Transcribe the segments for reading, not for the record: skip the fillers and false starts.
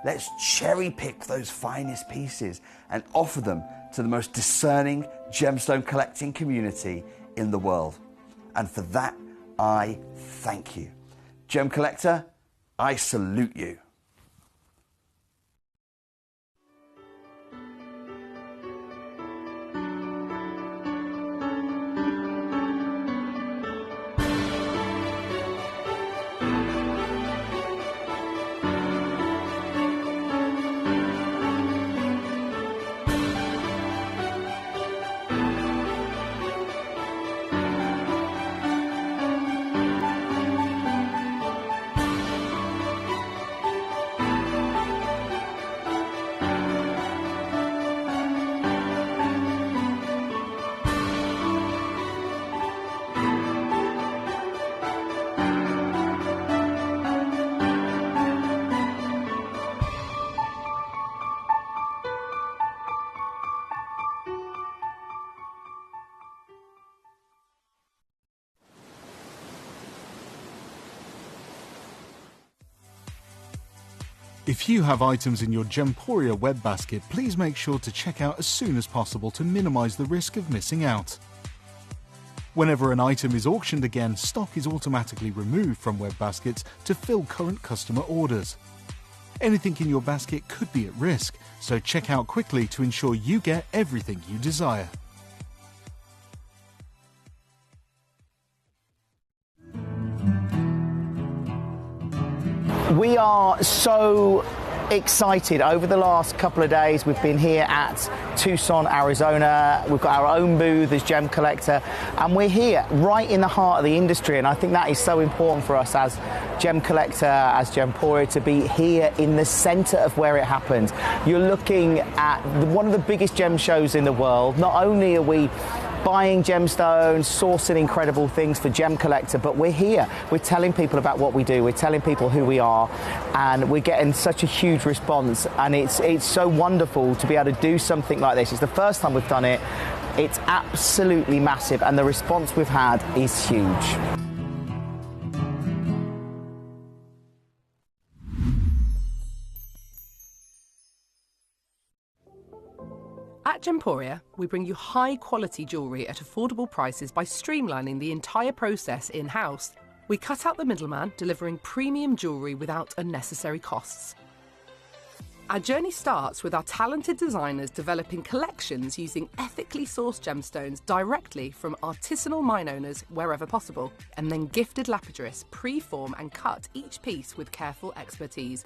Let's cherry pick those finest pieces and offer them to the most discerning gemstone collecting community in the world. And for that, I thank you. Gem Collector, I salute you. If you have items in your Gemporia web basket, please make sure to check out as soon as possible to minimise the risk of missing out. Whenever an item is auctioned again, stock is automatically removed from web baskets to fill current customer orders. Anything in your basket could be at risk, so check out quickly to ensure you get everything you desire. We are so excited. Over the last couple of days, we've been here at Tucson, Arizona. We've got our own booth as Gem Collector, and we're here right in the heart of the industry. And I think that is so important for us as Gem Collector, as Gemporia, to be here in the center of where it happens. You're looking at one of the biggest gem shows in the world. Not only are we buying gemstones, sourcing incredible things for Gem Collector, but we're here. We're telling people about what we do. We're telling people who we are, and we're getting such a huge response. And it's so wonderful to be able to do something like this. It's the first time we've done it. It's absolutely massive, and the response we've had is huge. At Gemporia, we bring you high-quality jewellery at affordable prices by streamlining the entire process in-house. We cut out the middleman, delivering premium jewellery without unnecessary costs. Our journey starts with our talented designers developing collections using ethically sourced gemstones directly from artisanal mine owners wherever possible, and then gifted lapidarists pre-form and cut each piece with careful expertise.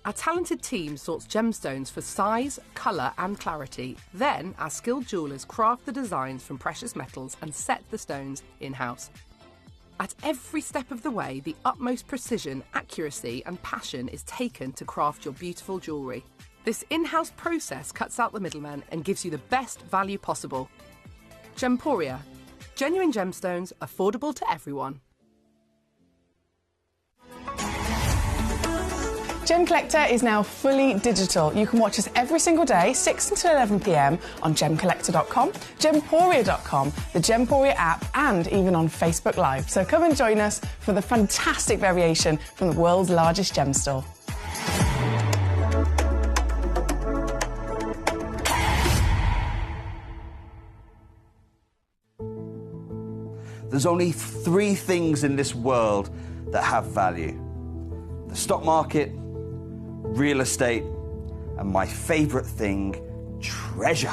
Our talented team sorts gemstones for size, colour and clarity. Then our skilled jewellers craft the designs from precious metals and set the stones in-house. At every step of the way, the utmost precision, accuracy and passion is taken to craft your beautiful jewellery. This in-house process cuts out the middleman and gives you the best value possible. Gemporia. Genuine gemstones, affordable to everyone. Gem Collector is now fully digital. You can watch us every single day, 6 until 11 p.m. on gemcollector.com, gemporia.com, the Gemporia app, and even on Facebook Live. So come and join us for the fantastic variation from the world's largest gem store. There's only 3 things in this world that have value: the stock market, real estate, and my favorite thing, treasure.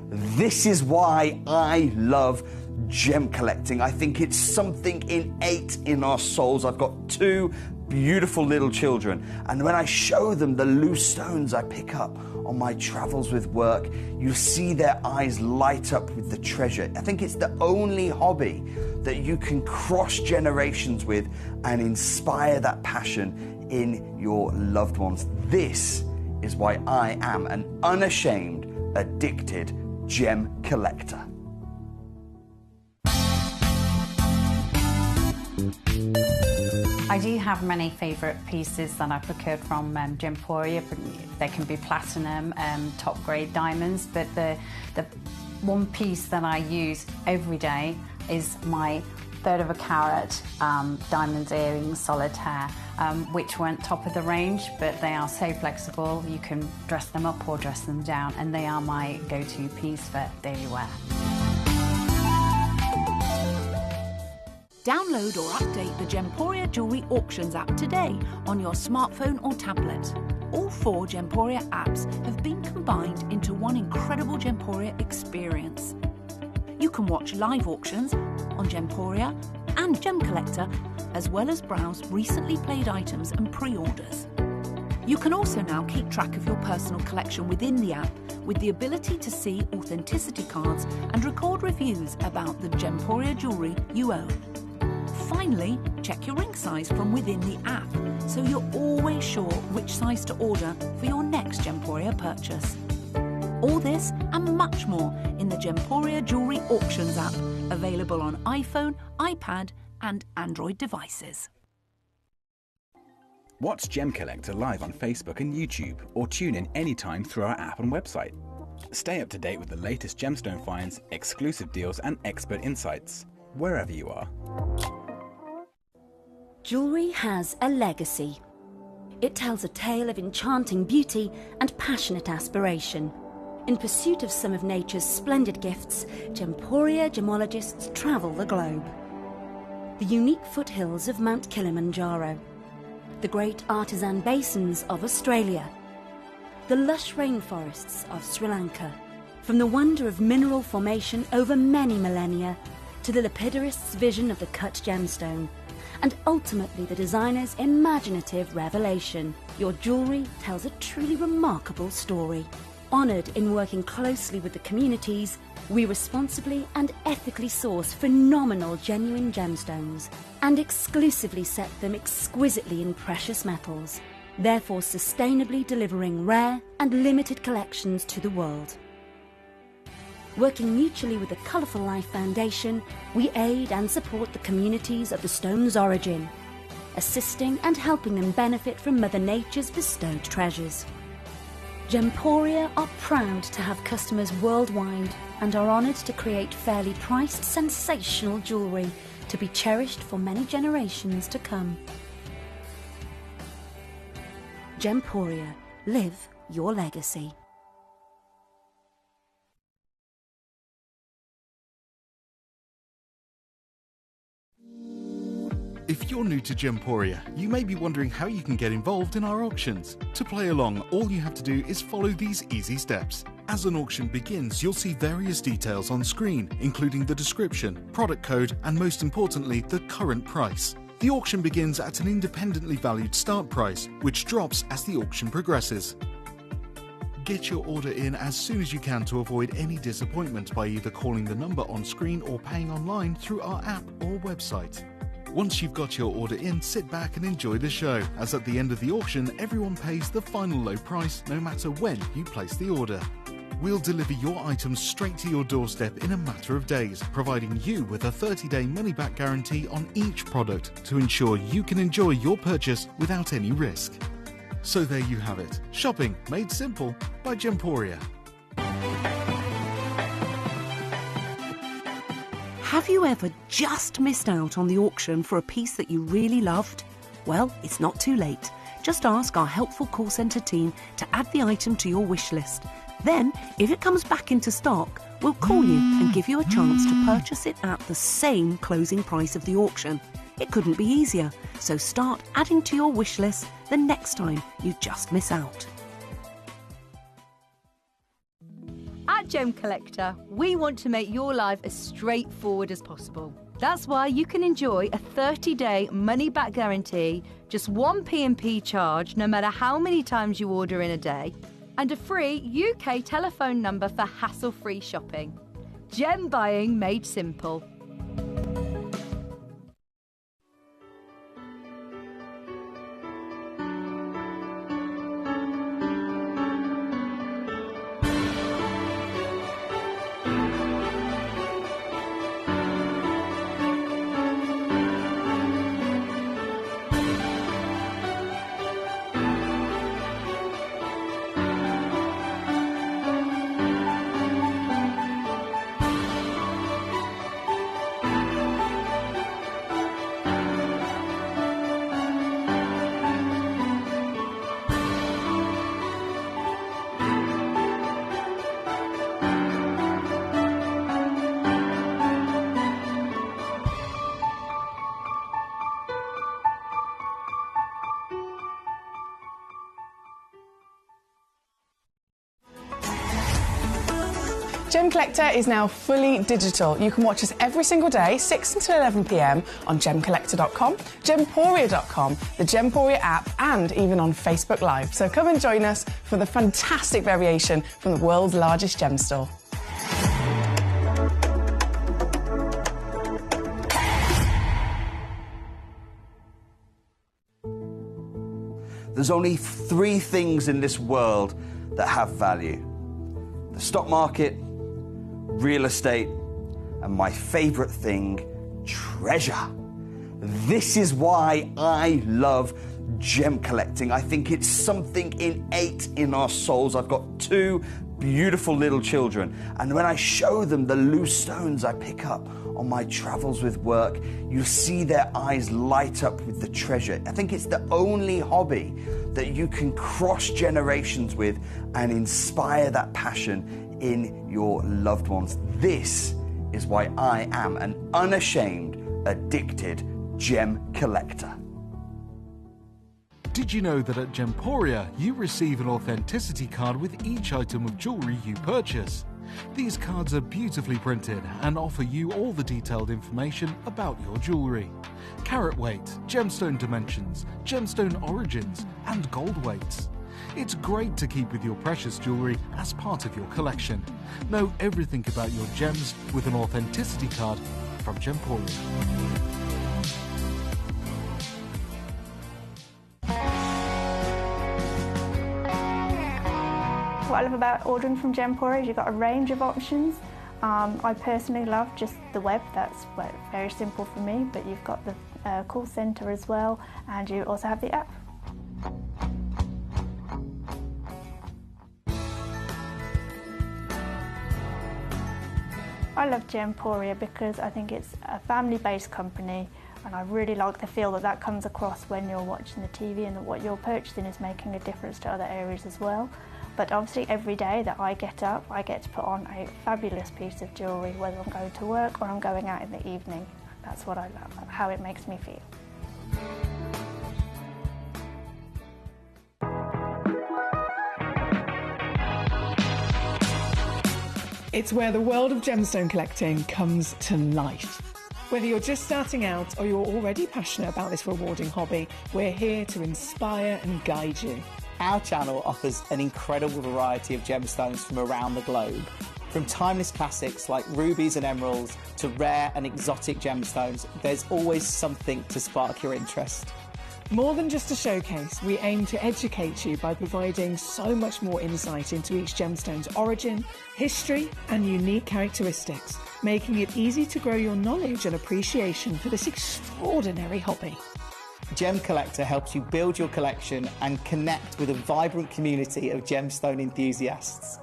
This is why I love gem collecting. I think it's something innate in our souls. I've got 2 beautiful little children, and when I show them the loose stones I pick up on my travels with work, you see their eyes light up with the treasure. I think it's the only hobby that you can cross generations with and inspire that passion in your loved ones. This is why I am an unashamed, addicted gem collector. I do have many favourite pieces that I procured from Gemporia. They can be platinum, top grade diamonds, but the one piece that I use every day is my third of a carat diamond earrings, solitaire, which weren't top of the range, but they are so flexible. You can dress them up or dress them down, and they are my go-to piece for daily wear. Download or update the Gemporia Jewellery Auctions app today on your smartphone or tablet. All 4 Gemporia apps have been combined into one incredible Gemporia experience. You can watch live auctions on Gemporia and Gemcollector, as well as browse recently played items and pre-orders. You can also now keep track of your personal collection within the app, with the ability to see authenticity cards and record reviews about the Gemporia jewellery you own. Finally, check your ring size from within the app, so you're always sure which size to order for your next Gemporia purchase. All this and much more in the Gemporia Jewellery Auctions app, available on iPhone, iPad and Android devices. Watch Gemcollector live on Facebook and YouTube, or tune in anytime through our app and website. Stay up to date with the latest gemstone finds, exclusive deals and expert insights, wherever you are. Jewellery has a legacy. It tells a tale of enchanting beauty and passionate aspiration. In pursuit of some of nature's splendid gifts, Gemporia gemologists travel the globe. The unique foothills of Mount Kilimanjaro, the great artisan basins of Australia, the lush rainforests of Sri Lanka. From the wonder of mineral formation over many millennia to the lapidarists' vision of the cut gemstone, and ultimately the designer's imaginative revelation, your jewellery tells a truly remarkable story. Honoured in working closely with the communities, we responsibly and ethically source phenomenal genuine gemstones and exclusively set them exquisitely in precious metals, therefore sustainably delivering rare and limited collections to the world. Working mutually with the Colourful Life Foundation, we aid and support the communities of the stone's origin, assisting and helping them benefit from Mother Nature's bestowed treasures. Gemporia are proud to have customers worldwide and are honoured to create fairly priced, sensational jewellery to be cherished for many generations to come. Gemporia, live your legacy. If you're new to Gemporia, you may be wondering how you can get involved in our auctions. To play along, all you have to do is follow these easy steps. As an auction begins, you'll see various details on screen, including the description, product code, and most importantly, the current price. The auction begins at an independently valued start price, which drops as the auction progresses. Get your order in as soon as you can to avoid any disappointment by either calling the number on screen or paying online through our app or website. Once you've got your order in, sit back and enjoy the show, as at the end of the auction, everyone pays the final low price no matter when you place the order. We'll deliver your items straight to your doorstep in a matter of days, providing you with a 30-day money-back guarantee on each product to ensure you can enjoy your purchase without any risk. So there you have it. Shopping made simple by Gemporia. Have you ever just missed out on the auction for a piece that you really loved? Well, it's not too late. Just ask our helpful call centre team to add the item to your wish list. Then, if it comes back into stock, we'll call you and give you a chance to purchase it at the same closing price of the auction. It couldn't be easier, so start adding to your wish list the next time you just miss out. At Gemcollector, we want to make your life as straightforward as possible. That's why you can enjoy a 30-day money-back guarantee, just one P&P charge no matter how many times you order in a day, and a free UK telephone number for hassle-free shopping. Gem buying made simple. Gem Collector is now fully digital. You can watch us every single day, 6 until 11 p.m. on Gemcollector.com, Gemporia.com, the Gemporia app, and even on Facebook Live. So come and join us for the fantastic variation from the world's largest gem store. There's only 3 things in this world that have value: the stock market, real estate, and my favorite thing, treasure. This is why I love gem collecting. I think it's something innate in our souls. I've got 2 beautiful little children, and when I show them the loose stones I pick up on my travels with work, you see their eyes light up with the treasure. I think it's the only hobby that you can cross generations with and inspire that passion in your loved ones. This is why I am an unashamed, addicted gem collector. Did you know that at Gemporia you receive an authenticity card with each item of jewellery you purchase? These cards are beautifully printed and offer you all the detailed information about your jewellery. Carat weight, gemstone dimensions, gemstone origins, and gold weights. It's great to keep with your precious jewellery as part of your collection. Know everything about your gems with an authenticity card from Gemporia. What I love about ordering from Gemporia is you've got a range of options. I personally love just the web, that's very simple for me, but you've got the call centre as well, and you also have the app. I love Gemporia because I think it's a family-based company, and I really like the feel that comes across when you're watching the TV, and that what you're purchasing is making a difference to other areas as well. But obviously every day that I get up, I get to put on a fabulous piece of jewellery, whether I'm going to work or I'm going out in the evening. That's what I love, how it makes me feel. It's where the world of gemstone collecting comes to life. Whether you're just starting out or you're already passionate about this rewarding hobby, we're here to inspire and guide you. Our channel offers an incredible variety of gemstones from around the globe. From timeless classics like rubies and emeralds to rare and exotic gemstones, there's always something to spark your interest. More than just a showcase, we aim to educate you by providing so much more insight into each gemstone's origin, history, and unique characteristics, making it easy to grow your knowledge and appreciation for this extraordinary hobby. Gem Collector helps you build your collection and connect with a vibrant community of gemstone enthusiasts.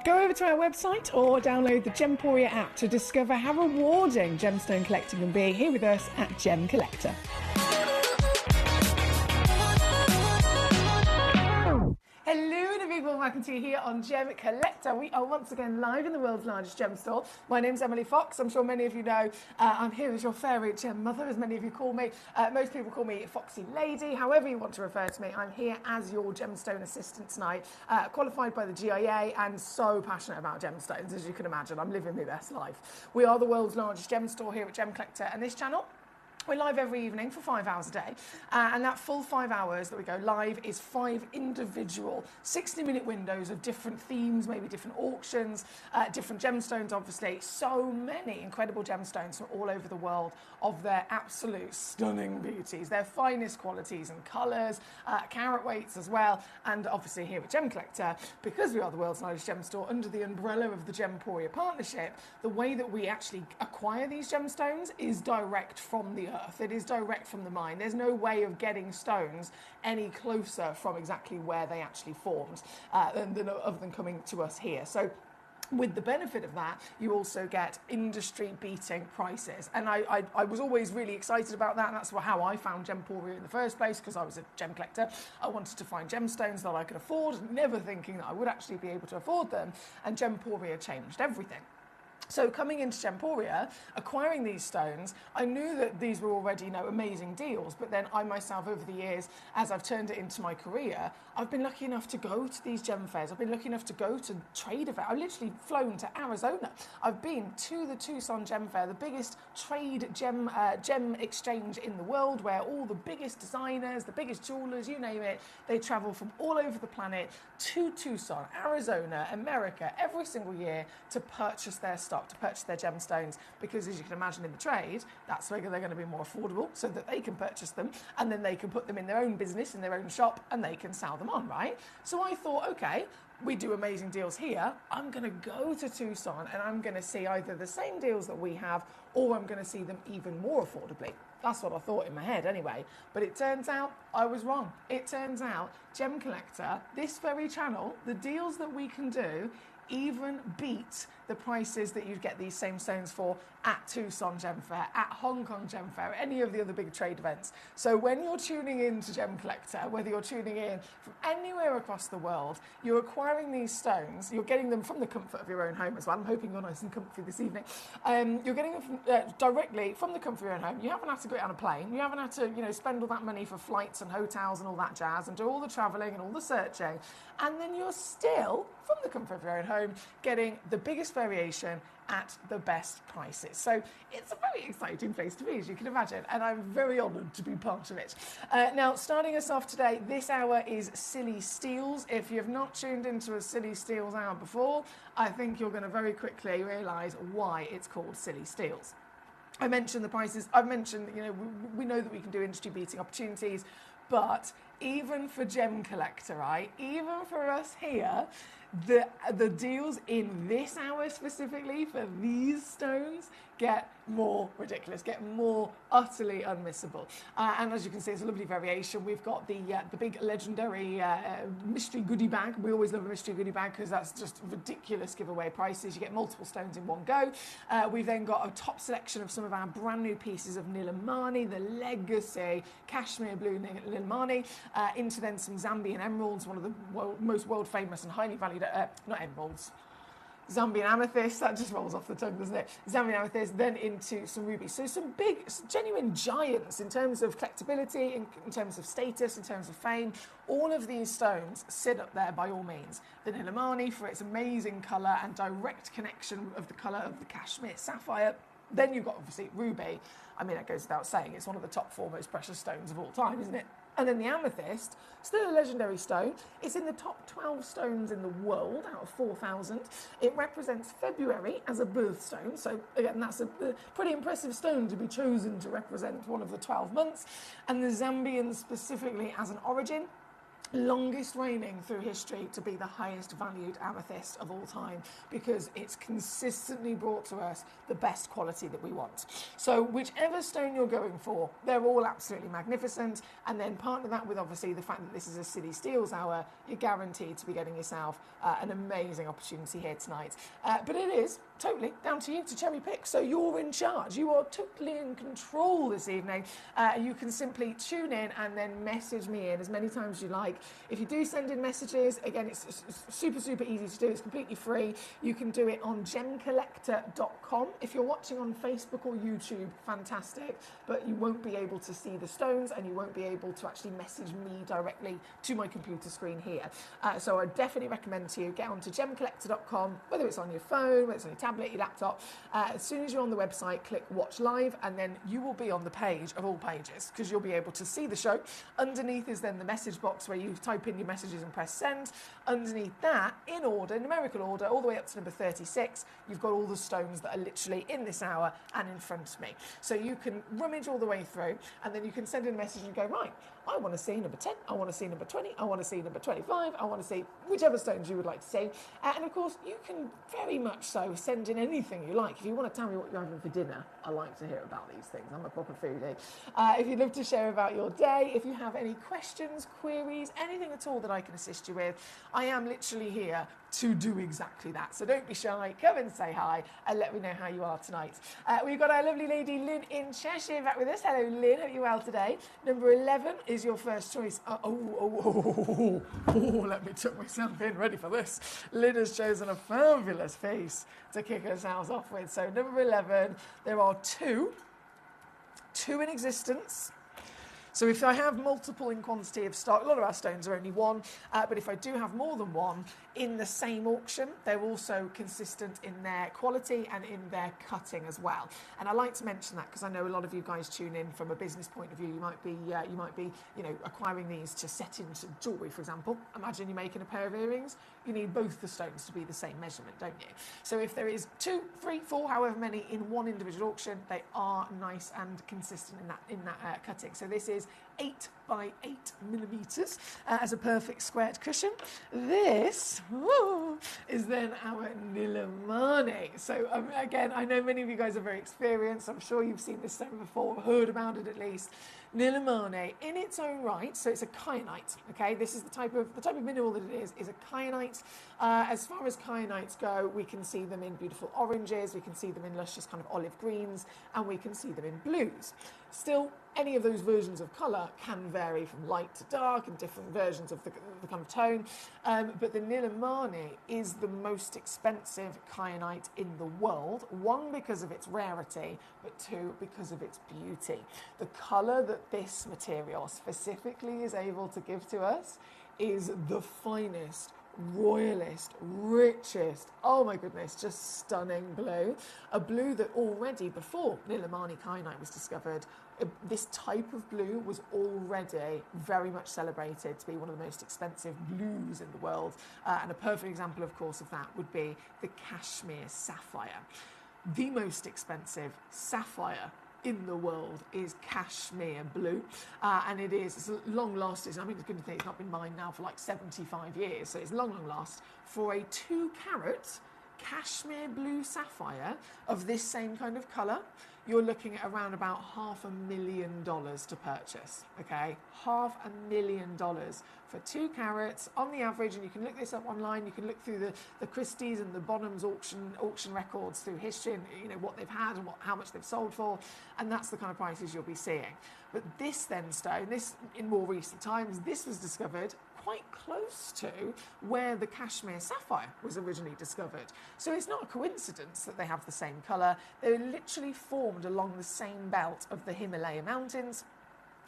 Go over to our website or download the Gemporia app to discover how rewarding gemstone collecting can be here with us at Gem Collector. Hello and a big warm welcome to you here on Gem Collector. We are once again live in the world's largest gem store. My name's Emily Fox. I'm sure many of you know I'm here as your fairy gem mother, as many of you call me. Most people call me Foxy Lady, however you want to refer to me. I'm here as your gemstone assistant tonight, qualified by the GIA and so passionate about gemstones, as you can imagine. I'm living my best life. We are the world's largest gem store here at Gem Collector, and this channel, we're live every evening for 5 hours a day, and that full 5 hours that we go live is 5 individual 60-minute windows of different themes, maybe different auctions, different gemstones, obviously. So many incredible gemstones from all over the world of their absolute stunning beauties, their finest qualities and colours, carat weights as well, and obviously here at Gem Collector, because we are the world's largest gem store, under the umbrella of the Gemporia partnership, the way that we actually acquire these gemstones is direct from the earth. It is direct from the mine. There's no way of getting stones any closer from exactly where they actually formed other than coming to us here. So with the benefit of that, you also get industry-beating prices. And I was always really excited about that, and that's how I found Gemporia in the first place, because I was a gem collector. I wanted to find gemstones that I could afford, never thinking that I would actually be able to afford them, and Gemporia changed everything. So coming into Gemporia, acquiring these stones, I knew that these were already, amazing deals, but then I myself, over the years, as I've turned it into my career, I've been lucky enough to go to these gem fairs. I've been lucky enough to go to trade events. I've literally flown to Arizona. I've been to the Tucson Gem Fair, the biggest trade gem exchange in the world, where all the biggest designers, the biggest jewelers, you name it, they travel from all over the planet to Tucson, Arizona, America, every single year to purchase their stock, to purchase their gemstones, because as you can imagine in the trade, that's where they're going to be more affordable, so that they can purchase them, and then they can put them in their own business, in their own shop, and they can sell them on, right? So I thought, okay, we do amazing deals here. I'm going to go to Tucson and I'm going to see either the same deals that we have, or I'm going to see them even more affordably. That's what I thought in my head anyway. But it turns out I was wrong. It turns out Gemcollector, this very channel, the deals that we can do even beat the prices that you'd get these same stones for at Tucson Gem Fair, at Hong Kong Gem Fair, any of the other big trade events. So when you're tuning in to Gemcollector, whether you're tuning in from anywhere across the world, you're acquiring these stones, you're getting them from the comfort of your own home as well. I'm hoping you're nice and comfy this evening. You're getting them from, directly from the comfort of your own home. You haven't had to go on a plane. You haven't had to, spend all that money for flights and hotels and all that jazz and do all the travelling and all the searching. And then you're still, from the comfort of your own home, getting the biggest variation at the best prices. So it's a very exciting place to be, as you can imagine, and I'm very honoured to be part of it. Now, starting us off today, this hour is Silly Steals. If you've not tuned into a Silly Steals hour before, I think you're going to very quickly realise why it's called Silly Steals. I mentioned the prices. I've mentioned, we know that we can do industry-beating opportunities, but even for Gemcollector, right, even for us here, the deals in this hour specifically for these stones get more ridiculous, get more utterly unmissable. And as you can see, it's a lovely variation. We've got the big legendary mystery goodie bag. We always love a mystery goodie bag because that's just ridiculous giveaway prices. You get multiple stones in one go. We've then got a top selection of some of our brand new pieces of Nilamani, the legacy cashmere blue Nilamani, into then some Zambian emeralds, one of the most world famous and highly valued, not emeralds, Zambian amethyst, that just rolls off the tongue, doesn't it? Zambian amethyst, then into some rubies. So some big, genuine giants in terms of collectability, in terms of status, in terms of fame. All of these stones sit up there by all means. The Nilamani for its amazing colour and direct connection of the colour of the cashmere sapphire. Then you've got, obviously, ruby. I mean, that goes without saying. It's one of the top 4 most precious stones of all time, isn't it? And then the amethyst, still a legendary stone. It's in the top 12 stones in the world out of 4,000. It represents February as a birthstone. So again, that's a pretty impressive stone to be chosen to represent one of the 12 months. And the Zambian specifically as an origin. Longest reigning through history to be the highest valued amethyst of all time, because it's consistently brought to us the best quality that we want. So whichever stone you're going for, they're all absolutely magnificent, and then partner that with obviously the fact that this is a Silly Steals hour, you're guaranteed to be getting yourself an amazing opportunity here tonight. But it is totally down to you to cherry pick, so you're in charge. You are totally in control this evening. You can simply tune in and then message me in as many times as you like. If you do send in messages, again, it's super, super easy to do. It's completely free. You can do it on gemcollector.com. If you're watching on Facebook or YouTube, fantastic, but you won't be able to see the stones and you won't be able to actually message me directly to my computer screen here. So I definitely recommend to you get onto gemcollector.com, whether it's on your phone, whether it's on your tablet, your laptop. As soon as you're on the website, click watch live, and then you will be on the page of all pages, because you'll be able to see the show. Underneath is then the message box where you type in your messages and press send. Underneath that, in order, numerical order, all the way up to number 36, you've got all the stones that are literally in this hour and in front of me. So you can rummage all the way through, and then you can send in a message and go, right, I want to see number 10, I want to see number 20, I want to see number 25, I want to see whichever stones you would like to see. And of course, you can very much so send in anything you like. If you want to tell me what you're having for dinner, I like to hear about these things. I'm a proper foodie. If you'd love to share about your day, if you have any questions, queries, anything at all that I can assist you with, I am literally here to do exactly that. So don't be shy, come and say hi and let me know how you are tonight. We've got our lovely lady Lynn in Cheshire back with us. Hello Lynn, hope you're well today. Number 11 is your first choice. Let me tuck myself in, ready for this. Lynn has chosen a fabulous piece to kick us off with. So number 11, there are two in existence. So if I have multiple in quantity of stock, a lot of our stones are only one, but if I do have more than one in the same auction, they're also consistent in their quality and in their cutting as well. And I like to mention that because I know a lot of you guys tune in from a business point of view. You might be, acquiring these to set into jewellery, for example. Imagine you're making a pair of earrings. You need both the stones to be the same measurement, don't you? So if there is 2, 3, 4, however many in one individual auction, they are nice and consistent in that cutting. So this is 8 by 8 millimeters as a perfect squared cushion. This is then our Nilamani. So again, I know many of you guys are very experienced. I'm sure you've seen this stone before, heard about it at least. Nilamani, in its own right, so it's a kyanite. Okay, this is the type of mineral that it is a kyanite. As far as kyanites go, we can see them in beautiful oranges, we can see them in luscious kind of olive greens, and we can see them in blues. Still, any of those versions of colour can vary from light to dark and different versions of the kind of tone. But the Nilamani is the most expensive kyanite in the world. One, because of its rarity, but two, because of its beauty. The colour that this material specifically is able to give to us is the finest, royalest, richest, oh my goodness, just stunning blue. A blue that already before Nilamani kyanite was discovered, this type of blue was already very much celebrated to be one of the most expensive blues in the world. And a perfect example, of course, of that would be the Kashmir sapphire. The most expensive sapphire in the world is Kashmir blue, and it's long lasting. I mean, it's good to think it's not been mined now for like 75 years, so it's long last. For a 2-carat Kashmir blue sapphire of this same kind of colour, you're looking at around about $500,000 to purchase, okay? $500,000 for 2 carats on the average, and you can look this up online. You can look through the Christie's and the Bonhams auction records through history and what they've had and how much they've sold for, and that's the kind of prices you'll be seeing. But this then stone, this in more recent times, this was discovered quite close to where the Kashmir sapphire was originally discovered. So it's not a coincidence that they have the same colour. They're literally formed along the same belt of the Himalaya mountains.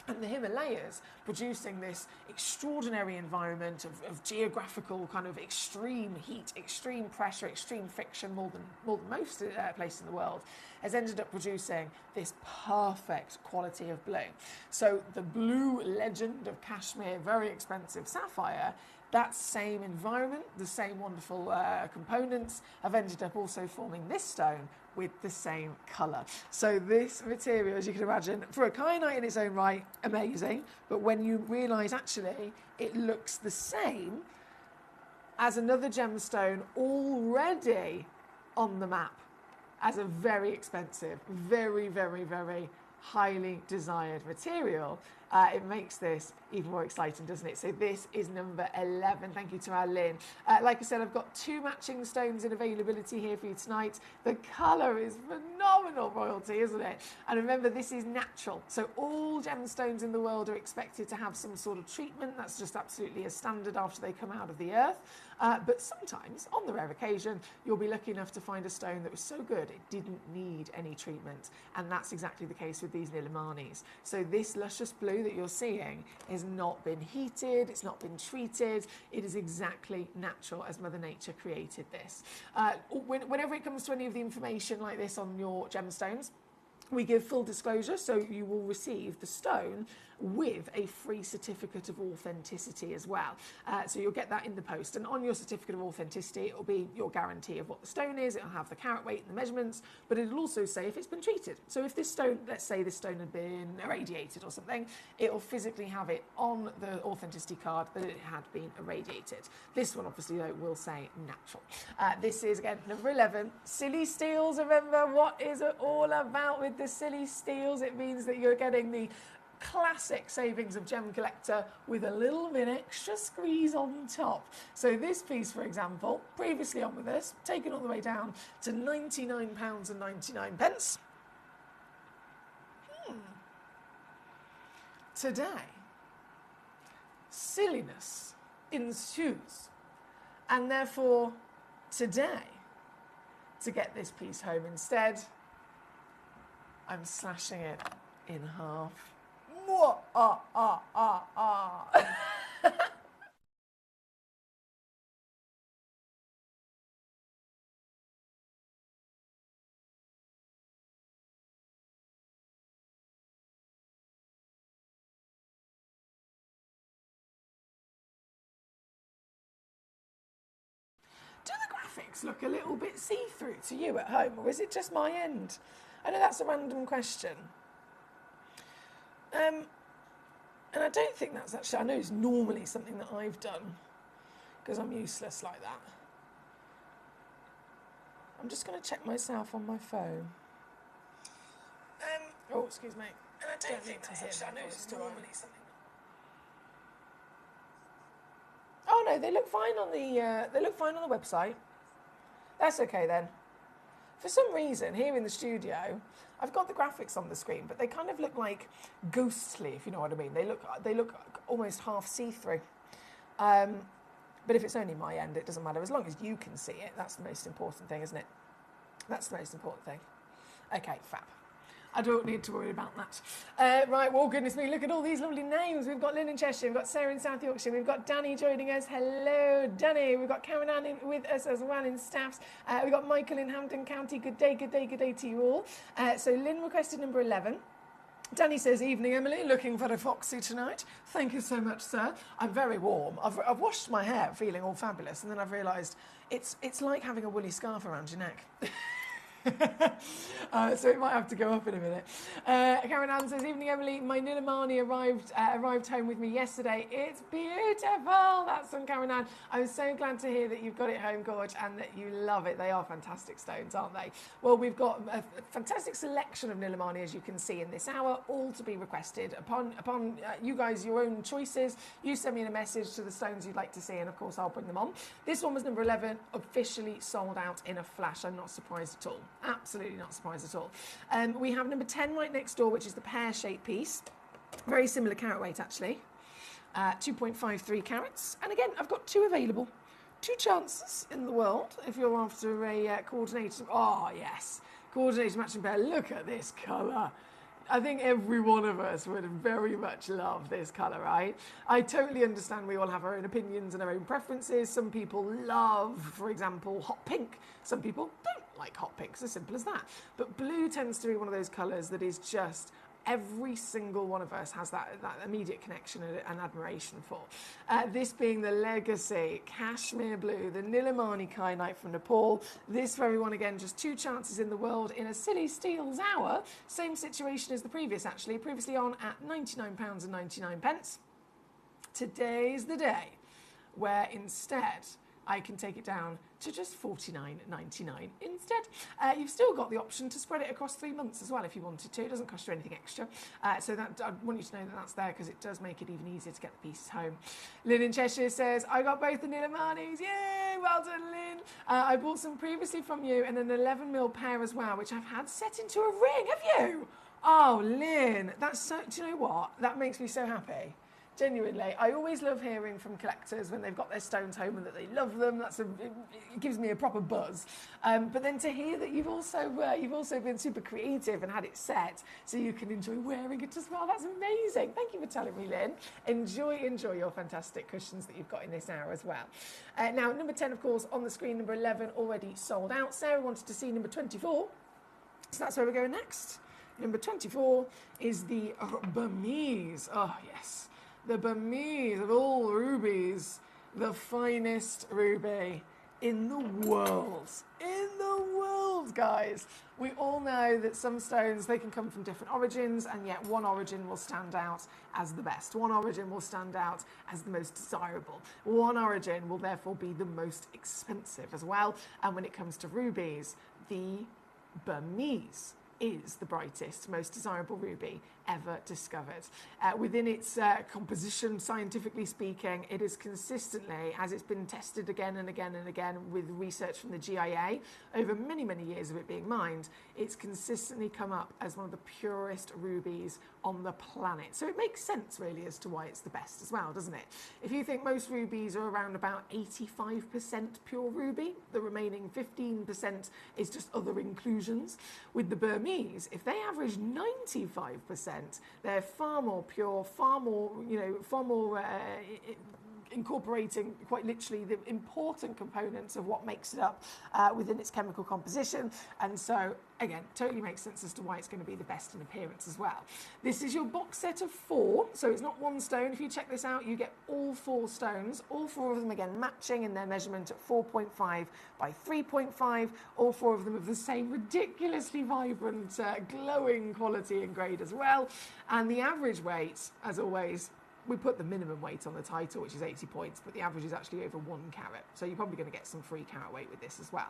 And the Himalayas producing this extraordinary environment of geographical kind of extreme heat, extreme pressure, extreme friction, more than most places in the world, has ended up producing this perfect quality of blue. So the blue legend of Kashmir, very expensive sapphire, that same environment, the same wonderful components have ended up also forming this stone with the same colour. So this material, as you can imagine, for a kyanite in its own right, amazing. But when you realise actually it looks the same as another gemstone already on the map as a very expensive, very, very, very highly desired material, it makes this even more exciting, doesn't it? So this is number 11. Thank you to our Lynn. Like I said, I've got 2 matching stones in availability here for you tonight. The colour is phenomenal royalty, isn't it? And remember, this is natural. So all gemstones in the world are expected to have some sort of treatment. That's just absolutely a standard after they come out of the earth. But sometimes, on the rare occasion, you'll be lucky enough to find a stone that was so good it didn't need any treatment. And that's exactly the case with these Nilamanis. So this luscious blue that you're seeing has not been heated, it's not been treated, it is exactly natural as Mother Nature created this. Whenever it comes to any of the information like this on your gemstones, we give full disclosure, so you will receive the stone with a free certificate of authenticity as well. So you'll get that in the post, and on your certificate of authenticity it will be your guarantee of what the stone is. It'll have the carat weight and the measurements, but it'll also say if it's been treated. So if this stone, let's say this stone had been irradiated or something, it'll physically have it on the authenticity card that it had been irradiated. This one obviously though will say natural. This is again number 11, silly steals. Remember what is it all about with the silly steals? It means that you're getting the classic savings of Gemcollector with a little bit extra squeeze on top. So this piece, for example, previously on with us, taken all the way down to £99.99. Today, silliness ensues. And therefore, today, to get this piece home instead, I'm slashing it in half. Mwah, ah, ah, ah, ah. Do the graphics look a little bit see-through to you at home, or is it just my end? I know that's a random question. And I don't think that's actually, I know it's normally something that I've done, because I'm useless like that. I'm just going to check myself on my phone. Oh, excuse me. And I don't think that's actually, I know it's normally something. Oh no, they look fine on the website. That's okay then. For some reason, here in the studio, I've got the graphics on the screen, but they kind of look like ghostly, if you know what I mean. They look almost half see-through. But if it's only my end, it doesn't matter. As long as you can see it, that's the most important thing, isn't it? That's the most important thing. Okay, fab. I don't need to worry about that. Right, well, goodness me, look at all these lovely names. We've got Lynn in Cheshire, we've got Sarah in South Yorkshire, we've got Danny joining us. Hello, Danny. We've got Karen Ann with us as well in Staffs. We've got Michael in Hampden County. Good day, good day, good day to you all. So Lynn requested number 11. Danny says, evening, Emily, looking very foxy tonight. Thank you so much, sir. I'm very warm. I've washed my hair, feeling all fabulous, and then I've realised it's like having a woolly scarf around your neck. So it might have to go up in a minute. Karen Ann says, evening Emily, my Nilamani arrived home with me yesterday. It's beautiful. That's from Karen Ann. I'm so glad to hear that you've got it home, Gorge, and that you love it. They are fantastic stones, aren't they? Well, we've got a fantastic selection of Nilamani, as you can see in this hour, all to be requested upon you guys, your own choices. You send me a message to the stones you'd like to see, and of course I'll bring them on. This one was number 11, officially sold out in a flash. I'm not surprised at all. Absolutely not surprised at all. We have number 10 right next door, which is the pear-shaped piece. Very similar carat weight, actually. 2.53 carats. And again, I've got two available. Two chances in the world if you're after a coordinated... Oh, yes. Coordinated matching pair. Look at this colour. I think every one of us would very much love this colour, right? I totally understand we all have our own opinions and our own preferences. Some people love, for example, hot pink. Some people don't like hot pink, it's as simple as that. But blue tends to be one of those colours that is just... Every single one of us has that immediate connection and admiration for. This being the Legacy Cashmere Blue, the Nilamani Kyanite from Nepal. This very one, again, just two chances in the world in a silly steals hour. Same situation as the previous, actually. Previously on at £99.99. Today's the day where instead I can take it down to just $49.99 instead. You've still got the option to spread it across 3 months as well if you wanted to. It doesn't cost you anything extra. So that I want you to know that that's there because it does make it even easier to get the pieces home. Lynn in Cheshire says, I got both the Nilamanis. Yay! Well done, Lynn. I bought some previously from you and an 11mm pair as well, which I've had set into a ring. Have you? Oh, Lynn, that's so... Do you know what? That makes me so happy. Genuinely, I always love hearing from collectors when they've got their stones home and that they love them. It gives me a proper buzz. But then to hear that you've also been super creative and had it set so you can enjoy wearing it as well. That's amazing. Thank you for telling me, Lynn. Enjoy your fantastic cushions that you've got in this hour as well. Now, number 10, of course, on the screen. Number 11 already sold out. Sarah wanted to see number 24, so that's where we're going next. Number 24 is the Burmese. Oh yes. The Burmese of all rubies, the finest ruby in the world. In the world, guys. We all know that some stones, they can come from different origins, and yet one origin will stand out as the best. One origin will stand out as the most desirable. One origin will therefore be the most expensive as well. And when it comes to rubies, the Burmese is the brightest, most desirable ruby ever discovered. Within its composition, scientifically speaking, it is consistently, as it's been tested again and again and again with research from the GIA, over many, many years of it being mined, it's consistently come up as one of the purest rubies on the planet. So it makes sense, really, as to why it's the best as well, doesn't it? If you think most rubies are around about 85% pure ruby, the remaining 15% is just other inclusions. With the Burmese, if they average 95%, they're far more pure, far more, incorporating quite literally the important components of what makes it up within its chemical composition. And so, again, totally makes sense as to why it's going to be the best in appearance as well. This is your box set of 4, so it's not one stone. If you check this out, you get all 4 stones, all 4 of them, again, matching in their measurement at 4.5 by 3.5, all 4 of them of the same ridiculously vibrant, glowing quality and grade as well. And the average weight, as always, we put the minimum weight on the title, which is 80 points, but the average is actually over 1 carat. So you're probably going to get some free carat weight with this as well.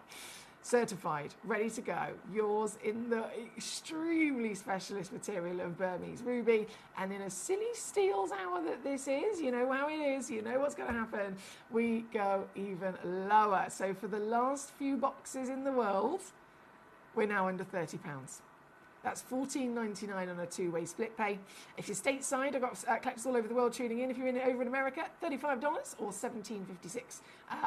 Certified, ready to go. Yours in the extremely specialist material of Burmese ruby. And in a silly steals hour that this is, you know how it is, you know what's going to happen, we go even lower. So for the last few boxes in the world, we're now under £30. That's $14.99 on a 2-way split pay. If you're stateside, I've got collectors all over the world tuning in. If you're over in America, $35 or $17.56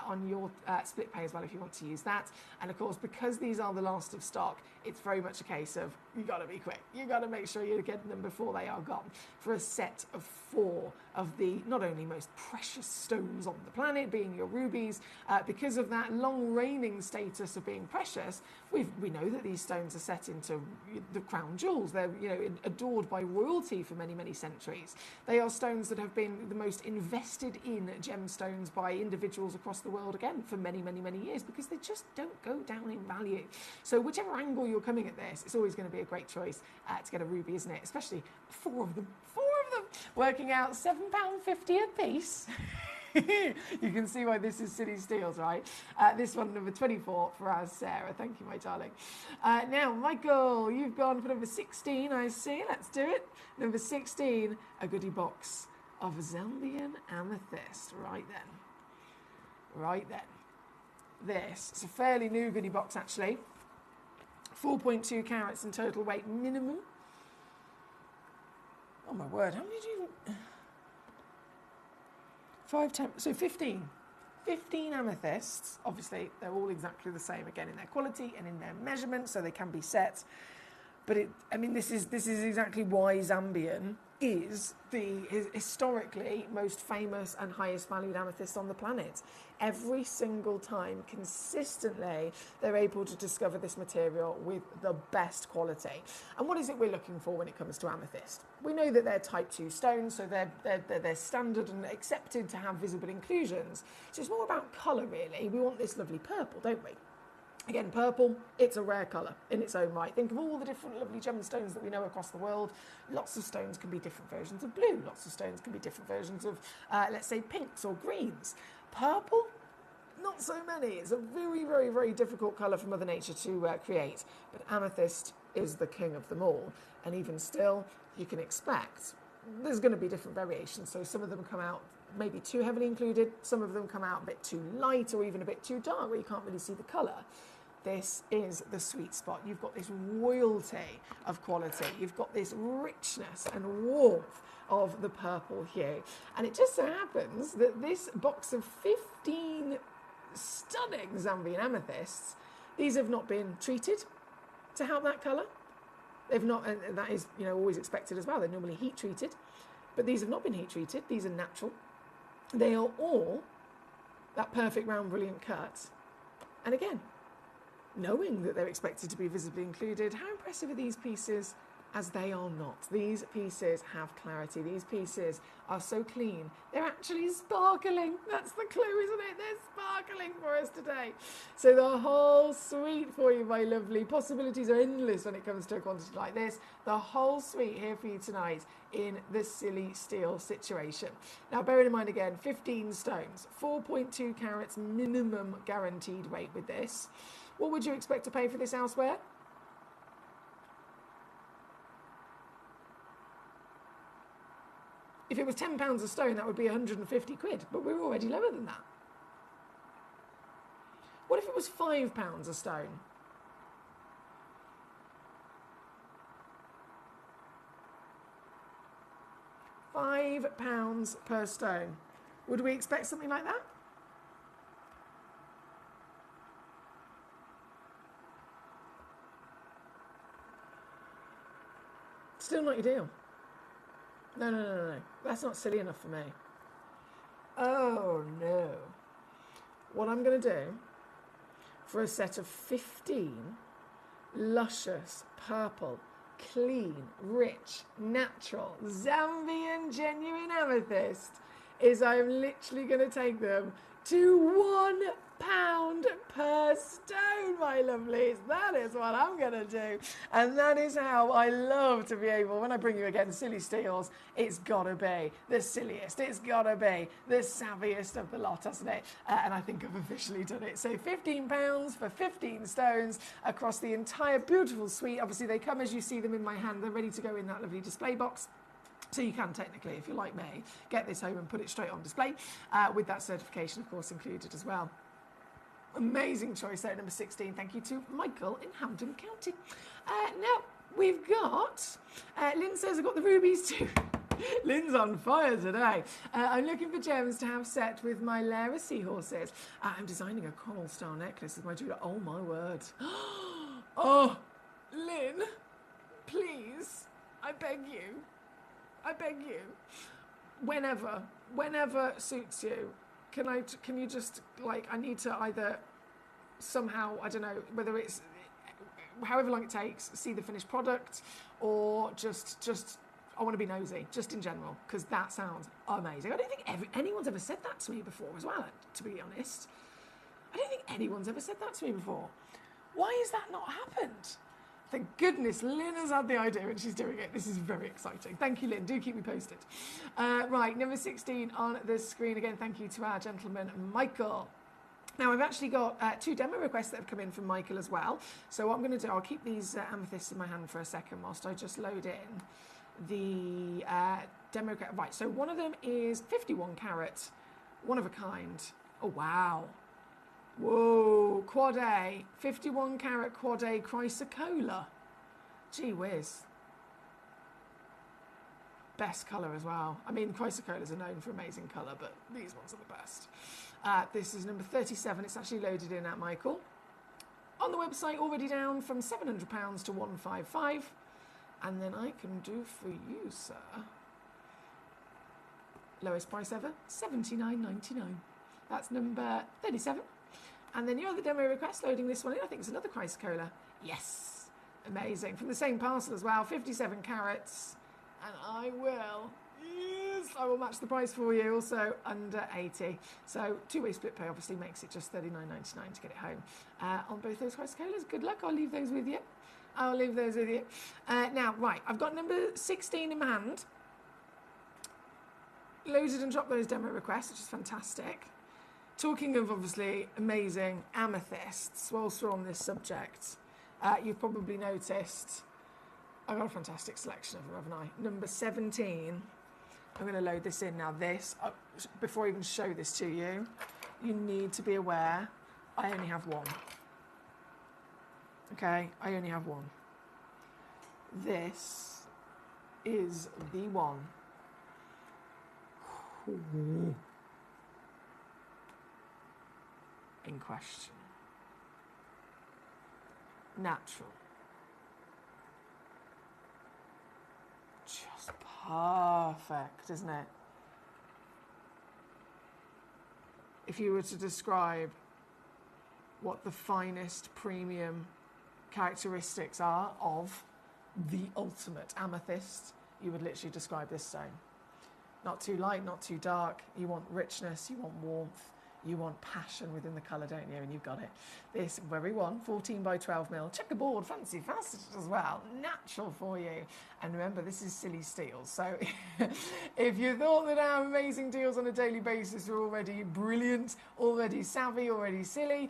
on your split pay as well if you want to use that. And of course, because these are the last of stock, it's very much a case of you got to be quick. You got to make sure you're getting them before they are gone. For a set of 4 of the not only most precious stones on the planet, being your rubies, because of that long reigning status of being precious, we know that these stones are set into the crown jewels. They're adored by royalty for many, many centuries. They are stones that have been the most invested in gemstones by individuals across the world, again, for many, many, many years, because they just don't go down in value. So whichever angle you're coming at this, it's always going to be a great choice to get a ruby, isn't it? Especially 4 of them, working out £7.50 a piece. You can see why this is silly steals, right? This one, number 24 for us, Sarah. Thank you, my darling. Now, Michael, you've gone for number 16, I see. Let's do it. Number 16, a goodie box of Zambian amethyst. Right then. This is a fairly new goodie box, actually. 4.2 carats in total weight minimum. Oh, my word. How many do you... 5, 10, so 15 amethysts. Obviously, they're all exactly the same, again, in their quality and in their measurement, so they can be set. But this is exactly why Zambian is the historically most famous and highest valued amethyst on the planet. Every single time, consistently, they're able to discover this material with the best quality. And what is it we're looking for when it comes to amethyst? We know that they're type 2 stones, so they're standard and accepted to have visible inclusions. So it's more about colour, really. We want this lovely purple, don't we? Again, purple, it's a rare colour in its own right. Think of all the different lovely gemstones that we know across the world. Lots of stones can be different versions of blue. Lots of stones can be different versions of, let's say, pinks or greens. Purple, not so many. It's a very, very, very difficult colour for Mother Nature to create. But amethyst is the king of them all. And even still, you can expect there's going to be different variations. So some of them come out maybe too heavily included. Some of them come out a bit too light or even a bit too dark where you can't really see the colour. This is the sweet spot. You've got this royalty of quality. You've got this richness and warmth of the purple hue. And it just so happens that this box of 15 stunning Zambian amethysts, these have not been treated to have that colour. They've not, and that is, always expected as well. They're normally heat treated, but these have not been heat treated. These are natural. They are all that perfect round brilliant cut. And again, knowing that they're expected to be visibly included, how impressive are these pieces as they are not? These pieces have clarity. These pieces are so clean. They're actually sparkling. That's the clue, isn't it? They're sparkling for us today. So the whole suite for you, my lovely. Possibilities are endless when it comes to a quantity like this. The whole suite here for you tonight in the silly steal situation. Now, bearing in mind again, 15 stones, 4.2 carats minimum guaranteed weight with this. What would you expect to pay for this elsewhere? was £10 a stone, that would be 150 quid, but we're already lower than that. What if it was £5 a stone? £5 per stone. Would we expect something like that? Still not your deal. No. That's not silly enough for me. Oh, no. What I'm going to do for a set of 15 luscious, purple, clean, rich, natural, Zambian genuine amethyst is I'm literally going to take them to £1 per stone, my lovelies. That is what I'm going to do. And that is how I love to be able, when I bring you again silly steals, it's got to be the silliest. It's got to be the savviest of the lot, hasn't it? And I think I've officially done it. So £15 for 15 stones across the entire beautiful suite. Obviously, they come as you see them in my hand. They're ready to go in that lovely display box. So you can technically, if you're like me, get this home and put it straight on display with that certification, of course, included as well. Amazing choice there, number 16. Thank you to Michael in Hampden County. Now, we've got, Lynn says I've got the rubies too. Lynn's on fire today. I'm looking for gems to have set with my Lara seahorses. I'm designing a coral star necklace with my jewellery. Oh, my word. Oh, Lynn, please, I beg you. Whenever suits you, can you just, like, I need to either somehow, I don't know, whether it's however long it takes, see the finished product, or just I want to be nosy, just in general, because that sounds amazing. I don't think anyone's ever said that to me before as well, to be honest. I don't think anyone's ever said that to me before. Why has that not happened? Thank goodness Lynn has had the idea and she's doing it. This is very exciting. Thank you, Lynn. Do keep me posted. Right, number 16 on the screen again. Thank you to our gentleman, Michael. Now, I've actually got 2 demo requests that have come in from Michael as well. So what I'm going to do, I'll keep these amethysts in my hand for a second whilst I just load in the demo request. Right, so one of them is 51 carat, one of a kind. Oh, wow. Whoa, quad A, 51 carat quad A chrysocolla. Gee whiz. Best colour as well. I mean, chrysocollas are known for amazing colour, but these ones are the best. This is number 37. It's actually loaded in at Michael. On the website, already down from £700 to £155. And then I can do for you, sir. Lowest price ever, $79.99. That's number 37. And then your other demo request, loading this one in, I think it's another chrysocolla. Yes, amazing. From the same parcel as well, 57 carats. And I will match the price for you, also under 80. So two-way split pay obviously makes it just $39.99 to get it home. On both those chrysocollas, good luck. I'll leave those with you. Now, right, I've got number 16 in my hand. Loaded and dropped those demo requests, which is fantastic. Talking of, obviously, amazing amethysts, whilst we're on this subject, you've probably noticed I've got a fantastic selection of them, haven't I? Number 17, I'm going to load this in. Now this, before I even show this to you, you need to be aware I only have one. Okay, I only have one. This is the one. Ooh. In question. Natural. Just perfect, isn't it? If you were to describe what the finest premium characteristics are of the ultimate amethyst, you would literally describe this stone. Not too light, not too dark. You want richness, you want warmth, you want passion within the colour, don't you? And you've got it. This very one, 14 by 12 mil, checkerboard, fancy faceted as well, natural for you. And remember, this is silly steals. So if you thought that our amazing deals on a daily basis were already brilliant, already savvy, already silly,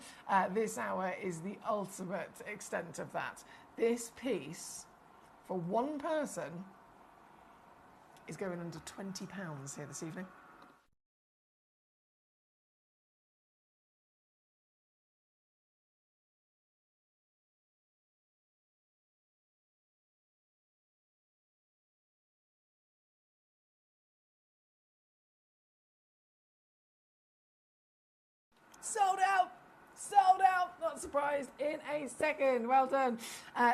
this hour is the ultimate extent of that. This piece, for one person, is going under £20 here this evening. Sold out! Sold out! Not surprised in a second. Well done.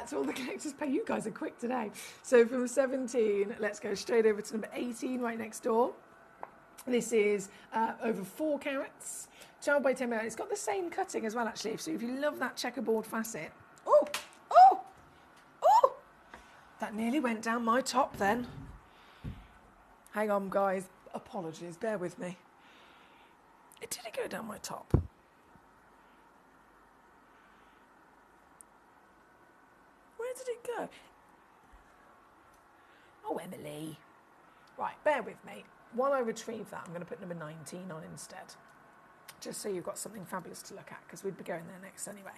So all the collectors pay. You guys are quick today. So from 17, let's go straight over to number 18 right next door. This is over 4 carats, 12 by 10 millimeter. It's got the same cutting as well, actually. So if you love that checkerboard facet. Oh! Oh! Oh! That nearly went down my top then. Hang on, guys. Apologies. Bear with me. It didn't go down my top. Where did it go? Oh, Emily. Right, bear with me. While I retrieve that, I'm going to put number 19 on instead. Just so you've got something fabulous to look at, because we'd be going there next anyway.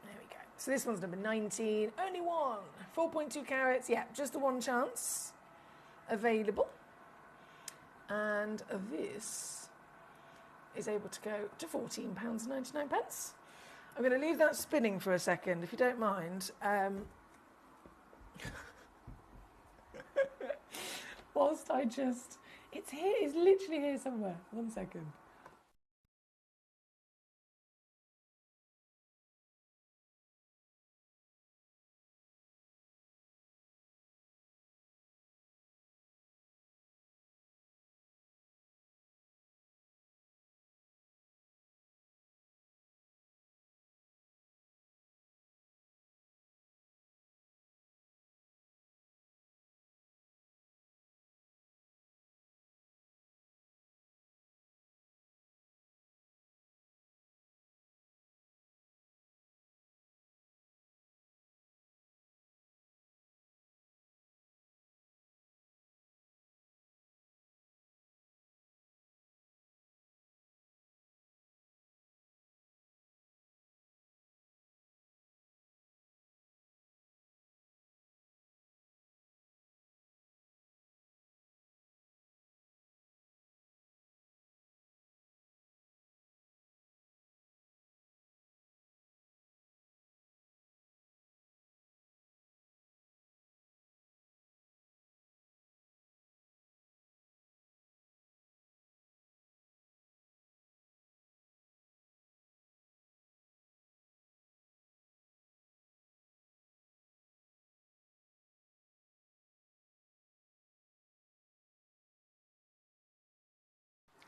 There we go. So this one's number 19. Only one. 4.2 carats. Yeah, just the one chance available. And this is able to go to £14.99. I'm going to leave that spinning for a second, if you don't mind. Whilst I just... It's here, it's literally here somewhere. 1 second.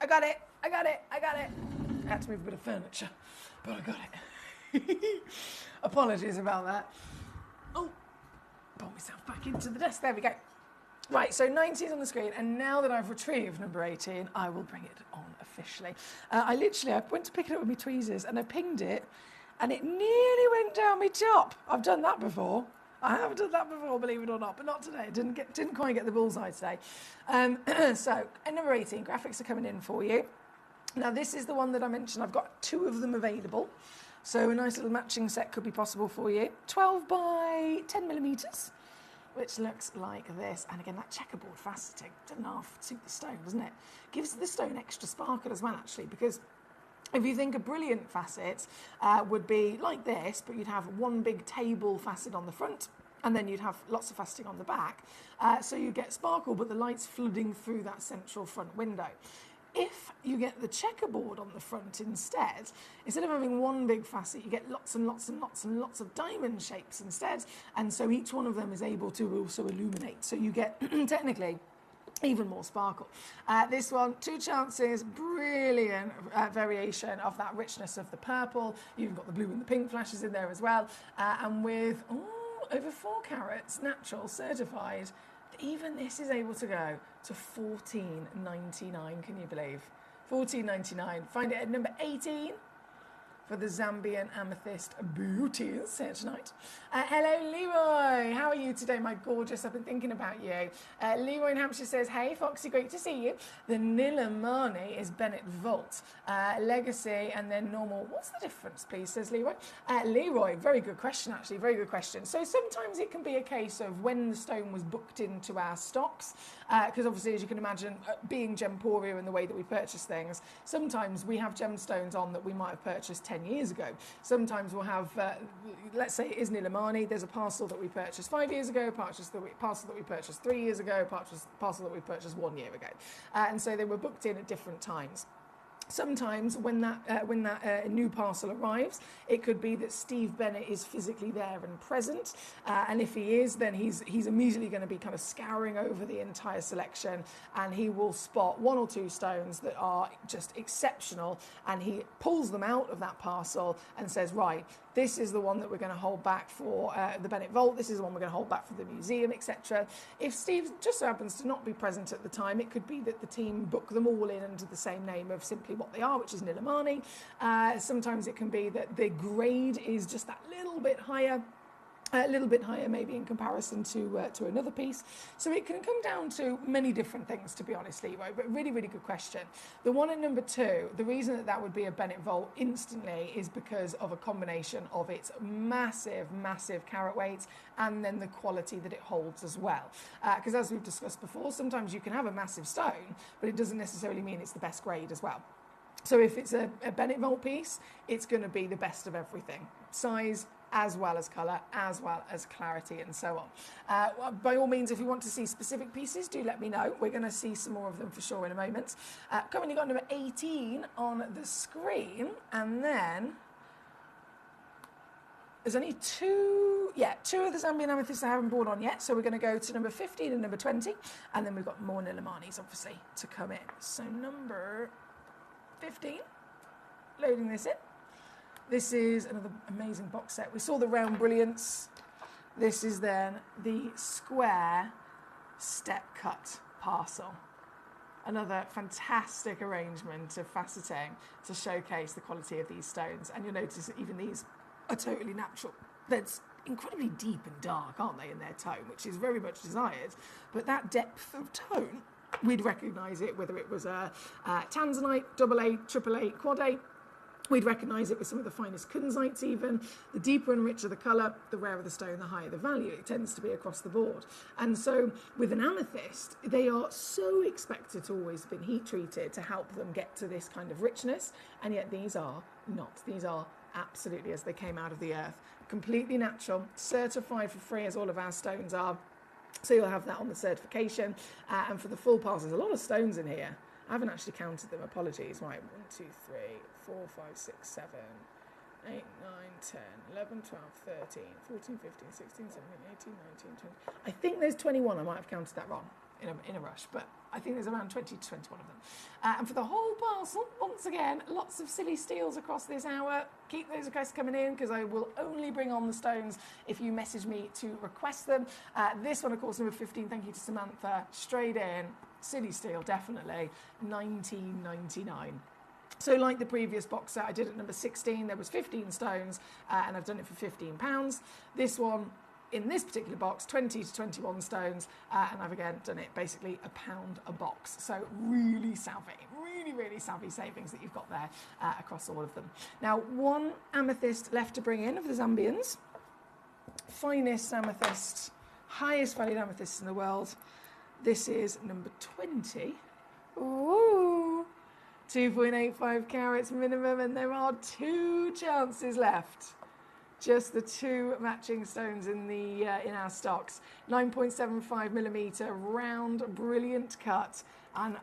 I got it. I got it. I got it. I had to move a bit of furniture, but I got it. Apologies about that. Oh, pull myself back into the desk. There we go. Right, so 19 is on the screen, and now that I've retrieved number 18, I will bring it on officially. I went to pick it up with my tweezers, and I pinged it, and it nearly went down my top. I've done that before. I have done that before, believe it or not, but not today. Didn't quite get the bullseye today. So, at number 18, graphics are coming in for you. Now, this is the one that I mentioned. I've got 2 of them available. So a nice little matching set could be possible for you. 12 by 10 millimeters, which looks like this. And again, that checkerboard faceting doesn't half suit the stone, doesn't it? Gives the stone extra sparkle as well, actually, because if you think a brilliant facet would be like this, but you'd have one big table facet on the front, and then you'd have lots of faceting on the back. So you get sparkle, but the light's flooding through that central front window. If you get the checkerboard on the front instead of having one big facet, you get lots and lots and lots and lots of diamond shapes instead. And so each one of them is able to also illuminate. So you get, technically, even more sparkle. This one, 2 chances, brilliant variation of that richness of the purple. You've got the blue and the pink flashes in there as well. And with over 4 carats, natural, certified, even this is able to go to £14.99, can you believe? £14.99. Find it at number 18 for the Zambian Amethyst Beauties here tonight. Hello, Leroy. How are you today, my gorgeous? I've been thinking about you. Leroy in Hampshire says, hey, Foxy, great to see you. The Nilamani is Bennett Vault. Legacy and then normal. What's the difference, please, says Leroy. Leroy, very good question, actually. Very good question. So sometimes it can be a case of when the stone was booked into our stocks, because obviously, as you can imagine, being Gemporia and the way that we purchase things, sometimes we have gemstones on that we might have purchased 10 years ago. Sometimes we'll have, let's say it is Nilamani, there's a parcel that we purchased 5 years ago, parcel that we purchased 3 years ago, parcel that we purchased 1 year ago. And so they were booked in at different times. Sometimes when that new parcel arrives, it could be that Steve Bennett is physically there and present, and if he is, then he's immediately going to be kind of scouring over the entire selection, and he will spot 1 or 2 stones that are just exceptional, and he pulls them out of that parcel and says, right, this is the one that we're going to hold back for the Bennett Vault, this is the one we're going to hold back for the museum, etc. If Steve just so happens to not be present at the time, it could be that the team book them all in under the same name of simply what they are, which is Nilamani. Sometimes it can be that the grade is just that little bit higher maybe in comparison to another piece. So it can come down to many different things, to be honest, Leroy, but really, really good question. The one at number 2, the reason that would be a Bennett Vault instantly is because of a combination of its massive, massive carat weight and then the quality that it holds as well. Because as we've discussed before, sometimes you can have a massive stone, but it doesn't necessarily mean it's the best grade as well. So if it's a Bennett Vault piece, it's going to be the best of everything. Size, as well as colour, as well as clarity, and so on. By all means, if you want to see specific pieces, do let me know. We're going to see some more of them for sure in a moment. Currently got number 18 on the screen, and then there's only 2 of the Zambian Amethysts I haven't brought on yet, so we're going to go to number 15 and number 20, and then we've got more Nilamanis, obviously, to come in. So number 15, loading this in. This is another amazing box set. We saw the round brilliance. This is then the square step cut parcel. Another fantastic arrangement of faceting to showcase the quality of these stones. And you'll notice that even these are totally natural. They're incredibly deep and dark, aren't they, in their tone, which is very much desired. But that depth of tone, we'd recognise it, whether it was a tanzanite, double 8, triple 8, quad 8. We'd recognise it with some of the finest kunzites even. The deeper and richer the colour, the rarer the stone, the higher the value. It tends to be across the board. And so with an amethyst, they are so expected to always have been heat treated to help them get to this kind of richness. And yet these are not. These are absolutely as they came out of the earth. Completely natural, certified for free as all of our stones are. So you'll have that on the certification. And for the full pass, there's a lot of stones in here. I haven't actually counted them, apologies. Right, 1, 2, 3, 4, 5, 6, 7, 8, 9, 10, 11, 12, 13, 14, 15, 16, 17, 18, 19, 20. I think there's 21. I might have counted that wrong in a rush, but I think there's around 20 to 21 of them. And for the whole parcel, once again, lots of silly steals across this hour. Keep those requests coming in because I will only bring on the stones if you message me to request them. This one, of course, number 15, thank you to Samantha, straight in. Silly steal, definitely, $19.99. So like the previous box set I did at number 16, there was 15 stones, and I've done it for £15. This one, in this particular box, 20 to 21 stones, and I've again done it basically £1 a box. So really savvy, really savvy savings that you've got there across all of them. Now, 1 amethyst left to bring in of the Zambians. Finest amethyst, highest valued amethyst in the world. This is number 20. Ooh, 2.85 carats minimum, and there are 2 chances left. Just the 2 matching stones in our stocks. 9.75 millimetre, round, brilliant cut. And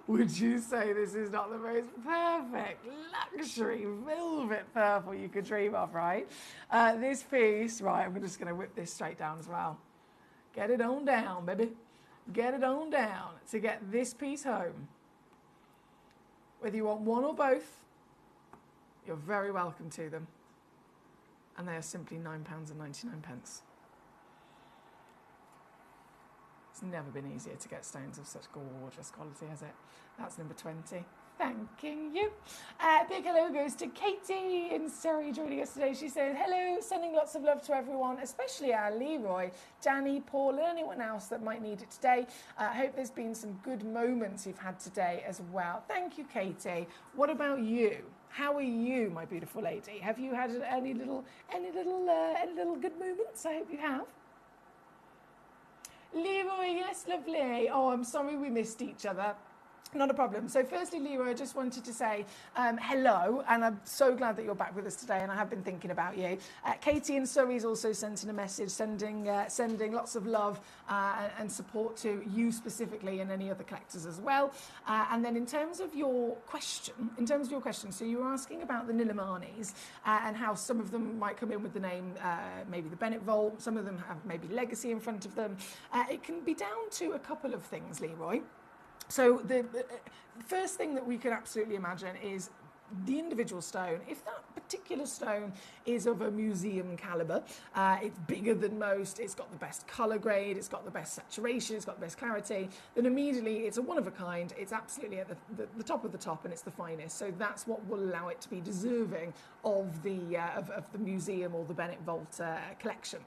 would you say this is not the most perfect luxury velvet purple you could dream of, right? This piece, right, I'm just going to whip this straight down as well. Get it on down, baby. Get it on down to get this piece home. Whether you want one or both, you're very welcome to them. And they are simply £9.99. It's never been easier to get stones of such gorgeous quality, has it? That's number 20. Thanking you. Big hello goes to Katie in Surrey joining us today. She said, hello, sending lots of love to everyone, especially our Leroy, Danny, Paul, and anyone else that might need it today. I hope there's been some good moments you've had today as well. Thank you, Katie. What about you? How are you, my beautiful lady? Have you had any little good moments? I hope you have. Leroy, yes, lovely. Oh, I'm sorry we missed each other. Not a problem. So firstly, Leroy, I just wanted to say hello, and I'm so glad that you're back with us today, and I have been thinking about you. Katie in Surrey's also sent in a message, sending lots of love and support to you specifically and any other collectors as well. And then in terms of your question, so you were asking about the Nillimanis and how some of them might come in with the name, maybe the Bennett Vault, some of them have maybe Legacy in front of them. It can be down to a couple of things, Leroy. So the first thing that we can absolutely imagine is the individual stone. If that particular stone is of a museum caliber, it's bigger than most, it's got the best colour grade, it's got the best saturation, it's got the best clarity, then immediately it's a one of a kind, it's absolutely at the top of the top, and it's the finest. So that's what will allow it to be deserving of the museum or the Bennett Vault collection.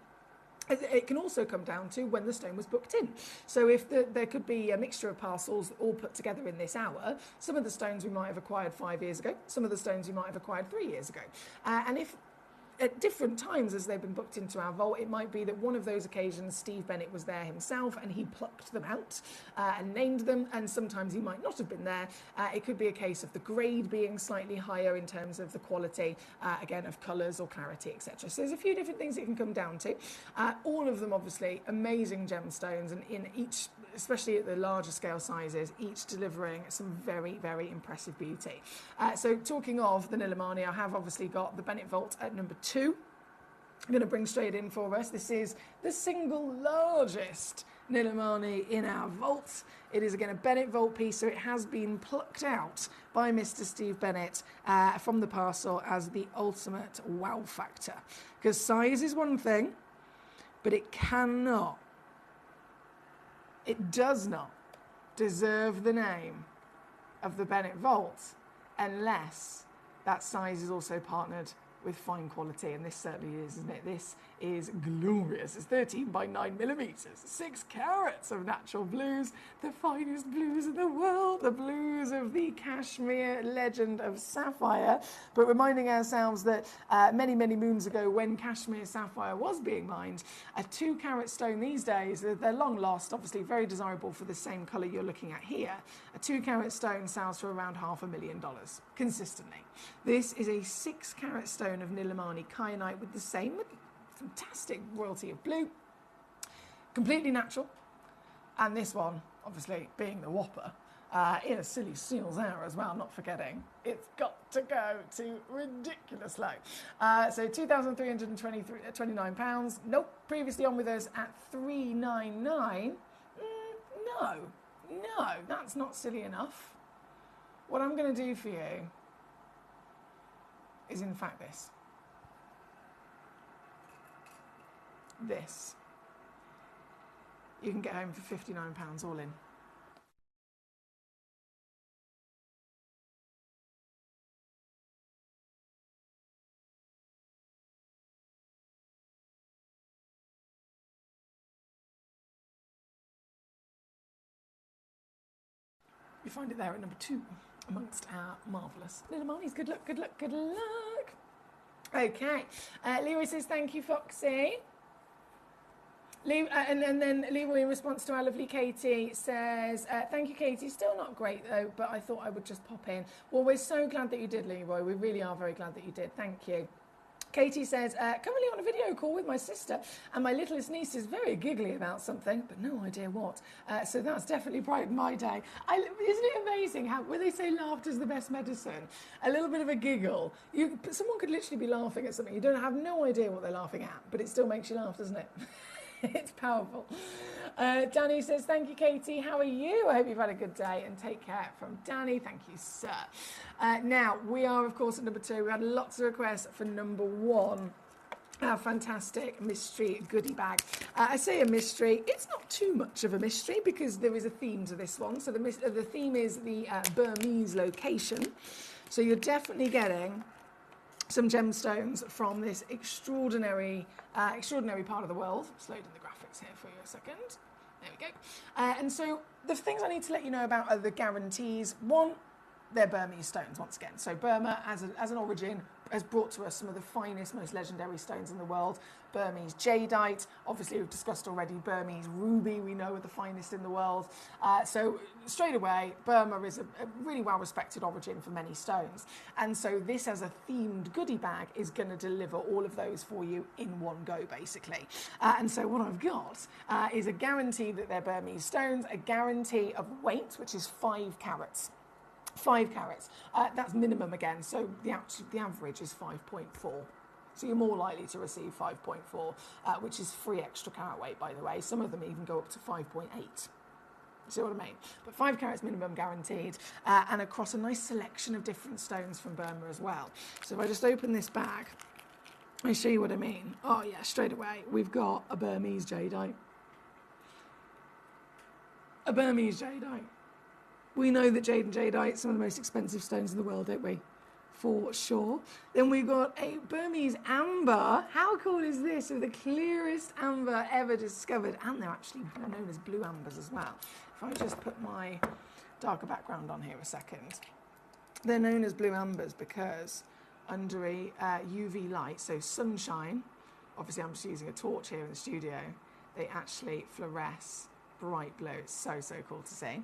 It can also come down to when the stone was booked in. So if there could be a mixture of parcels all put together in this hour, some of the stones we might have acquired 5 years ago, some of the stones we might have acquired 3 years ago. And if at different times as they've been booked into our vault, it might be that one of those occasions Steve Bennett was there himself and he plucked them out and named them, and sometimes he might not have been there. It could be a case of the grade being slightly higher in terms of the quality, again, of colours or clarity, etc. So there's a few different things it can come down to. All of them obviously amazing gemstones, and in each, especially at the larger scale sizes, each delivering some very, very impressive beauty. So talking of the Nillimani, I have obviously got the Bennett Vault at number 2. I'm going to bring straight in for us. This is the single largest Nillimani in our vault. It is again a Bennett Vault piece, so it has been plucked out by Mr. Steve Bennett from the parcel as the ultimate wow factor. Because size is one thing, but it does not deserve the name of the Bennett Vault unless that size is also partnered with fine quality, and this certainly is, isn't it? This is glorious. It's 13 by 9 millimeters, 6 carats of natural blues, the finest blues in the world, the blues of the Kashmir legend of sapphire. But reminding ourselves that many, many moons ago, when Kashmir sapphire was being mined, a 2-carat stone these days, they're long lost, obviously very desirable for the same colour you're looking at here. A 2-carat stone sells for around $500,000 consistently. This is a 6-carat stone of Nillimani kyanite with the same fantastic royalty of blue, completely natural, and this one obviously being the whopper in a silly seal's hour as well, not forgetting it's got to go to ridiculous low. So £2,329. Nope, previously on with us at $399. No, that's not silly enough. What I'm going to do for you is in fact this. This. You can get home for £59 all in. You find it there at number 2 amongst our marvellous Nillimanis. Good luck, good luck, good luck. Okay. Leroy says, thank you, Foxy. And then Leroy, in response to our lovely Katie, says, thank you, Katie. Still not great, though, but I thought I would just pop in. Well, we're so glad that you did, Leroy. We really are very glad that you did. Thank you. Katie says, currently on a video call with my sister, and my littlest niece is very giggly about something, but no idea what. So that's definitely brightened my day. Isn't it amazing how, when they say laughter's the best medicine, a little bit of a giggle, someone could literally be laughing at something. You don't have no idea what they're laughing at, but it still makes you laugh, doesn't it? It's powerful. Danny says, thank you, Katie. How are you? I hope you've had a good day, and take care from Danny. Thank you, sir. Now, we are, of course, at number 2. We had lots of requests for number 1. Our fantastic mystery goodie bag. I say a mystery, it's not too much of a mystery because there is a theme to this one. So the theme is the Burmese location. So you're definitely getting some gemstones from this extraordinary part of the world. Just loading the graphics here for you a second. There we go. And so the things I need to let you know about are the guarantees. One, they're Burmese stones once again. So Burma, as an origin, has brought to us some of the finest, most legendary stones in the world. Burmese jadeite, obviously we've discussed already. Burmese ruby, we know, are the finest in the world. So straight away, Burma is a really well-respected origin for many stones. And so this, as a themed goodie bag, is going to deliver all of those for you in one go, basically. And so what I've got is a guarantee that they're Burmese stones, a guarantee of weight, which is 5 carats. 5 carats. That's minimum again, so the average is 5.4. So you're more likely to receive 5.4, which is free extra carat weight, by the way. Some of them even go up to 5.8. See what I mean? But 5 carats minimum guaranteed, and across a nice selection of different stones from Burma as well. So if I just open this bag, I show you what I mean. Oh yeah, straight away, we've got a Burmese jadeite. A Burmese jadeite. We know that jade and jadeite are some of the most expensive stones in the world, don't we? For sure. Then we've got a Burmese amber. How cool is this? With the clearest amber ever discovered. And they're actually known as blue ambers as well. If I just put my darker background on here a second. They're known as blue ambers because under a UV light, so sunshine, obviously I'm just using a torch here in the studio, they actually fluoresce bright blue. It's so cool to see.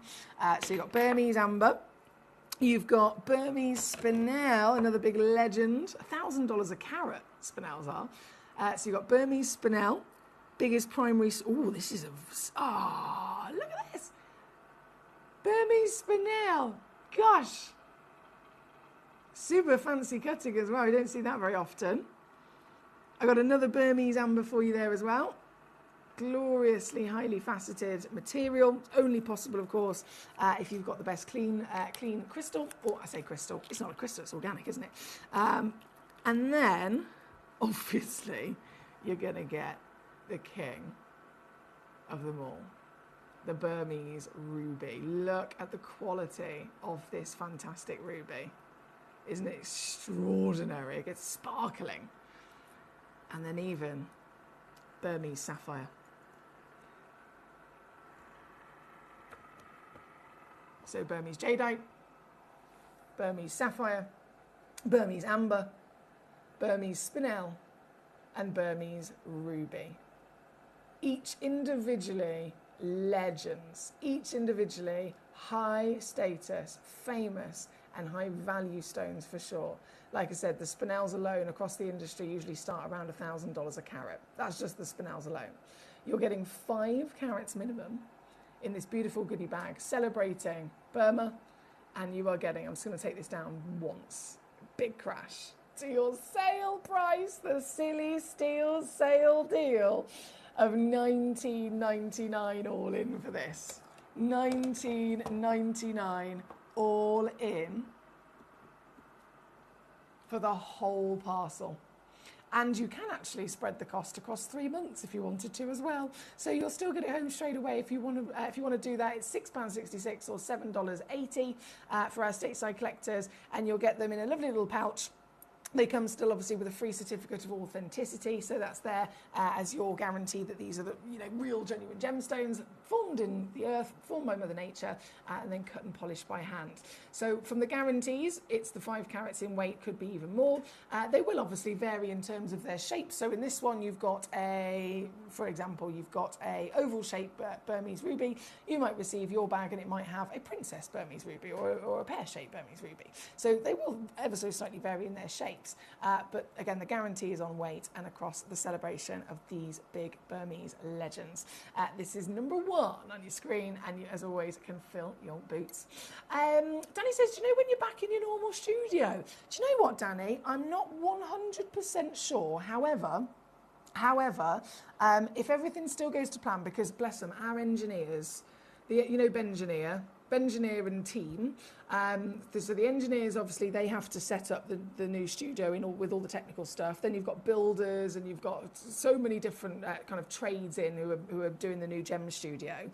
So you've got Burmese amber. You've got Burmese spinel, another big legend. $1,000 a carat, spinels are. So you've got Burmese spinel, biggest primary... Oh, this is a... Oh, look at this. Burmese spinel. Gosh. Super fancy cutting as well. You don't see that very often. I got another Burmese amber for you there as well. Gloriously highly faceted material, only possible of course if you've got the best clean crystal, or I say crystal, it's not a crystal, it's organic, isn't it? And then obviously you're gonna get the king of them all, the Burmese ruby. Look at the quality of this fantastic ruby. Isn't it extraordinary? It gets sparkling. And then even Burmese sapphire. So Burmese jadeite, Burmese sapphire, Burmese amber, Burmese spinel, and Burmese ruby. Each individually legends, each individually high status, famous, and high value stones for sure. Like I said, the spinels alone across the industry usually start around $1,000 a carat. That's just the spinels alone. You're getting 5 carats minimum in this beautiful goodie bag, celebrating Burma, and you are getting, I'm just going to take this down once, big crash to your sale price, the silly steel sale deal of $19.99 all in for this. $19.99 all in for the whole parcel. And you can actually spread the cost across 3 months if you wanted to as well. So you'll still get it home straight away if you want to do that. It's £6.66 or $7.80 for our stateside collectors, and you'll get them in a lovely little pouch. They come still obviously with a free certificate of authenticity, so that's there as your guarantee that these are the real genuine gemstones formed in the earth, formed by Mother Nature, and then cut and polished by hand. So from the guarantees, it's the 5 carats in weight, could be even more. They will obviously vary in terms of their shape. So in this one, you've got for example, you've got a oval shaped Burmese ruby. You might receive your bag and it might have a princess Burmese ruby or a pear-shaped Burmese ruby. So they will ever so slightly vary in their shape. But again, the guarantee is on weight and across the celebration of these big Burmese legends. This is number 1 on your screen, and you, as always, can fill your boots. Danny says, do you know when you're back in your normal studio? Do you know what, Danny? I'm not 100% sure. However, if everything still goes to plan, because bless them, our engineers, Bengineer, engineer and team. So the engineers, obviously, they have to set up the new studio with all the technical stuff. Then you've got builders, and you've got so many different kind of trades who are doing the new Gem studio.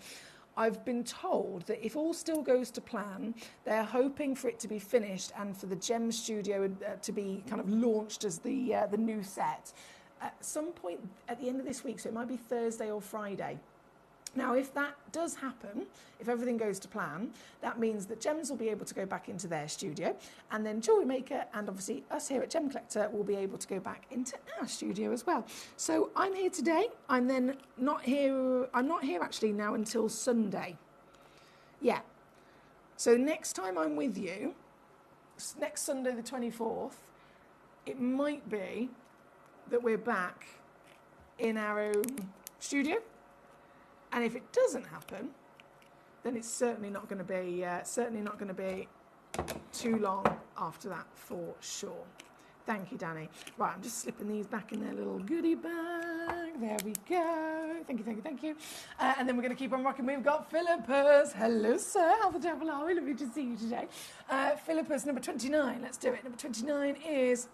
I've been told that if all still goes to plan, they're hoping for it to be finished and for the Gem studio to be kind of launched as the new set at some point at the end of this week. So it might be Thursday or Friday. Now, if that does happen, if everything goes to plan, that means that Gems will be able to go back into their studio, and then Jewellery Maker and obviously us here at Gemcollector will be able to go back into our studio as well. So I'm here today. I'm not here actually now until Sunday. Yeah. So next time I'm with you, next Sunday the 24th, it might be that we're back in our own studio. And if it doesn't happen, then it's certainly not going to be too long after that for sure. Thank you, Danny. Right, I'm just slipping these back in their little goodie bag. There we go. Thank you, thank you, thank you. And then we're going to keep on rocking. We've got Philippus. Hello, sir. How the devil are we? Lovely to see you today. Philippus, number 29. Let's do it. Number 29 is...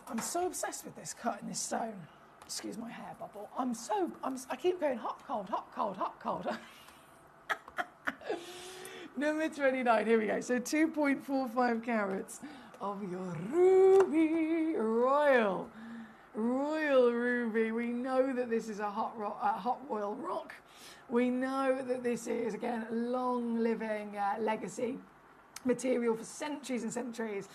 I'm so obsessed with this cut in this stone. Excuse my hair bubble. I keep going hot, cold, hot, cold, hot, cold. Number 29, here we go. So 2.45 carats of your ruby, royal ruby. We know that this is a hot royal rock. We know that this is, again, long living legacy material for centuries and centuries.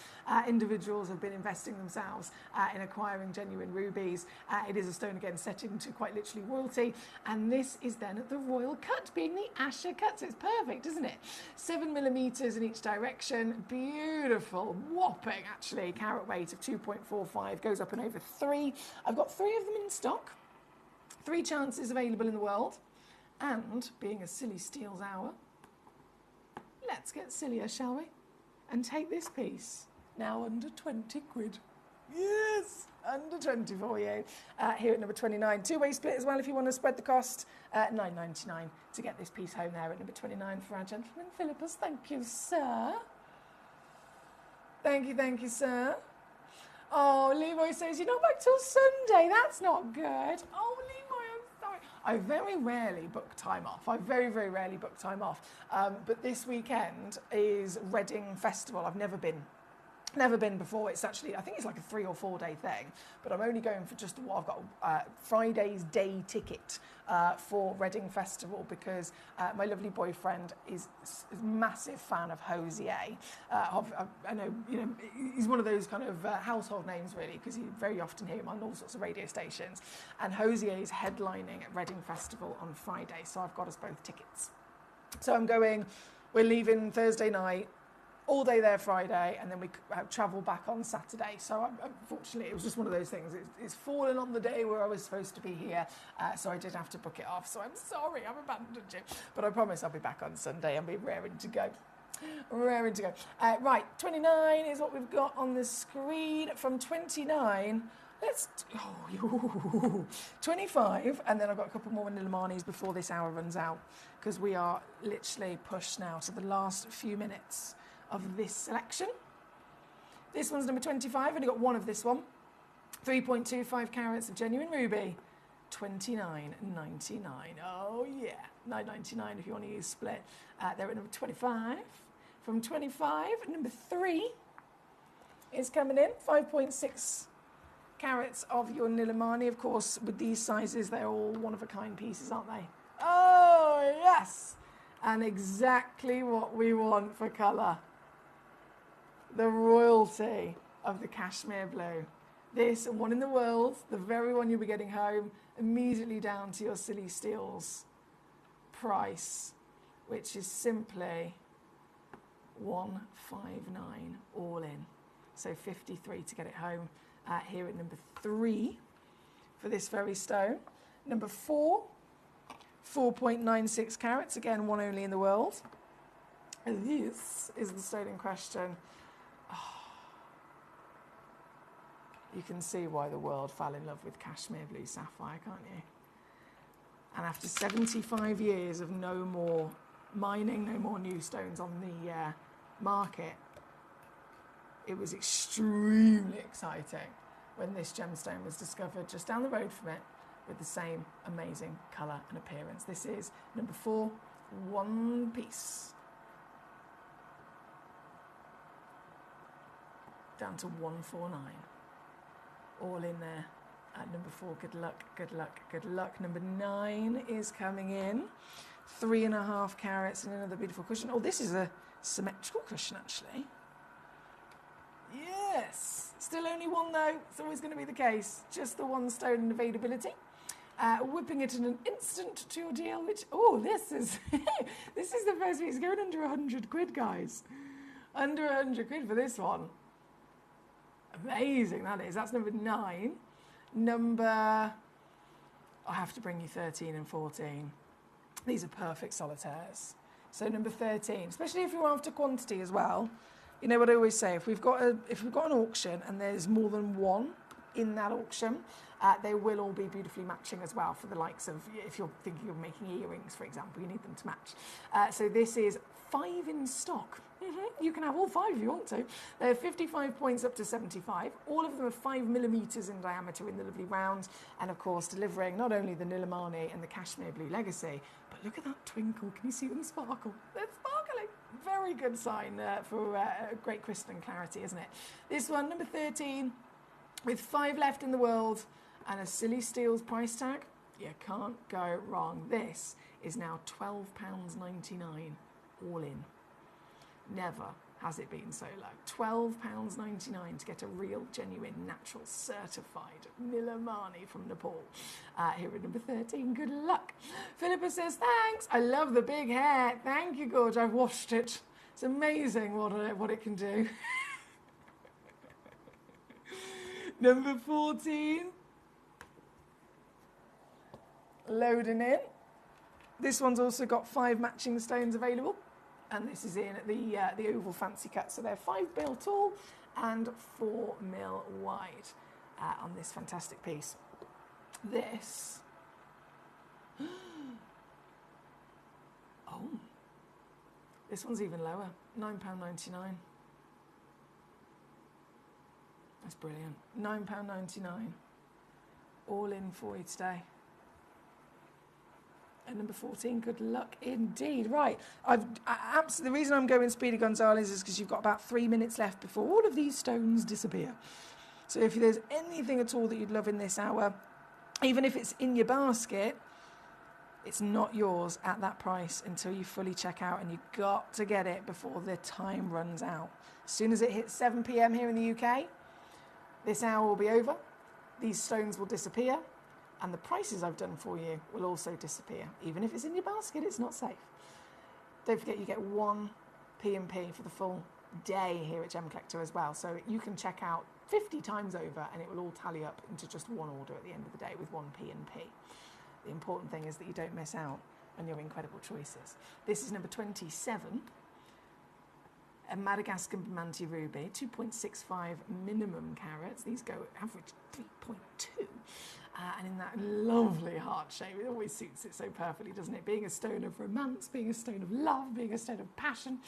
Individuals have been investing themselves in acquiring genuine rubies. It is a stone, again, set into quite literally royalty, and this is then at the royal cut, being the Asher cut, so it's perfect, isn't it? 7mm in each direction, beautiful, whopping actually carat weight of 2.45, goes up and over 3. I've got 3 of them in stock, 3 chances available in the world, and being a silly steals hour, let's get sillier, shall we? And take this piece, now under 20 quid. Yes, under 20 for you. Here at number 29, two-way split as well if you want to spread the cost. $9.99 to get this piece home there at number 29 for our gentleman. Philippus, thank you, sir. Thank you, sir. Oh, Leroy says, you're not back till Sunday. That's not good. Oh, Leroy, I'm sorry. I very rarely book time off. I very, very rarely book time off. But this weekend is Reading Festival. I've never been before. It's actually, I think it's like a 3 or 4 day thing, but I'm only going for just what I've got Friday's day ticket for Reading Festival because my lovely boyfriend is a massive fan of Hosier. I know, he's one of those kind of household names really, because you very often hear him on all sorts of radio stations, and Hosier is headlining at Reading Festival on Friday, so I've got us both tickets. So we're leaving Thursday night, all day there Friday, and then we travel back on Saturday. So unfortunately, it was just one of those things. It's fallen on the day where I was supposed to be here, so I did have to book it off. So I'm sorry, I've abandoned you. But I promise I'll be back on Sunday and be raring to go. Right, 29 is what we've got on the screen. From 29, 25, and then I've got a couple more Nilamani's before this hour runs out, because we are literally pushed now to the last few minutes of this selection. This one's number 25, only got one of this one. 3.25 carats of genuine ruby, $29.99. Oh yeah, $9.99 if you want to use split. They're at number 25. From 25, number 3 is coming in, 5.6 carats of your Nilamani. Of course, with these sizes, they're all one-of-a-kind pieces, aren't they? Oh yes, and exactly what we want for colour. The royalty of the cashmere blue. This one in the world, the very one you'll be getting home, immediately down to your silly steals price, which is simply $159 all in. So 53 to get it home. Here at number 3 for this very stone. Number 4, 4.96 carats, again one only in the world. And this is the stone in question. You can see why the world fell in love with cashmere blue sapphire, can't you? And after 75 years of no more mining, no more new stones on the market, it was extremely exciting when this gemstone was discovered just down the road from it with the same amazing colour and appearance. This is number 4, one piece. Down to 149. All in there at number 4. Good luck, good luck, good luck. Number 9 is coming in. 3.5 carats and another beautiful cushion. Oh, this is a symmetrical cushion, actually. Yes. Still only one, though. It's always going to be the case. Just the one stone in availability. Whipping it in an instant to your deal, which, oh, this is this is the first piece going under 100 quid, guys. Under 100 quid for this one. Amazing, that is. That's number 9. Number, I have to bring you 13 and 14. These are perfect solitaires. So number 13, especially if you're after quantity as well. You know what I always say, if we've got an auction and there's more than one in that auction, they will all be beautifully matching as well for the likes of, if you're thinking of making earrings, for example, you need them to match. So this is 5 in stock. You can have all 5 if you want to. They're 55 points up to 75. All of them are 5 millimetres in diameter in the lovely round. And of course, delivering not only the Nilamani and the Cashmere Blue Legacy, but look at that twinkle. Can you see them sparkle? They're sparkling. Very good sign for great crystalline clarity, isn't it? This one, number 13, with 5 left in the world and a silly steals price tag. You can't go wrong. This is now £12.99 all in. Never has it been so low. £12.99 to get a real, genuine, natural, certified Nilamani from Nepal. Here at number 13, good luck. Philippa says, thanks. I love the big hair. Thank you, Gorge. I've washed it. It's amazing what it can do. Number 14. Loading in. This one's also got 5 matching stones available. And this is in the oval fancy cut. So they're 5 mil tall and 4 mil wide on this fantastic piece. This. Oh. This one's even lower. £9.99. That's brilliant. £9.99. All in for you today. And number 14, good luck indeed. Right, the reason I'm going Speedy Gonzalez is because you've got about 3 minutes left before all of these stones disappear. So if there's anything at all that you'd love in this hour, even if it's in your basket, it's not yours at that price until you fully check out, and you've got to get it before the time runs out. As soon as it hits 7 p.m. here in the UK, this hour will be over. These stones will disappear. And the prices I've done for you will also disappear. Even if it's in your basket, it's not safe. Don't forget you get 1 P&P for the full day here at Gemcollector as well. So you can check out 50 times over and it will all tally up into just one order at the end of the day with 1 P&P. The important thing is that you don't miss out on your incredible choices. This is number 27. A Madagascar Manti Ruby, 2.65 minimum carats. These go average 3.2. And in that lovely heart shape. It always suits it so perfectly, doesn't it? Being a stone of romance, being a stone of love, being a stone of passion.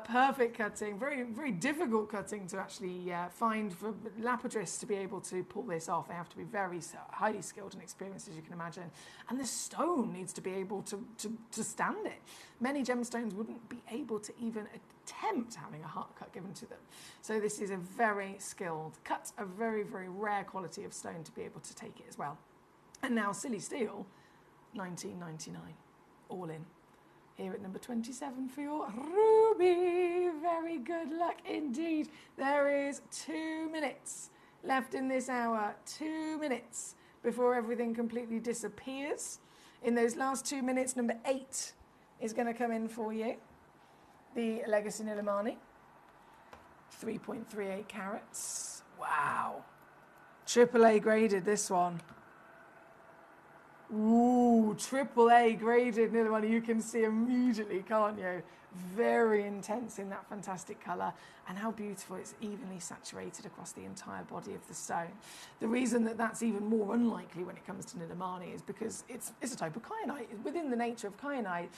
Perfect cutting, very, very difficult cutting to actually find for lapidarists to be able to pull this off. They have to be very highly skilled and experienced, as you can imagine. And the stone needs to be able to stand it. Many gemstones wouldn't be able to even attempt having a heart cut given to them. So this is a very skilled cut, a very, very rare quality of stone to be able to take it as well. And now Silly Steel, $19.99, all in. Here at number 27 for your ruby. Very good luck indeed. There is 2 minutes left in this hour, 2 minutes before everything completely disappears. In those last 2 minutes, number 8 is going to come in for you. The Legacy Nilamani, 3.38 carats. Wow. AAA graded, this one. Ooh, AAA graded Nilamani. You can see immediately, can't you? very intense in that fantastic colour, and how beautiful it's evenly saturated across the entire body of the stone. The reason that that's even more unlikely when it comes to Nidamani is because it's a type of kyanite. Within the nature of kyanite,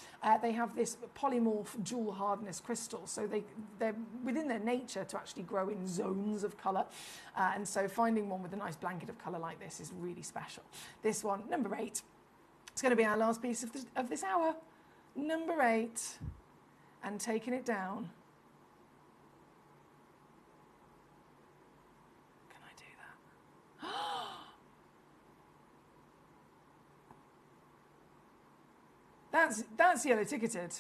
they have this polymorph dual hardness crystal, so they're within their nature to actually grow in zones of colour, and so finding one with a nice blanket of colour like this is really special. This one, number 8, it's going to be our last piece of this hour. Number 8, and taking it down. Can I do that? That's yellow ticketed.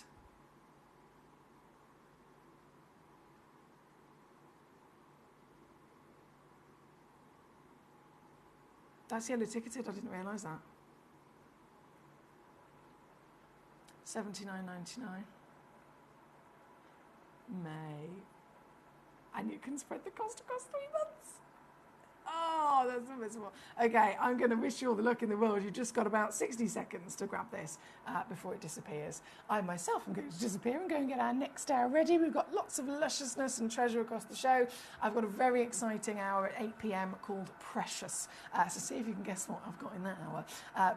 That's yellow ticketed. I didn't realise that. $79.99. May. And you can spread the cost across 3 months. Oh, that's invisible. Okay, I'm going to wish you all the luck in the world. You've just got about 60 seconds to grab this before it disappears. I myself am going to disappear and go and get our next hour ready. We've got lots of lusciousness and treasure across the show. I've got a very exciting hour at 8 p.m. called Precious. So see if you can guess what I've got in that hour.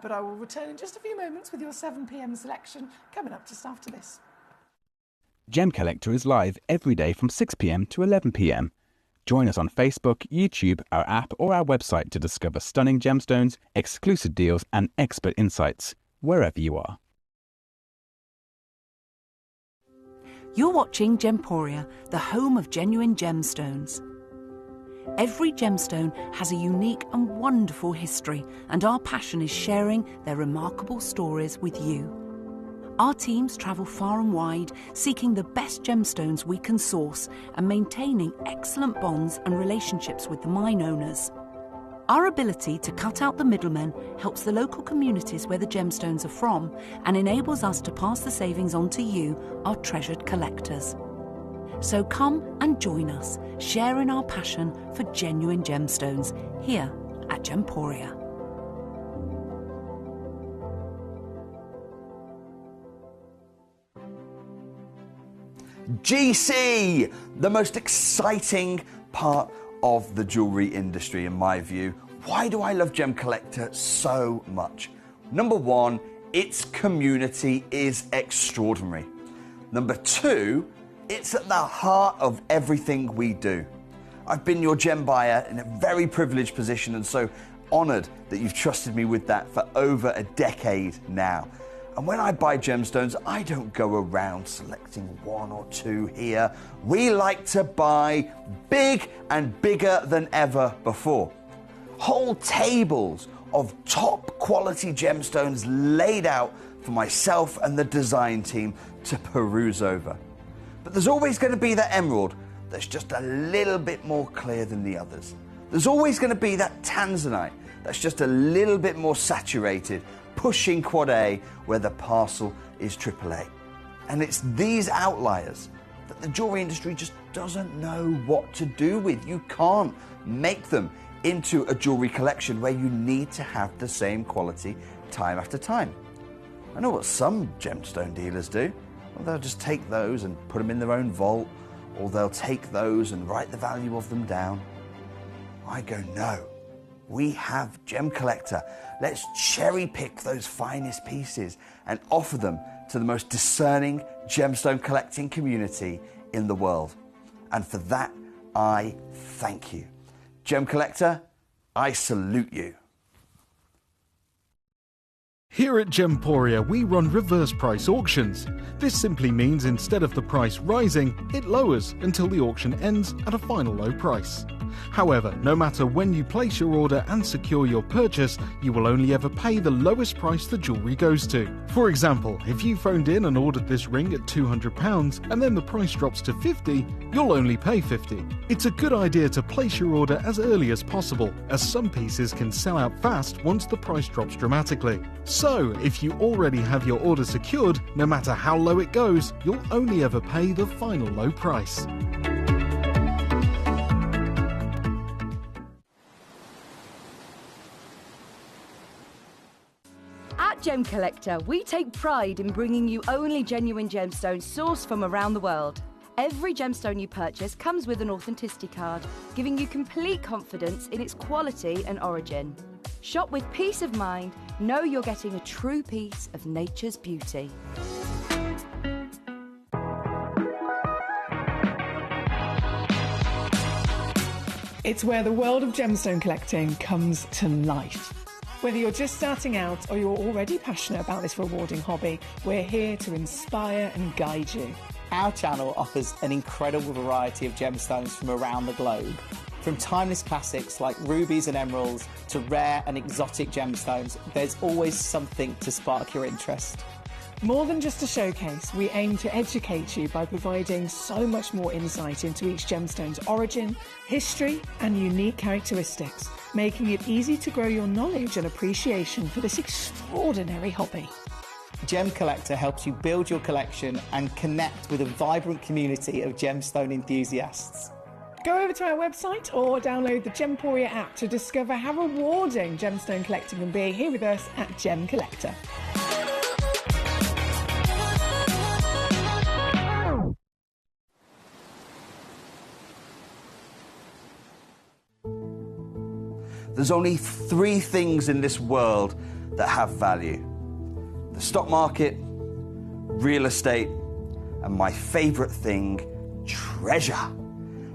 But I will return in just a few moments with your 7 p.m. selection coming up just after this. Gemcollector is live every day from 6 p.m. to 11 p.m. Join us on Facebook, YouTube, our app or our website to discover stunning gemstones, exclusive deals and expert insights, wherever you are. You're watching Gemporia, the home of genuine gemstones. Every gemstone has a unique and wonderful history, and our passion is sharing their remarkable stories with you. Our teams travel far and wide, seeking the best gemstones we can source and maintaining excellent bonds and relationships with the mine owners. Our ability to cut out the middlemen helps the local communities where the gemstones are from and enables us to pass the savings on to you, our treasured collectors. So come and join us, sharing our passion for genuine gemstones here at Gemporia. GC, the most exciting part of the jewellery industry in my view. Why do I love Gemcollector so much? Number 1, its community is extraordinary. Number 2, it's at the heart of everything we do. I've been your gem buyer in a very privileged position and so honoured that you've trusted me with that for over a decade now. And when I buy gemstones, I don't go around selecting 1 or 2 here. We like to buy big and bigger than ever before. Whole tables of top quality gemstones laid out for myself and the design team to peruse over. But there's always going to be that emerald that's just a little bit more clear than the others. There's always going to be that tanzanite that's just a little bit more saturated, pushing quad A where the parcel is AAA. And it's these outliers that the jewellery industry just doesn't know what to do with. You can't make them into a jewellery collection where you need to have the same quality time after time. I know what some gemstone dealers do. Well, they'll just take those and put them in their own vault, or they'll take those and write the value of them down. I go, no. We have Gemcollector. Let's cherry pick those finest pieces and offer them to the most discerning gemstone collecting community in the world. And for that, I thank you. Gemcollector, I salute you. Here at Gemporia, we run reverse price auctions. This simply means instead of the price rising, it lowers until the auction ends at a final low price. However, no matter when you place your order and secure your purchase, you will only ever pay the lowest price the jewellery goes to. For example, if you phoned in and ordered this ring at £200 and then the price drops to £50, you'll only pay £50. It's a good idea to place your order as early as possible, as some pieces can sell out fast once the price drops dramatically. So, if you already have your order secured, no matter how low it goes, you'll only ever pay the final low price. At Gemcollector, we take pride in bringing you only genuine gemstones sourced from around the world. Every gemstone you purchase comes with an authenticity card, giving you complete confidence in its quality and origin. Shop with peace of mind, know you're getting a true piece of nature's beauty. It's where the world of gemstone collecting comes to life. Whether you're just starting out or you're already passionate about this rewarding hobby, we're here to inspire and guide you. Our channel offers an incredible variety of gemstones from around the globe. From timeless classics like rubies and emeralds to rare and exotic gemstones, there's always something to spark your interest. More than just a showcase, we aim to educate you by providing so much more insight into each gemstone's origin, history, and unique characteristics, making it easy to grow your knowledge and appreciation for this extraordinary hobby. Gemcollector helps you build your collection and connect with a vibrant community of gemstone enthusiasts. Go over to our website or download the Gemporia app to discover how rewarding gemstone collecting can be here with us at Gemcollector. There's only three things in this world that have value: the stock market, real estate, and my favorite thing, treasure.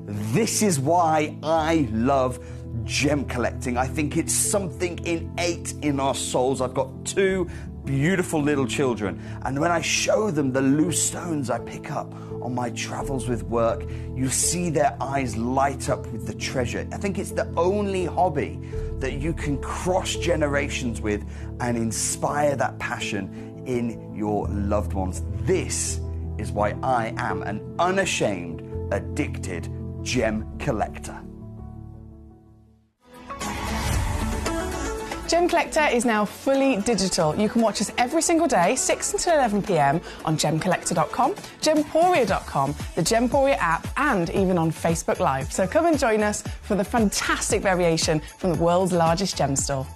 This is why I love gem collecting. I think it's something innate in our souls. I've got two beautiful little children, and when I show them the loose stones I pick up on my travels with work, you see their eyes light up with the treasure. I think it's the only hobby that you can cross generations with and inspire that passion in your loved ones. This is why I am an unashamed, addicted gem collector. Gemcollector is now fully digital. You can watch us every single day, 6 until 11 p.m. on Gemcollector.com, Gemporia.com, the Gemporia app, and even on Facebook Live. So come and join us for the fantastic variation from the world's largest gem store.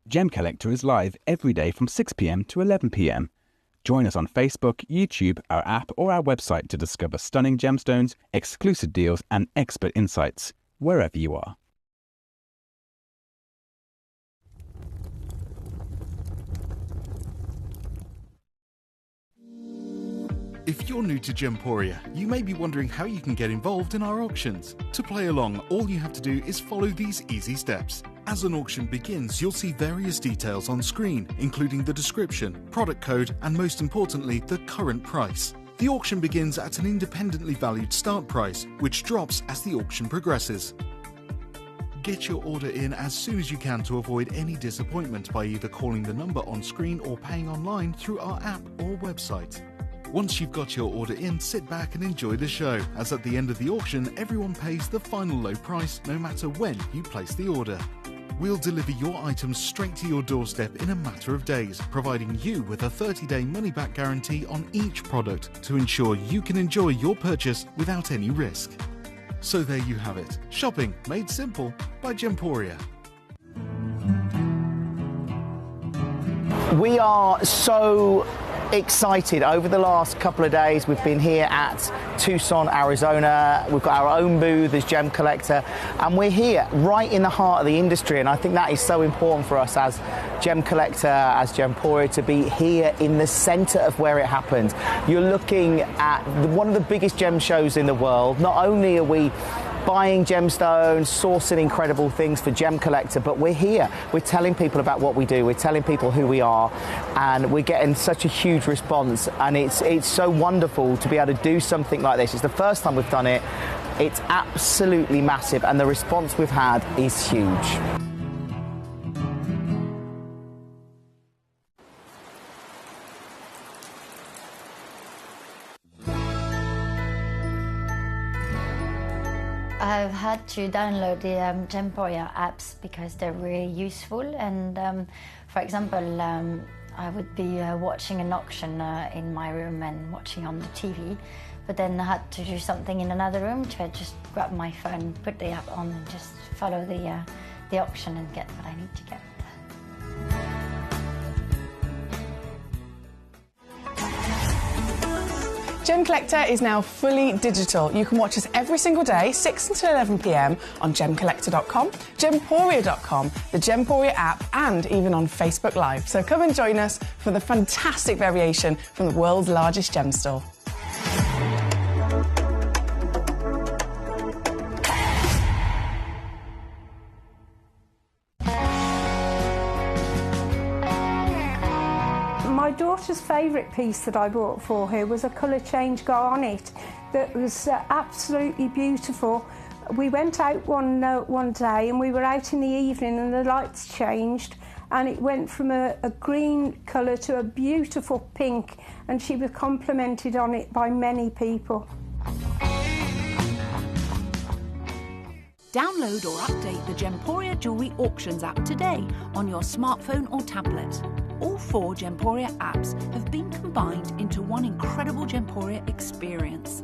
Gemcollector is live every day from 6 p.m. to 11 p.m. Join us on Facebook, YouTube, our app, or our website to discover stunning gemstones, exclusive deals, and expert insights, wherever you are. If you're new to Gemporia, you may be wondering how you can get involved in our auctions. To play along, all you have to do is follow these easy steps. As an auction begins, you'll see various details on screen, including the description, product code, and most importantly, the current price. The auction begins at an independently valued start price, which drops as the auction progresses. Get your order in as soon as you can to avoid any disappointment by either calling the number on screen or paying online through our app or website. Once you've got your order in, sit back and enjoy the show, as at the end of the auction, everyone pays the final low price no matter when you place the order. We'll deliver your items straight to your doorstep in a matter of days, providing you with a 30-day money-back guarantee on each product to ensure you can enjoy your purchase without any risk. So there you have it, shopping made simple by Gemporia. We are so excited. Over the last couple of days, we've been here at Tucson, Arizona. We've got our own booth as Gemcollector, and we're here right in the heart of the industry, and I think that is so important for us as Gemcollector, as Gemporia, to be here in the center of where it happened. You're looking at one of the biggest gem shows in the world. Not only are we buying gemstones, sourcing incredible things for Gemcollector, but we're here. We're telling people about what we do. We're telling people who we are, and we're getting such a huge response. And it's so wonderful to be able to do something like this. It's the first time we've done it. It's absolutely massive, and the response we've had is huge. I've had to download the Gemporia apps because they're really useful, and for example, I would be watching an auction in my room and watching on the TV, but then I had to do something in another room, so I just grab my phone, put the app on, and just follow the auction and get what I need to get. Gemcollector is now fully digital. You can watch us every single day, 6 until 11 p.m. on Gemcollector.com, Gemporia.com, the Gemporia app, and even on Facebook Live. So come and join us for the fantastic variation from the world's largest gem store. My daughter's favourite piece that I bought for her was a colour change garnet that was absolutely beautiful. We went out one day and we were out in the evening and the lights changed and it went from a green colour to a beautiful pink, and she was complimented on it by many people. Download or update the Gemporia Jewellery Auctions app today on your smartphone or tablet. All 4 Gemporia apps have been combined into one incredible Gemporia experience.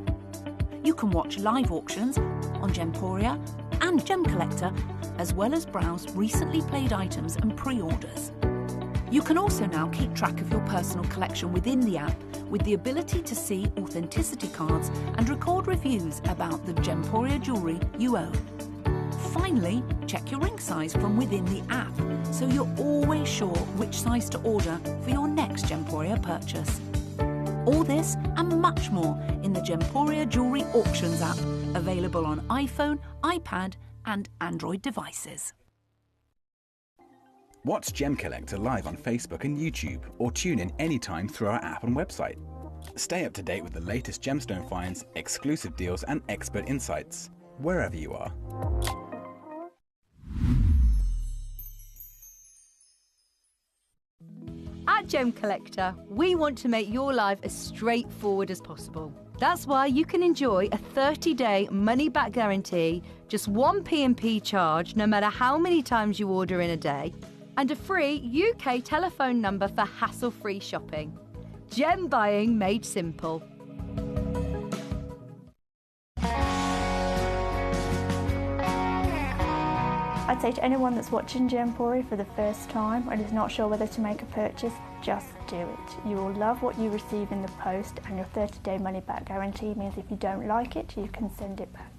You can watch live auctions on Gemporia and Gemcollector, as well as browse recently played items and pre-orders. You can also now keep track of your personal collection within the app with the ability to see authenticity cards and record reviews about the Gemporia jewellery you own. Finally, check your ring size from within the app, so you're always sure which size to order for your next Gemporia purchase. All this and much more in the Gemporia Jewellery Auctions app, available on iPhone, iPad and Android devices. Watch Gemcollector live on Facebook and YouTube, or tune in anytime through our app and website. Stay up to date with the latest gemstone finds, exclusive deals and expert insights, wherever you are. At Gemcollector, we want to make your life as straightforward as possible. That's why you can enjoy a 30-day money-back guarantee, just one P&P charge no matter how many times you order in a day, and a free UK telephone number for hassle-free shopping. Gem buying made simple. I'd say to anyone that's watching Gemporia for the first time and is not sure whether to make a purchase, just do it. You will love what you receive in the post, and your 30-day money-back guarantee means if you don't like it, you can send it back.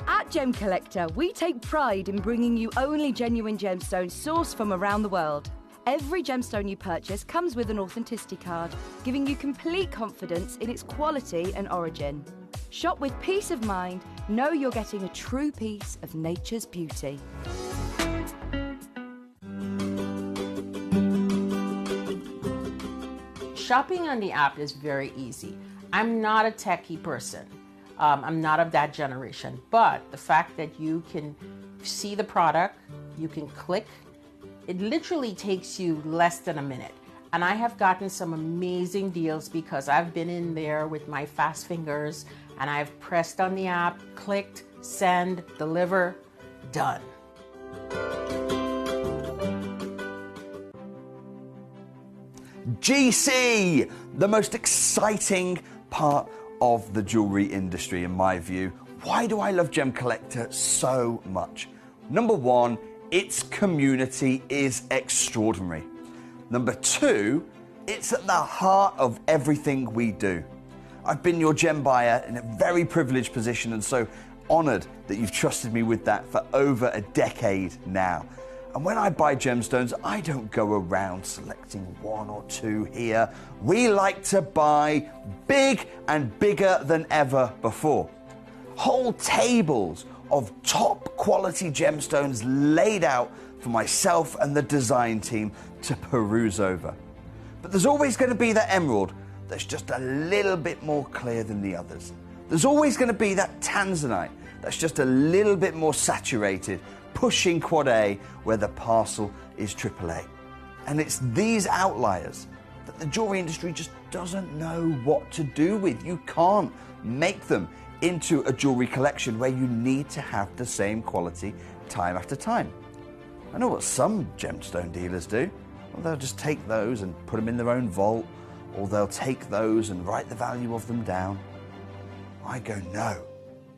At Gemcollector, we take pride in bringing you only genuine gemstones sourced from around the world. Every gemstone you purchase comes with an authenticity card, giving you complete confidence in its quality and origin. Shop with peace of mind, know you're getting a true piece of nature's beauty. Shopping on the app is very easy. I'm not a techie person. I'm not of that generation, but the fact that you can see the product, you can click, it literally takes you less than a minute. And I have gotten some amazing deals because I've been in there with my fast fingers and I've pressed on the app, clicked, send, deliver, done. GC, the most exciting part of the jewelry industry in my view. Why do I love Gemcollector so much? Number one, its community is extraordinary. Number two, it's at the heart of everything we do. I've been your gem buyer in a very privileged position, and so honored that you've trusted me with that for over a decade now. And when I buy gemstones, I don't go around selecting one or two here. We like to buy big and bigger than ever before. Whole tables of top quality gemstones laid out for myself and the design team to peruse over. But there's always going to be that emerald that's just a little bit more clear than the others. There's always going to be that tanzanite that's just a little bit more saturated, pushing quad A where the parcel is AAA. And it's these outliers that the jewelry industry just doesn't know what to do with. You can't make them into a jewelry collection where you need to have the same quality time after time. I know what some gemstone dealers do. Well, they'll just take those and put them in their own vault, or they'll take those and write the value of them down. I go, no,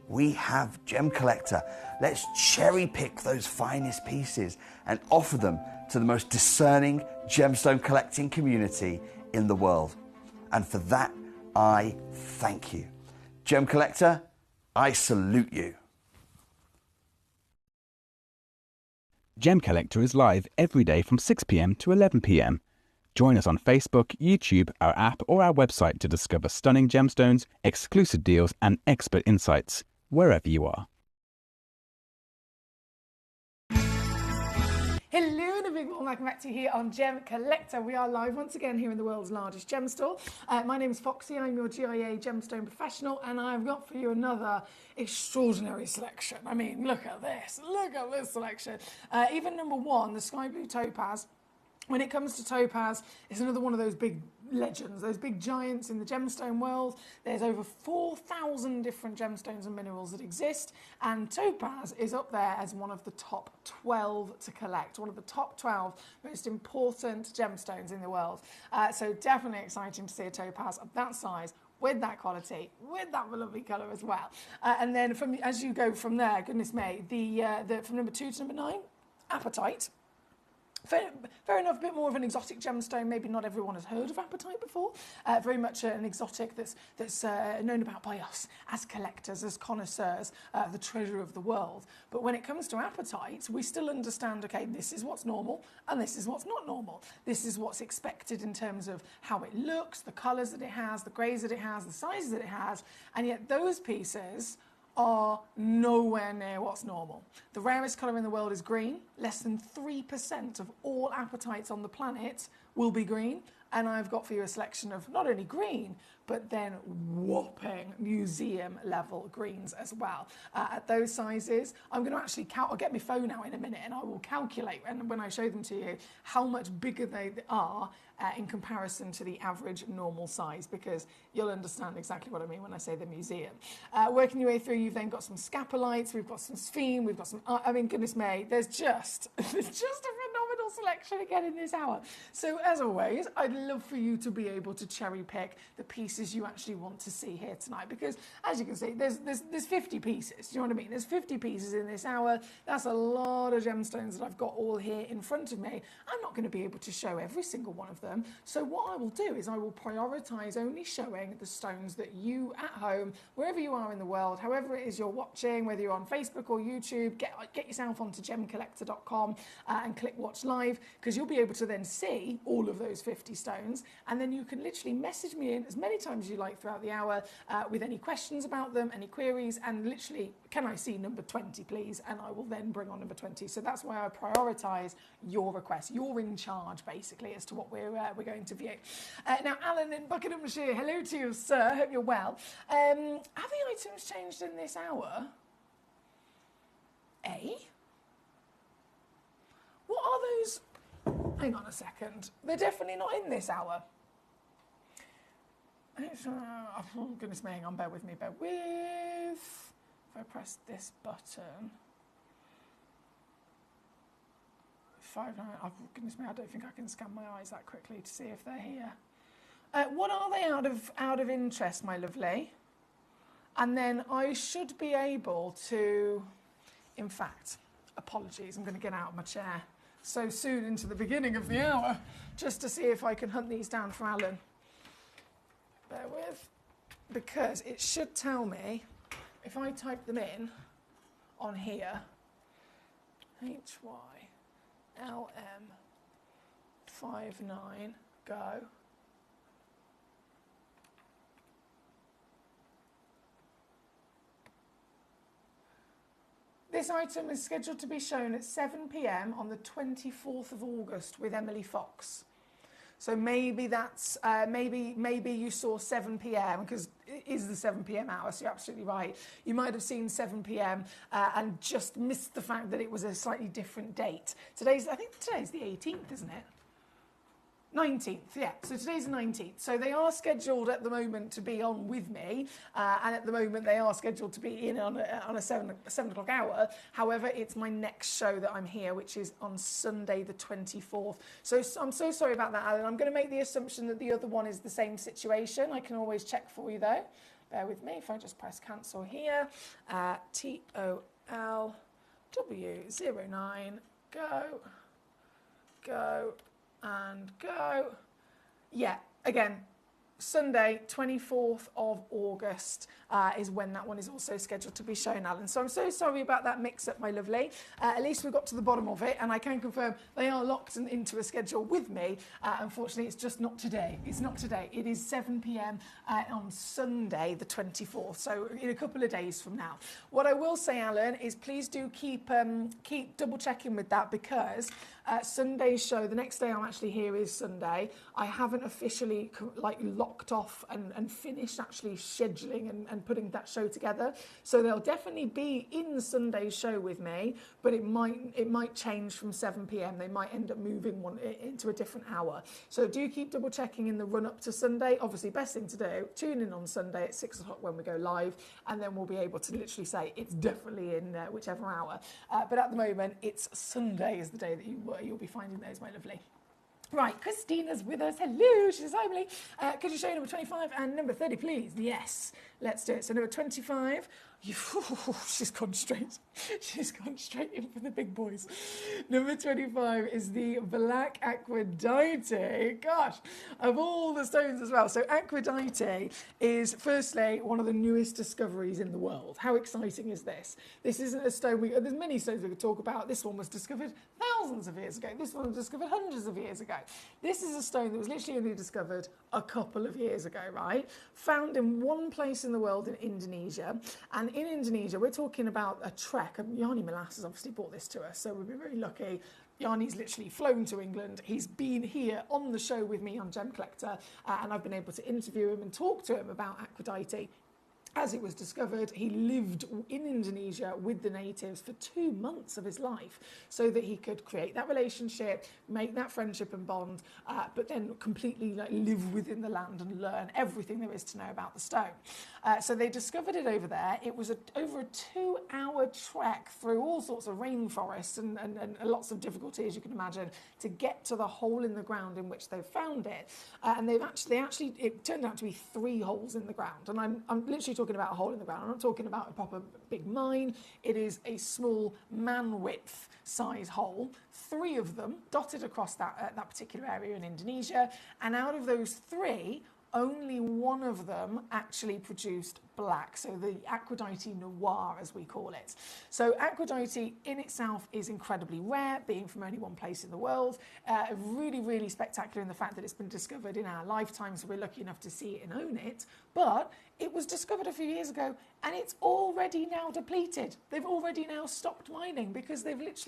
we have Gemcollector. Let's cherry pick those finest pieces and offer them to the most discerning gemstone collecting community in the world. And for that, I thank you. Gemcollector, I salute you. Gemcollector is live every day from 6 p.m. to 11 p.m. Join us on Facebook, YouTube, our app, or our website to discover stunning gemstones, exclusive deals, and expert insights, wherever you are. Hello and a big warm welcome back to you here on Gemcollector. We are live once again here in the world's largest gem store. My name is Foxy, I'm your GIA gemstone professional, and I've got for you another extraordinary selection. I mean, look at this selection. Even number one, the Sky Blue Topaz. When it comes to topaz, it's another one of those big legends, those big giants in the gemstone world. There's over 4,000 different gemstones and minerals that exist, and topaz is up there as one of the top 12 to collect, one of the top 12 most important gemstones in the world. So definitely exciting to see a topaz of that size, with that quality, with that lovely colour as well. And then as you go from there, goodness me, from number 2 to number 9, apatite. Fair enough, a bit more of an exotic gemstone. Maybe not everyone has heard of apatite before. Very much an exotic that's known about by us as collectors, as connoisseurs, the treasure of the world. But when it comes to apatite, we still understand, okay, this is what's normal and this is what's not normal. This is what's expected in terms of how it looks, the colours that it has, the greys that it has, the sizes that it has, and yet those pieces are nowhere near what's normal. The rarest colour in the world is green. Less than 3% of all apatites on the planet will be green. And I've got for you a selection of not only green, but then whopping museum level greens as well. At those sizes, I'm going to actually I'll get my phone out in a minute and I will calculate, and when I show them to you, how much bigger they are in comparison to the average normal size, because you'll understand exactly what I mean when I say the museum. Working your way through, you've then got some scapolites, we've got some sphene, we've got some, I mean, goodness me, there's just a phenomenal selection again in this hour. So as always, I'd love for you to be able to cherry pick the pieces you actually want to see here tonight, because as you can see, there's 50 pieces. Do you know what I mean? There's 50 pieces in this hour. That's a lot of gemstones that I've got all here in front of me. I'm not going to be able to show every single one of them. So what I will do is I will prioritize only showing the stones that you at home, wherever you are in the world, however it is you're watching, whether you're on Facebook or YouTube, get yourself onto gemcollector.com and click watch live, because you'll be able to then see all of those 50 stones, and then you can literally message me in as many times as you like throughout the hour with any questions about them, any queries, and literally, can I see number 20 please, and I will then bring on number 20. So that's why I prioritize your request. You're in charge basically as to what we're going to view. Now Alan in Buckinghamshire, hello to you sir, hope you're well. Have the items changed in this hour? What are those? Hang on a second. They're definitely not in this hour. Oh, goodness me, hang on, bear with me, bear with. If I press this button. 59, oh, goodness me, I don't think I can scan my eyes that quickly to see if they're here. What are they out of interest, my lovely? And then I should be able to, in fact, apologies, I'm going to get out of my chair so soon into the beginning of the hour, just to see if I can hunt these down for Alan. Bear with, because it should tell me, if I type them in on here, HYLM59, go. This item is scheduled to be shown at 7 p.m. on the 24th of August with Emily Fox. So maybe that's, maybe you saw 7 p.m. because it is the 7 p.m. hour, so you're absolutely right. You might have seen 7 p.m. And just missed the fact that it was a slightly different date. I think today's the 18th, isn't it? 19th, yeah. So today's the 19th. So they are scheduled at the moment to be on with me, and at the moment they are scheduled to be in on a 7 o'clock hour. However, it's my next show that I'm here, which is on Sunday the 24th. So I'm so sorry about that, Alan. I'm going to make the assumption that the other one is the same situation. I can always check for you though. Bear with me if I just press cancel here. TOLW09, go, and go. Yeah, again, Sunday, 24th of August is when that one is also scheduled to be shown, Alan. So I'm so sorry about that mix-up, my lovely. At least we got to the bottom of it, and I can confirm they are locked into a schedule with me. Unfortunately, it's just not today. It's not today. It is 7 p.m. On Sunday, the 24th, so in a couple of days from now. What I will say, Alan, is please do keep double-checking with that, because Sunday's show, the next day I'm actually here is Sunday. I haven't officially locked off and finished actually scheduling and putting that show together. So they'll definitely be in Sunday's show with me, but it might change from 7 p.m. They might end up moving one into a different hour. So do keep double checking in the run up to Sunday. Obviously, best thing to do, tune in on Sunday at 6 o'clock when we go live, and then we'll be able to literally say it's definitely in whichever hour. But at the moment, it's Sunday is the day that you'll be finding those, my lovely. Right, Christina's with us. Hello, she's Emily. Could you show number 25 and number 30, please? Yes, let's do it. So number 25, she's gone straight in for the big boys. Number 25 is the Black Aquadite. Gosh, of all the stones as well. So Aquadite is firstly one of the newest discoveries in the world. How exciting is this? This isn't a stone, there's many stones we could talk about. This one was discovered thousands of years ago. This one was discovered hundreds of years ago. This is a stone that was literally only discovered a couple of years ago, right? Found in one place in the world, in Indonesia. And in Indonesia, we're talking about a trek. Yanni Milas has obviously brought this to us, so we've been very lucky. Yanni's literally flown to England. He's been here on the show with me on Gemcollector, and I've been able to interview him and talk to him about Aquadite. As it was discovered, he lived in Indonesia with the natives for 2 months of his life so that he could create that relationship, make that friendship and bond, but then completely live within the land and learn everything there is to know about the stone. So they discovered it over there. It was over a 2-hour trek through all sorts of rainforests and lots of difficulty, as you can imagine, to get to the hole in the ground in which they found it. And it turned out to be 3 holes in the ground. And I'm literally talking about a hole in the ground. I'm not talking about a proper big mine. It is a small man-width size hole, 3 of them dotted across that particular area in Indonesia. And out of those 3, only 1 of them actually produced black, so the Aquadite Noir, as we call it. So Aquadite in itself is incredibly rare, being from only one place in the world. Really, really spectacular in the fact that it's been discovered in our lifetime, so we're lucky enough to see it and own it. But it was discovered a few years ago, and it's already now depleted. They've already now stopped mining because they've hit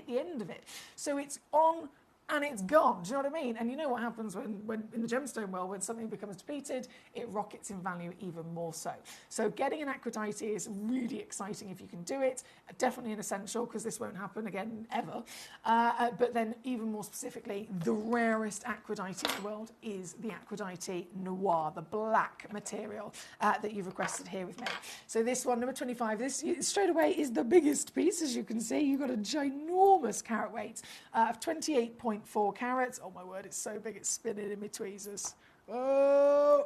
the end of it. So it's on and it's gone. Do you know what I mean? And you know what happens when in the gemstone world, when something becomes depleted, it rockets in value even more so. So getting an Aquadite is really exciting if you can do it. Definitely an essential, because this won't happen again ever. But then even more specifically, the rarest Aquadite in the world is the Aquadite Noir, the black material that you've requested here with me. So this one, number 25, this straight away is the biggest piece, as you can see. You've got a ginormous carat weight of 28.4 carats. Oh my word, it's so big it's spinning in my tweezers. Oh,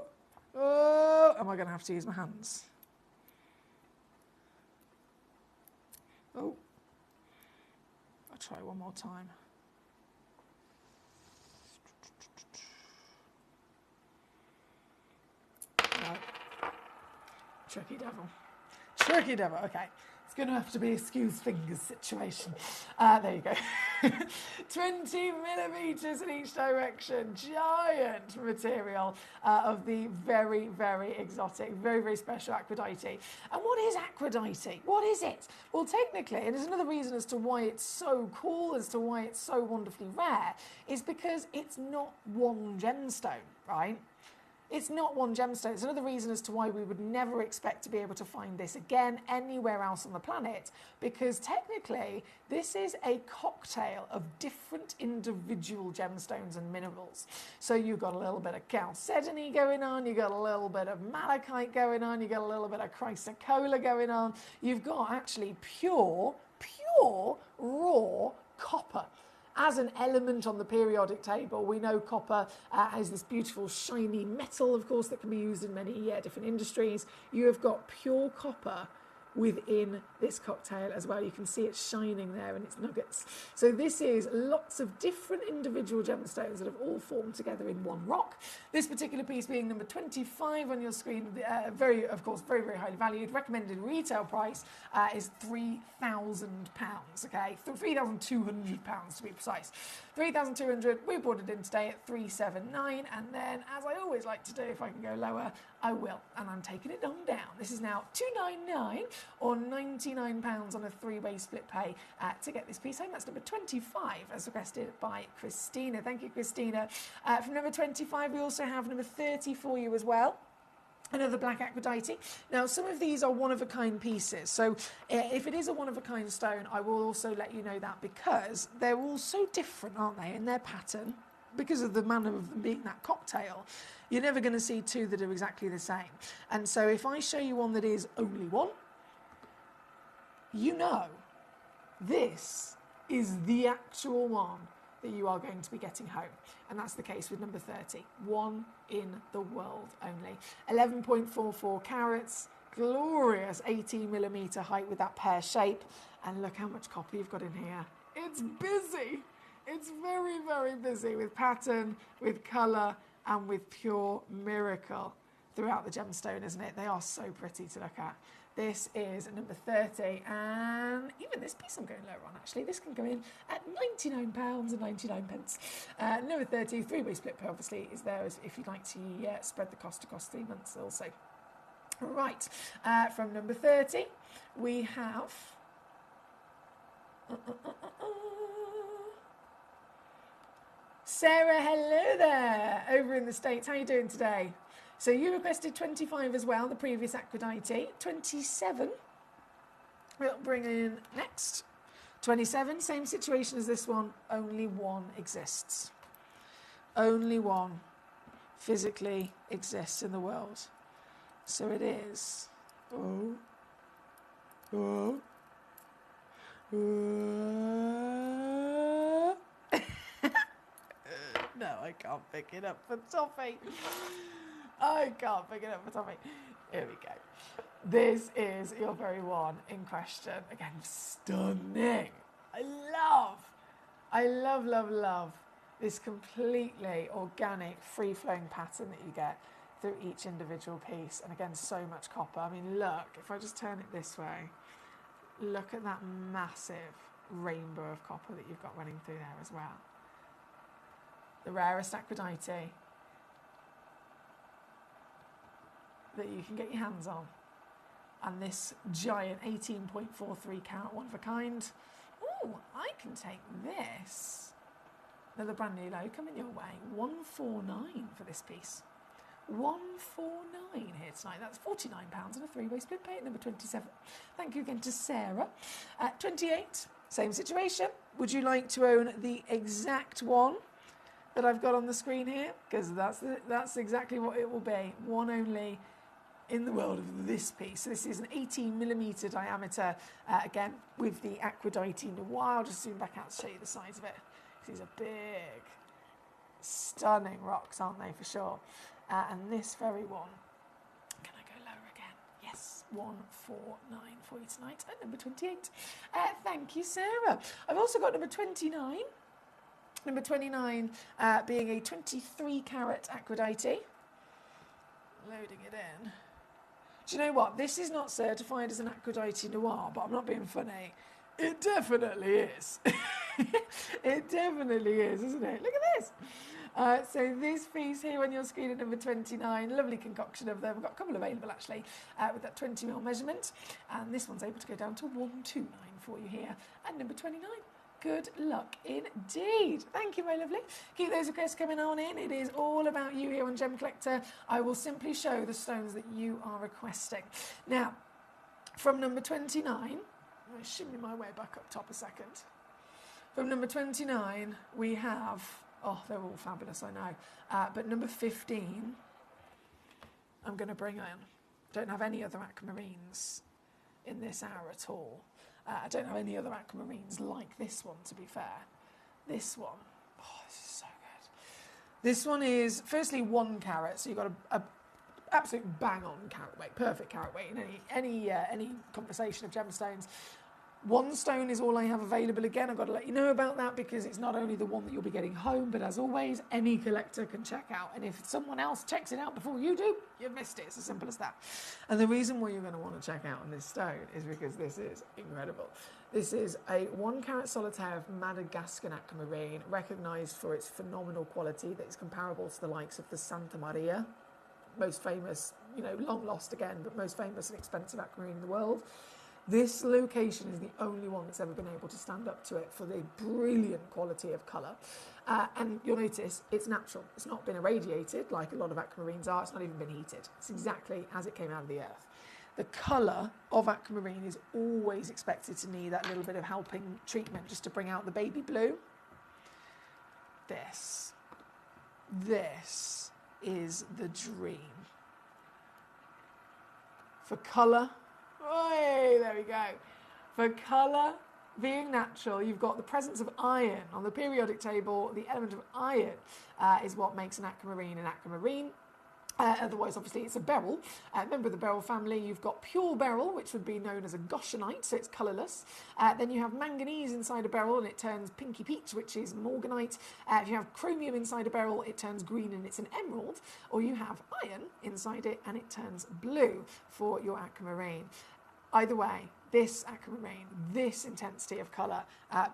am I going to have to use my hands? Oh, I'll try one more time. No. Tricky devil. Tricky devil, okay. It's going to have to be a excuse fingers situation. There you go. 20 millimetres in each direction. Giant material of the very, very exotic, very, very special Aquadite. And what is Aquadite? What is it? Well, technically, and there's another reason as to why it's so cool, as to why it's so wonderfully rare, is because it's not one gemstone, right? It's not one gemstone. It's another reason as to why we would never expect to be able to find this again anywhere else on the planet, because technically this is a cocktail of different individual gemstones and minerals. So you've got a little bit of chalcedony going on, you've got a little bit of malachite going on, you've got a little bit of chrysocolla going on, you've got actually pure raw copper as an element on the periodic table. We know copper is this beautiful shiny metal, of course, that can be used in many different industries. You have got pure copper within this cocktail as well. You can see it shining there in its nuggets. So this is lots of different individual gemstones that have all formed together in one rock. This particular piece being number 25 on your screen, very, very highly valued. Recommended retail price is £3,000, okay? £3,200 to be precise. 3,200, we brought it in today at 379, and then, as I always like to do, if I can go lower, I will, and I'm taking it on down. This is now 299 or £99 on a three-way split pay to get this piece home. That's number 25, as requested by Christina. Thank you, Christina. From number 25, we also have number 30 for you as well. Another black Aphrodite. Now, some of these are one-of-a-kind pieces. So if it is a one-of-a-kind stone, I will also let you know that, because they're all so different, aren't they, in their pattern, because of the manner of them being that cocktail. You're never going to see two that are exactly the same. And so if I show you one that is only one, you know this is the actual one that you are going to be getting home. And that's the case with number 30. One in the world only. 11.44 carats, glorious 18mm height with that pear shape. And look how much copper you've got in here. It's busy. It's very, very busy with pattern, with colour, and with pure miracle throughout the gemstone, isn't it? They are so pretty to look at. This is number 30, and even this piece I'm going lower on, actually. This can go in at £99.99. Number 30, three-way split pay, obviously, is there if you'd like to spread the cost across 3 months also. Right, from number 30, we have... Sarah, hello there, over in the States. How are you doing today? So you requested 25 as well, the previous Aphrodite. 27, we'll bring in next. 27, same situation as this one, only one exists. Only one physically exists in the world. So it is. No, I can't pick it up for toffee. I can't pick it up for toffee. Here we go. This is your very one in question. Again, stunning. I love this completely organic, free-flowing pattern that you get through each individual piece. And again, so much copper. I mean, look, if I just turn it this way, look at that massive rainbow of copper that you've got running through there as well. The rarest Aphrodite that you can get your hands on. And this giant 18.43 carat one of a kind. Oh, I can take this. Another brand new low coming your way. 149 for this piece. 149 here tonight. That's £49 on a three-way split pay at number 27. Thank you again to Sarah. 28, same situation. Would you like to own the exact one that I've got on the screen here? Because that's exactly what it will be. One only in the world of this piece. So this is an 18mm diameter, again, with the Aphrodite Noir. I'll just zoom back out to show you the size of it. These are big, stunning rocks, aren't they, for sure? And this very one, can I go lower again? Yes, 149 for you tonight at number 28. Thank you, Sarah. I've also got number 29. Number 29 being a 23 carat Aphrodite. Loading it in. Do you know what? This is not certified as an Aphrodite Noir, but I'm not being funny. It definitely is. It definitely is, isn't it? Look at this. So this piece here on your screen at number 29, lovely concoction of them. We've got a couple available actually with that 20mm measurement. And this one's able to go down to 129 for you here at number 29. Good luck indeed. Thank you, my lovely. Keep those requests coming on in. It is all about you here on Gem Collector. I will simply show the stones that you are requesting. Now, from number 29, I'm going to shimmy my way back up top a second. From number 29, we have, oh, they're all fabulous, I know. But number 15, I'm going to bring in. Don't have any other aquamarines in this hour at all. I don't have any other aquamarines like this one, to be fair. This one, oh, this is so good. This one is, firstly, 1 carat, so you've got a absolute bang-on carat weight, perfect carat weight in any conversation of gemstones. 1 stone is all I have available. Again, I've got to let you know about that because it's not only the one that you'll be getting home, but as always, any collector can check out. And if someone else checks it out before you do, you've missed it. It's as simple as that. And the reason why you're going to want to check out on this stone is because this is incredible. This is a 1 carat solitaire of Madagascar aquamarine, recognised for its phenomenal quality that is comparable to the likes of the Santa Maria, most famous, long lost again, but most famous and expensive aquamarine in the world. This location is the only one that's ever been able to stand up to it for the brilliant quality of colour. And you'll notice it's natural. It's not been irradiated like a lot of aquamarines are. It's not even been heated. It's exactly as it came out of the earth. The colour of aquamarine is always expected to need that little bit of helping treatment just to bring out the baby blue. This is the dream. For colour, oh, there we go. For colour being natural, you've got the presence of iron. On the periodic table, the element of iron is what makes an aquamarine an aquamarine. Otherwise, obviously, it's a beryl. Member of the beryl family, you've got pure beryl, which would be known as a goshenite, so it's colourless. Then you have manganese inside a beryl, and it turns pinky peach, which is morganite. If you have chromium inside a beryl, it turns green, and it's an emerald. Or you have iron inside it, and it turns blue for your aquamarine. Either way, this aquamarine, this intensity of colour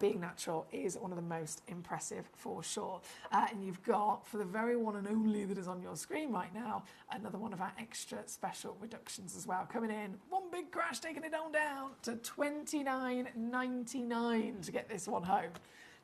being natural is one of the most impressive for sure. And you've got, for the very one and only that is on your screen right now, another one of our extra special reductions as well. Coming in, one big crash, taking it on down to $29.99 to get this one home.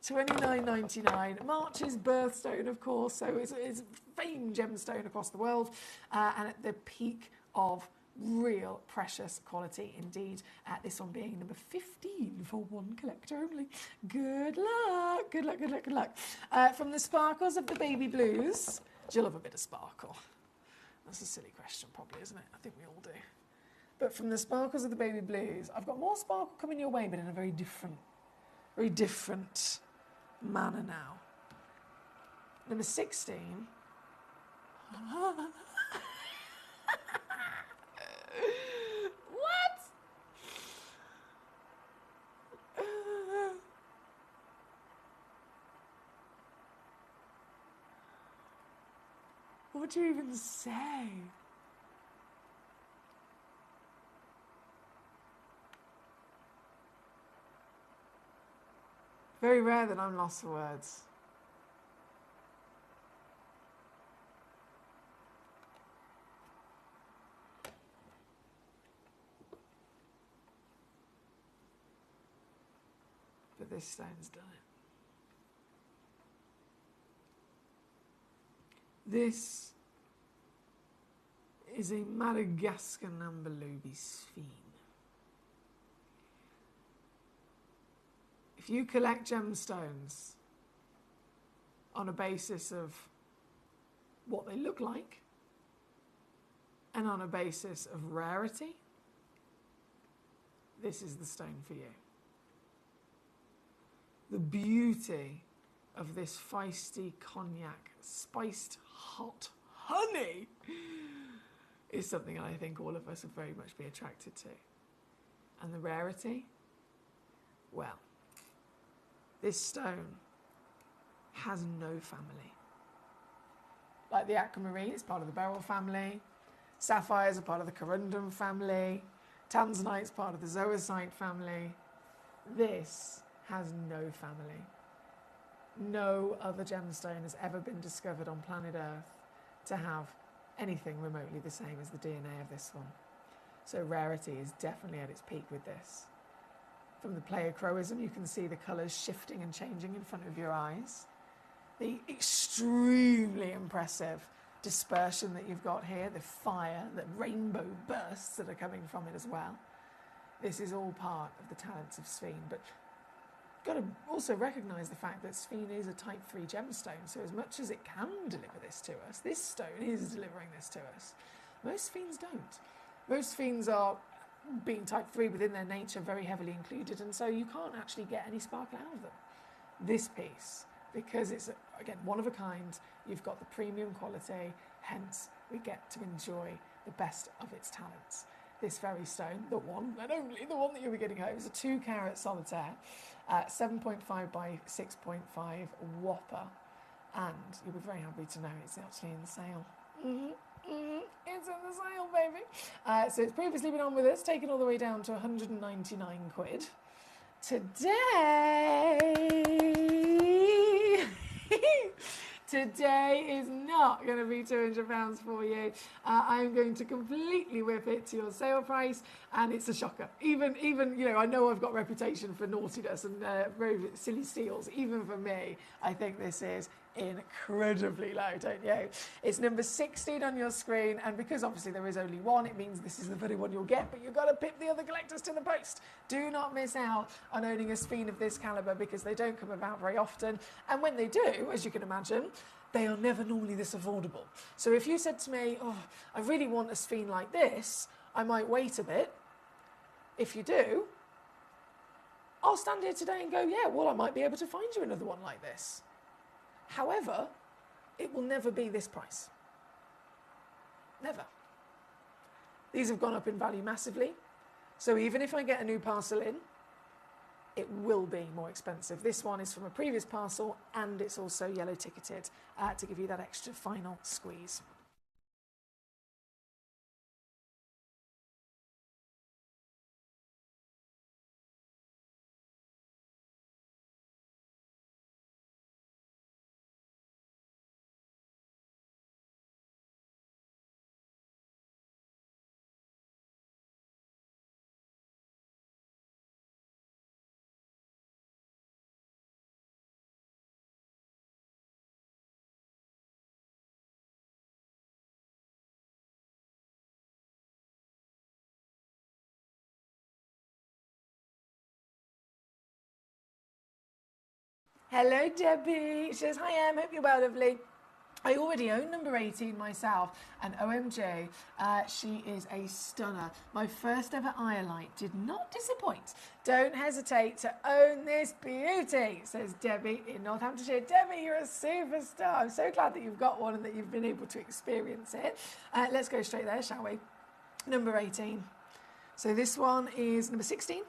$29.99, March's birthstone, of course, so it's a famed gemstone across the world, and at the peak of real precious quality indeed. This one being number 15 for 1 collector only. Good luck, good luck, good luck, good luck. From the sparkles of the baby blues, do you love a bit of sparkle? That's a silly question probably, isn't it? I think we all do. But from the sparkles of the baby blues, I've got more sparkle coming your way, but in a very different manner now. Number 16. What? What do you even say? Very rare that I'm lost for words. But this stone's done it. This is a Madagascar Nambalubi sphene. If you collect gemstones on a basis of what they look like and on a basis of rarity, this is the stone for you. The beauty of this feisty cognac, spiced hot honey, is something I think all of us would very much be attracted to. And the rarity? Well, this stone has no family. Like the aquamarine, it's part of the beryl family. Sapphires are part of the corundum family. Tanzanite's part of the zoisite family. This has no family. No other gemstone has ever been discovered on planet Earth to have anything remotely the same as the DNA of this one. So rarity is definitely at its peak with this. From the pleochroism, you can see the colours shifting and changing in front of your eyes. The extremely impressive dispersion that you've got here, the fire, the rainbow bursts that are coming from it as well. This is all part of the talents of sphene, but you've got to also recognise the fact that sphene is a type 3 gemstone, so as much as it can deliver this to us, this stone is delivering this to us. Most sphenes don't. Most sphenes are, being type 3 within their nature, very heavily included, and so you can't actually get any sparkle out of them. This piece, because it's, again, one of a kind, you've got the premium quality, hence we get to enjoy the best of its talents. This very stone, the one and only, the one that you'll be getting home, is a 2 carat solitaire, 7.5 by 6.5 whopper, and you'll be very happy to know it's actually in the sale. It's in the sale, baby. So it's previously been on with us, taken all the way down to 199 quid. Today is not going to be £200 for you. I'm going to completely whip it to your sale price, and it's a shocker. Even you know, I know I've got a reputation for naughtiness and very silly steals. Even for me, I think this is incredibly low, don't you? It's number 16 on your screen, and because obviously there is only one, it means this is the very one you'll get, but you've got to pip the other collectors to the post. Do not miss out on owning a sphene of this calibre, because they don't come about very often, and when they do, as you can imagine, they are never normally this affordable. So if you said to me, oh, I really want a sphene like this, I might wait a bit. If you do, I'll stand here today and go, yeah, well, I might be able to find you another one like this. However, it will never be this price. Never. These have gone up in value massively. So even if I get a new parcel in, it will be more expensive. This one is from a previous parcel, and it's also yellow ticketed to give you that extra final squeeze. Hello, Debbie. She says, hi, Em. Hope you're well, lovely. I already own number 18 myself, and OMG, she is a stunner. My first ever Iolite did not disappoint. Don't hesitate to own this beauty, says Debbie in Northamptonshire. Debbie, you're a superstar. I'm so glad that you've got one and that you've been able to experience it. Let's go straight there, shall we? Number 18. So this one is number 16,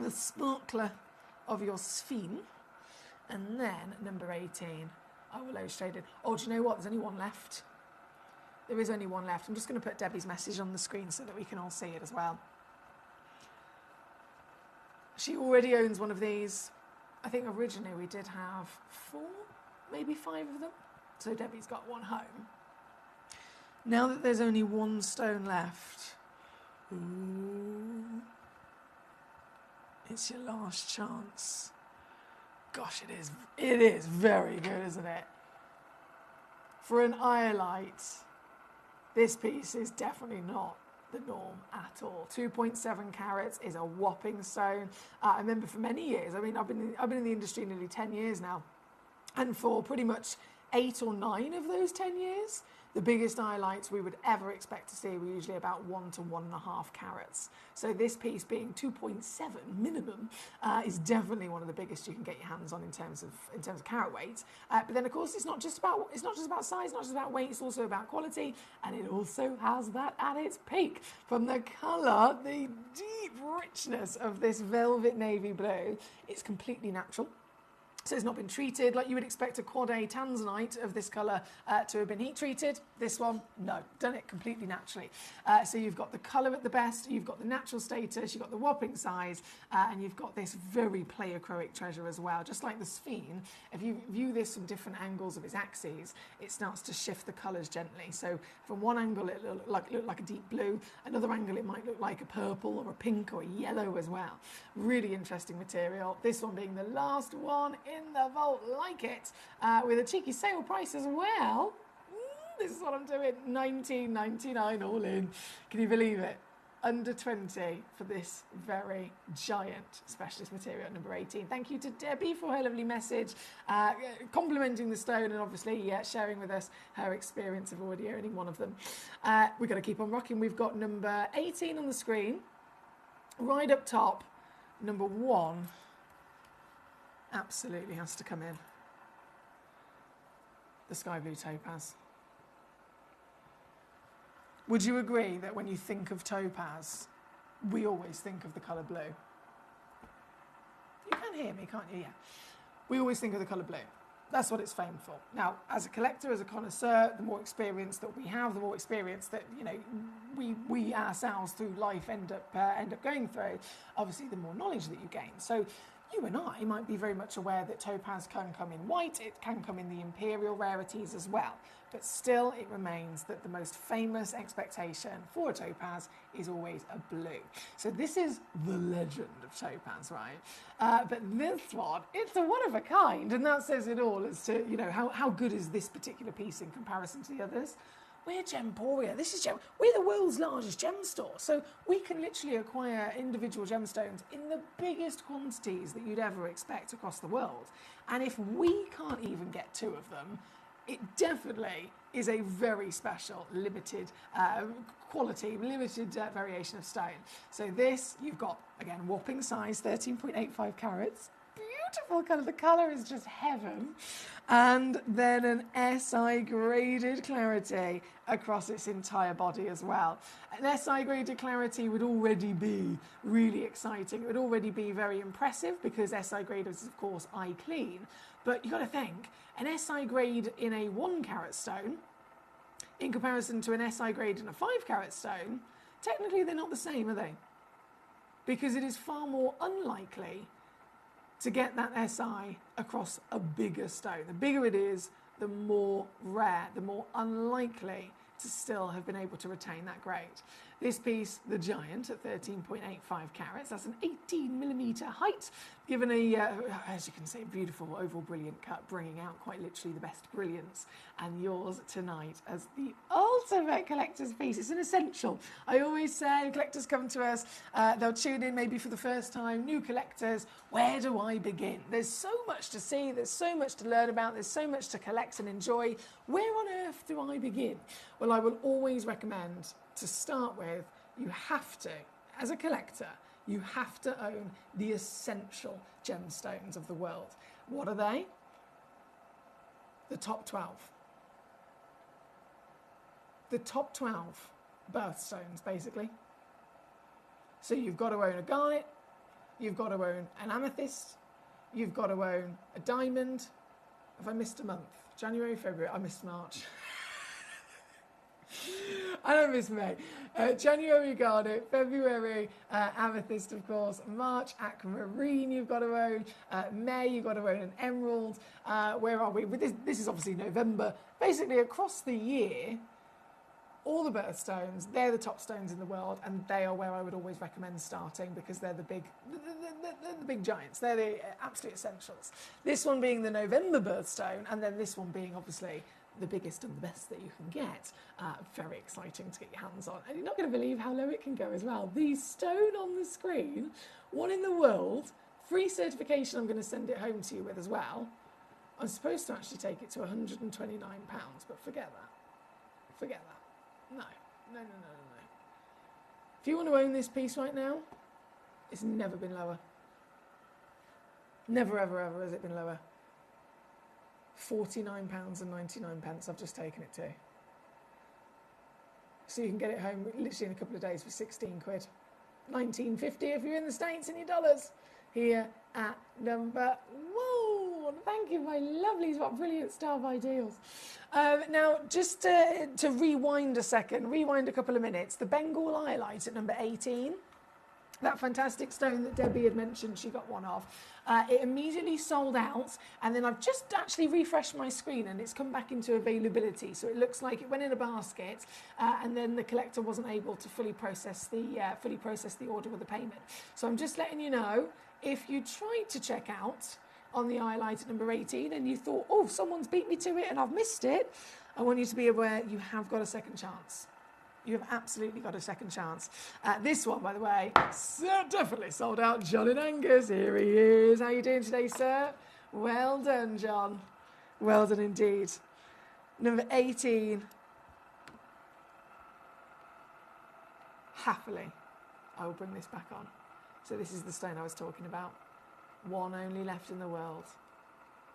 the sparkler of your sphene. And then number 18, I will illustrate it. Oh, do you know what? There's only one left. There is only one left. I'm just going to put Debbie's message on the screen so that we can all see it as well. She already owns one of these. I think originally we did have 4, maybe 5 of them. So Debbie's got one home. Now that there's only one stone left, ooh, it's your last chance. Gosh, it is very good, isn't it? For an Iolite, this piece is definitely not the norm at all. 2.7 carats is a whopping stone. I remember for many years, I mean, I've been in the industry nearly 10 years now, and for pretty much 8 or 9 of those 10 years, the biggest Iolites we would ever expect to see were usually about 1 to 1.5 carats. So this piece being 2.7 minimum is definitely one of the biggest you can get your hands on in terms of carat weight. But then of course it's not just about size, not just about weight, it's also about quality, and it also has that at its peak. From the colour, the deep richness of this velvet navy blue, it's completely natural. So it's not been treated like you would expect a quad A tanzanite of this colour to have been heat treated. This one, no, done it completely naturally. So you've got the colour at the best, you've got the natural status, you've got the whopping size, and you've got this very pleiochroic treasure as well. Just like the sphene, if you view this from different angles of its axes, it starts to shift the colours gently. So from one angle it looked like a deep blue, another angle it might look like a purple or a pink or a yellow as well. Really interesting material. This one being the last one in the vault like it, with a cheeky sale price as well. This is what I'm doing, $19.99 all in. Can you believe it? Under 20 for this very giant specialist material at number 18. Thank you to Debbie for her lovely message, complimenting the stone and obviously sharing with us her experience of already owning one of them. We've got to keep on rocking. We've got number 18 on the screen. Right up top, number 1 absolutely has to come in. The sky blue topaz. Would you agree that when you think of topaz, we always think of the colour blue? You can hear me, can't you? Yeah. We always think of the colour blue. That's what it's famed for. Now, as a collector, as a connoisseur, the more experience that we have, the more experience that, you know, we ourselves through life end up going through, obviously the more knowledge that you gain. So you and I might be very much aware that topaz can come in white, it can come in the imperial rarities as well, but still it remains that the most famous expectation for a topaz is always a blue. So this is the legend of topaz, right? But this one, it's a one of a kind, and that says it all as to, you know, how good is this particular piece in comparison to the others. We're Gemporia. We're the world's largest gem store, so we can literally acquire individual gemstones in the biggest quantities that you'd ever expect across the world. And if we can't even get 2 of them, it definitely is a very special, limited quality, limited variation of stone. So this, you've got, again, whopping size, 13.85 carats. Beautiful colour. The colour is just heaven. And then an SI graded clarity across its entire body as well. An SI graded clarity would already be really exciting. It would already be very impressive because SI grade is, of course, eye clean. But you've got to think, an SI grade in a 1 carat stone in comparison to an SI grade in a 5 carat stone, technically they're not the same, are they? Because it is far more unlikely to get that SI across a bigger stone. The bigger it is, the more rare, the more unlikely to still have been able to retain that grade. This piece, the giant, at 13.85 carats, that's an 18mm height, given a, as you can see, beautiful oval brilliant cut, bringing out quite literally the best brilliance, and yours tonight as the ultimate collector's piece. It's an essential. I always say, collectors come to us, they'll tune in maybe for the first time, new collectors, where do I begin? There's so much to see, there's so much to learn about, there's so much to collect and enjoy. Where on earth do I begin? Well, I will always recommend, to start with, you have to, as a collector, you have to own the essential gemstones of the world. What are they? The top 12. The top 12 birthstones, basically. So you've got to own a garnet, you've got to own an amethyst, you've got to own a diamond. Have I missed a month? January, February, I missed March. I don't miss May. January garnet, February amethyst, of course, March aquamarine you've got to own, May you've got to own an emerald. Where are we? This is obviously November. Basically across the year, all the birthstones, they're the top stones in the world, and they are where I would always recommend starting because they're the big giants. They're the absolute essentials. This one being the November birthstone, and then this one being obviously the biggest and the best that you can get. Very exciting to get your hands on. And you're not going to believe how low it can go as well. The stone on the screen, one in the world, free certification I'm going to send it home to you with as well. I'm supposed to actually take it to £129, but forget that. Forget that. No. If you want to own this piece right now, it's never been lower. Never, ever has it been lower. £49.99 I've just taken it to. So you can get it home literally in a couple of days for 16 quid. 19.50 if you're in the States in your dollars. Here at number Dawn. Thank you, my lovelies. What brilliant staff ideals. Now, just to rewind a second, rewind a couple of minutes, the Bengal Iolite at number 18, that fantastic stone that Debbie had mentioned she got one of, it immediately sold out, and then I've just actually refreshed my screen and it's come back into availability. So it looks like it went in a basket, and then the collector wasn't able to fully process the order with the payment. So I'm just letting you know, if you tried to check out on the Iolite at number 18 and you thought, oh, someone's beat me to it and I've missed it, I want you to be aware you have got a second chance. You have absolutely got a second chance. This one, by the way, definitely sold out. John and Angus, here he is. How are you doing today, sir? Well done, John. Well done indeed. Number 18. Happily, I will bring this back on. So this is the stone I was talking about. One only left in the world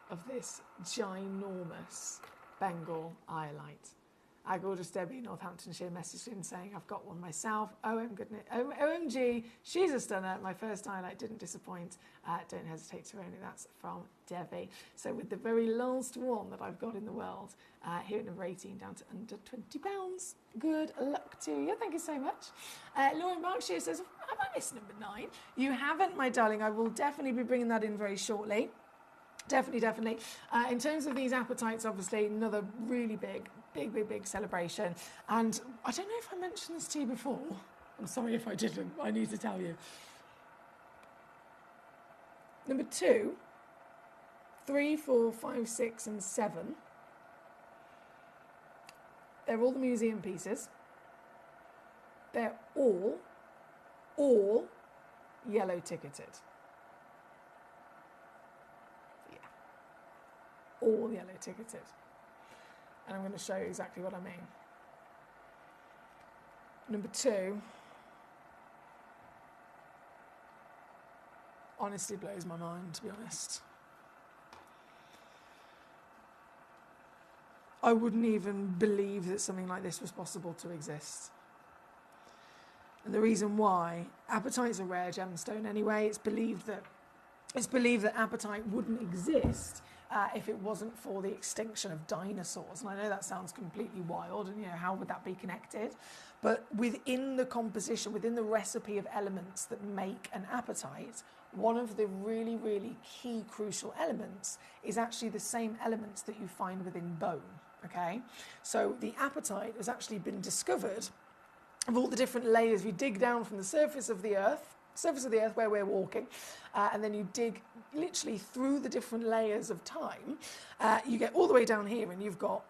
of this ginormous Bengal Iolite. Our gorgeous Debbie in Northamptonshire messaged in saying, I've got one myself. OMG, she's a stunner. My first Iolite didn't disappoint. Don't hesitate to own it. That's from Debbie. So with the very last one that I've got in the world, here at number 18, down to under £20. Good luck to you. Thank you so much. Lauren Berkshire says, have I missed number 9? You haven't, my darling. I will definitely be bringing that in very shortly. Definitely. In terms of these appetites, obviously, another really big celebration. And I don't know if I mentioned this to you before. I'm sorry if I didn't. I need to tell you. Number 2, 3, 4, 5, 6, and 7. They're all the museum pieces. They're all yellow ticketed. All yellow ticketed. And I'm going to show you exactly what I mean. Number 2 honestly blows my mind, to be honest. I wouldn't even believe that something like this was possible to exist. And the reason why, apatite's a rare gemstone anyway. It's believed that apatite wouldn't exist if it wasn't for the extinction of dinosaurs. And I know that sounds completely wild, and how would that be connected? But within the composition, within the recipe of elements that make an apatite, one of the really, really key crucial elements is actually the same elements that you find within bone, okay? So the apatite has actually been discovered of all the different layers. You dig down from the surface of the earth where we're walking, and then you dig literally through the different layers of time, you get all the way down here and you've got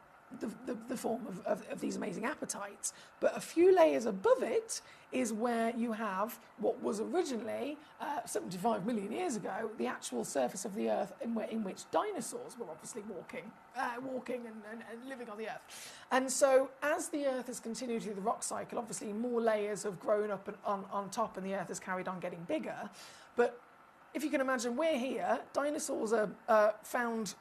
the form of these amazing apatites. But a few layers above it is where you have what was originally 75 million years ago, the actual surface of the earth in which dinosaurs were obviously walking and living on the earth. And so as the earth has continued through the rock cycle, obviously more layers have grown up on top, and the earth has carried on getting bigger. But if you can imagine, we're here, dinosaurs are found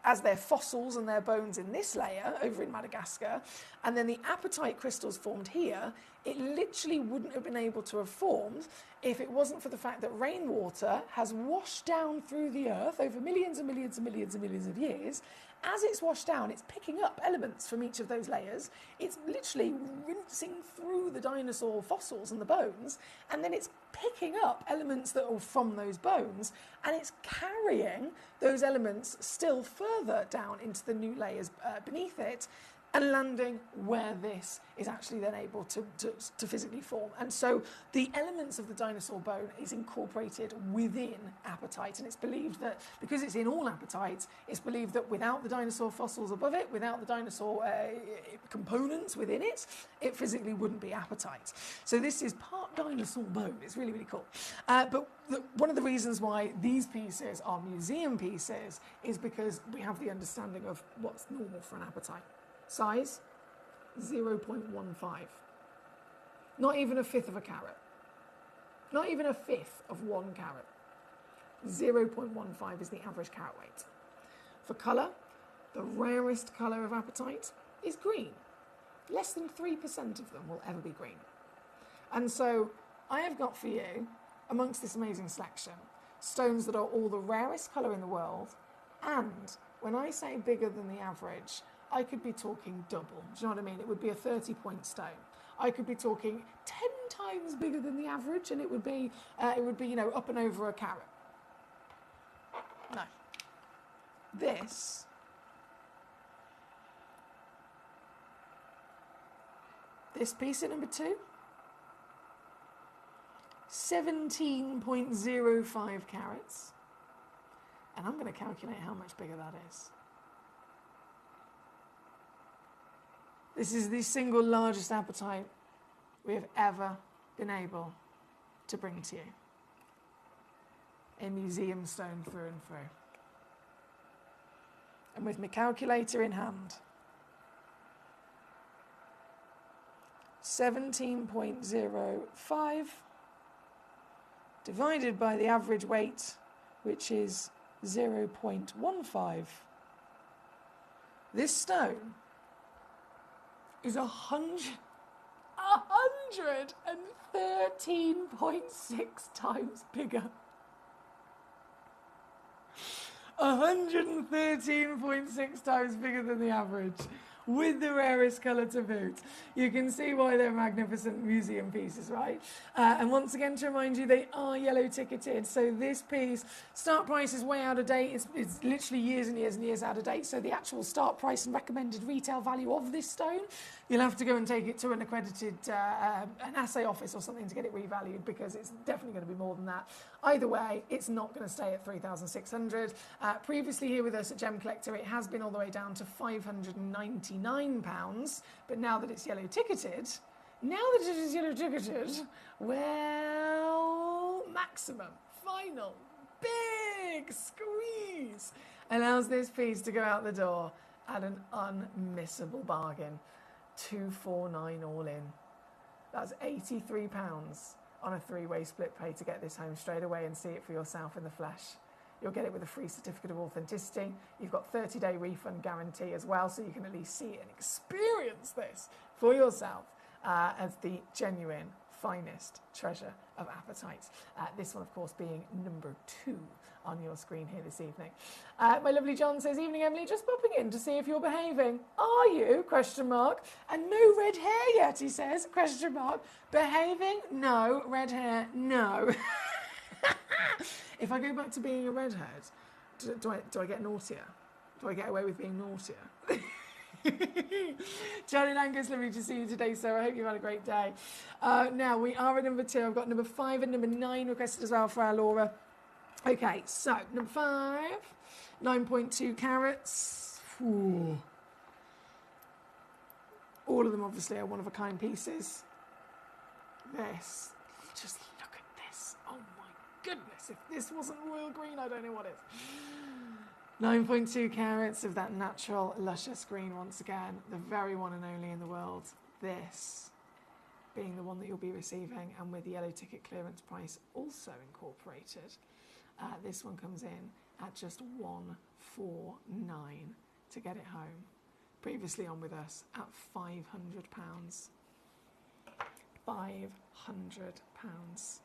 as their fossils and their bones in this layer over in Madagascar, and then the apatite crystals formed here. It literally wouldn't have been able to have formed if it wasn't for the fact that rainwater has washed down through the earth over millions and millions and millions and millions of years. As it's washed down, it's picking up elements from each of those layers. It's literally rinsing through the dinosaur fossils and the bones, and then it's picking up elements that are from those bones, and it's carrying those elements still further down into the new layers beneath it, and landing where this is actually then able to physically form. And so the elements of the dinosaur bone is incorporated within apatite, and it's believed that because it's in all apatites, it's believed that without the dinosaur fossils above it, without the dinosaur components within it, it physically wouldn't be apatite. So this is part dinosaur bone. It's really, really cool. But one of the reasons why these pieces are museum pieces is because we have the understanding of what's normal for an apatite. Size, 0.15. Not even a fifth of a carat. Not even a fifth of 1 carat. 0.15 is the average carat weight. For colour, the rarest colour of apatite is green. Less than 3% of them will ever be green. And so I have got for you, amongst this amazing selection, stones that are all the rarest colour in the world And when I say bigger than the average, I could be talking double. Do you know what I mean? It would be a 30-point stone. I could be talking 10 times bigger than the average, and it would be you know, up and over a carat. No. This piece at number 2, 17.05 carats. And I'm going to calculate how much bigger that is. This is the single largest apatite we have ever been able to bring to you. A museum stone through and through. And with my calculator in hand, 17.05 divided by the average weight, which is 0.15. This stone is 113.6 times bigger. 113.6 times bigger than the average, with the rarest colour to boot. You can see why they're magnificent museum pieces, right? And once again, to remind you, they are yellow ticketed. So this piece, start price is way out of date. It's literally years and years and years out of date. So the actual start price and recommended retail value of this stone, you'll have to go and take it to an accredited an assay office or something to get it revalued, because it's definitely going to be more than that. Either way, it's not going to stay at 3,600. Previously here with us at Gemcollector, it has been all the way down to £599, but now that it's yellow ticketed, well, maximum, final, big squeeze allows this piece to go out the door at an unmissable bargain. 249 all in. That's £83 on a 3-way split pay to get this home straight away and see it for yourself in the flesh. You'll get it with a free certificate of authenticity. You've got 30-day refund guarantee as well, so you can at least see and experience this for yourself as the genuine, finest treasure of apatites. This one, of course, being number 2 on your screen here this evening. My lovely John says, evening Emily, just popping in to see if you're behaving. Are you? Question mark. And no red hair yet, he says. Question mark. Behaving? No. Red hair? No. If I go back to being a redhead, do I get naughtier? Do I get away with being naughtier? Janet Angus, lovely to see you today, sir. I hope you've had a great day. Now, we are at number 2. I've got number 5 and number 9 requested as well for our Laura. Okay, so number 5, 9.2 carats. Ooh. All of them, obviously, are one-of-a-kind pieces. This, just look at this. Oh my goodness, if this wasn't royal green, I don't know what is. 9.2 carats of that natural, luscious green once again, the very one and only in the world. This being the one that you'll be receiving, and with the yellow ticket clearance price also incorporated. This one comes in at just £149 to get it home. Previously on with us at £500. £500.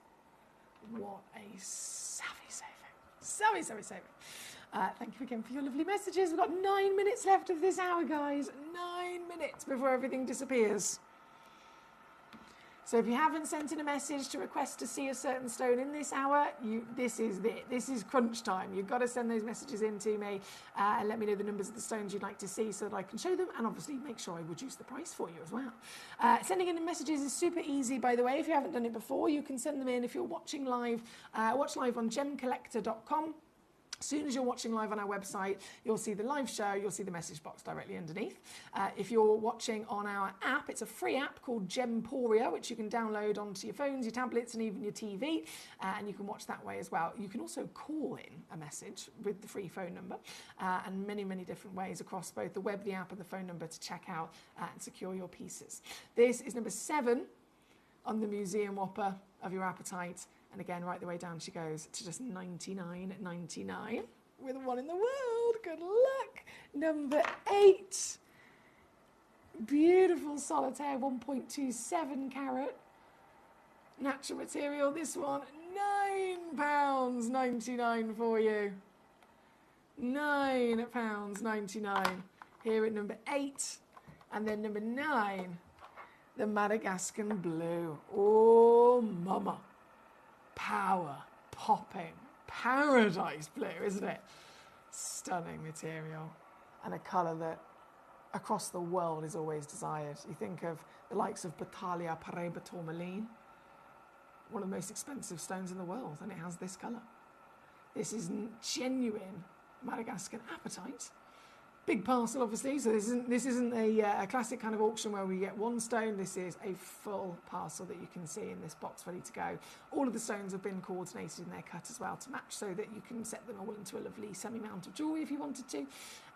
What a savvy saving. Savvy saving. Thank you again for your lovely messages. We've got 9 minutes left of this hour, guys. 9 minutes before everything disappears. So if you haven't sent in a message to request to see a certain stone in this hour, this is it. This is crunch time. You've got to send those messages in to me and let me know the numbers of the stones you'd like to see so that I can show them, and obviously make sure I reduce the price for you as well. Sending in messages is super easy, by the way. If you haven't done it before, you can send them in if you're watching live. Watch live on gemcollector.com. As soon as you're watching live on our website, you'll see the live show, you'll see the message box directly underneath. If you're watching on our app, it's a free app called Gemporia, which you can download onto your phones, your tablets, and even your TV, and you can watch that way as well. You can also call in a message with the free phone number, and many, many different ways across both the web, the app, and the phone number to check out and secure your pieces. This is number 7 on the Museum Whopper of your apatite. And again, right the way down she goes to just $99.99 with one in the world. Good luck. Number 8. Beautiful solitaire, 1.27 carat. Natural material, this one, £9.99 for you. £9.99. Here at number 8. And then number 9, the Madagascar blue. Oh, mama. Power, popping, paradise blue, isn't it? Stunning material. And a colour that across the world is always desired. You think of the likes of Battaglia Paraiba Tourmaline, one of the most expensive stones in the world, and it has this colour. This is genuine Madagascar apatite. Big parcel, obviously, so this isn't a classic kind of auction where we get one stone. This is a full parcel that you can see in this box ready to go. All of the stones have been coordinated in their cut as well to match, so that you can set them all into a lovely semi-mount of jewellery if you wanted to.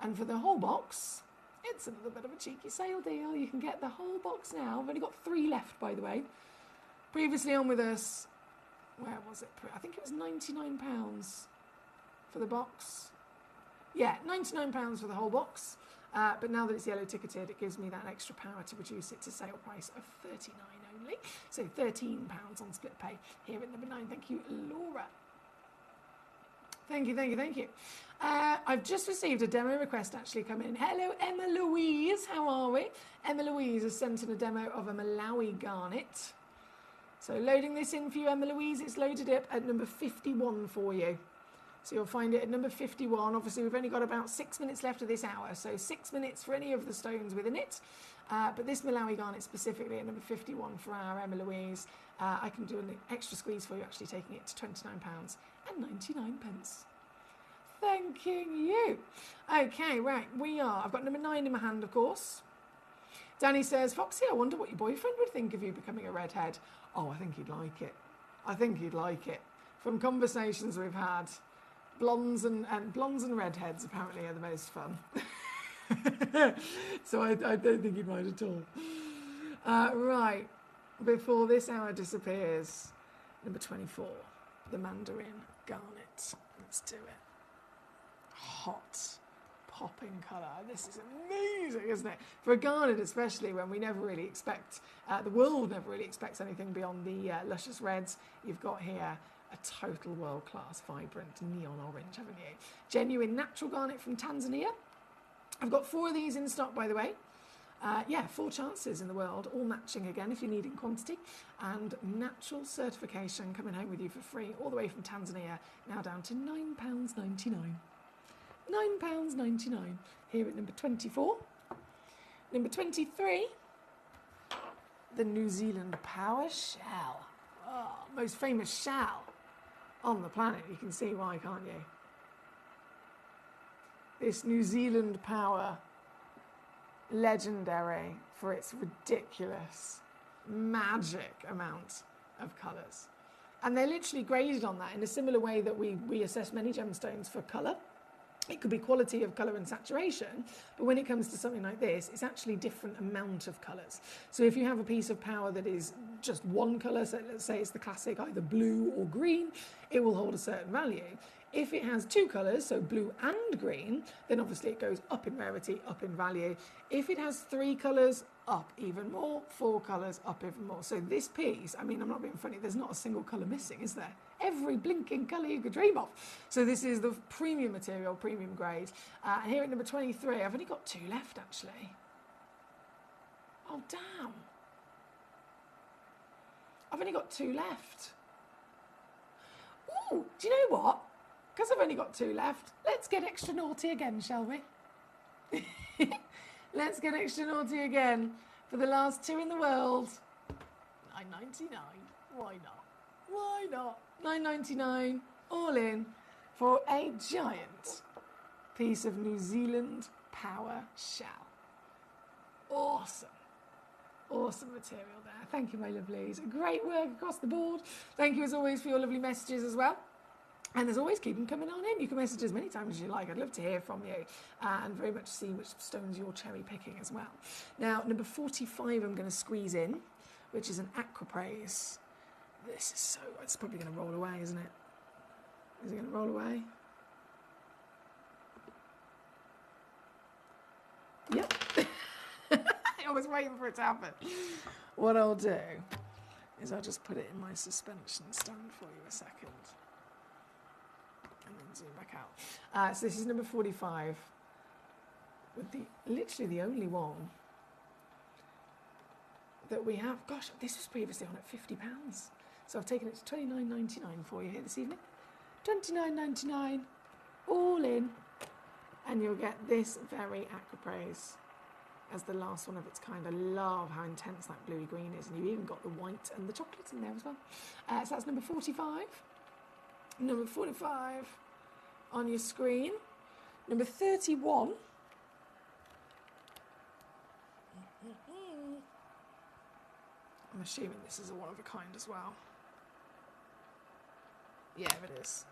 And for the whole box, it's a little bit of a cheeky sale deal. You can get the whole box now. I've only got 3 left, by the way. Previously on with us, where was it? I think it was £99 for the box. Yeah, £99 for the whole box. But now that it's yellow ticketed, it gives me that extra power to reduce it to sale price of £39 only. So £13 on split pay here at number 9. Thank you, Laura. Thank you, thank you, thank you. I've just received a demo request actually come in. Hello, Emma Louise. How are we? Emma Louise has sent in a demo of a Malawi garnet. So loading this in for you, Emma Louise. It's loaded up at number 51 for you. So you'll find it at number 51. Obviously, we've only got about 6 minutes left of this hour, so 6 minutes for any of the stones within it. But this Malawi garnet specifically at number 51 for our Emma Louise. I can do an extra squeeze for you, actually taking it to £29.99. Thanking you. Okay, right, I've got number 9 in my hand, of course. Danny says, Foxy, I wonder what your boyfriend would think of you becoming a redhead. Oh, I think he'd like it. I think he'd like it. From conversations we've had, blondes and redheads apparently are the most fun. So I don't think he'd mind at all. Right, before this hour disappears, number 24, the Mandarin garnet. Let's do it. Hot, popping colour. This is amazing, isn't it? For a garnet especially, when we never really expect, the world never really expects anything beyond the luscious reds. You've got here a total world-class, vibrant neon orange, haven't you? Genuine natural garnet from Tanzania. I've got 4 of these in stock, by the way. 4 chances in the world, all matching again if you need in quantity. And natural certification coming home with you for free, all the way from Tanzania, now down to £9.99. £9.99 here at number 24. Number 23, the New Zealand Power Shell. Oh, most famous shell on the planet. You can see why, can't you? This New Zealand Power, legendary for its ridiculous, magic amount of colours. And they're literally graded on that in a similar way that we assess many gemstones for colour. It could be quality of colour and saturation, but when it comes to something like this, it's actually different amount of colours. So if you have a piece of power that is just one colour, so let's say it's the classic either blue or green, it will hold a certain value. If it has 2 colours, so blue and green, then obviously it goes up in rarity, up in value. If it has 3 colours, up even more, 4 colours, up even more. So this piece, I mean, I'm not being funny, there's not a single colour missing, is there? Every blinking colour you could dream of. So this is the premium material, premium grade. And here at number 23, I've only got 2 left, actually. Oh, damn. I've only got 2 left. Ooh, do you know what? Because I've only got 2 left, let's get extra naughty again, shall we? Let's get extra naughty again for the last 2 in the world. £9.99. Why not? Why not? £9.99 all in for a giant piece of New Zealand Power Shell. Awesome. Awesome material there. Thank you, my lovelies. Great work across the board. Thank you as always for your lovely messages as well. And as always, keep them coming on in. You can message as many times as you like. I'd love to hear from you and very much see which stones you're cherry picking as well. Now, number 45 I'm going to squeeze in, which is an Aquapraise. This is so... It's probably going to roll away, isn't it? Is it going to roll away? Yep. I was waiting for it to happen. What I'll do is I'll just put it in my suspension stand for you a second. then zoom back out. So this is number 45, with literally the only one that we have. Gosh, this was previously on at £50. So I've taken it to $29.99 for you here this evening. $29.99, all in, and you'll get this very Aquapraise as the last one of its kind. I love how intense that bluey green is, and you even got the white and the chocolate in there as well. So that's number 45. Number 45 on your screen. Number 31. I'm assuming this is a one of a kind as well. Yeah, it is.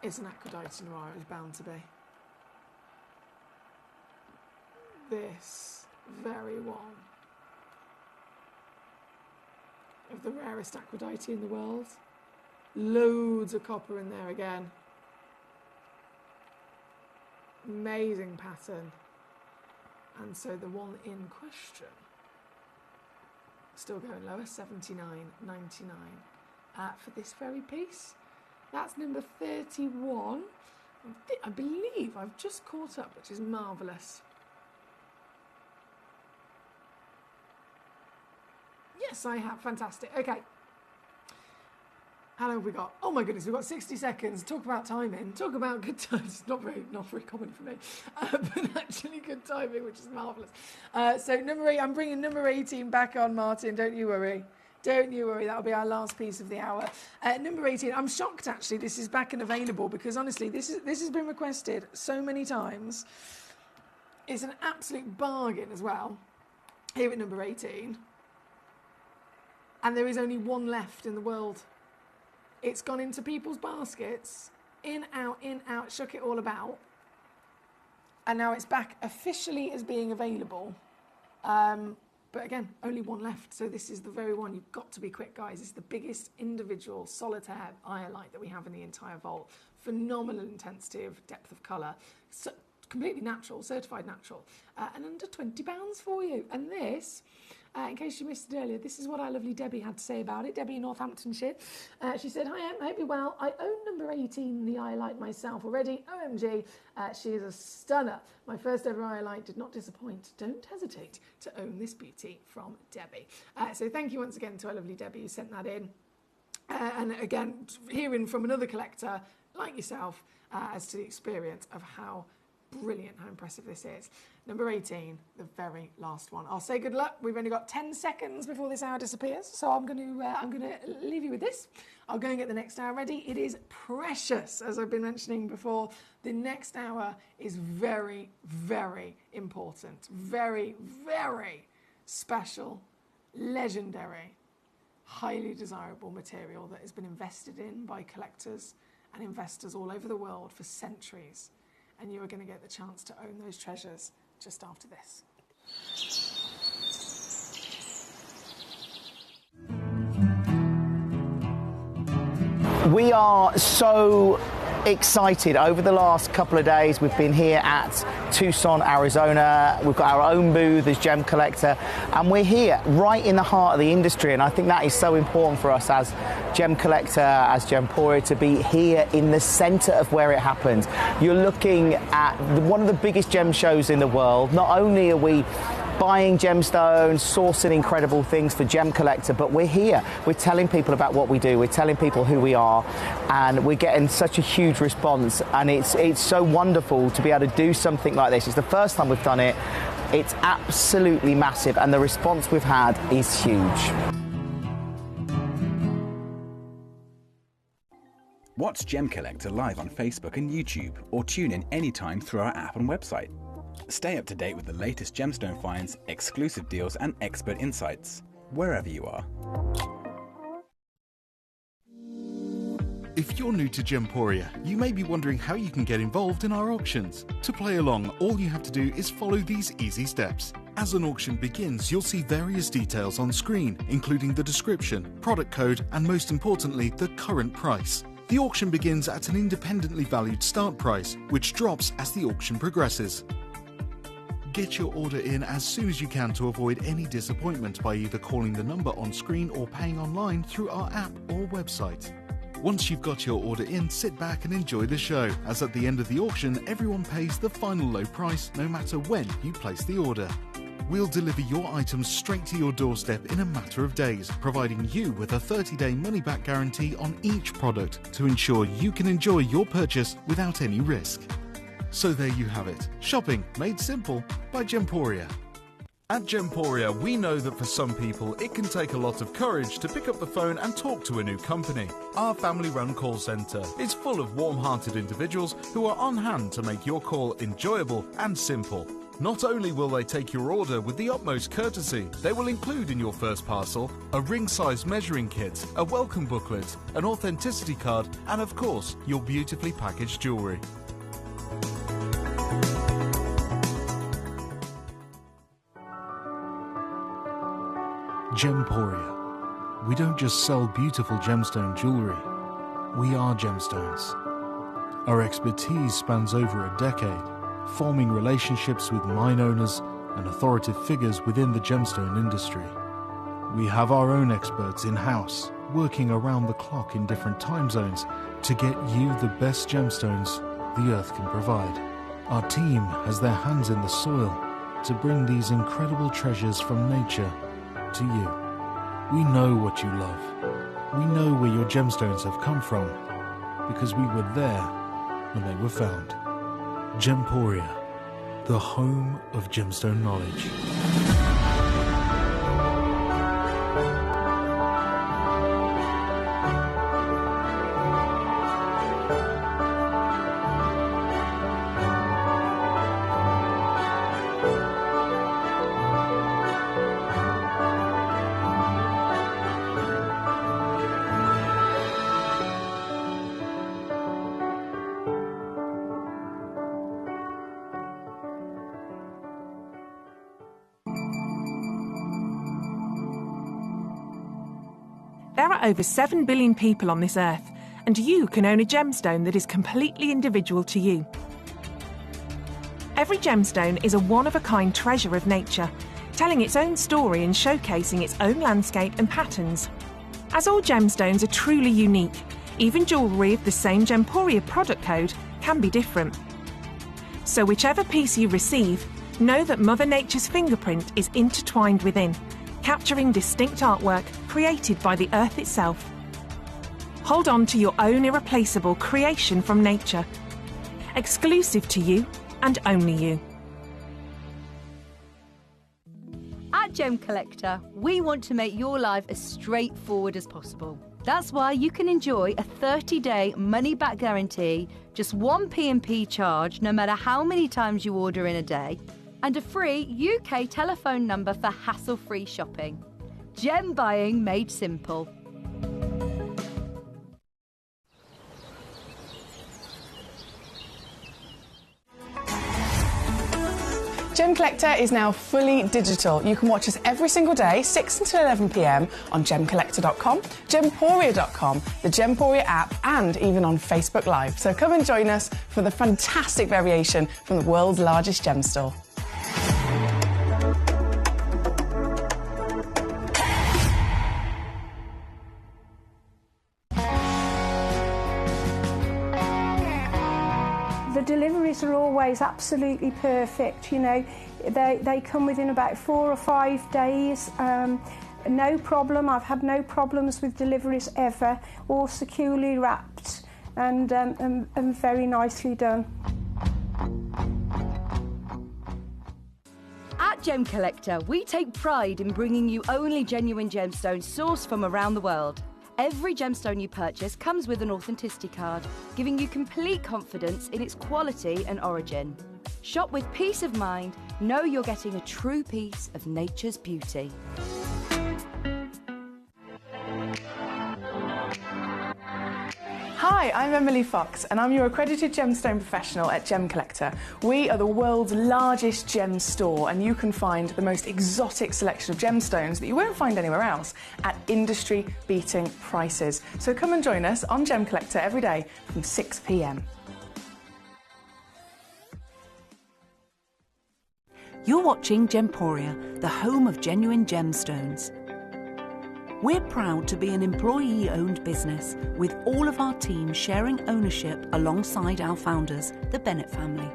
It's an Aphrodite Noir, it was bound to be. This very one of the rarest Aphrodite in the world. Loads of copper in there again. Amazing pattern. And so the one in question, still going lower, $79.99 for this very piece. That's number 31. I believe I've just caught up, which is marvellous. Yes, I have. Fantastic. Okay. How long have we got? Oh my goodness, we've got 60 seconds. Talk about timing. Talk about good times. Not very common for me, but actually good timing, which is marvellous. So number 8, I'm bringing number 18 back on, Martin. Don't you worry. Don't you worry. That'll be our last piece of the hour. Number 18. I'm shocked actually. This is back and available because honestly, this has been requested so many times. It's an absolute bargain as well. Here at number 18, and there is only one left in the world. It's gone into people's baskets, in, out, shook it all about. And now it's back officially as being available. But again, only one left. So this is the very one. You've got to be quick, guys. It's the biggest individual solitaire iolite that we have in the entire vault. Phenomenal intensity of depth of colour. So, completely natural, certified natural. And under £20 for you. And this, in case you missed it earlier, this is what our lovely Debbie had to say about it. Debbie in Northamptonshire. She said, "Hi Em, I hope you're well. I own number 18, the iolite myself already. OMG, she is a stunner. My first ever iolite did not disappoint. Don't hesitate to own this beauty from Debbie." So thank you once again to our lovely Debbie who sent that in. And again, hearing from another collector like yourself as to the experience of how brilliant, how impressive this is. Number 18, the very last one. I'll say good luck. We've only got 10 seconds before this hour disappears, so I'm going to leave you with this. I'll go and get the next hour ready. It is precious, as I've been mentioning before. The next hour is very, very important. Very, very special, legendary, highly desirable material that has been invested in by collectors and investors all over the world for centuries. And you are going to get the chance to own those treasures just after this. We are so excited. Over the last couple of days, we've been here at Tucson, Arizona. We've got our own booth as Gemcollector, and we're here right in the heart of the industry. And I think that is so important for us as Gemcollector, as Gemporia, to be here in the centre of where it happens. You're looking at one of the biggest gem shows in the world. Not only are we buying gemstones, sourcing incredible things for Gemcollector, but we're here. We're telling people about what we do. We're telling people who we are, and we're getting such a huge response. And it's so wonderful to be able to do something like this. It's the first time we've done it. It's absolutely massive, and the response we've had is huge. Watch Gemcollector live on Facebook and YouTube, or tune in anytime through our app and website. Stay up to date with the latest gemstone finds, exclusive deals and expert insights, wherever you are. If you're new to Gemporia, you may be wondering how you can get involved in our auctions. To play along, all you have to do is follow these easy steps. As an auction begins, you'll see various details on screen, including the description, product code, and most importantly, the current price. The auction begins at an independently valued start price, which drops as the auction progresses. Get your order in as soon as you can to avoid any disappointment by either calling the number on screen or paying online through our app or website. Once you've got your order in, sit back and enjoy the show, as at the end of the auction, everyone pays the final low price no matter when you place the order. We'll deliver your items straight to your doorstep in a matter of days, providing you with a 30-day money-back guarantee on each product to ensure you can enjoy your purchase without any risk. So there you have it, shopping made simple by Gemporia. At Gemporia, we know that for some people it can take a lot of courage to pick up the phone and talk to a new company. Our family-run call centre is full of warm-hearted individuals who are on hand to make your call enjoyable and simple. Not only will they take your order with the utmost courtesy, they will include in your first parcel a ring-size measuring kit, a welcome booklet, an authenticity card, and of course, your beautifully packaged jewellery. Gemporia. We don't just sell beautiful gemstone jewellery, we are gemstones. Our expertise spans over a decade, forming relationships with mine owners and authoritative figures within the gemstone industry. We have our own experts in-house, working around the clock in different time zones to get you the best gemstones the earth can provide. Our team has their hands in the soil to bring these incredible treasures from nature to you. We know what you love. We know where your gemstones have come from, because we were there when they were found. Gemporia, the home of gemstone knowledge. There are over 7 billion people on this earth, and you can own a gemstone that is completely individual to you. Every gemstone is a one-of-a-kind treasure of nature, telling its own story and showcasing its own landscape and patterns. As all gemstones are truly unique, even jewellery of the same Gemporia product code can be different. So whichever piece you receive, know that Mother Nature's fingerprint is intertwined within, capturing distinct artwork created by the earth itself. Hold on to your own irreplaceable creation from nature, exclusive to you and only you. At Gemcollector, we want to make your life as straightforward as possible. That's why you can enjoy a 30-day money-back guarantee, just one P&P charge no matter how many times you order in a day, and a free UK telephone number for hassle-free shopping. Gem buying made simple. Gemcollector is now fully digital. You can watch us every single day, 6 until 11 p.m. on Gemcollector.com, Gemporia.com, the Gemporia app, and even on Facebook Live. So come and join us for the fantastic variation from the world's largest gem store. The deliveries are always absolutely perfect, you know. They come within about 4 or 5 days. No problem. I've had no problems with deliveries ever. All securely wrapped and very nicely done. At Gemcollector, we take pride in bringing you only genuine gemstones sourced from around the world. Every gemstone you purchase comes with an authenticity card, giving you complete confidence in its quality and origin. Shop with peace of mind, know you're getting a true piece of nature's beauty. Hi, I'm Emily Fox and I'm your accredited gemstone professional at Gemcollector. We are the world's largest gem store and you can find the most exotic selection of gemstones that you won't find anywhere else at industry-beating prices. So come and join us on Gemcollector every day from 6 p.m. You're watching Gemporia, the home of genuine gemstones. We're proud to be an employee-owned business, with all of our team sharing ownership alongside our founders, the Bennett family.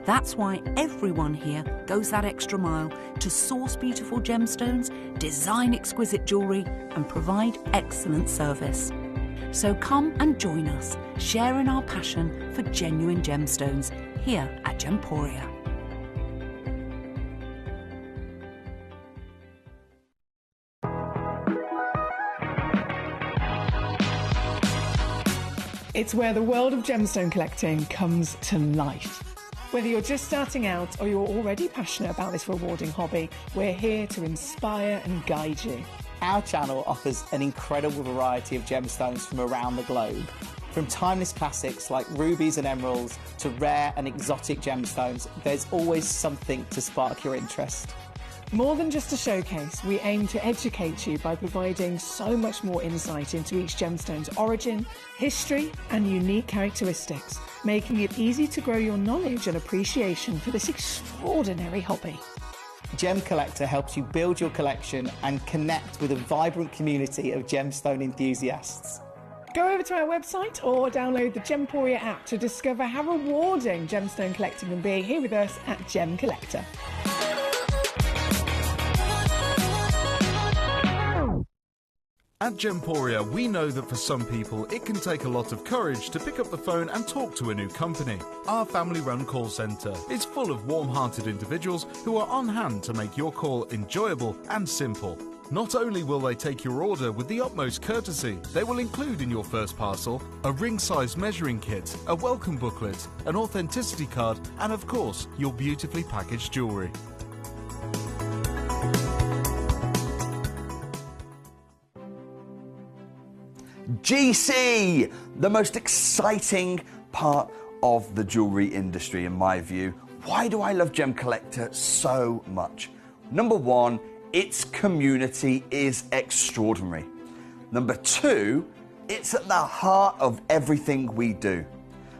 That's why everyone here goes that extra mile to source beautiful gemstones, design exquisite jewellery, and provide excellent service. So come and join us, sharing our passion for genuine gemstones here at Gemporia. It's where the world of gemstone collecting comes to life. Whether you're just starting out or you're already passionate about this rewarding hobby, we're here to inspire and guide you. Our channel offers an incredible variety of gemstones from around the globe. From timeless classics like rubies and emeralds to rare and exotic gemstones, there's always something to spark your interest. More than just a showcase, we aim to educate you by providing so much more insight into each gemstone's origin, history, and unique characteristics, making it easy to grow your knowledge and appreciation for this extraordinary hobby. Gemcollector helps you build your collection and connect with a vibrant community of gemstone enthusiasts. Go over to our website or download the Gemporia app to discover how rewarding gemstone collecting can be here with us at Gemcollector. At Gemporia, we know that for some people, it can take a lot of courage to pick up the phone and talk to a new company. Our family-run call centre is full of warm-hearted individuals who are on hand to make your call enjoyable and simple. Not only will they take your order with the utmost courtesy, they will include in your first parcel a ring-size measuring kit, a welcome booklet, an authenticity card, and of course, your beautifully packaged jewellery. GC, the most exciting part of the jewellery industry in my view. Why do I love Gemcollector so much? Number one, its community is extraordinary. Number two, it's at the heart of everything we do.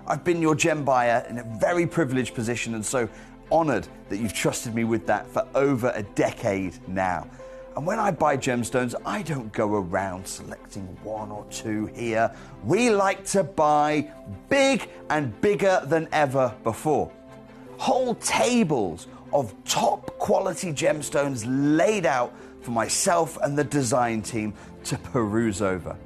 I've been your gem buyer in a very privileged position and so honoured that you've trusted me with that for over a decade now. And when I buy gemstones, I don't go around selecting one or two here. We like to buy big and bigger than ever before. Whole tables of top quality gemstones laid out for myself and the design team to peruse over.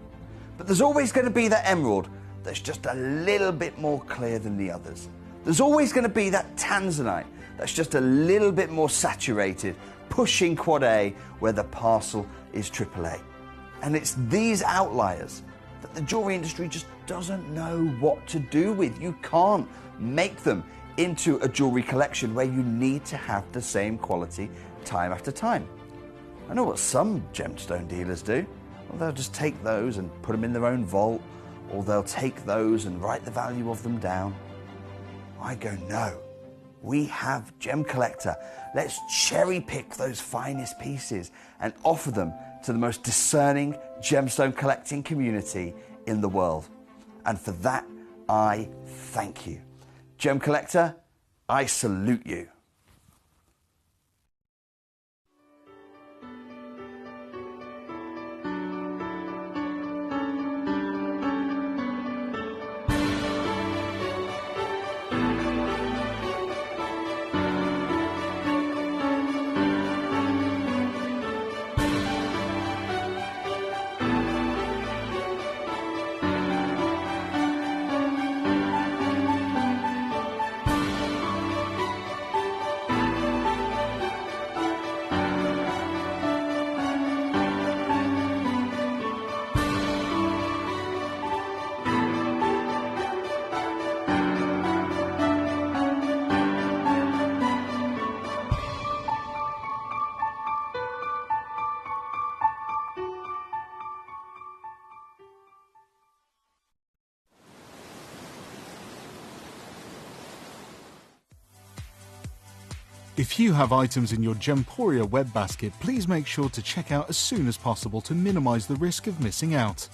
But there's always going to be that emerald that's just a little bit more clear than the others. There's always going to be that tanzanite that's just a little bit more saturated, pushing quad A where the parcel is AAA. And it's these outliers that the jewellery industry just doesn't know what to do with. You can't make them into a jewellery collection where you need to have the same quality time after time. I know what some gemstone dealers do. Well, they'll just take those and put them in their own vault, or they'll take those and write the value of them down. I go, no. We have Gemcollector. Let's cherry pick those finest pieces and offer them to the most discerning gemstone collecting community in the world. And for that, I thank you. Gemcollector, I salute you. If you have items in your Gemporia web basket, please make sure to check out as soon as possible to minimise the risk of missing out.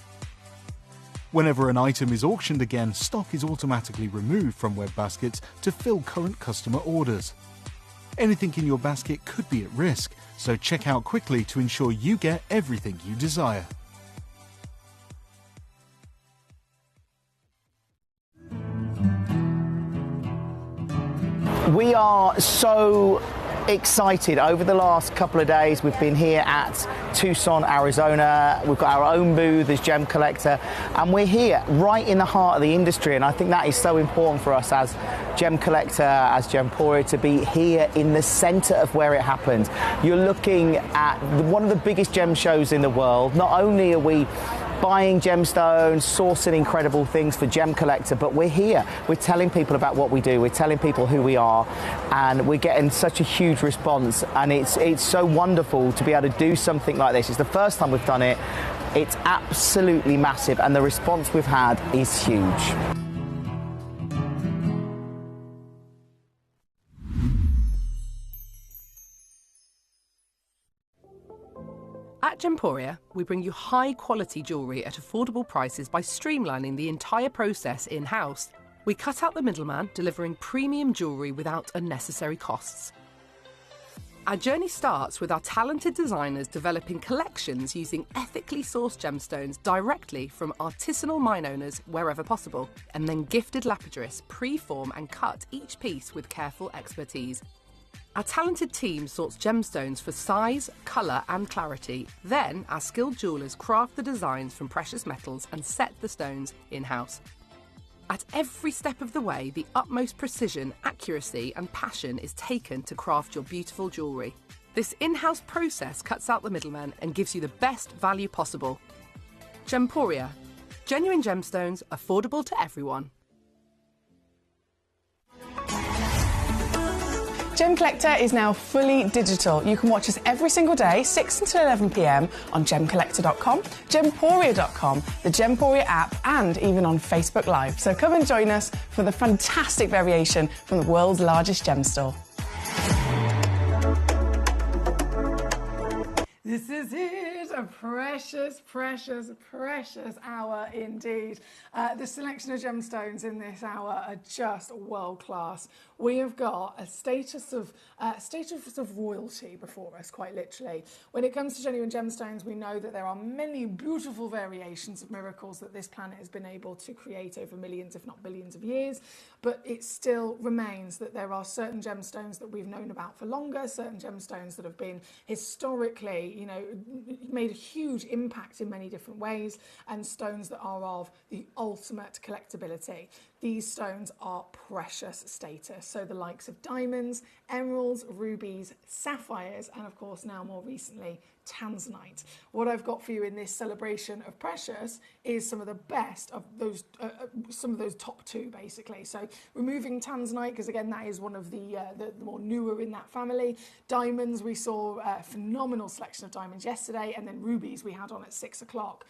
Whenever an item is auctioned again, stock is automatically removed from web baskets to fill current customer orders. Anything in your basket could be at risk, so check out quickly to ensure you get everything you desire. We are so excited. Over the last couple of days, we've been here at Tucson, Arizona. We've got our own booth as Gemcollector, and we're here right in the heart of the industry. And I think that is so important for us as Gemcollector, as Gemporia, to be here in the center of where it happens. You're looking at one of the biggest gem shows in the world. Not only are we buying gemstones, sourcing incredible things for Gemcollector, but we're here. We're telling people about what we do. We're telling people who we are, and we're getting such a huge response. And it's so wonderful to be able to do something like this. It's the first time we've done it. It's absolutely massive, and the response we've had is huge. At Gemporia, we bring you high-quality jewellery at affordable prices by streamlining the entire process in-house. We cut out the middleman, delivering premium jewellery without unnecessary costs. Our journey starts with our talented designers developing collections using ethically sourced gemstones directly from artisanal mine owners wherever possible, and then gifted lapidarists pre-form and cut each piece with careful expertise. Our talented team sorts gemstones for size, colour and clarity. Then our skilled jewellers craft the designs from precious metals and set the stones in-house. At every step of the way, the utmost precision, accuracy and passion is taken to craft your beautiful jewellery. This in-house process cuts out the middleman and gives you the best value possible. Gemporia. Genuine gemstones, affordable to everyone. Gemcollector is now fully digital. You can watch us every single day, 6 until 11 p.m. on Gemcollector.com, Gemporia.com, the Gemporia app, and even on Facebook Live. So come and join us for the fantastic variation from the world's largest gem store. This is it, a precious, precious, precious hour indeed. The selection of gemstones in this hour are just world class. We have got a status of royalty before us, quite literally. When it comes to genuine gemstones, we know that there are many beautiful variations of miracles that this planet has been able to create over millions, if not billions of years. But it still remains that there are certain gemstones that we've known about for longer, certain gemstones that have been historically, made a huge impact in many different ways, and stones that are of the ultimate collectability. These stones are precious status, so the likes of diamonds, emeralds, rubies, sapphires, and of course now more recently tanzanite. What I've got for you in this celebration of precious is some of the best of those, some of those top two basically. So removing tanzanite, because again that is one of the more newer in that family. Diamonds, we saw a phenomenal selection of diamonds yesterday, and then rubies we had on at 6 o'clock.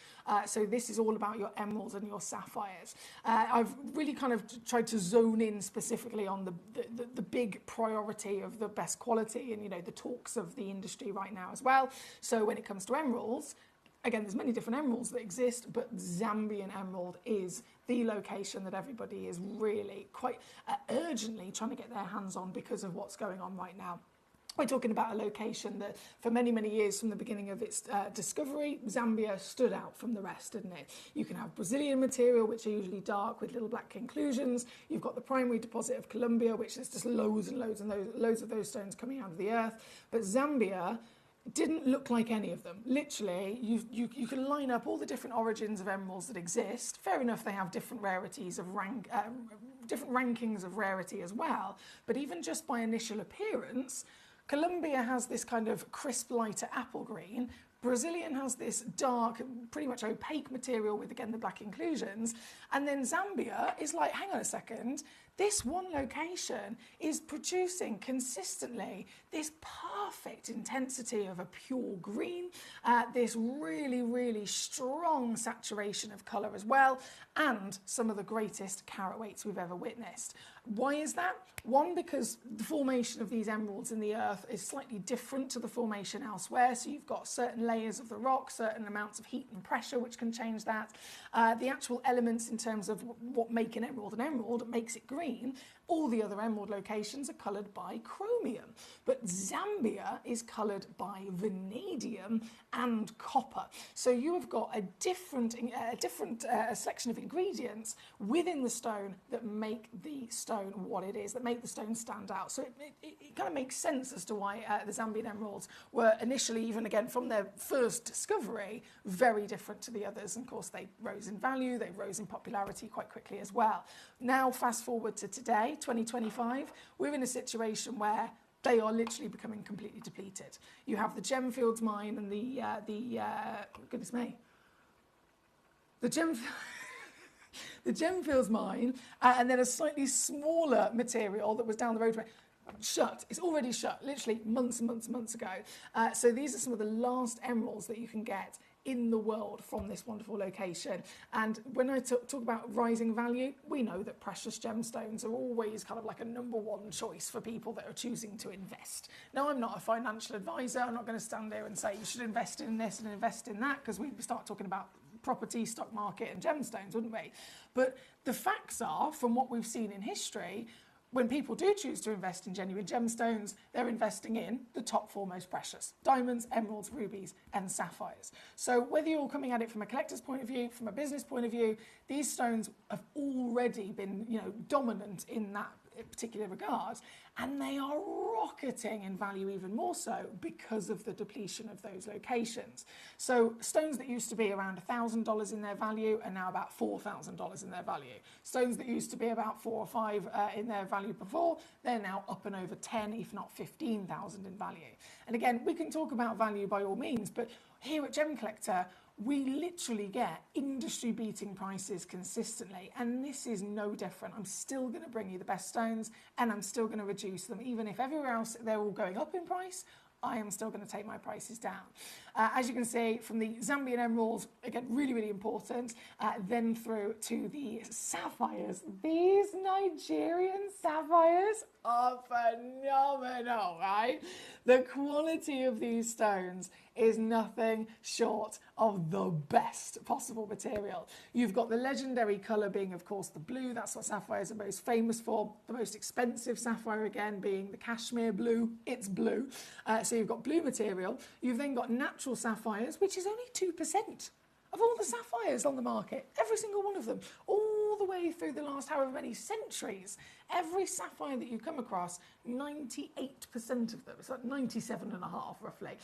So this is all about your emeralds and your sapphires. I've really kind of tried to zone in specifically on the big priority of the best quality and the talks of the industry right now as well. So when it comes to emeralds, again, there's many different emeralds that exist, but Zambian emerald is the location that everybody is really quite urgently trying to get their hands on because of what's going on right now. We're talking about a location that for many, many years from the beginning of its discovery, Zambia stood out from the rest, didn't it? You can have Brazilian material, which are usually dark with little black inclusions. You've got the primary deposit of Colombia, which is just loads and loads and loads of those stones coming out of the earth. But Zambia didn't look like any of them. Literally, you can line up all the different origins of emeralds that exist. Fair enough, they have different rarities of different rankings of rarity as well. But even just by initial appearance, Colombia has this kind of crisp, lighter apple green. Brazilian has this dark, pretty much opaque material with, again, the black inclusions. And then Zambia is like, hang on a second, this one location is producing consistently this perfect intensity of a pure green, this really, really strong saturation of colour as well, and some of the greatest carat weights we've ever witnessed. Why is that? One, because the formation of these emeralds in the earth is slightly different to the formation elsewhere. So you've got certain layers of the rock, certain amounts of heat and pressure, which can change that. The actual elements in terms of what make an emerald makes it green All the other emerald locations are coloured by chromium, but Zambia is coloured by vanadium and copper. So you have got a different selection of ingredients within the stone that make the stone what it is, that make the stone stand out. So it kind of makes sense as to why the Zambian emeralds were initially, even again from their first discovery, very different to the others. And of course, they rose in value, they rose in popularity quite quickly as well. Now, fast forward to today, 2025, we're in a situation where they are literally becoming completely depleted. You have the Gemfields mine and goodness me, the Gemfields mine, and then a slightly smaller material that was down the road. Shut. It's already shut, literally months and months and months ago. So these are some of the last emeralds that you can get in the world from this wonderful location. And when I talk about rising value, we know that precious gemstones are always kind of like a number one choice for people that are choosing to invest. Now, I'm not a financial advisor. I'm not going to stand there and say you should invest in this and invest in that, because we'd start talking about property, stock market and gemstones, wouldn't we? But the facts are, from what we've seen in history, when people do choose to invest in genuine gemstones, they're investing in the top four most precious: diamonds, emeralds, rubies, and sapphires. So whether you're coming at it from a collector's point of view, from a business point of view, these stones have already been, dominant in that particular regard, and they are rocketing in value even more so because of the depletion of those locations. So stones that used to be around $1,000 in their value are now about $4,000 in their value. Stones that used to be about 4 or 5 in their value before, they're now up and over 10, if not 15,000 in value. And again, we can talk about value by all means, but here at Gemcollector, we literally get industry-beating prices consistently, and this is no different. I'm still going to bring you the best stones, and I'm still going to reduce them. Even if everywhere else they're all going up in price, I am still going to take my prices down. As you can see, from the Zambian emeralds, again, really, really important, then through to the sapphires. These Nigerian sapphires are phenomenal, right? The quality of these stones is nothing short of the best possible material. You've got the legendary colour being, of course, the blue. That's what sapphires are most famous for. The most expensive sapphire, again, being the cashmere blue. It's blue. So you've got blue material. You've then got natural sapphires, which is only 2% of all the sapphires on the market. Every single one of them, all the way through the last however many centuries. Every sapphire that you come across, 98% of them, it's like 97.5 roughly,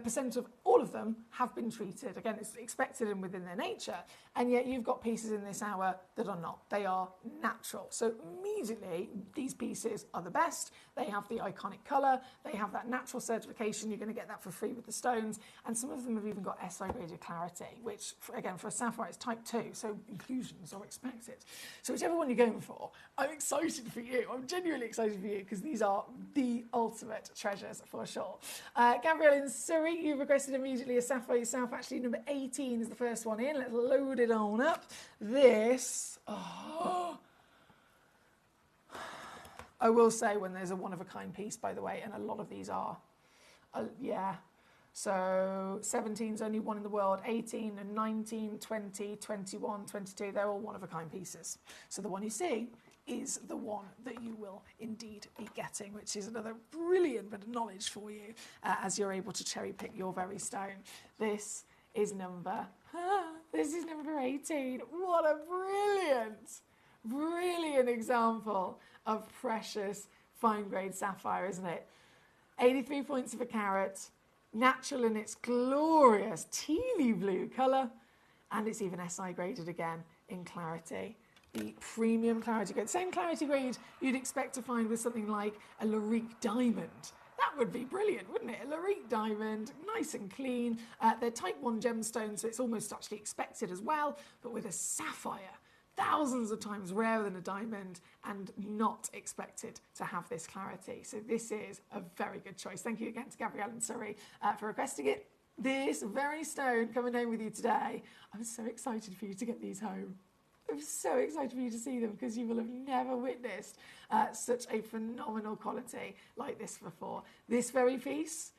percent of all of them have been treated. Again, it's expected and within their nature, and yet you've got pieces in this hour that are not. They are natural. So immediately, these pieces are the best. They have the iconic colour. They have that natural certification. You're going to get that for free with the stones, and some of them have even got SI graded clarity, which, again, for a sapphire, it's type 2, so inclusions are expected. So whichever one you're going for, I'm excited for you. I'm genuinely excited for you, because these are the ultimate treasures for sure. Gabrielle in Surrey, you requested immediately a sapphire yourself. Actually, number 18 is the first one in. Let's load it on up. This, I will say, when there's a one-of-a-kind piece, by the way, and a lot of these are, yeah. So 17's only one in the world, 18 and 19, 20, 21, 22, they're all one-of-a-kind pieces. So the one you see is the one that you will indeed be getting, which is another brilliant bit of knowledge for you as you're able to cherry pick your very stone. This is number 18. What a brilliant example of precious fine grade sapphire, isn't it? 83 points of a carat, natural in its glorious tealy blue colour, and it's even SI graded again in clarity. The premium clarity grade, same clarity grade you'd expect to find with something like a Larique diamond. That would be brilliant, wouldn't it? A Larique diamond, nice and clean. They're type 1 gemstones, so it's almost actually expected as well, but with a sapphire, thousands of times rarer than a diamond and not expected to have this clarity. So this is a very good choice. Thank you again to Gabrielle and Surrey for requesting it. This very stone coming home with you today. I'm so excited for you to get these home. I'm so excited for you to see them, because you will have never witnessed such a phenomenal quality like this before. This very piece,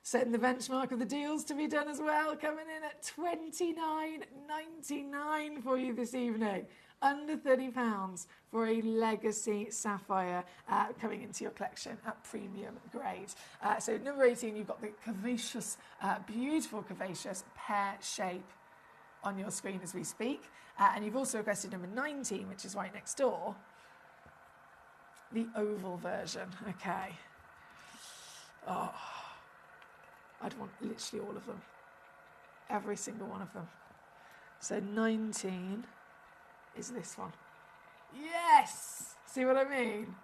setting the benchmark of the deals to be done as well, coming in at $29.99 for you this evening. Under £30 for a legacy sapphire coming into your collection at premium grade. So number 18, you've got the curvaceous, beautiful curvaceous pear shape on your screen as we speak. And you've also requested number 19, which is right next door, the oval version. Okay. Oh, I'd want literally all of them. Every single one of them. So 19 is this one. Yes! See what I mean?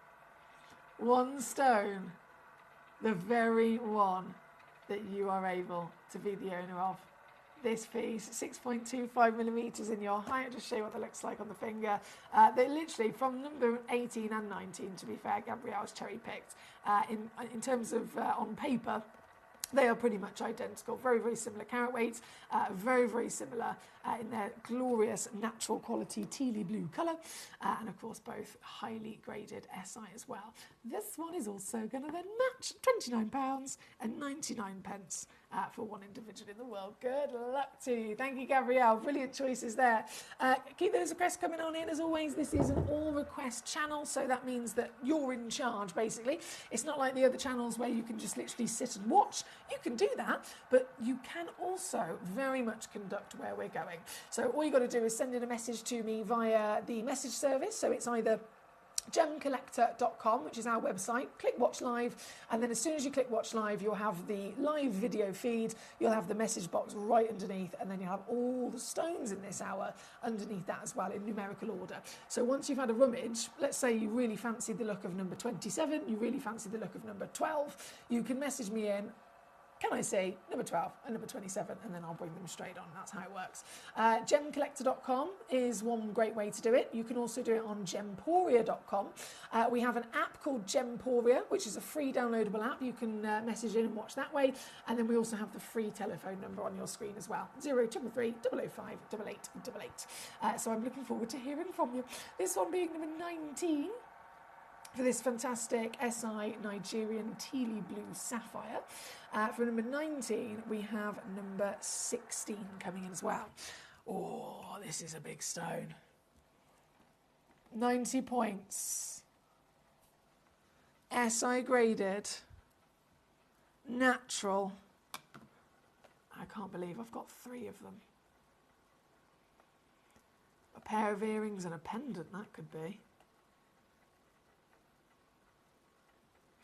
One stone, the very one that you are able to be the owner of. This piece, 6.25 millimetres in your height. I'll just show you what that looks like on the finger. They're literally from number 18 and 19, to be fair. Gabrielle's cherry picked. In terms of on paper, they are pretty much identical, very, very similar carat weights, very, very similar in their glorious natural quality tealy blue colour, and of course both highly graded SI as well. This one is also going to then match £29.99 for one individual in the world. Good luck to you. Thank you, Gabrielle. Brilliant choices there. Keep those requests coming on in. As always, this is an all request channel, so that means that you're in charge, basically. It's not like the other channels where you can just literally sit and watch. You can do that, but you can also very much conduct where we're going. So all you got to do is send in a message to me via the message service. So it's either Gemcollector.com, which is our website. Click watch live, and then as soon as you click watch live, you'll have the live video feed, you'll have the message box right underneath, and then you'll have all the stones in this hour underneath that as well in numerical order. So once you've had a rummage, let's say you really fancy the look of number 27, you really fancy the look of number 12, you can message me in, can I say number 12 and number 27, and then I'll bring them straight on. That's how it works. Gemcollector.com is one great way to do it. You can also do it on Gemporia.com. We have an app called Gemporia, which is a free downloadable app. You can message in and watch that way. And then we also have the free telephone number on your screen as well, 0333 005 8888. So I'm looking forward to hearing from you. This one being number 19. For this fantastic SI Nigerian tealy blue sapphire. For number 19, we have number 16 coming in as well. Oh, this is a big stone. 90 points. SI graded. Natural. I can't believe I've got 3 of them. A pair of earrings and a pendant, that could be.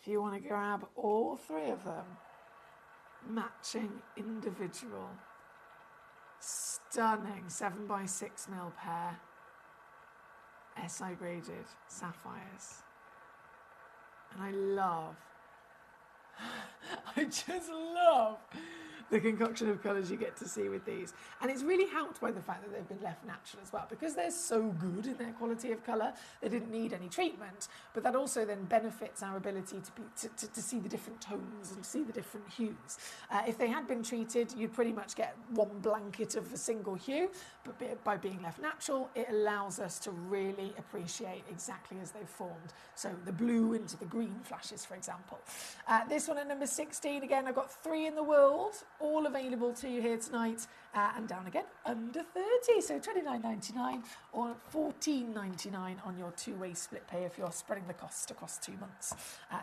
If you want to grab all 3 of them, matching individual, stunning 7x6mm pair, SI graded sapphires. And I love, I just love the concoction of colours you get to see with these. And it's really helped by the fact that they've been left natural as well, because they're so good in their quality of colour, they didn't need any treatment, but that also then benefits our ability to see the different tones and see the different hues. If they had been treated, you'd pretty much get one blanket of a single hue, but by being left natural, it allows us to really appreciate exactly as they've formed. So the blue into the green flashes, for example. This one at number 16, again, I've got 3 in the world, all available to you here tonight, and down again under 30, so $29.99 or $14.99 on your 2-way split pay if you're spreading the cost across 2 months.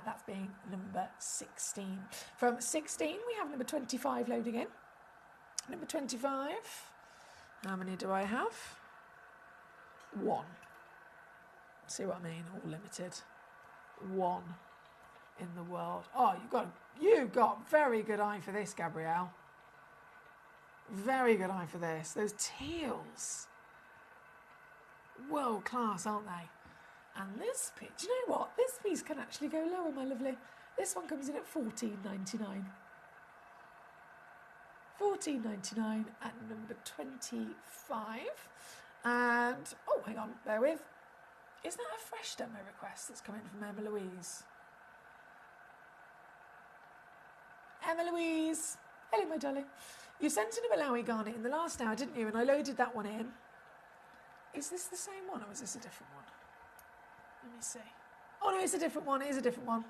That's being number 16. From 16 we have number 25 loading in. Number 25, how many do I have? 1. See what I mean? All limited. 1 in the world. Oh, you've got very good eye for this, Gabrielle. Very good eye for this. Those teals, world class, aren't they? And this piece, do you know what? This piece can actually go lower, my lovely. This one comes in at $14.99. $14.99 at number 25. And oh, hang on, bear with. Is that a fresh demo request that's come in from Emma Louise? Emma Louise, hello my darling. You sent in a Malawi garnet in the last hour, didn't you? And I loaded that one in. Is this the same one or is this a different one? Let me see. Oh no, it's a different one, it is a different one.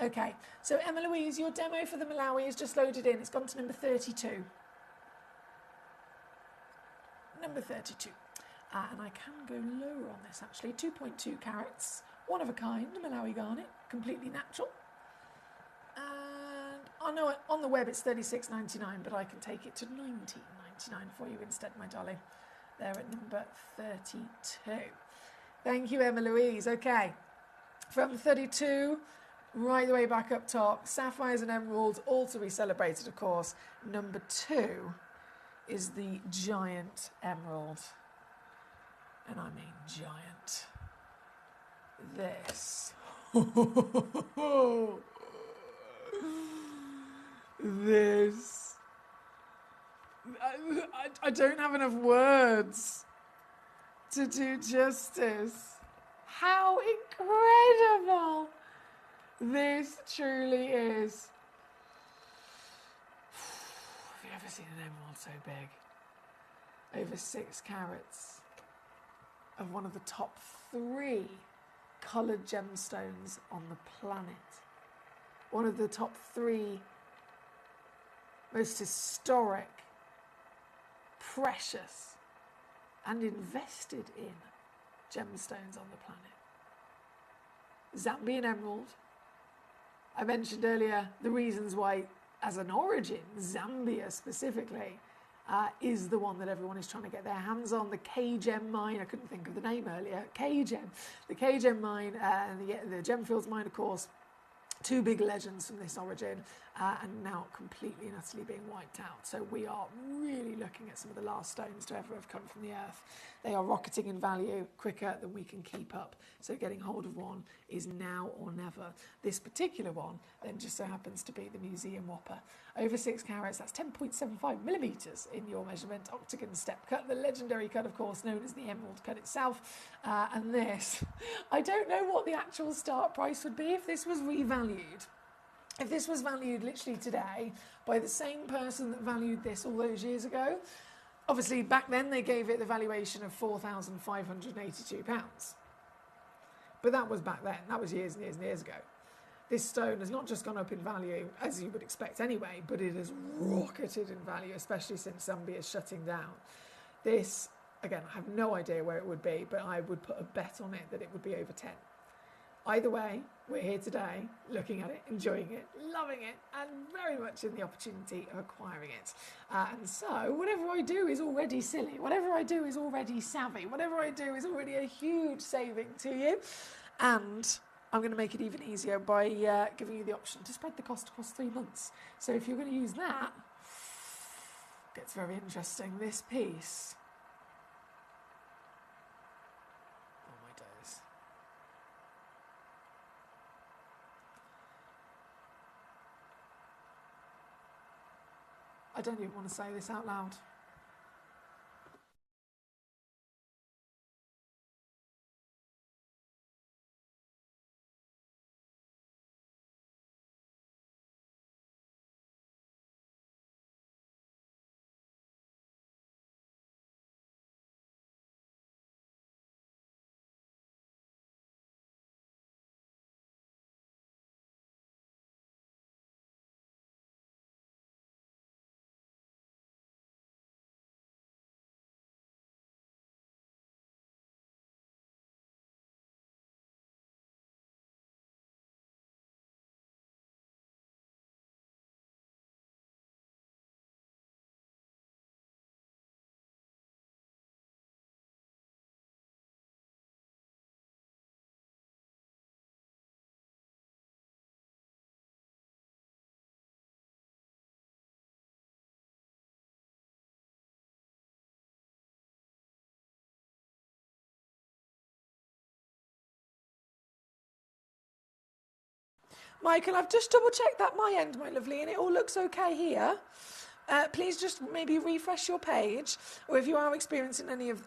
Okay, so Emma Louise, your demo for the Malawi is just loaded in. It's gone to number 32. Number 32. And I can go lower on this actually, 2.2 carats, one of a kind, Malawi garnet, completely natural. And I know on the web it's $36.99, but I can take it to $19.99 for you instead, my darling. They're at number 32. Thank you, Emma Louise. Okay, from 32 right the way back up top, sapphires and emeralds, all to be celebrated, of course. Number 2 is the giant emerald. And I mean giant. This. This. I don't have enough words to do justice. How incredible this truly is. Have you ever seen an emerald so big? Over 6 carats of one of the top 3 coloured gemstones on the planet. One of the top 3 most historic, precious and invested in gemstones on the planet. Zambian emerald. I mentioned earlier the reasons why, as an origin, Zambia specifically is the one that everyone is trying to get their hands on. The K-Gem mine, I couldn't think of the name earlier, K-Gem. The K-Gem mine and the Gemfields mine, of course, 2 big legends from this origin, and now completely and utterly being wiped out. So we are really looking at some of the last stones to ever have come from the earth. They are rocketing in value quicker than we can keep up. So getting hold of one is now or never. This particular one then just so happens to be the museum whopper. Over 6 carats, that's 10.75 millimetres in your measurement. Octagon step cut, the legendary cut, of course, known as the emerald cut itself. And this, I don't know what the actual start price would be if this was revalued. If this was valued literally today by the same person that valued this all those years ago, obviously back then they gave it the valuation of £4,582. But that was back then, that was years and years and years ago. This stone has not just gone up in value, as you would expect anyway, but it has rocketed in value, especially since Zambia is shutting down. This, again, I have no idea where it would be, but I would put a bet on it that it would be over 10. Either way, we're here today, looking at it, enjoying it, loving it, and very much in the opportunity of acquiring it. And so, whatever I do is already silly. Whatever I do is already savvy. Whatever I do is already a huge saving to you. And I'm going to make it even easier by giving you the option to spread the cost across 3 months. So if you're going to use that, it gets very interesting. This piece. Oh my days. I don't even want to say this out loud. Michael, I've just double-checked that my end, my lovely, and it all looks okay here. Please just maybe refresh your page, or if you are experiencing any of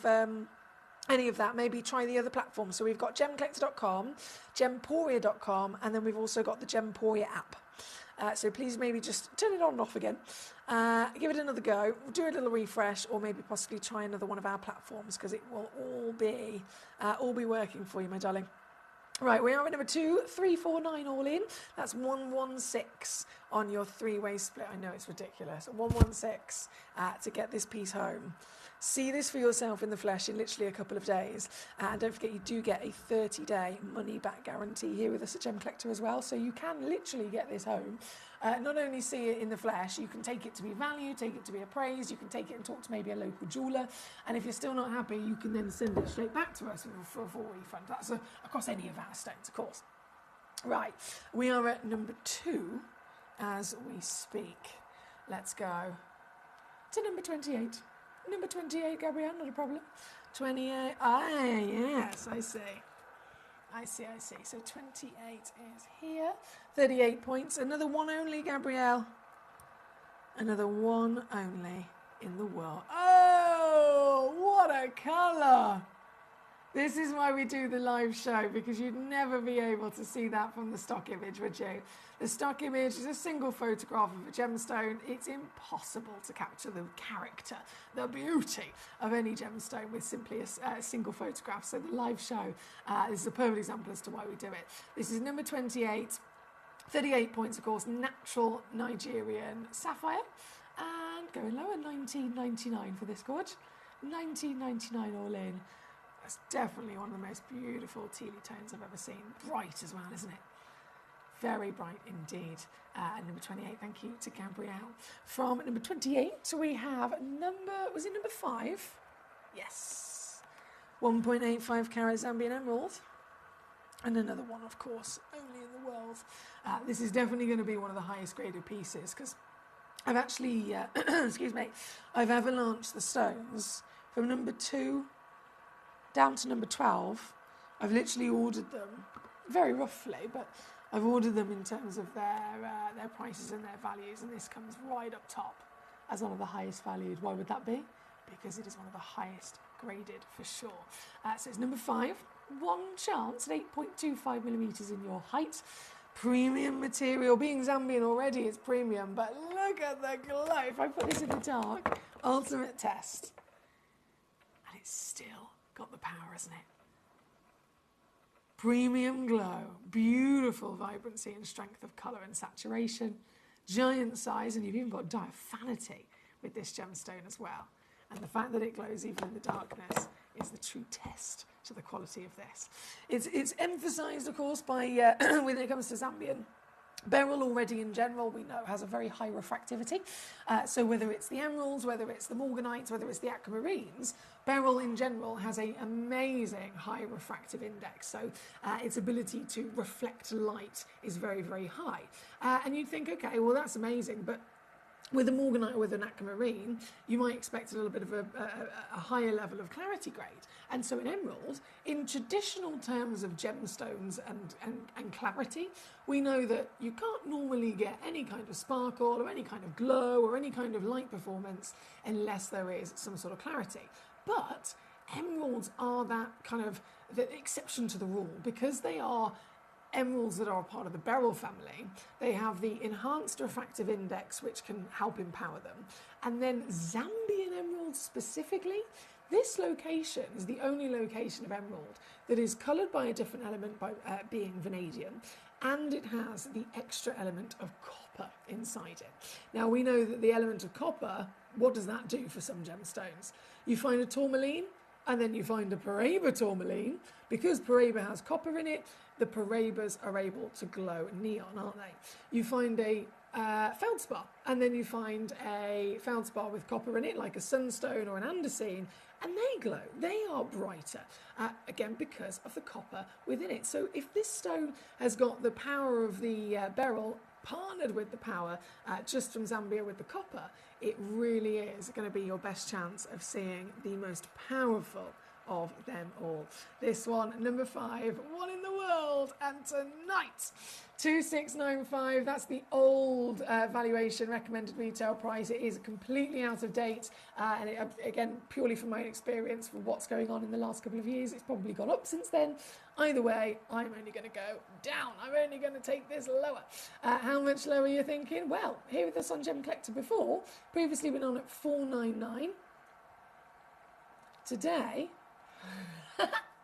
that, maybe try the other platforms. So we've got gemcollector.com, gemporia.com, and then we've also got the Gemporia app. So please maybe just turn it on and off again. Give it another go, do a little refresh, or maybe possibly try another one of our platforms, because it will all be working for you, my darling. Right, we are at number 2349 all in. That's 116 on your 3-way split. I know it's ridiculous. 116 to get this piece home. See this for yourself in the flesh in literally a couple of days. And don't forget, you do get a 30-day money-back guarantee here with us at Gemcollector as well. So you can literally get this home. Not only see it in the flesh, you can take it to be valued, take it to be appraised, you can take it and talk to maybe a local jeweller. And if you're still not happy, you can then send it straight back to us for a full refund. That's across any of our stones, of course. Right, we are at number 2 as we speak. Let's go to number 28. Number 28, Gabrielle, not a problem. 28, yes, I see. I see. So 28 is here. 38 points. Another one only, Gabrielle. Another one only in the world. Oh, what a colour. This is why we do the live show, because you'd never be able to see that from the stock image, would you? The stock image is a single photograph of a gemstone. It's impossible to capture the character, the beauty of any gemstone with simply a single photograph. So the live show is a perfect example as to why we do it. This is number 28, 38 points, of course, natural Nigerian sapphire. And going lower, 19.99 for this gorge. 19.99 all in. That's definitely one of the most beautiful tealy tones I've ever seen. Bright as well, isn't it? Very bright indeed. Number 28, thank you to Gabrielle. From number 28, we have was it number 5? Yes. 1.85 carat Zambian emerald. And another one, of course, only in the world. This is definitely going to be one of the highest graded pieces, because I've actually, excuse me, I've avalanched the stones from number 2 down to number 12. I've literally ordered them, very roughly, but I've ordered them in terms of their prices and their values, and this comes right up top as one of the highest valued. Why would that be? Because it is one of the highest graded for sure. So it's number 5. One chance at 8.25 millimeters in your height. Premium material. Being Zambian already, it's premium, but look at the glow. If I put this in the dark, ultimate test, and it's still got the power, hasn't it? Premium glow, beautiful vibrancy and strength of colour and saturation, giant size, and you've even got diaphanity with this gemstone as well. And the fact that it glows even in the darkness is the true test to the quality of this. It's emphasised, of course, by when it comes to Zambian. Beryl already in general, we know, has a very high refractivity. So whether it's the emeralds, whether it's the morganites, whether it's the aquamarines, beryl in general has an amazing high refractive index. So its ability to reflect light is very, very high. And you'd think, okay, well, that's amazing, but with a morganite or with an aquamarine, you might expect a little bit of a higher level of clarity grade. And so in emerald, in traditional terms of gemstones and clarity, we know that you can't normally get any kind of sparkle or any kind of glow or any kind of light performance unless there is some sort of clarity. But emeralds are that kind of the exception to the rule, because they are emeralds that are a part of the beryl family. They have the enhanced refractive index, which can help empower them. And then Zambian emeralds specifically, this location is the only location of emerald that is coloured by a different element, by being vanadium, and it has the extra element of copper inside it. Now we know that the element of copper, what does that do for some gemstones? You find a tourmaline, and then you find a Paraiba tourmaline. Because Paraiba has copper in it, the Paraibas are able to glow neon, aren't they? You find a feldspar, and then you find a feldspar with copper in it, like a sunstone or an andesine, and they glow. They are brighter, again, because of the copper within it. So if this stone has got the power of the beryl partnered with the power just from Zambia with the copper, it really is going to be your best chance of seeing the most powerful of them all. This one, number 5, one in the world, and tonight, 2695. That's the old valuation recommended retail price. It is completely out of date, and it, again, purely from my experience from what's going on in the last couple of years, it's probably gone up since then. Either way, I'm only going to go down. I'm only going to take this lower. How much lower are you thinking? Well, here with us on Gemcollector before, previously been on at 499. Today,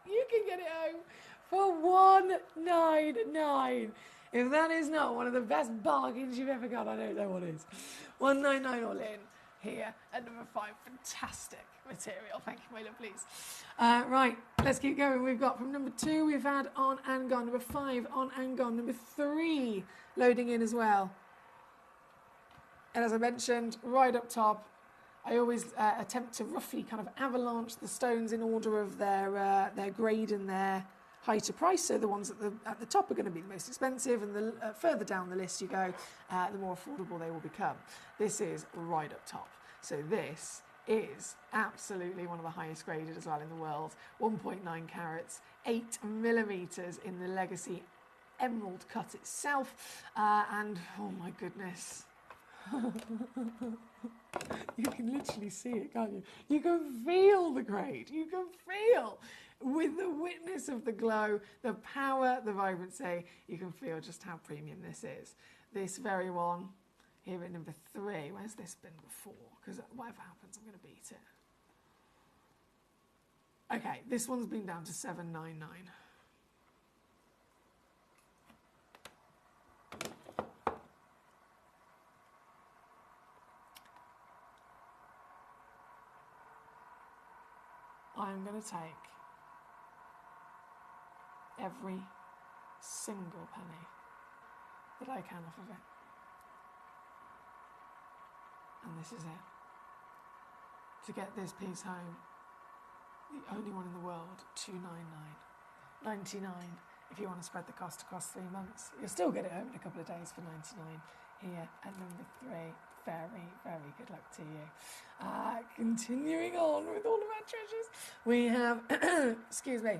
you can get it home for 199. If that is not one of the best bargains you've ever got, I don't know what is. 199 all in. here at number 5. Fantastic material. Thank you, my lovelies. Right, let's keep going. We've got from number 2, we've had on and gone. Number 5, on and gone. Number 3, loading in as well. And as I mentioned, right up top, I always attempt to roughly kind of avalanche the stones in order of their grade and their height of price. So the ones at the top are going to be the most expensive, and the further down the list you go, the more affordable they will become. This is right up top. So this is absolutely one of the highest graded as well in the world. 1.9 carats, 8 millimeters in the Legacy emerald cut itself, and oh my goodness. You can literally see it, can't you? You can feel the grade. You can feel, with the witness of the glow, the power, the vibrancy, you can feel just how premium this is. This very one, here at number 3, where's this been before? Because whatever happens, I'm going to beat it. Okay, this one's been down to $7.99. I'm going to take every single penny that I can off of it. And this is it. To get this piece home, the only one in the world, $299.99. If you want to spread the cost across 3 months, you'll still get it home in a couple of days for $99 here at number 3. Very, very good luck to you. Continuing on with all of our treasures, we have, excuse me,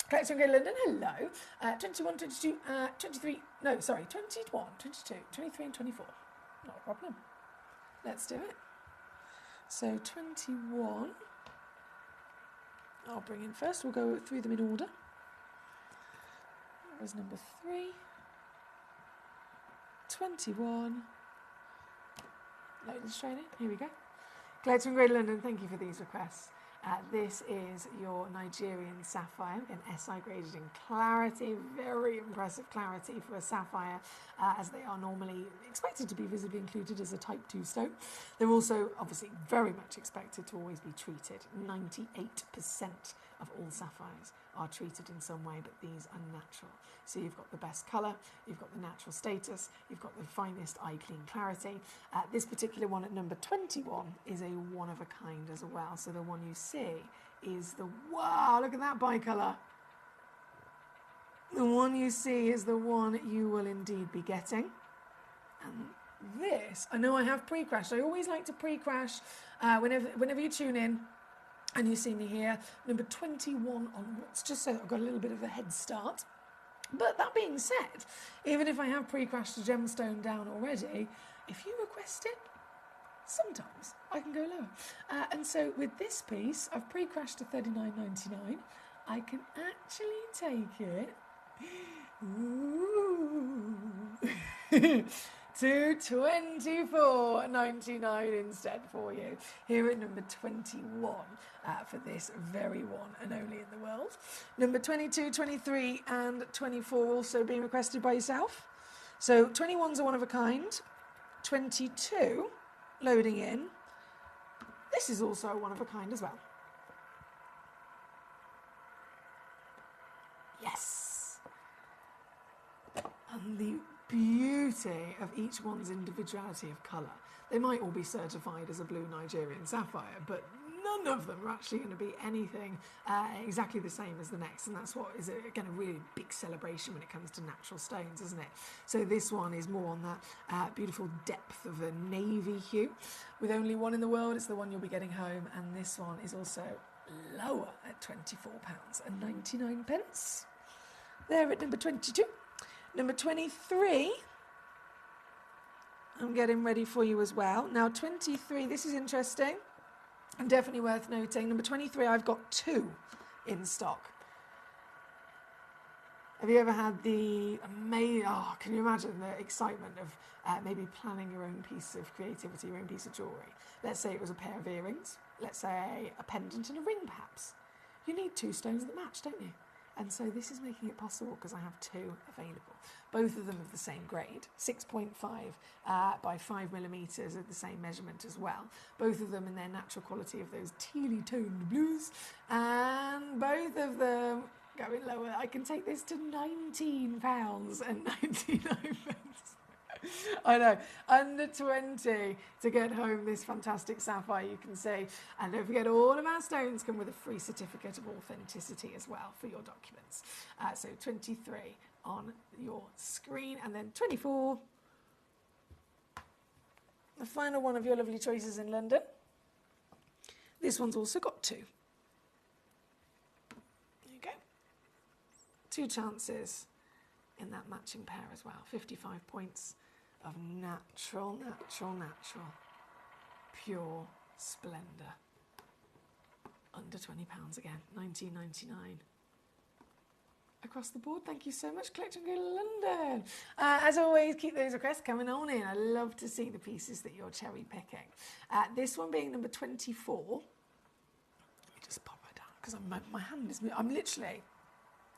Collector in Great London, hello. 21, 22, 23, no, sorry, 21, 22, 23 and 24. Not a problem. Let's do it. So 21, I'll bring in first. We'll go through them in order. That was number 3. 21. Loading straight in. Here we go. Collector in Great London, thank you for these requests. This is your Nigerian sapphire, an SI graded in clarity, very impressive clarity for a sapphire, as they are normally expected to be visibly included as a type 2 stone. They're also obviously very much expected to always be treated. 98% of all sapphires are treated in some way, but these are natural. So you've got the best colour, you've got the natural status, you've got the finest eye clean clarity. This particular one at number 21 is a one of a kind as well. So the one you see is the, wow, look at that bicolour. The one you see is the one you will indeed be getting. And this, I know I have pre-crashed. I always like to pre-crash whenever you tune in. And you see me here, number 21 onwards, just so that I've got a little bit of a head start. But that being said, even if I have pre-crashed a gemstone down already, if you request it, sometimes I can go lower. And so with this piece, I've pre-crashed to $39.99. I can actually take it to $24.99 instead for you, here at number 21 for this very one and only in the world. Number 22, 23 and 24 also being requested by yourself. So 21's a one of a kind, 22 loading in. This is also a one of a kind as well. Yes. And the beauty of each one's individuality of colour. They might all be certified as a blue Nigerian sapphire, but none of them are actually going to be anything exactly the same as the next, and that's what is, again, a really big celebration when it comes to natural stones, isn't it? So this one is more on that beautiful depth of a navy hue. With only one in the world, it's the one you'll be getting home, and this one is also lower at £24.99. There at number 22. Number 23, I'm getting ready for you as well. Now 23, this is interesting and definitely worth noting. Number 23, I've got 2 in stock. Have you ever had the amazing, can you imagine the excitement of maybe planning your own piece of creativity, your own piece of jewellery? Let's say it was a pair of earrings, let's say a pendant and a ring perhaps. You need 2 stones that match, don't you? And so this is making it possible because I have 2 available. both of them of the same grade, 6.5 by 5 millimeters of the same measurement as well. Both of them in their natural quality of those tealy toned blues, and both of them going lower. I can take this to £19.99. I know, under 20 to get home this fantastic sapphire, you can see. And don't forget, all of our stones come with a free certificate of authenticity as well for your documents. So 23 on your screen, and then 24, the final one of your lovely choices in London. This one's also got 2. There you go. 2 chances in that matching pair as well. 55 points of natural, pure splendour. Under £20 again, £19.99. Across the board, thank you so much, Collector and Go to London. As always, keep those requests coming on in. I love to see the pieces that you're cherry picking. This one being number 24. Let me just pop it down, because my hand is,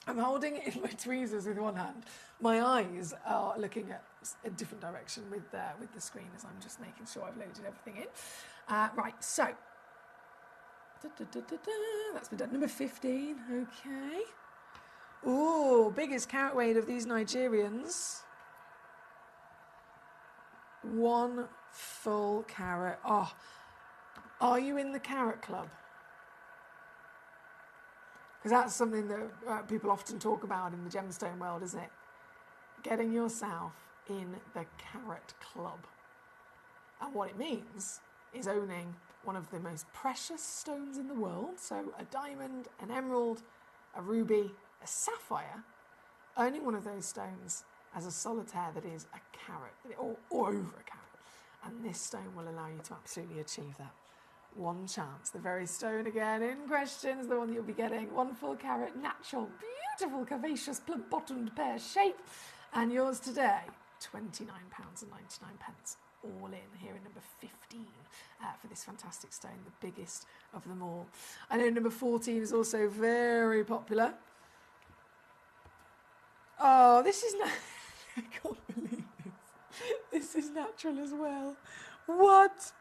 I'm holding it in my tweezers with one hand. My eyes are looking at a different direction with the screen as I'm just making sure I've loaded everything in. Right, so that's been done. Number 15, okay. Ooh, biggest carat weight of these Nigerians. 1 full carat. Oh, are you in the carat club? Because that's something that people often talk about in the gemstone world, isn't it? Getting yourself in the carat club. And what it means is owning one of the most precious stones in the world. So a diamond, an emerald, a ruby, a sapphire. Owning one of those stones as a solitaire that is a carat, or over a carat. And this stone will allow you to absolutely achieve that. 1 chance. The very stone again in question is the one that you'll be getting. 1 full carat, natural, beautiful, curvaceous, plump-bottomed pear shape. And yours today, £29.99. All in here in number 15 for this fantastic stone, the biggest of them all. I know number 14 is also very popular. Oh, this is I can't believe this. This is natural as well. What?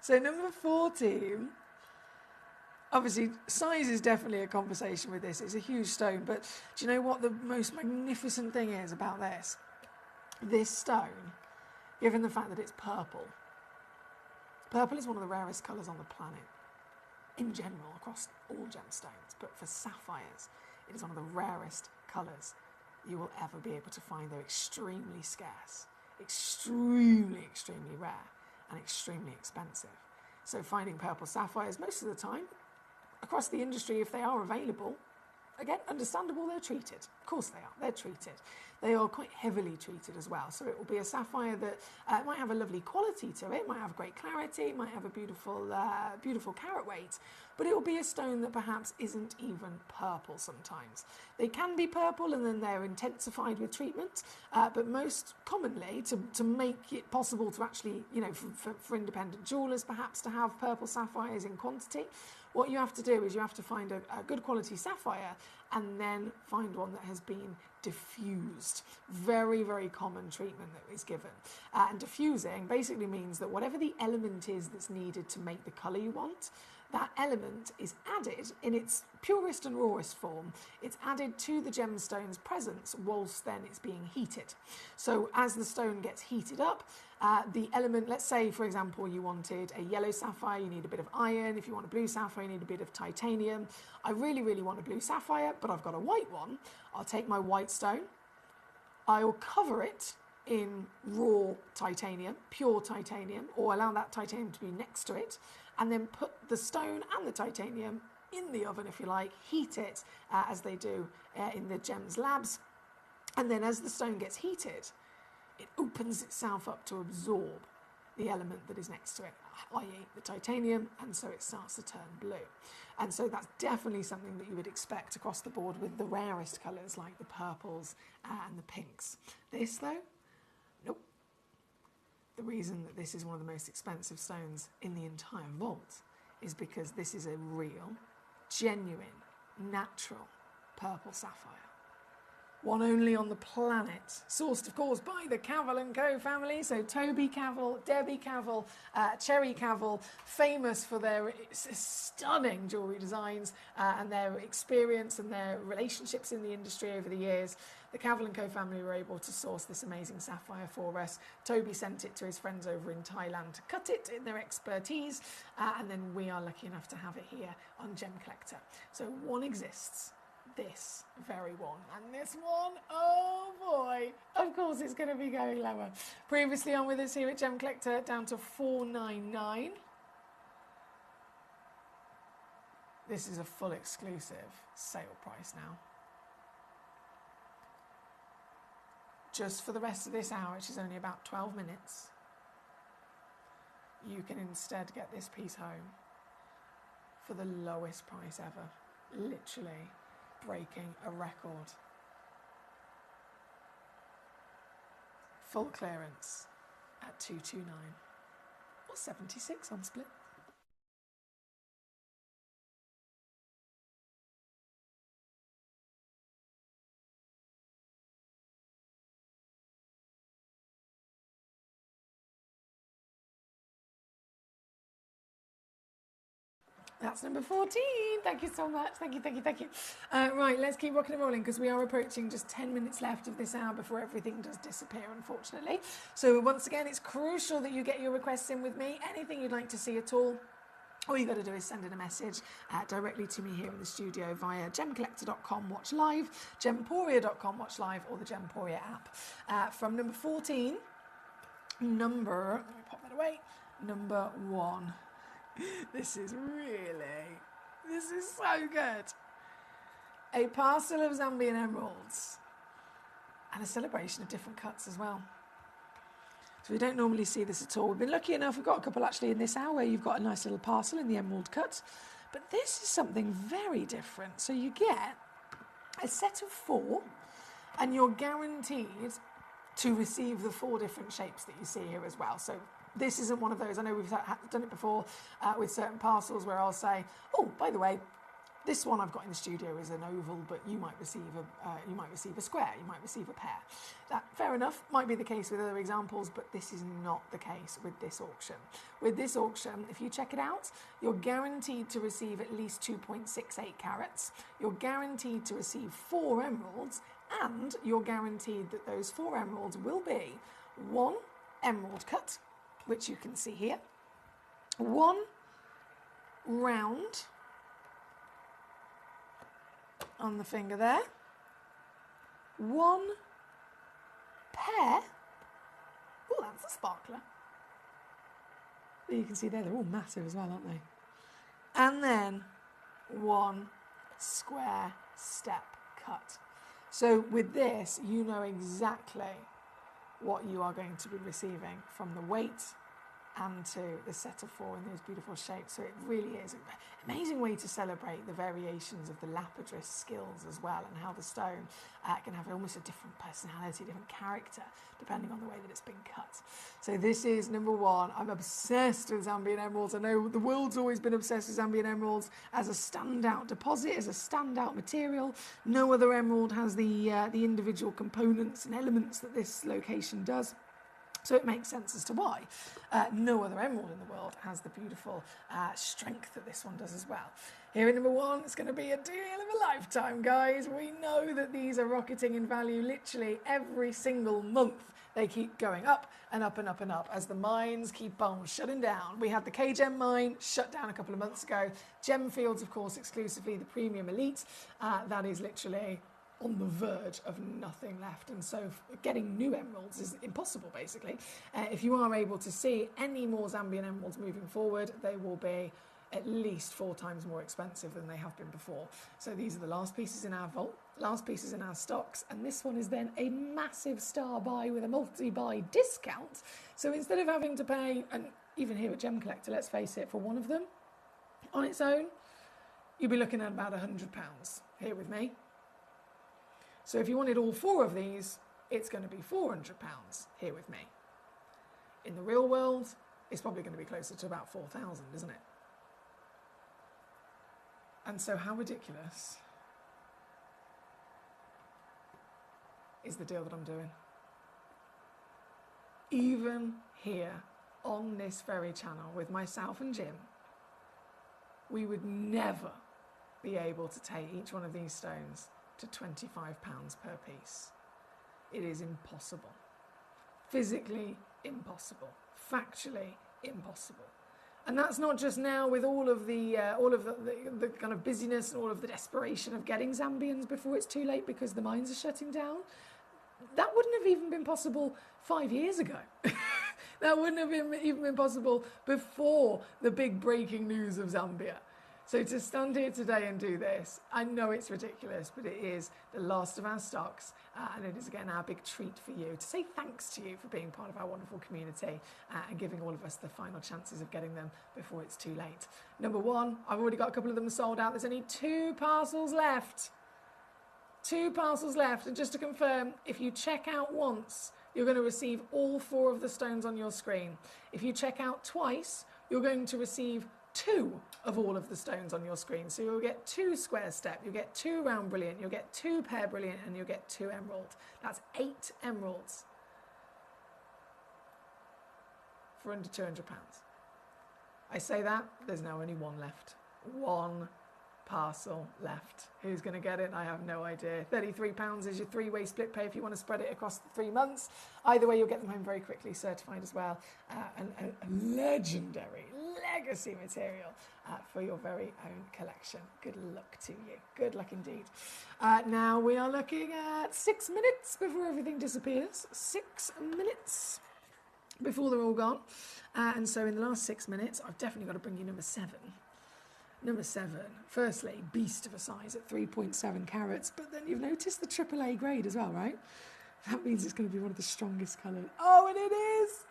So number 14, obviously size is definitely a conversation with this. It's a huge stone, but do you know what the most magnificent thing is about this? This stone, given the fact that it's purple. Purple is one of the rarest colours on the planet in general across all gemstones, but for sapphires, it is one of the rarest colours you will ever be able to find. They're extremely scarce, extremely rare, and extremely expensive. So finding purple sapphires most of the time across the industry, if they are available, again, understandable, they're treated. Of course they are, they're treated. They are quite heavily treated as well. So it will be a sapphire that might have a lovely quality to it, might have great clarity, might have a beautiful carat weight, but it will be a stone that perhaps isn't even purple sometimes. They can be purple and then they're intensified with treatment, but most commonly to make it possible to actually, for independent jewellers perhaps to have purple sapphires in quantity, what you have to do is you have to find a good quality sapphire and then find one that has been diffused. Very, very common treatment that is given. And diffusing basically means that whatever the element is that's needed to make the colour you want, that element is added in its purest and rawest form. It's added to the gemstone's presence whilst then it's being heated. So as the stone gets heated up, the element, let's say for example you wanted a yellow sapphire, you need a bit of iron. If you want a blue sapphire, you need a bit of titanium. I really, really want a blue sapphire, but I've got a white one. I'll take my white stone, I will cover it in raw titanium, pure titanium, or allow that titanium to be next to it, and then put the stone and the titanium in the oven, if you like, heat it as they do in the gems labs. And then as the stone gets heated, it opens itself up to absorb the element that is next to it, i.e. the titanium, and so it starts to turn blue. And so that's definitely something that you would expect across the board with the rarest colours like the purples and the pinks. This though, nope. The reason that this is one of the most expensive stones in the entire vault is because this is a real, genuine, natural purple sapphire. one only on the planet. Sourced, of course, by the Cavell & Co family. So Toby Cavell, Debbie Cavell, Cherry Cavell, famous for their stunning jewellery designs and their experience and their relationships in the industry over the years. The Cavell & Co family were able to source this amazing sapphire for us. Toby sent it to his friends over in Thailand to cut it in their expertise, and then we are lucky enough to have it here on Gemcollector. So one exists. This very one, and this one, oh boy, of course it's going to be going lower. Previously on with us here at Gemcollector, down to $499. This is a full exclusive sale price now. Just for the rest of this hour, which is only about 12 minutes, you can instead get this piece home for the lowest price ever, literally breaking a record. Full clearance at $229 or $76 on split. That's number 14. Thank you so much. Thank you, thank you, thank you. Right, let's keep rocking and rolling because we are approaching just 10 minutes left of this hour before everything does disappear, unfortunately. So once again, it's crucial that you get your requests in with me. Anything you'd like to see at all, all you got to do is send in a message directly to me here in the studio via gemcollector.com watch live, gemporia.com watch live, or the Gemporia app. From number 14, let me pop that away, number 1. This is so good. A parcel of Zambian emeralds and a celebration of different cuts as well. So we don't normally see this at all. We've been lucky enough, we've got a couple actually in this hour where you've got a nice little parcel in the emerald cut, but this is something very different. So you get a set of 4 and you're guaranteed to receive the 4 different shapes that you see here as well. So this isn't one of those. I know we've done it before with certain parcels where I'll say, oh, by the way, this one I've got in the studio is an oval, but you might receive a square, you might receive a pear. That, fair enough, might be the case with other examples, but this is not the case with this auction. With this auction, if you check it out, you're guaranteed to receive at least 2.68 carats. You're guaranteed to receive 4 emeralds, and you're guaranteed that those 4 emeralds will be 1 emerald cut, which you can see here, 1 round on the finger there, 1 pair, oh, that's a sparkler. You can see there, they're all massive as well, aren't they? And then 1 square step cut. So with this, you know exactly what you are going to be receiving from the weight and to the set of 4 in those beautiful shapes. So it really is an amazing way to celebrate the variations of the lapidary skills as well, and how the stone can have almost a different personality, different character, depending on the way that it's been cut. So this is number 1. I'm obsessed with Zambian emeralds. I know the world's always been obsessed with Zambian emeralds as a standout deposit, as a standout material. No other emerald has the individual components and elements that this location does. So it makes sense as to why no other emerald in the world has the beautiful strength that this one does as well. Here at number 1, it's going to be a deal of a lifetime, guys. We know that these are rocketing in value literally every single month. They keep going up and up and up and up as the mines keep on shutting down. We had the K-Gem mine shut down a couple of months ago. Gemfields, of course, exclusively the premium elite. That is literally on the verge of nothing left, and so getting new emeralds is impossible, basically. If you are able to see any more Zambian emeralds moving forward, they will be at least 4 times more expensive than they have been before. So these are the last pieces in our vault, last pieces in our stocks, and this one is then a massive star buy with a multi-buy discount. So instead of having to pay, and even here at Gemcollector, let's face it, for one of them on its own, you'll be looking at about £100 here with me. So if you wanted all 4 of these, it's going to be £400 here with me. In the real world, it's probably going to be closer to about 4,000, isn't it? And so how ridiculous is the deal that I'm doing. Even here on this very channel with myself and Jim, we would never be able to take each one of these stones to £25 per piece. It is impossible. Physically impossible. Factually impossible. And that's not just now with all of the kind of busyness and all of the desperation of getting Zambians before it's too late because the mines are shutting down. That wouldn't have even been possible 5 years ago. That wouldn't have even been possible before the big breaking news of Zambia. So to stand here today and do this, I know it's ridiculous, but it is the last of our stocks, and it is again our big treat for you to say thanks to you for being part of our wonderful community and giving all of us the final chances of getting them before it's too late. Number one, I've already got a couple of them sold out. There's only 2 parcels left. 2 parcels left, and just to confirm, if you check out once, you're going to receive all 4 of the stones on your screen. If you check out twice, you're going to receive 2 of all of the stones on your screen. So you'll get 2 square step, you'll get 2 round brilliant, you'll get 2 pear brilliant, and you'll get 2 emerald. That's 8 emeralds for under £200. I say that, there's now only 1 left. 1 parcel left. Who's going to get it? I have no idea. £33 is your 3-way split pay if you want to spread it across the 3 months. Either way, you'll get them home very quickly, certified as well. And a legendary legacy material for your very own collection. Good luck to you. Good luck indeed. Now we are looking at 6 minutes before everything disappears. 6 minutes before they're all gone. And so in the last 6 minutes, I've definitely got to bring you number 7. Number 7, firstly, beast of a size at 3.7 carats, but then you've noticed the AAA grade as well, right? That means it's going to be one of the strongest colours. Oh, and it is!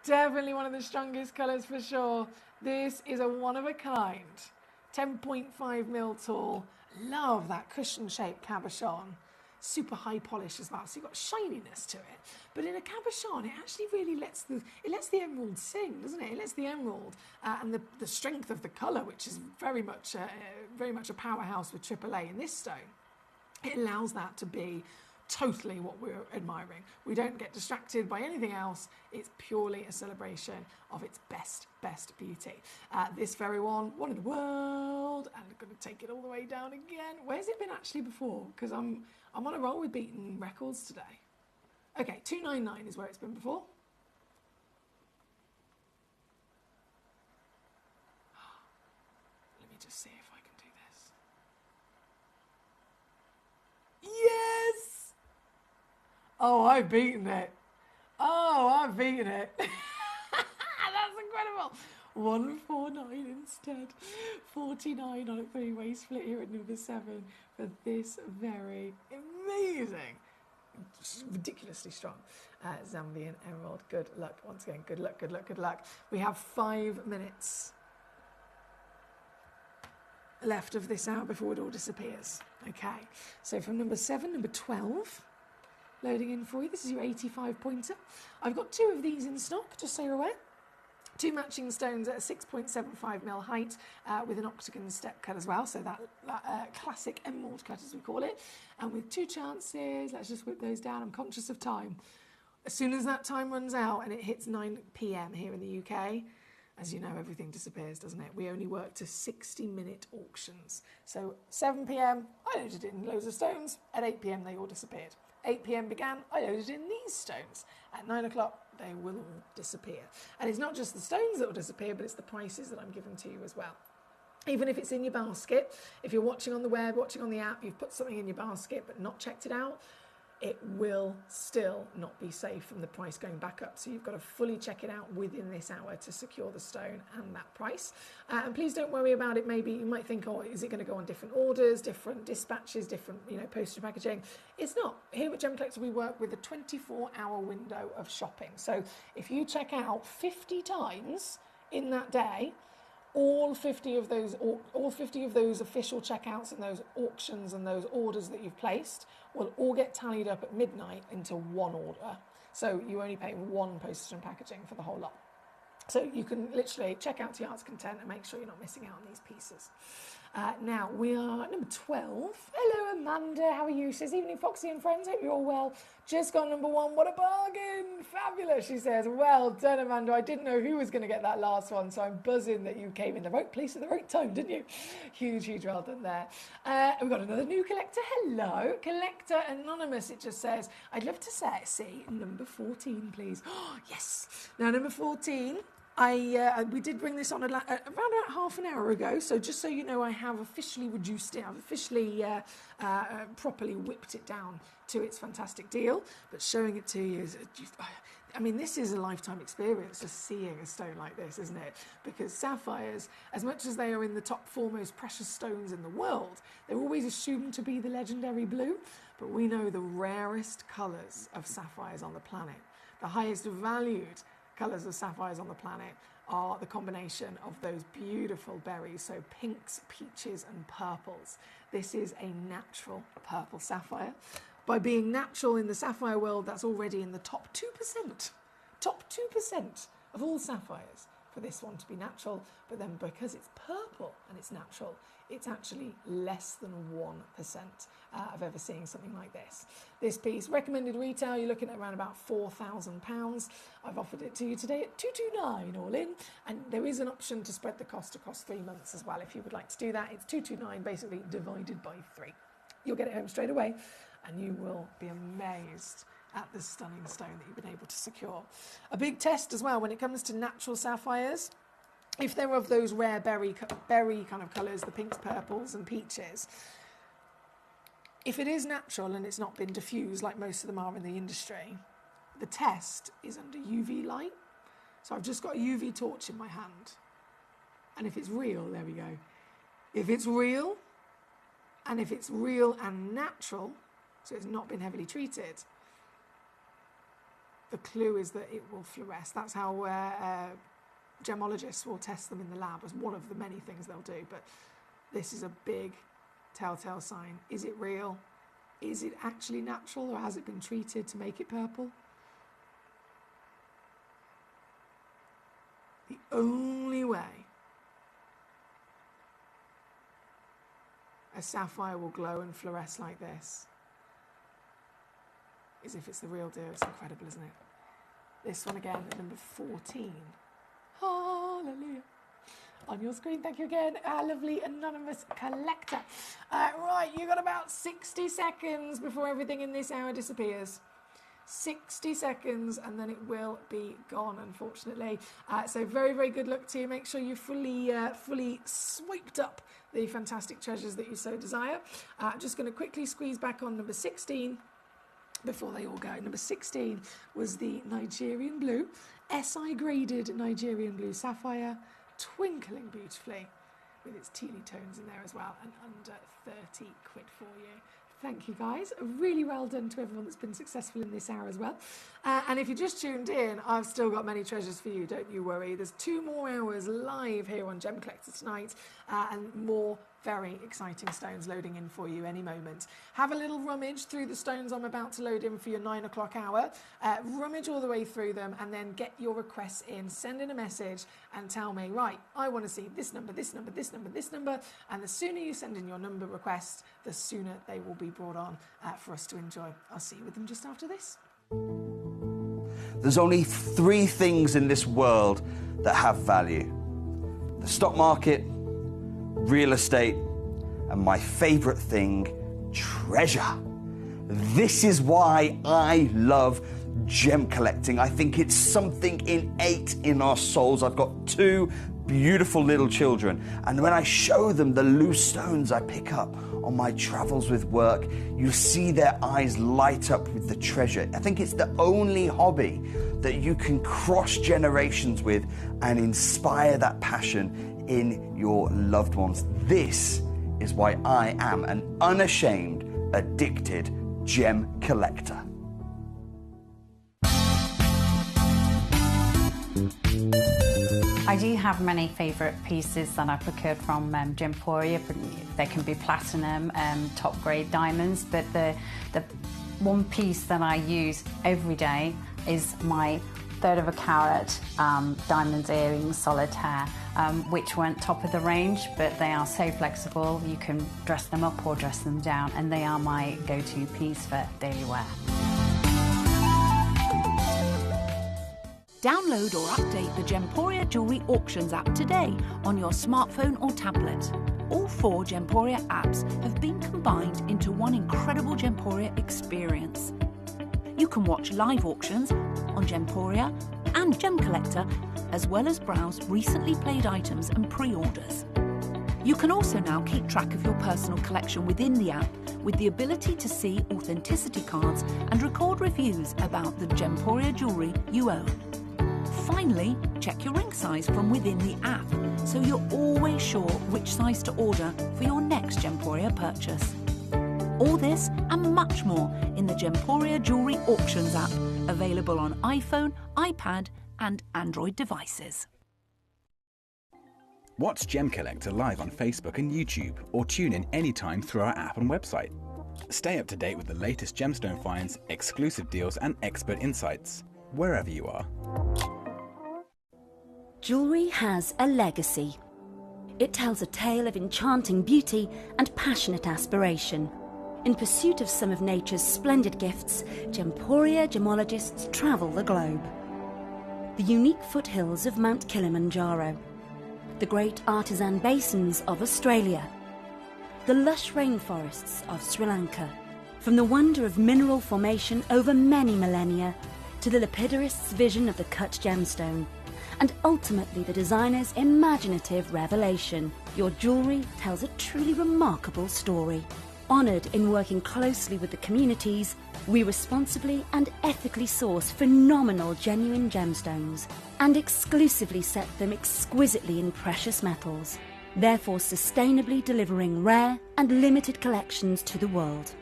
Definitely one of the strongest colours for sure. This is a one-of-a-kind, 10.5mm tall. Love that cushion-shaped cabochon. Super high polish as well, so you've got shininess to it. But in a cabochon, it actually really lets the emerald sing, doesn't it? It lets the emerald and the strength of the colour, which is very much a powerhouse with AAA in this stone. It allows that to be totally what we're admiring. We don't get distracted by anything else. It's purely a celebration of its best beauty. This very one in the world, and I'm going to take it all the way down again. Where's it been actually before? Because I'm on a roll with beating records today. Okay, 299 is where it's been before. Let me just see if I can do this. Yes! Oh, I've beaten it. That's incredible. 149 instead. 49 on a 3-way split here at number 7 for this very amazing, ridiculously strong Zambian emerald. Good luck once again. Good luck, good luck, good luck. We have 5 minutes left of this hour before it all disappears. Okay, so from number 7, number 12, loading in for you. This is your 85 pointer. I've got 2 of these in stock, just so you're aware. 2 matching stones at a 6.75mm height with an octagon step cut as well, so that classic emerald cut as we call it. And with 2 chances, let's just whip those down. I'm conscious of time. As soon as that time runs out and it hits 9 p.m. here in the UK, as you know, everything disappears, doesn't it? We only work to 60-minute auctions. So 7 p.m, I loaded in loads of stones. At 8 p.m, they all disappeared. 8 p.m. began, I loaded in these stones. At 9 o'clock, they will all disappear. And it's not just the stones that will disappear, but it's the prices that I'm giving to you as well. Even if it's in your basket, if you're watching on the web, watching on the app, you've put something in your basket but not checked it out, it will still not be safe from the price going back up. So you've got to fully check it out within this hour to secure the stone and that price. And please don't worry about it. Maybe you might think, oh, is it going to go on different orders, different dispatches, different, postage packaging? It's not. Here at Gemcollector, we work with a 24-hour window of shopping. So if you check out 50 times in that day, all 50 of those official checkouts and those auctions and those orders that you've placed will all get tallied up at midnight into one order. So you only pay 1 postage and packaging for the whole lot. So you can literally check out to your heart's content and make sure you're not missing out on these pieces. Now, we are number 12. Hello, Amanda. How are you? She says, evening, Foxy and friends. Hope you're all well. Just got number 1. What a bargain. Fabulous, she says. Well done, Amanda. I didn't know who was going to get that last one, so I'm buzzing that you came in the right place at the right time, didn't you? Huge, huge well done there. We've got another new collector. Hello. Collector Anonymous, it just says, I'd love to see number 14, please. Oh, yes. Now, number 14... we did bring this on around about half an hour ago, so just so you know, I have officially reduced it. I've officially properly whipped it down to its fantastic deal, but showing it to you is I mean, this is a lifetime experience, just seeing a stone like this, isn't it? Because sapphires, as much as they are in the top 4 most precious stones in the world, they're always assumed to be the legendary blue, but we know the rarest colours of sapphires on the planet, the highest valued colours of sapphires on the planet are the combination of those beautiful berries, so pinks, peaches and purples. This is a natural purple sapphire. By being natural in the sapphire world, that's already in the top 2%. Top 2% of all sapphires for this one to be natural, but then because it's purple and it's natural, it's actually less than 1% of ever seeing something like this. This piece, recommended retail, you're looking at around about £4,000. I've offered it to you today at $229 all in, and there is an option to spread the cost across 3 months as well. If you would like to do that, it's $229 basically divided by 3. You'll get it home straight away, and you will be amazed at the stunning stone that you've been able to secure. A big test as well when it comes to natural sapphires. If they're of those rare berry kind of colours, the pinks, purples and peaches, if it is natural and it's not been diffused like most of them are in the industry, the test is under UV light. So I've just got a UV torch in my hand. And if it's real, there we go. If it's real, and if it's real and natural, so it's not been heavily treated, the clue is that it will fluoresce. That's how gemologists will test them in the lab, as one of the many things they'll do. But this is a big telltale sign. Is it real? Is it actually natural, or has it been treated to make it purple? The only way a sapphire will glow and fluoresce like this is if it's the real deal. It's incredible, isn't it? This one again at number 14. Hallelujah. On your screen, thank you again, our lovely anonymous collector. Right, you've got about 60 seconds before everything in this hour disappears. 60 seconds and then it will be gone, unfortunately. So very, very good luck to you. Make sure you fully swiped up the fantastic treasures that you so desire. Just going to quickly squeeze back on number 16 before they all go. Number 16 was the Nigerian blue, SI graded Nigerian blue sapphire, twinkling beautifully with its tealy tones in there as well, and under 30 quid for you. Thank you guys, really well done to everyone that's been successful in this hour as well. And if you just tuned in, I've still got many treasures for you, don't you worry. There's 2 more hours live here on Gemcollector tonight, and more very exciting stones loading in for you any moment. Have a little rummage through the stones I'm about to load in for your 9 o'clock hour. Rummage all the way through them and then get your requests in. Send in a message and tell me, right, I want to see this number, this number, this number, this number. And the sooner you send in your number request, the sooner they will be brought on for us to enjoy. I'll see you with them just after this. There's only 3 things in this world that have value: the stock market, real estate, and my favorite thing, treasure. This is why I love gem collecting. I think it's something innate in our souls. I've got 2 beautiful little children, and when I show them the loose stones I pick up on my travels with work, you see their eyes light up with the treasure. I think it's the only hobby that you can cross generations with and inspire that passion in your loved ones. This is why I am an unashamed, addicted gem collector. I do have many favourite pieces that I procured from Gemporia. They can be platinum, top grade diamonds, but the one piece that I use every day is my 1/3 of a carat diamond earrings solitaire, which weren't top of the range, but they are so flexible. You can dress them up or dress them down, and they are my go-to piece for daily wear. Download or update the Gemporia Jewellery Auctions app today on your smartphone or tablet. All 4 Gemporia apps have been combined into one incredible Gemporia experience. You can watch live auctions on Gemporia and Gemcollector, as well as browse recently played items and pre-orders. You can also now keep track of your personal collection within the app with the ability to see authenticity cards and record reviews about the Gemporia jewellery you own. Finally, check your ring size from within the app, so you're always sure which size to order for your next Gemporia purchase. All this and much more in the Gemporia Jewellery Auctions app, available on iPhone, iPad and Android devices. Watch Gemcollector live on Facebook and YouTube, or tune in anytime through our app and website. Stay up to date with the latest gemstone finds, exclusive deals and expert insights, wherever you are. Jewellery has a legacy. It tells a tale of enchanting beauty and passionate aspiration. In pursuit of some of nature's splendid gifts, Gemporia gemologists travel the globe. The unique foothills of Mount Kilimanjaro, the great artisan basins of Australia, the lush rainforests of Sri Lanka. From the wonder of mineral formation over many millennia to the lapidarists' vision of the cut gemstone, and ultimately the designer's imaginative revelation, your jewellery tells a truly remarkable story. Honoured in working closely with the communities, we responsibly and ethically source phenomenal genuine gemstones and exclusively set them exquisitely in precious metals, therefore sustainably delivering rare and limited collections to the world.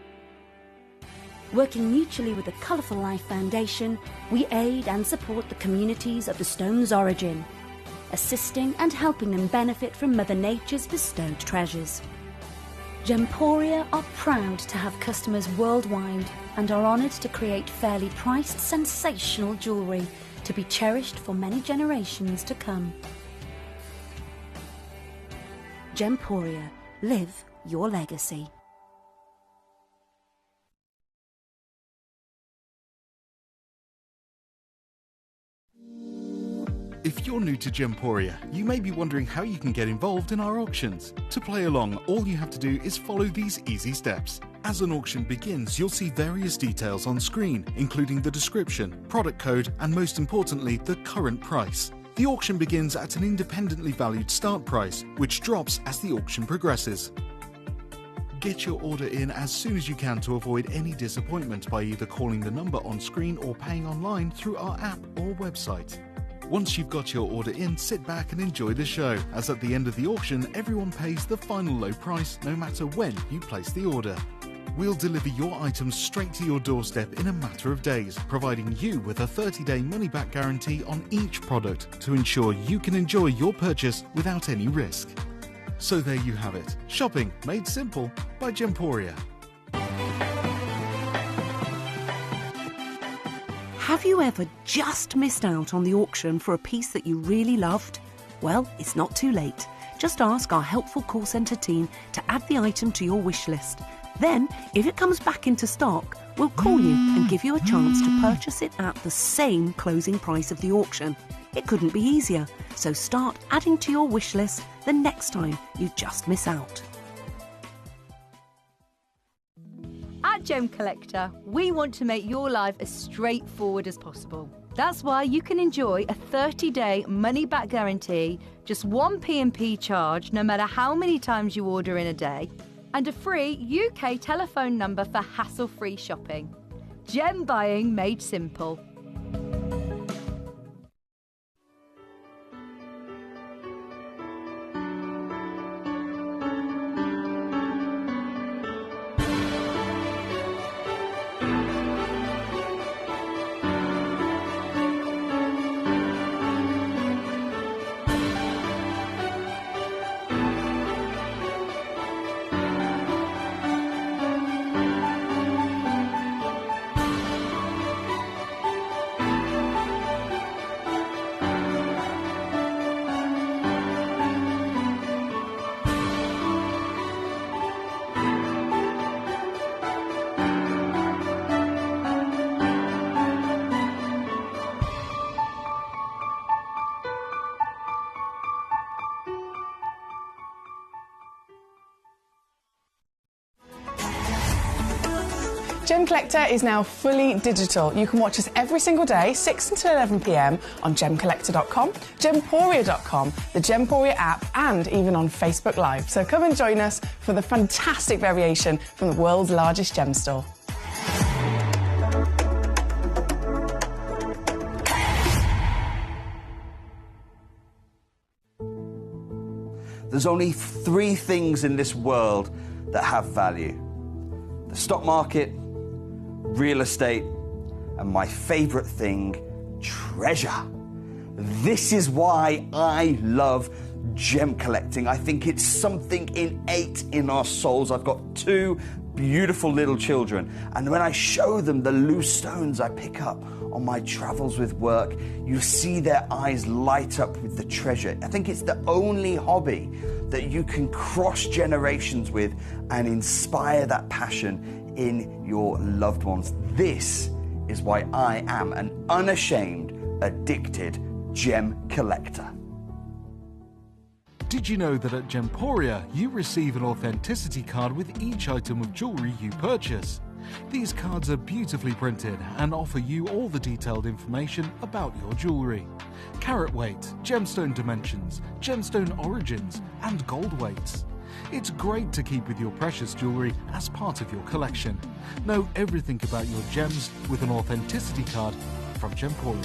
Working mutually with the Colourful Life Foundation, we aid and support the communities of the stone's origin, assisting and helping them benefit from Mother Nature's bestowed treasures. Gemporia are proud to have customers worldwide and are honoured to create fairly priced, sensational jewellery to be cherished for many generations to come. Gemporia, live your legacy. If you're new to Gemporia, you may be wondering how you can get involved in our auctions. To play along, all you have to do is follow these easy steps. As an auction begins, you'll see various details on screen, including the description, product code, and most importantly, the current price. The auction begins at an independently valued start price, which drops as the auction progresses. Get your order in as soon as you can to avoid any disappointment by either calling the number on screen or paying online through our app or website. Once you've got your order in, sit back and enjoy the show, as at the end of the auction, everyone pays the final low price no matter when you place the order. We'll deliver your items straight to your doorstep in a matter of days, providing you with a 30-day money-back guarantee on each product to ensure you can enjoy your purchase without any risk. So there you have it, shopping made simple by Gemporia. Have you ever just missed out on the auction for a piece that you really loved? Well, it's not too late. Just ask our helpful call centre team to add the item to your wish list. Then, if it comes back into stock, we'll call you and give you a chance to purchase it at the same closing price of the auction. It couldn't be easier, so start adding to your wish list the next time you just miss out. At Gemcollector, we want to make your life as straightforward as possible. That's why you can enjoy a 30-day money-back guarantee, just one P&P charge no matter how many times you order in a day, and a free UK telephone number for hassle-free shopping. Gem buying made simple. Gem Collector is now fully digital. You can watch us every single day, 6 until 11 p.m. on Gemcollector.com, Gemporia.com, the Gemporia app, and even on Facebook Live. So come and join us for the fantastic variation from the world's largest gem store. There's only 3 things in this world that have value: the stock market, real estate, and my favorite thing, treasure. This is why I love gem collecting. I think it's something innate in our souls. I've got 2 beautiful little children, and when I show them the loose stones I pick up on my travels with work, you see their eyes light up with the treasure. I think it's the only hobby that you can cross generations with and inspire that passion in your loved ones. This is why I am an unashamed, addicted gem collector. Did you know that at Gemporia you receive an authenticity card with each item of jewellery you purchase? These cards are beautifully printed and offer you all the detailed information about your jewellery. Carat weight, gemstone dimensions, gemstone origins, and gold weights. It's great to keep with your precious jewellery as part of your collection. Know everything about your gems with an authenticity card from Gemporia.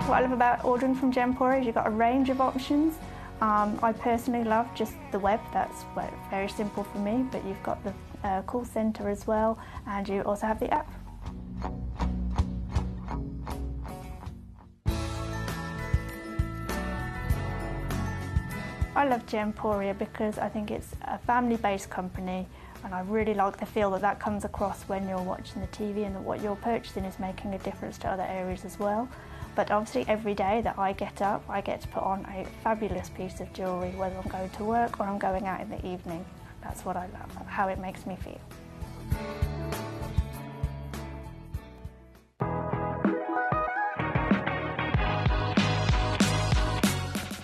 What I love about ordering from Gemporia is you've got a range of options. I personally love just the web, that's very simple for me, but you've got the call centre as well, and you also have the app. I love Gemporia because I think it's a family-based company, and I really like the feel that comes across when you're watching the TV, and that what you're purchasing is making a difference to other areas as well. But obviously every day that I get up, I get to put on a fabulous piece of jewellery, whether I'm going to work or I'm going out in the evening. That's what I love, how it makes me feel.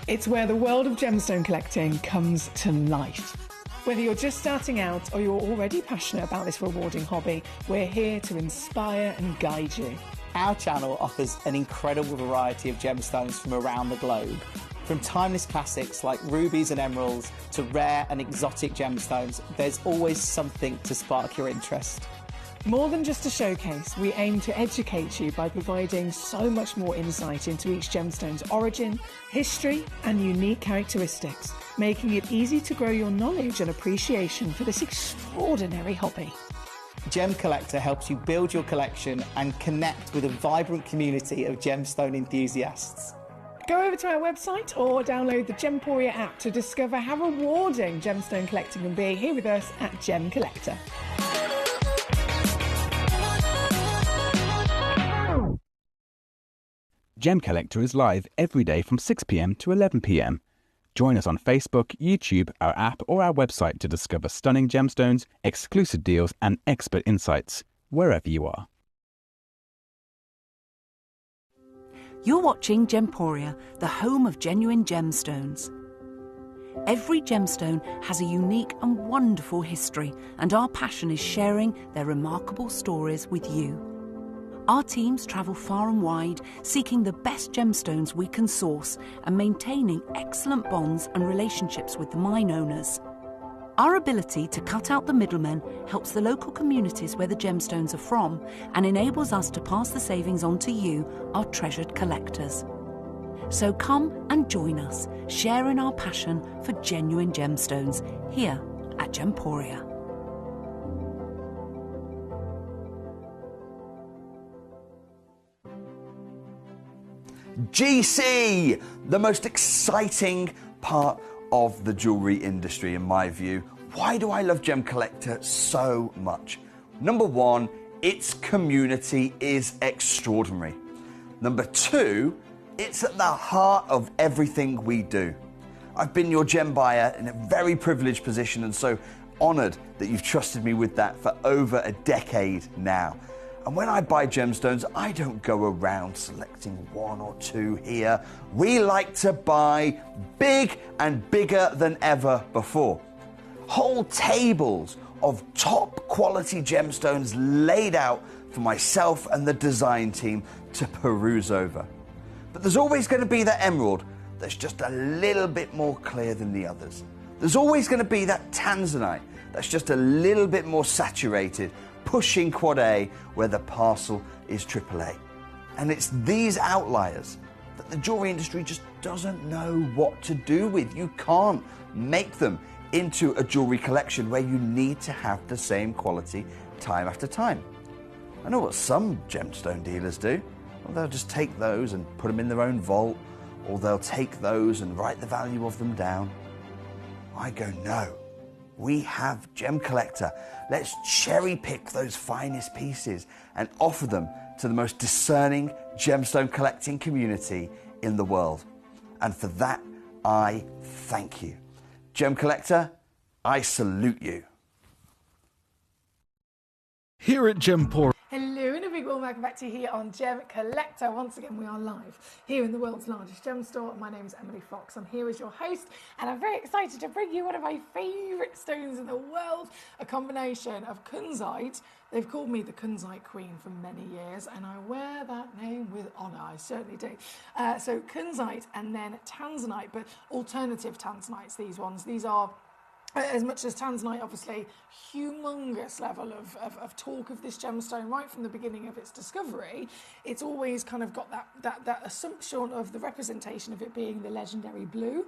It's where the world of gemstone collecting comes to life. Whether you're just starting out or you're already passionate about this rewarding hobby, we're here to inspire and guide you. Our channel offers an incredible variety of gemstones from around the globe. From timeless classics like rubies and emeralds to rare and exotic gemstones, there's always something to spark your interest. More than just a showcase, we aim to educate you by providing so much more insight into each gemstone's origin, history, and unique characteristics, making it easy to grow your knowledge and appreciation for this extraordinary hobby. Gem Collector helps you build your collection and connect with a vibrant community of gemstone enthusiasts. Go over to our website or download the Gemporia app to discover how rewarding gemstone collecting can be here with us at Gem Collector. Gem Collector is live every day from 6 p.m. to 11 p.m. Join us on Facebook, YouTube, our app, or our website to discover stunning gemstones, exclusive deals, and expert insights, wherever you are. You're watching Gemporia, the home of genuine gemstones. Every gemstone has a unique and wonderful history, and our passion is sharing their remarkable stories with you. Our teams travel far and wide, seeking the best gemstones we can source and maintaining excellent bonds and relationships with the mine owners. Our ability to cut out the middlemen helps the local communities where the gemstones are from and enables us to pass the savings on to you, our treasured collectors. So come and join us, sharing our passion for genuine gemstones here at Gemporia. GC, the most exciting part of the jewellery industry in my view. Why do I love Gem Collector so much? Number one, its community is extraordinary. Number two, it's at the heart of everything we do. I've been your gem buyer in a very privileged position, and so honoured that you've trusted me with that for over a decade now. And when I buy gemstones, I don't go around selecting one or two here. We like to buy big and bigger than ever before. Whole tables of top quality gemstones laid out for myself and the design team to peruse over. But there's always going to be that emerald that's just a little bit more clear than the others. There's always going to be that tanzanite that's just a little bit more saturated, pushing quad A where the parcel is AAA. And it's these outliers that the jewelry industry just doesn't know what to do with. You can't make them into a jewelry collection where you need to have the same quality time after time. I know what some gemstone dealers do. Well, they'll just take those and put them in their own vault, or they'll take those and write the value of them down. I go, no. We have Gemcollector. Let's cherry pick those finest pieces and offer them to the most discerning gemstone collecting community in the world. And for that, I thank you. Gemcollector, I salute you. Here at Gemporia. Hello and a big warm welcome back to you here on Gemcollector. Once again, we are live here in the world's largest gem store. My name is Emily Fox. I'm here as your host, and I'm very excited to bring you one of my favourite stones in the world, a combination of kunzite. They've called me the kunzite queen for many years, and I wear that name with honour. I certainly do. So kunzite and then tanzanite, but alternative tanzanites, these ones. These are, as much as tanzanite, obviously, humongous level of talk of this gemstone right from the beginning of its discovery. It's always kind of got that assumption of the representation of it being the legendary blue.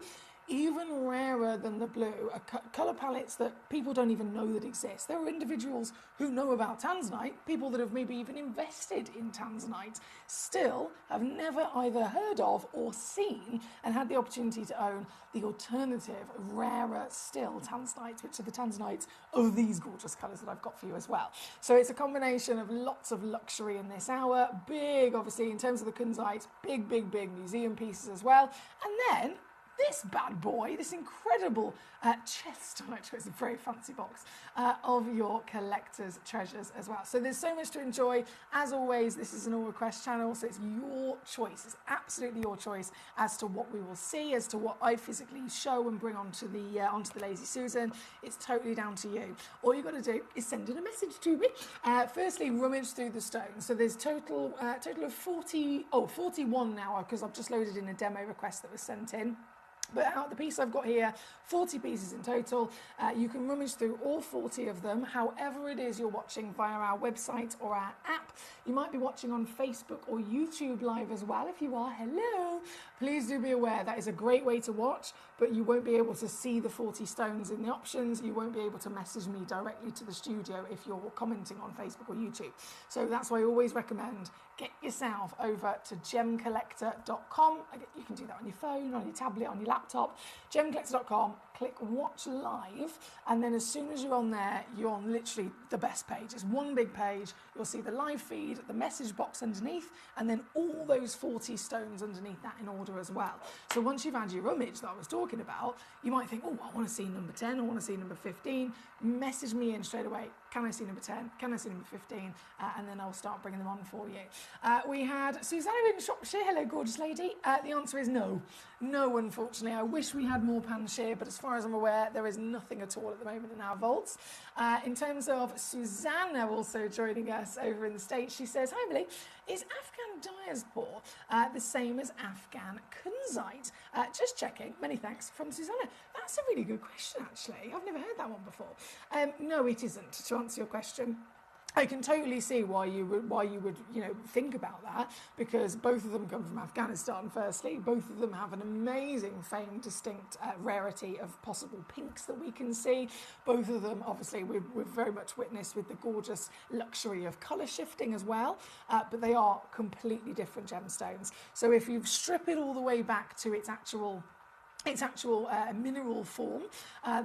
Even rarer than the blue are colour palettes that people don't even know that exist. There are individuals who know about tanzanite, people that have maybe even invested in tanzanite, still have never either heard of or seen and had the opportunity to own the alternative, rarer still tanzanites, which are the tanzanites of these gorgeous colours that I've got for you as well. So it's a combination of lots of luxury in this hour, big, obviously, in terms of the kunzite, big museum pieces as well, and then this bad boy, this incredible chest, it's a very fancy box, of your collector's treasures as well. So there's so much to enjoy. As always, this is an all request channel, so it's your choice. It's absolutely your choice as to what we will see, as to what I physically show and bring onto the Lazy Susan. It's totally down to you. All you've got to do is send in a message to me. Firstly, rummage through the stones. So there's total of 41 now, because I've just loaded in a demo request that was sent in. But out the piece I've got here, 40 pieces in total. You can rummage through all 40 of them, however it is you're watching via our website or our app. You might be watching on Facebook or YouTube Live as well. If you are, hello. Please do be aware that is a great way to watch, but you won't be able to see the 40 stones in the options. You won't be able to message me directly to the studio if you're commenting on Facebook or YouTube. So that's why I always recommend get yourself over to gemcollector.com. You can do that on your phone, on your tablet, on your laptop. Gemcollector.com, click watch live, and then as soon as you're on there, you're on literally the best page. It's one big page. You'll see the live feed, the message box underneath, and then all those 40 stones underneath that in order as well. So once you've had your rummage that I was talking about, you might think, oh, I want to see number 10, I want to see number 15. Message me in straight away. Can I see number 10? Can I see number 15? And then I'll start bringing them on for you. We had Susanna in Shropshire. Hello, gorgeous lady. The answer is no. No, unfortunately. I wish we had more panshir, but as far as I'm aware, there is nothing at all at the moment in our vaults. In terms of Susanna also joining us over in the States, she says, hi, Emily, is Afghan diaspore the same as Afghan kunzite? Just checking. Many thanks from Susanna. That's a really good question, actually. I've never heard that one before. No, it isn't, to answer your question. I can totally see why you would think about that, because both of them come from Afghanistan. Firstly, both of them have an amazing, famed, distinct rarity of possible pinks that we can see. Both of them, obviously, we've very much witnessed with the gorgeous luxury of colour shifting as well, but they are completely different gemstones. So if you strip it all the way back to its actual mineral form,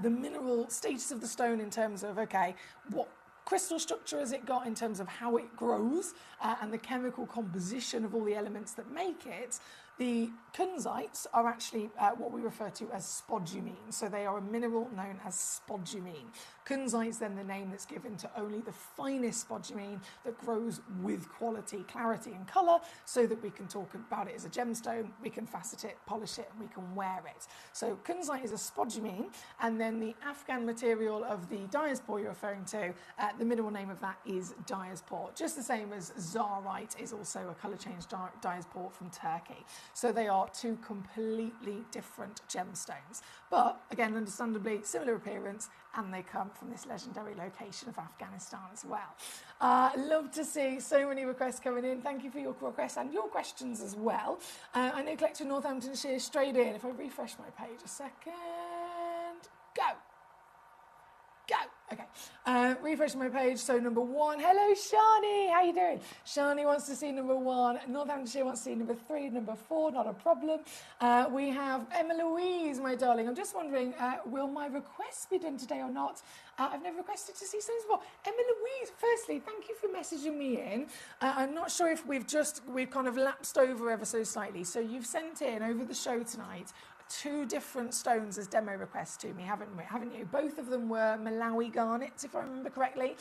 the mineral status of the stone in terms of, okay, what crystal structure has it got in terms of how it grows and the chemical composition of all the elements that make it, The kunzites are actually what we refer to as spodumene. So they are a mineral known as spodumene. Kunzite is then the name that's given to only the finest spodumene that grows with quality, clarity and colour, so that we can talk about it as a gemstone, we can facet it, polish it, and we can wear it. So kunzite is a spodumene, and then the Afghan material of the diaspore you're referring to, the mineral name of that is diaspore, just the same as zarite is also a colour change diaspore from Turkey. So they are two completely different gemstones. But again, understandably, similar appearance, and they come from this legendary location of Afghanistan as well. Love to see so many requests coming in. Thank you for your requests and your questions as well. I know Collector Northamptonshire straight in. If I refresh my page a second, go. Okay, refreshing my page. So number 1, hello Shani, how you doing? Shani wants to see number 1, Northamptonshire wants to see number 3, number 4, not a problem. We have Emma Louise, my darling. I'm just wondering, will my requests be done today or not? I've never requested to see stones before. Emma Louise, firstly, thank you for messaging me in. I'm not sure if we've kind of lapsed over ever so slightly. So you've sent in over the show tonight 2 different stones as demo requests to me, haven't you? Both of them were Malawi garnets, if I remember correctly.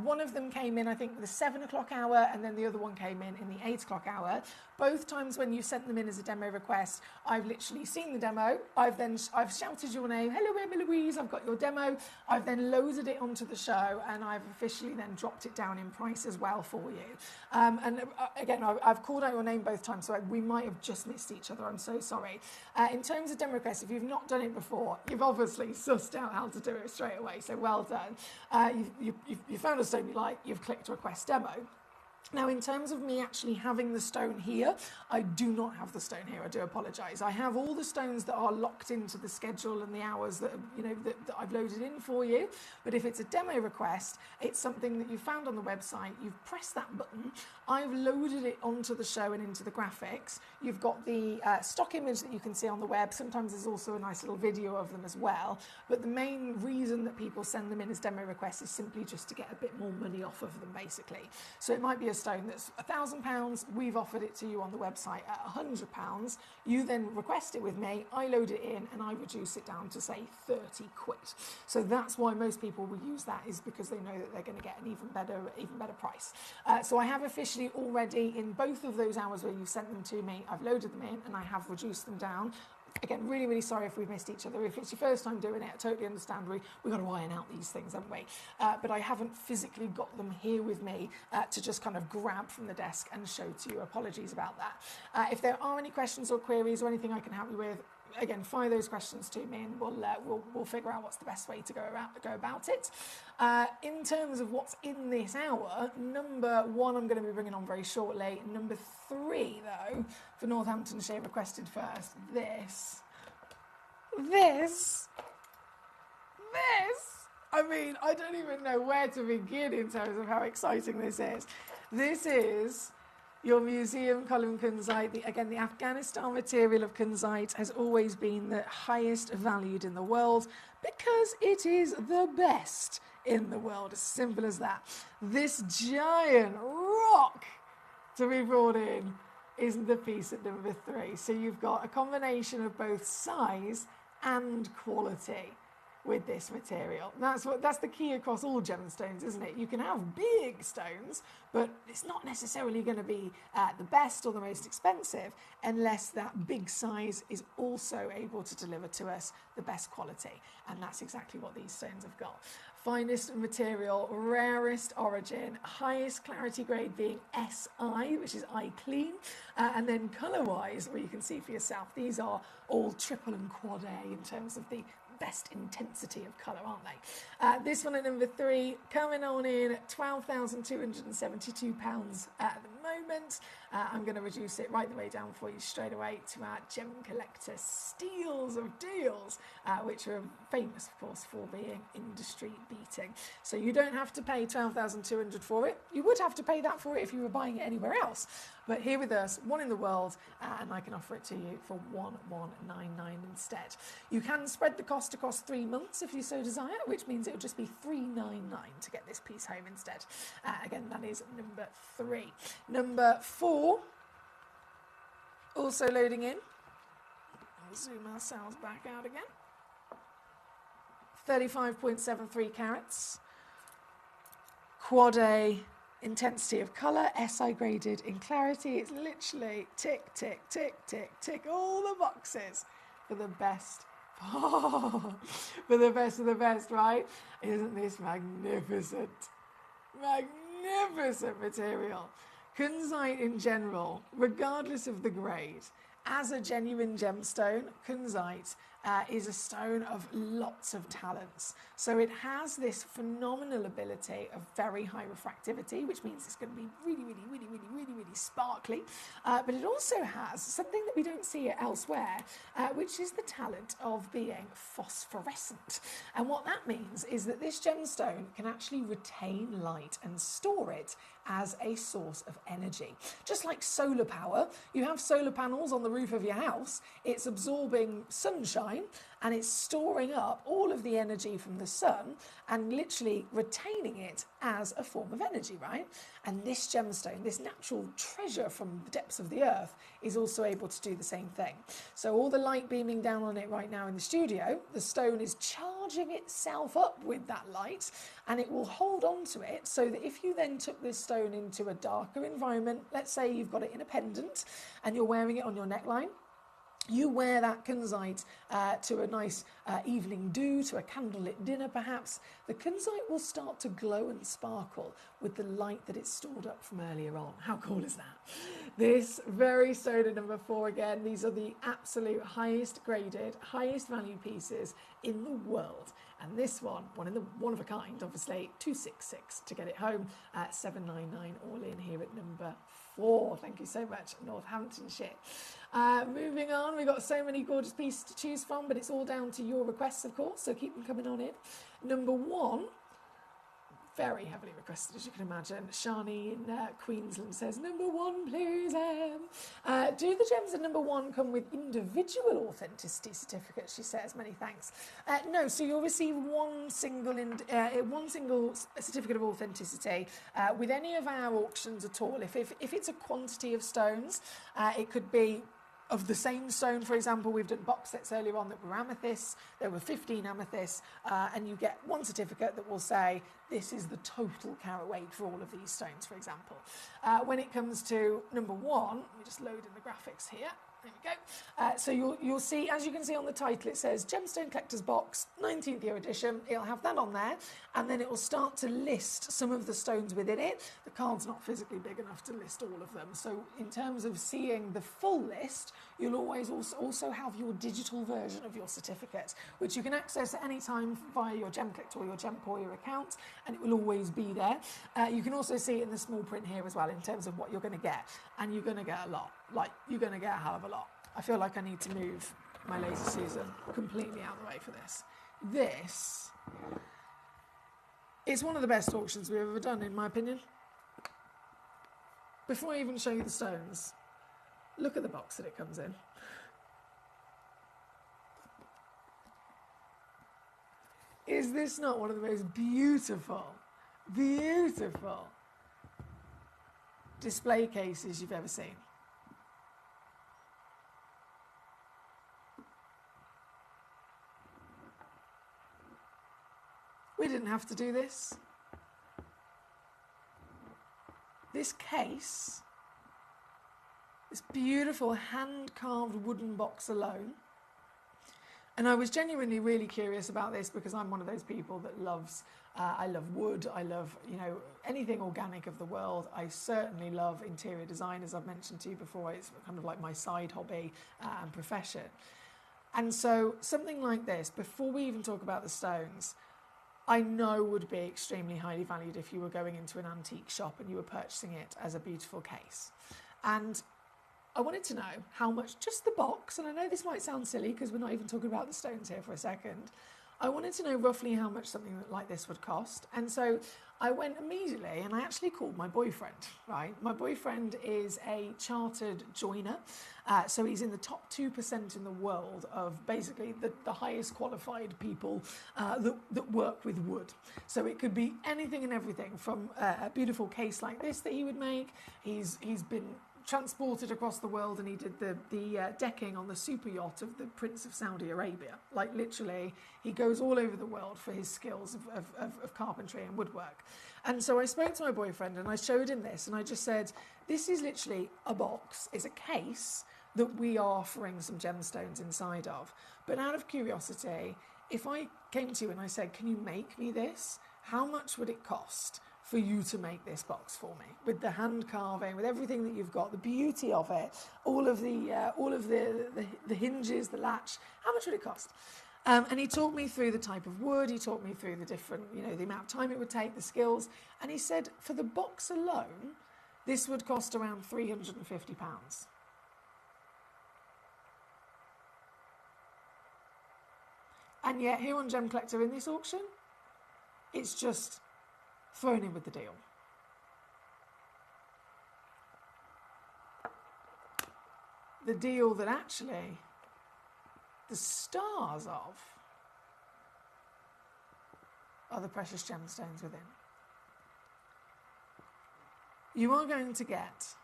One of them came in, I think, the 7 o'clock hour, and then the other one came in the 8 o'clock hour. Both times when you sent them in as a demo request, I've literally seen the demo. I've shouted your name, hello Emma Louise, I've got your demo. I've then loaded it onto the show, and I've officially then dropped it down in price as well for you. Again, I've called out your name both times, so we might have just missed each other. I'm so sorry. In terms of demo requests, if you've not done it before, you've obviously sussed out how to do it straight away, so well done. You've found a stone you like, you've clicked request demo. Now, in terms of me actually having the stone here, I do not have the stone here. I do apologise. I have all the stones that are locked into the schedule and the hours that that I've loaded in for you. But if it's a demo request, it's something that you found on the website. You've pressed that button. I've loaded it onto the show and into the graphics. You've got the stock image that you can see on the web. Sometimes there's also a nice little video of them as well. But the main reason that people send them in as demo requests is simply just to get a bit more money off of them, basically. So it might be a stone that's £1,000. We've offered it to you on the website at £100. You then request it with me. I load it in and I reduce it down to, say, 30 quid. So that's why most people will use that, is because they know that they're going to get an even better price. So I have officially already, in both of those hours where you've sent them to me, I've loaded them in and I have reduced them down. Again, really, really sorry if we've missed each other. If it's your first time doing it, I totally understand. We've got to iron out these things, haven't we? But I haven't physically got them here with me to just kind of grab from the desk and show to you. Apologies about that. If there are any questions or queries or anything I can help you with, again, fire those questions to me and we'll figure out what's the best way to go about it. In terms of what's in this hour, number 1 I'm going to be bringing on very shortly. Number 3, though, for Northamptonshire requested first. This. I mean, I don't even know where to begin in terms of how exciting this is. This is your museum column kunzite. Again, the Afghanistan material of kunzite has always been the highest valued in the world because it is the best in the world. As simple as that. This giant rock to be brought in is the piece at number 3. So you've got a combination of both size and quality with this material. That's the key across all gemstones, isn't it? You can have big stones, but it's not necessarily going to be the best or the most expensive unless that big size is also able to deliver to us the best quality. And that's exactly what these stones have got. Finest material, rarest origin, highest clarity grade being SI, which is eye clean, and then colour-wise, where you can see for yourself, these are all triple and quad A in terms of the best intensity of colour, aren't they? This one at number 3, coming on in £12,272 at the moment. I'm going to reduce it right the way down for you straight away to our Gemcollector Steals of Deals, which are famous, of course, for being industry beating. So you don't have to pay £12,200 for it. You would have to pay that for it if you were buying it anywhere else. But here with us, one in the world, and I can offer it to you for $1,199 instead. You can spread the cost across 3 months if you so desire, which means it'll just be $399 to get this piece home instead. Again, that is number 3. Number 4 Also loading in. I'll zoom ourselves back out again. 35.73 carats. Quad A intensity of colour, SI graded in clarity. It's literally tick, tick, tick, tick, tick, all the boxes for the best. For the best of the best, right? Isn't this magnificent? Magnificent material. Kunzite in general, regardless of the grade, as a genuine gemstone, kunzite is a stone of lots of talents. So it has this phenomenal ability of very high refractivity, which means it's going to be really sparkly. But it also has something that we don't see elsewhere, which is the talent of being phosphorescent. And what that means is that this gemstone can actually retain light and store it as a source of energy. Just like solar power, you have solar panels on the roof of your house, it's absorbing sunshine and it's storing up all of the energy from the sun and literally retaining it as a form of energy, right? And this gemstone, this natural treasure from the depths of the earth, is also able to do the same thing. So all the light beaming down on it right now in the studio, the stone is charging itself up with that light, and it will hold on to it so that if you then took this stone into a darker environment, let's say you've got it in a pendant and you're wearing it on your neckline, you wear that kunzite to a nice evening do, to a candlelit dinner perhaps, the kunzite will start to glow and sparkle with the light that it's stored up from earlier on. How cool is that? This very stone at number 4 again, these are the absolute highest graded, highest value pieces in the world. And this one of a kind, obviously, 266 to get it home, 799 all in here at number 4. Thank you so much, Northamptonshire. Moving on, we've got so many gorgeous pieces to choose from, but it's all down to your requests, of course, so keep them coming on in. Number 1, very heavily requested, as you can imagine. Shani in Queensland says, number 1, please. Do the gems at number 1 come with individual authenticity certificates? She says, many thanks. No, so you'll receive one single certificate of authenticity with any of our auctions at all. If it's a quantity of stones, it could be of the same stone. For example, we've done box sets earlier on that were amethysts. There were 15 amethysts, and you get one certificate that will say this is the total carat weight for all of these stones, for example. When it comes to number 1, let me just load in the graphics here. There we go. So you'll see, as you can see on the title, it says Gemstone Collector's Box, 19th year edition. It'll have that on there, and then it will start to list some of the stones within it. The card's not physically big enough to list all of them. So in terms of seeing the full list, you'll always also have your digital version of your certificate, which you can access at any time via your Gemcollector or your Gemporia account, and it will always be there. You can also see it in the small print here as well in terms of what you're going to get, and you're going to get a lot. Like, you're going to get a hell of a lot. I feel like I need to move my laser Susan completely out of the way for this. This is one of the best auctions we've ever done, in my opinion. Before I even show you the stones, look at the box that it comes in. Is this not one of the most beautiful display cases you've ever seen? We didn't have to do this. This case, this beautiful hand-carved wooden box alone. And I was genuinely really curious about this because I'm one of those people that loves, I love wood, I love, anything organic of the world. I certainly love interior design, as I've mentioned to you before. It's kind of like my side hobby and profession. And so something like this, before we even talk about the stones, I know would be extremely highly valued if you were going into an antique shop and you were purchasing it as a beautiful case. And I wanted to know how much just the box, and I know this might sound silly because we're not even talking about the stones here for a second. I wanted to know roughly how much something like this would cost. And so I went immediately and I actually called my boyfriend, right? My boyfriend is a chartered joiner. So he's in the top 2% in the world of basically the highest qualified people that work with wood. So it could be anything and everything from a beautiful case like this that he would make. He's been transported across the world, and he did the decking on the super yacht of the Prince of Saudi Arabia. Like, literally, he goes all over the world for his skills of carpentry and woodwork. And so I spoke to my boyfriend and I showed him this, and I just said, this is literally a box, it's a case that we are offering some gemstones inside of. But out of curiosity, if I came to you and I said, can you make me this? How much would it cost for you to make this box for me, with the hand carving, with everything that you've got, the beauty of it, all of the hinges, the latch? How much would it cost? And he talked me through the type of wood. He talked me through the different, the amount of time it would take, the skills. And he said, for the box alone, this would cost around £350. And yet, here on Gemcollector in this auction, it's just thrown in with the deal. The deal that actually the stars of are the precious gemstones within. You are going to get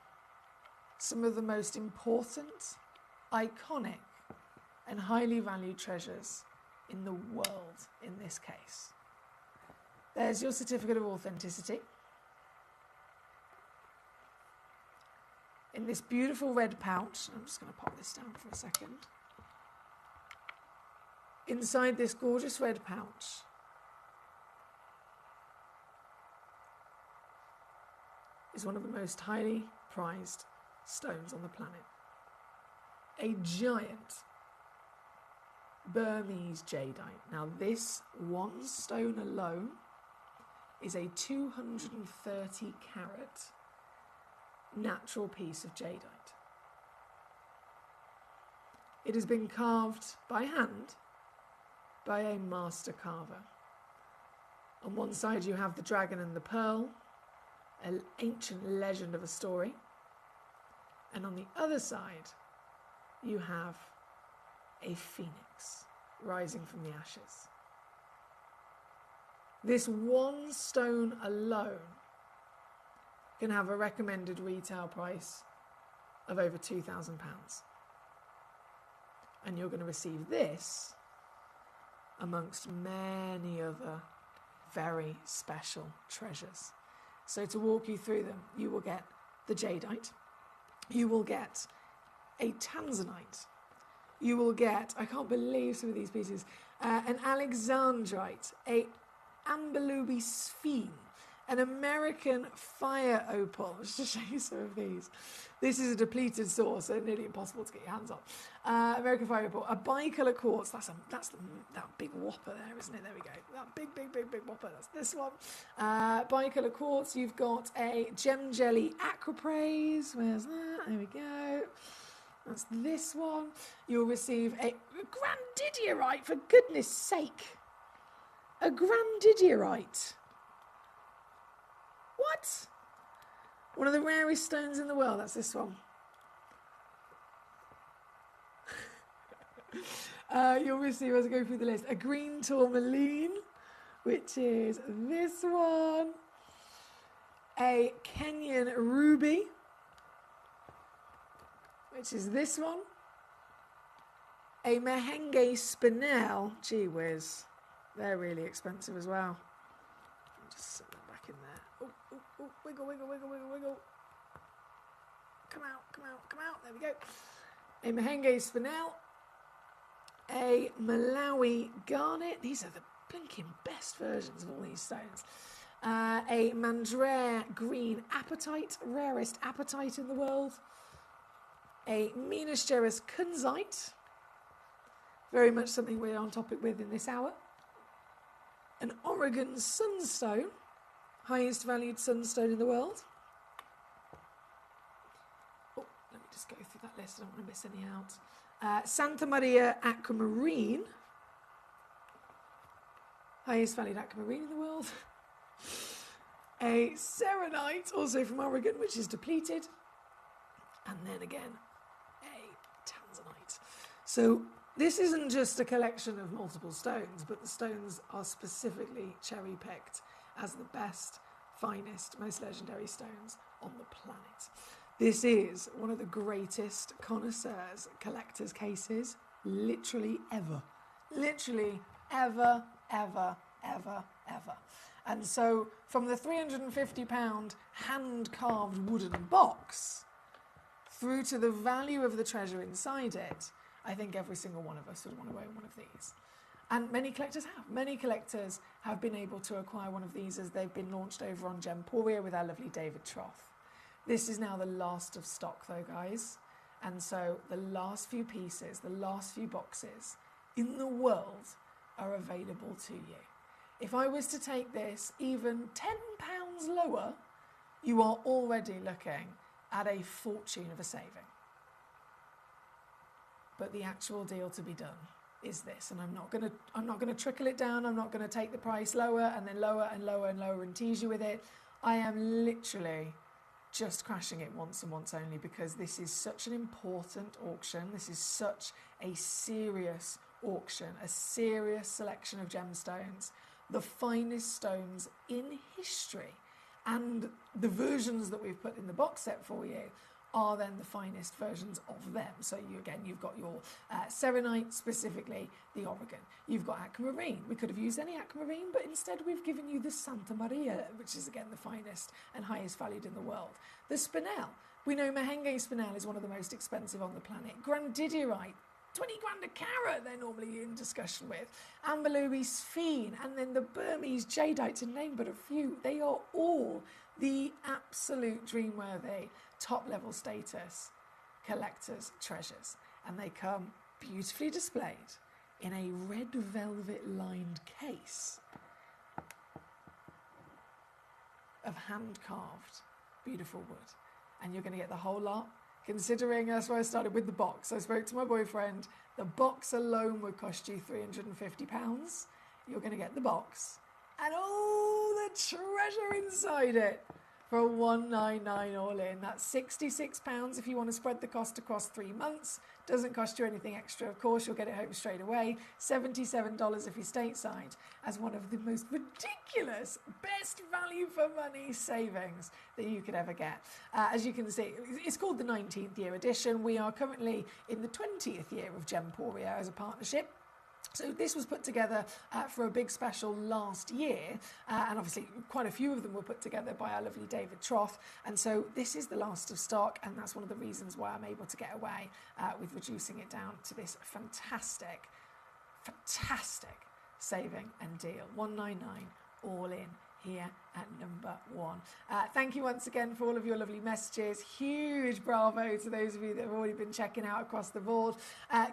some of the most important, iconic, and highly valued treasures in the world in this case. There's your certificate of authenticity. In this beautiful red pouch. I'm just going to pop this down for a second. Inside this gorgeous red pouch is one of the most highly prized stones on the planet. A giant Burmese jadeite. Now, this one stone alone is a 230 carat natural piece of jadeite. It has been carved by hand by a master carver. On one side you have the dragon and the pearl, an ancient legend of a story, and on the other side you have a phoenix rising from the ashes. This one stone alone can have a recommended retail price of over £2,000. And you're going to receive this amongst many other very special treasures. So to walk you through them, you will get the jadeite, you will get a tanzanite, you will get, I can't believe some of these pieces, an alexandrite, a ambelubi sphene, an American fire opal. Just to show you some of these. This is a depleted source, so nearly impossible to get your hands on. American fire opal, a bicolour quartz. That's that big whopper there, isn't it? There we go. That big whopper. That's this one. Bicolour quartz. You've got a gem jelly aquapraise. Where's that? There we go. That's this one. You'll receive a grandidierite, for goodness sake. A grandidierite. What? One of the rarest stones in the world. That's this one. You'll receive, as I go through the list, a green tourmaline, which is this one. A Kenyan ruby, which is this one. A Mahenge spinel. Gee whiz. They're really expensive as well. I'll just set that back in there. Oh, wiggle. Come out. There we go. A Mahenge spinel. A Malawi garnet. These are the blinking best versions of all these stones. A Mandrare green apatite, rarest apatite in the world. A Minas Gerais kunzite. Very much something we're on topic with in this hour. An Oregon sunstone, highest valued sunstone in the world. Oh, let me just go through that list, I don't want to miss any out. Santa Maria aquamarine, highest valued aquamarine in the world. A serenite, also from Oregon, which is depleted. And then again, a tanzanite. So this isn't just a collection of multiple stones, but the stones are specifically cherry-picked as the best, finest, most legendary stones on the planet. This is one of the greatest connoisseurs collector's cases literally ever. Literally ever, ever, ever, ever. And so from the £350 hand-carved wooden box through to the value of the treasure inside it, I think every single one of us would want to own one of these. And many collectors have. Many collectors have been able to acquire one of these as they've been launched over on Gemporia with our lovely David Troth. This is now the last of stock though, guys. And so the last few pieces, the last few boxes in the world are available to you. If I was to take this even £10 lower, you are already looking at a fortune of a saving. But the actual deal to be done is this, and I'm not going to trickle it down. I'm not going to take the price lower and then lower and lower and lower and tease you with it. I am literally just crashing it once and once only, because this is such an important auction. This is such a serious auction, a serious selection of gemstones, the finest stones in history, and the versions that we've put in the box set for you are then the finest versions of them. So you've got your Serenite, specifically the Oregon. You've got aquamarine. We could have used any aquamarine, but instead we've given you the Santa Maria, which is again the finest and highest valued in the world. The Spinel. We know Mahenge Spinel is one of the most expensive on the planet. Grandidierite, 20 grand a carat they're normally in discussion with. Amberlouis Sphene, and then the Burmese Jadeite, to name but a few. They are all the absolute dream-worthy, top-level status collector's treasures. And they come beautifully displayed in a red velvet-lined case of hand-carved, beautiful wood. And you're going to get the whole lot. Considering, that's why I started with the box. I spoke to my boyfriend. The box alone would cost you £350. You're going to get the box and all the treasure inside it for $199 all in. That's £66 if you want to spread the cost across 3 months. Doesn't cost you anything extra, of course. You'll get it home straight away. $77 if you're stateside, as one of the most ridiculous, best value for money savings that you could ever get. As you can see, it's called the 19th year edition. We are currently in the 20th year of Gemporia as a partnership. So this was put together for a big special last year, and obviously quite a few of them were put together by our lovely David Troth, and so this is the last of stock, and that's one of the reasons why I'm able to get away with reducing it down to this fantastic saving and deal. $199 all in here at number one. Thank you once again for all of your lovely messages. Huge bravo to those of you that have already been checking out across the board.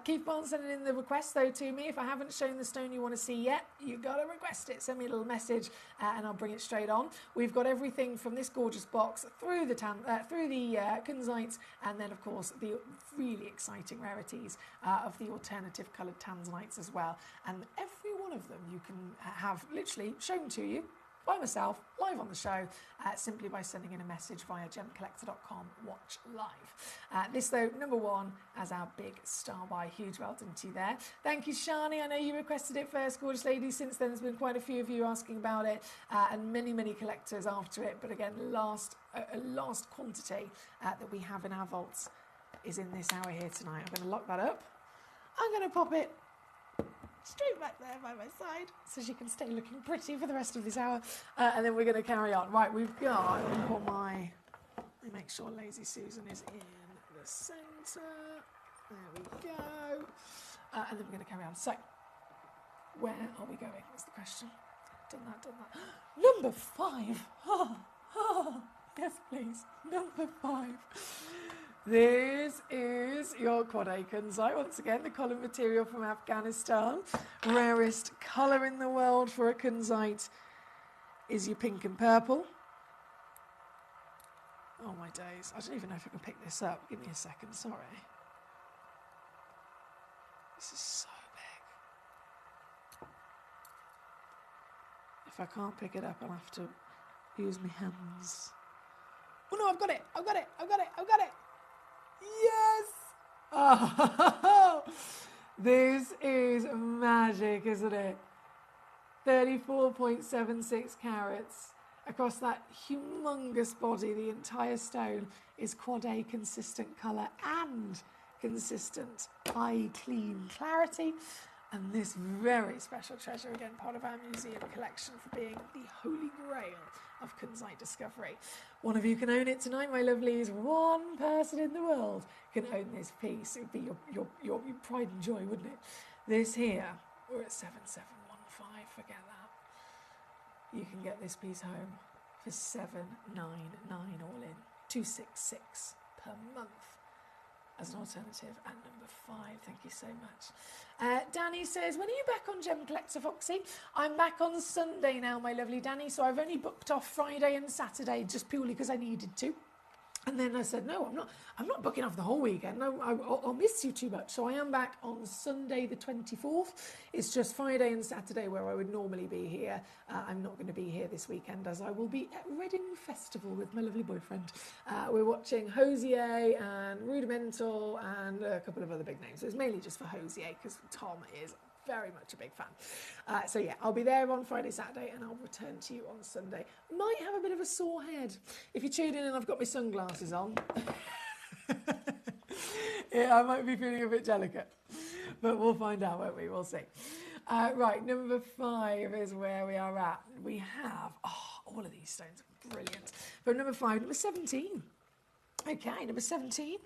Keep on sending in the requests though to me. If I haven't shown the stone you want to see yet, you got to request it. Send me a little message and I'll bring it straight on. We've got everything from this gorgeous box through the kunzites, and then of course the really exciting rarities of the alternative coloured tanzanites as well. And every one of them you can have literally shown to you by myself, live on the show, simply by sending in a message via gemcollector.com, watch live. This though, number one, as our big star buy. Huge well done to you there. Thank you, Shani. I know you requested it first, gorgeous lady. Since then, there's been quite a few of you asking about it, and many collectors after it. But again, last quantity that we have in our vaults is in this hour here tonight. I'm going to lock that up. I'm going to pop it straight back there by my side so she can stay looking pretty for the rest of this hour, and then we're going to carry on. Right, we've got, let me make sure Lazy Susan is in the centre. There we go. And then we're going to carry on. So, where are we going? That's the question. Done that. Number 5. Yes, please. Number 5. This is your quad A kunzite. Once again, the column material from Afghanistan. Rarest colour in the world for a kunzite is your pink and purple. Oh my days. I don't even know if I can pick this up. Give me a second, sorry. This is so big. If I can't pick it up, I'll have to use my hands. Oh no, I've got it. Yes! Oh, this is magic, isn't it? 34.76 carats. across that humongous body. The entire stone is quad A consistent colour and consistent high clean clarity. And this very special treasure, again, part of our museum collection for being the holy grail of kunzite discovery. One of you can own it tonight, my lovelies. One person in the world can own this piece. It would be your pride and joy, wouldn't it? This here, we're at 7715, forget that. You can get this piece home for $799 all in, $266 per month. As an alternative at number 5. Thank you so much. Danny says, when are you back on Gemcollector, Foxy? I'm back on Sunday now, my lovely Danny, so I've only booked off Friday and Saturday just purely because I needed to. And then I said, no, I'm not booking off the whole weekend. No, I'll miss you too much. So I am back on Sunday the 24th. It's just Friday and Saturday where I would normally be here. I'm not going to be here this weekend as I will be at Reading Festival with my lovely boyfriend. We're watching Hosier and Rudimental and a couple of other big names. So it's mainly just for Hosier because Tom is very much a big fan. So yeah, I'll be there on Friday, Saturday, and I'll return to you on Sunday. Might have a bit of a sore head. If you tune in and I've got my sunglasses on, yeah, I might be feeling a bit delicate. But we'll find out, won't we? We'll see. Right, number 5 is where we are at. We have, all of these stones are brilliant. But number 5, number 17. Okay, number 17,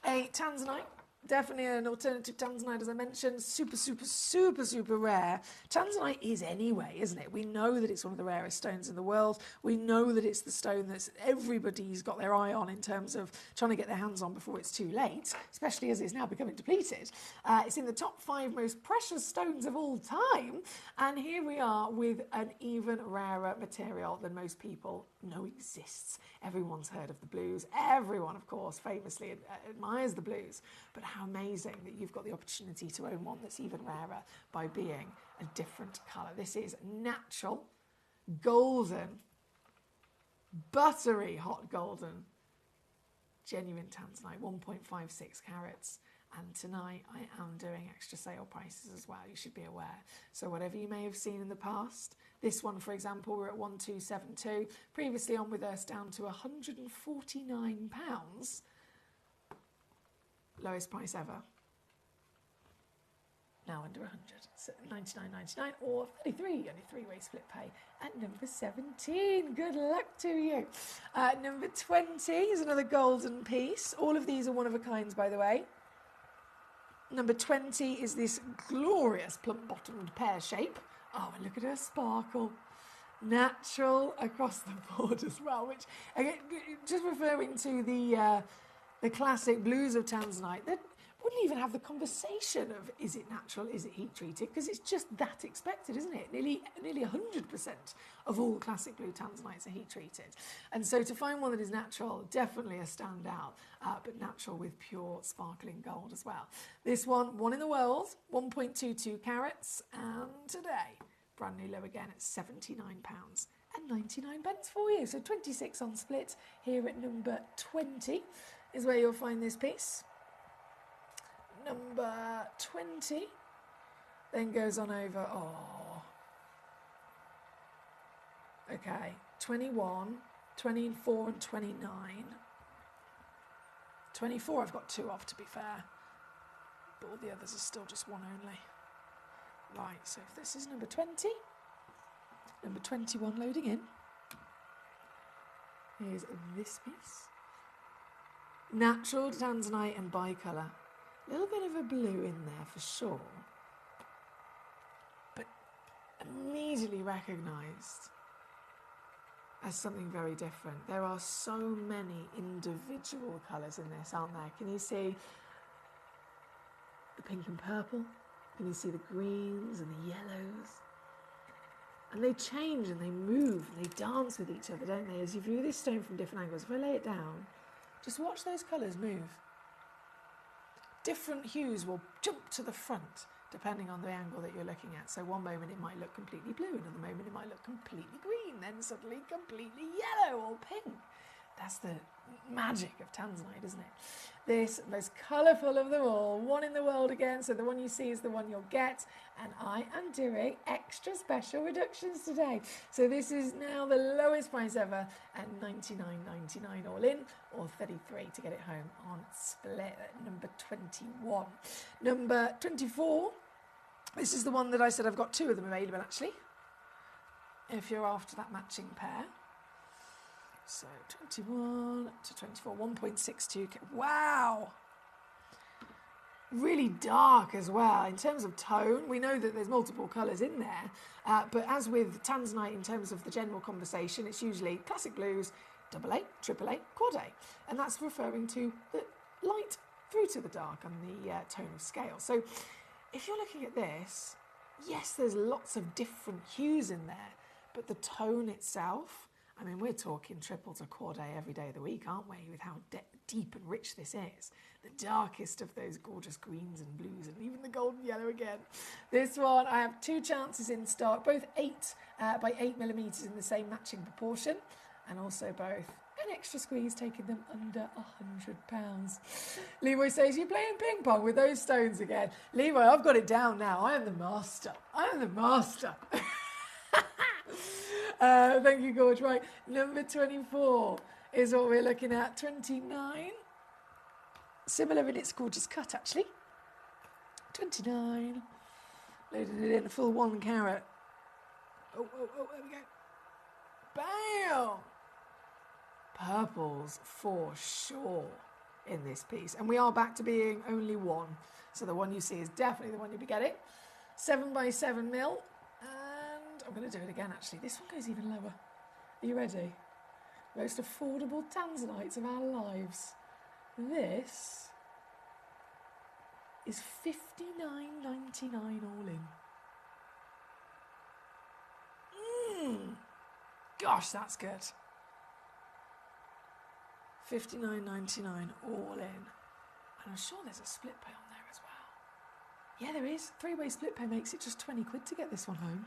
a tanzanite. Definitely an alternative tanzanite, as I mentioned. Super, super, super, super rare. Tanzanite is anyway, isn't it? We know that it's one of the rarest stones in the world. We know that it's the stone that everybody's got their eye on in terms of trying to get their hands on before it's too late, especially as it's now becoming depleted. It's in the top 5 most precious stones of all time. And here we are with an even rarer material than most people know exists. Everyone's heard of the blues. Everyone, of course, famously admires the blues. But how amazing that you've got the opportunity to own one that's even rarer by being a different colour. This is natural, golden, buttery hot golden, genuine tanzanite, 1.56 carats. And tonight I am doing extra sale prices as well, you should be aware. So whatever you may have seen in the past, this one, for example, we're at 1272, previously on with us down to £149. Lowest price ever. Now under 100, so 99.99 or 33, only 3-way split pay at number 17. Good luck to you. Number 20 is another golden piece. All of these are one of a kinds, by the way. Number 20 is this glorious plump-bottomed pear shape. Oh, and look at her sparkle. Natural across the board as well, which, again, just referring to the classic blues of tanzanite, that wouldn't even have the conversation of is it natural, is it heat treated, because it's just that expected, isn't it? Nearly 100% of all classic blue tanzanites are heat treated. And so to find one that is natural, definitely a standout, but natural with pure sparkling gold as well. This one in the world, 1.22 carats, and today, brand new low again at £79.99 for you. So 26 on split here at number 20 is where you'll find this piece. Number 20 then goes on over, okay, 21, 24 and 29. 24 I've got 2 off, to be fair, but all the others are still just one only. Right, so if this is number 20, number 21 loading in. Here's this piece. Natural tanzanite and bicolour. A little bit of a blue in there for sure, but immediately recognised as something very different. There are so many individual colours in this, aren't there? Can you see the pink and purple? Can you see the greens and the yellows? And they change and they move and they dance with each other, don't they? As you view this stone from different angles, if I lay it down, just watch those colours move. Different hues will jump to the front depending on the angle that you're looking at. So one moment it might look completely blue, another moment it might look completely green, then suddenly completely yellow or pink. That's the magic of tanzanite, isn't it? This most colourful of them all, one in the world again, so the one you see is the one you'll get, and I am doing extra special reductions today. So this is now the lowest price ever at $99.99 all in, or $33 to get it home on split at number 21. Number 24, this is the one that I said I've got two of them available actually, if you're after that matching pair. So 21 to 24, 1.62. Wow! Really dark as well. In terms of tone, we know that there's multiple colours in there, but as with tanzanite in terms of the general conversation, it's usually classic blues, AA, AAA, quad A, and that's referring to the light through to the dark on the tone of scale. So if you're looking at this, yes, there's lots of different hues in there, but the tone itself, I mean, we're talking triple to quad A every day of the week, aren't we, with how deep and rich this is. The darkest of those gorgeous greens and blues and even the golden yellow again. This one, I have two chances in stock, both 8 by 8 millimetres in the same matching proportion, and also both an extra squeeze, taking them under £100. Leroy says, you're playing ping pong with those stones again. Leroy, I've got it down now. I am the master. I am the master. Thank you, Gorge. Right, number 24 is what we're looking at. 29. Similar in its gorgeous cut, actually. 29. Loaded it in a full 1 carat. Oh, there we go. Bam! Purples for sure in this piece. And we are back to being only one. So the one you see is definitely the one you'll be getting. 7 by 7 mil. I'm going to do it again, actually. This one goes even lower. Are you ready? Most affordable tanzanites of our lives. This is $59.99 all in. Gosh, that's good. $59.99 all in. And I'm sure there's a split pay on there as well. Yeah, there is. 3-way split pay makes it just 20 quid to get this one home.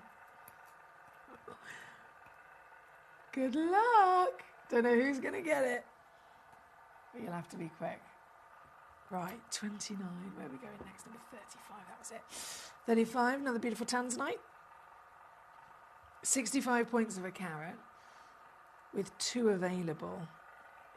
Good luck. Don't know who's going to get it, but you'll have to be quick. Right, 29. Where are we going next? Number 35. That was it. 35. Another beautiful tanzanite. 65 points of a carat, with 2 available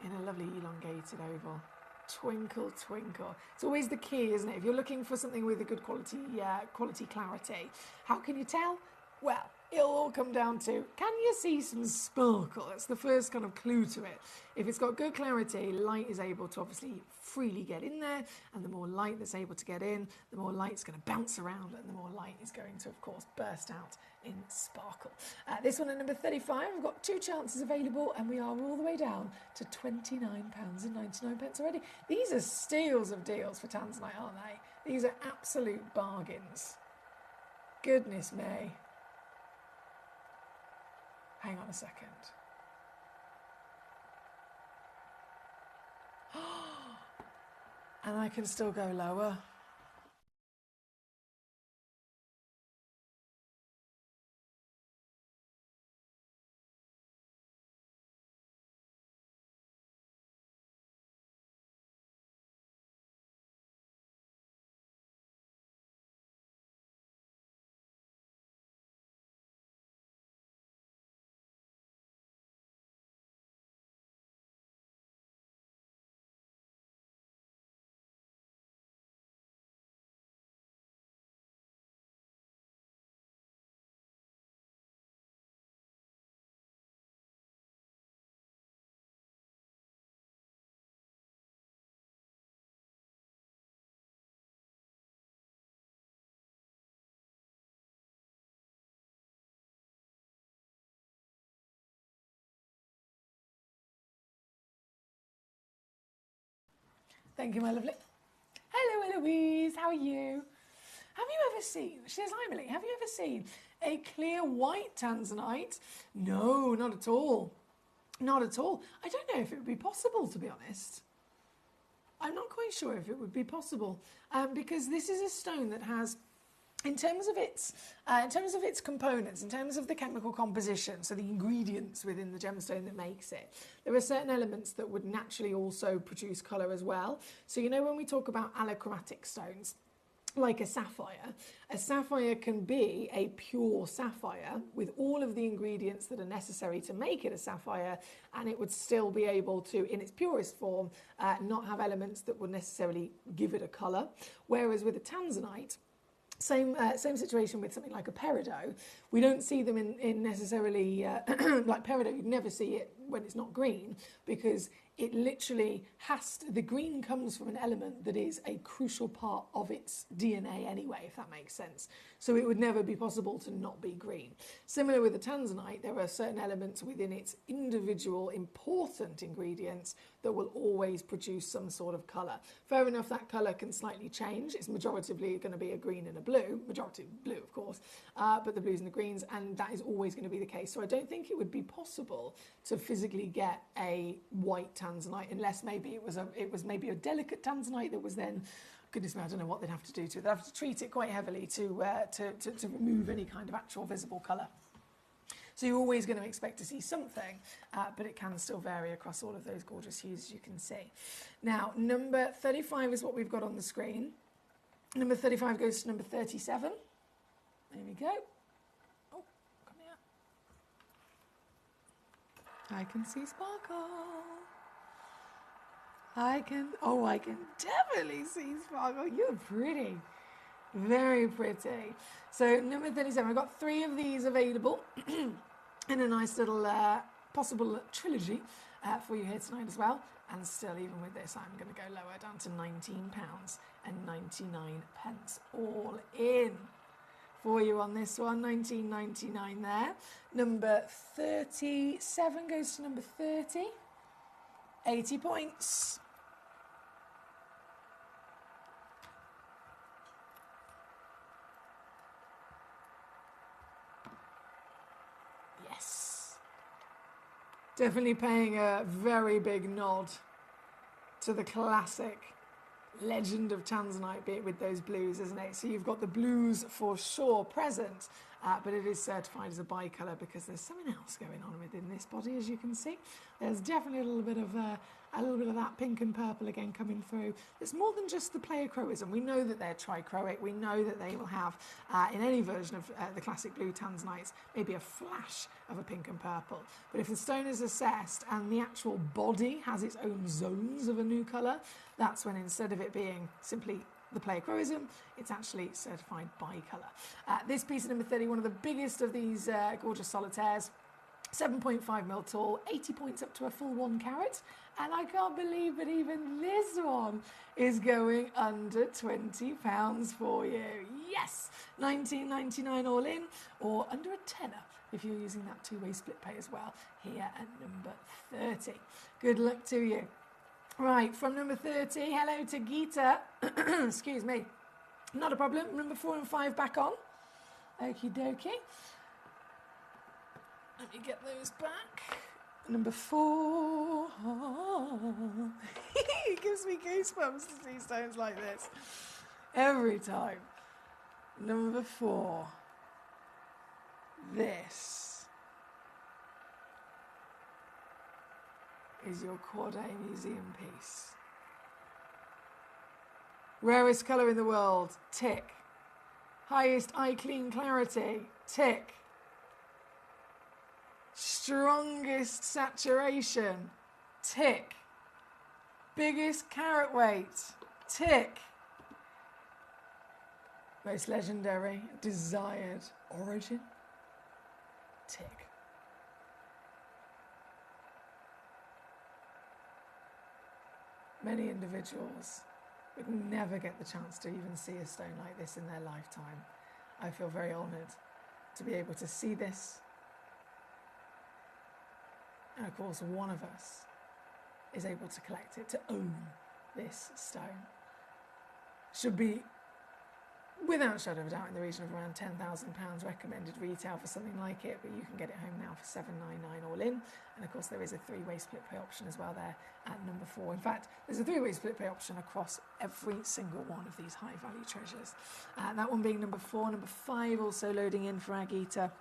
in a lovely elongated oval. Twinkle, twinkle. It's always the key, isn't it? If you're looking for something with a good quality clarity, how can you tell? Well, it'll all come down to, can you see some sparkle? That's the first kind of clue to it. If it's got good clarity, light is able to obviously freely get in there, and the more light that's able to get in, the more light's going to bounce around, and the more light is going to, of course, burst out in sparkle. This one at number 35, we've got 2 chances available, and we are all the way down to £29.99 already. These are steals of deals for tanzanite, aren't they? These are absolute bargains. Goodness me. Hang on a second. And I can still go lower. Thank you, my lovely. Hello, Eloise. How are you? Have you ever seen, she says, hi, Millie, have you ever seen a clear white tanzanite? No, not at all. Not at all. I don't know if it would be possible, to be honest. I'm not quite sure if it would be possible, because this is a stone that has In terms of its components, in terms of the chemical composition, so the ingredients within the gemstone that makes it, there are certain elements that would naturally also produce colour as well. So you know when we talk about allochromatic stones, like a sapphire can be a pure sapphire with all of the ingredients that are necessary to make it a sapphire, and it would still be able to, in its purest form, not have elements that would necessarily give it a colour. Whereas with a tanzanite, same situation with something like a peridot. We don't see them in necessarily, like peridot, you'd never see it when it's not green, because it literally the green comes from an element that is a crucial part of its DNA anyway, if that makes sense. So it would never be possible to not be green. Similar with the tanzanite, there are certain elements within its individual important ingredients that will always produce some sort of colour. Fair enough, that colour can slightly change. It's majoritively going to be a green and a blue, majority blue of course, but the blues and the greens, and that is always going to be the case. So I don't think it would be possible to physically get a white tanzanite unless maybe it was maybe a delicate tanzanite that was then, goodness me, I don't know what they'd have to do to it. They'd have to treat it quite heavily to remove any kind of actual visible colour. So you're always going to expect to see something, but it can still vary across all of those gorgeous hues, as you can see. Now, number 35 is what we've got on the screen. Number 35 goes to number 37. There we go. Oh, come here. I can see sparkle. I can definitely see sparkle. You're pretty. Very pretty. So number 37, I've got 3 of these available in a nice little possible trilogy for you here tonight as well. And still, even with this, I'm going to go lower down to £19.99 all in for you on this one. £19.99 there. Number 37 goes to number 30. 80 points. Yes. Definitely paying a very big nod to the classic legend of tanzanite bit with those blues, isn't it? So you've got the blues for sure present, but it is certified as a bicolour because there's something else going on within this body, as you can see. There's definitely a little bit of that pink and purple again coming through. It's more than just the pleochroism. We know that they're trichroic. We know that they will have, in any version of the classic blue tanzanites, maybe a flash of a pink and purple. But if the stone is assessed and the actual body has its own zones of a new colour, that's when, instead of it being simply the pleochroism, it's actually certified bicolour. This piece of number 30, one of the biggest of these gorgeous solitaires, 7.5mm tall, 80 points up to a full 1 carat, and I can't believe that even this one is going under £20 for you. Yes, £19.99 all in, or under a tenner if you're using that two-way split pay as well, here at number 30. Good luck to you. Right, from number 30, hello to Geeta. Excuse me. Not a problem. Number 4 and 5 back on. Okie dokie. Let me get those back. Number 4. Oh. It gives me goosebumps to see stones like this. Every time. Number 4. This is your Quad A museum piece. Rarest colour in the world, tick. Highest eye clean clarity, tick. Strongest saturation, tick. Biggest carat weight, tick. Most legendary, desired origin, tick. Many individuals would never get the chance to even see a stone like this in their lifetime. I feel very honoured to be able to see this. And of course, one of us is able to collect it, to own this stone. Should be without a shadow of a doubt in the region of around £10,000 recommended retail for something like it, but you can get it home now for $7.99 all in. And of course there is a 3-way split pay option as well there at number 4. In fact, there's a 3-way split pay option across every single one of these high value treasures. That one being number 4. Number 5 also loading in for Agita.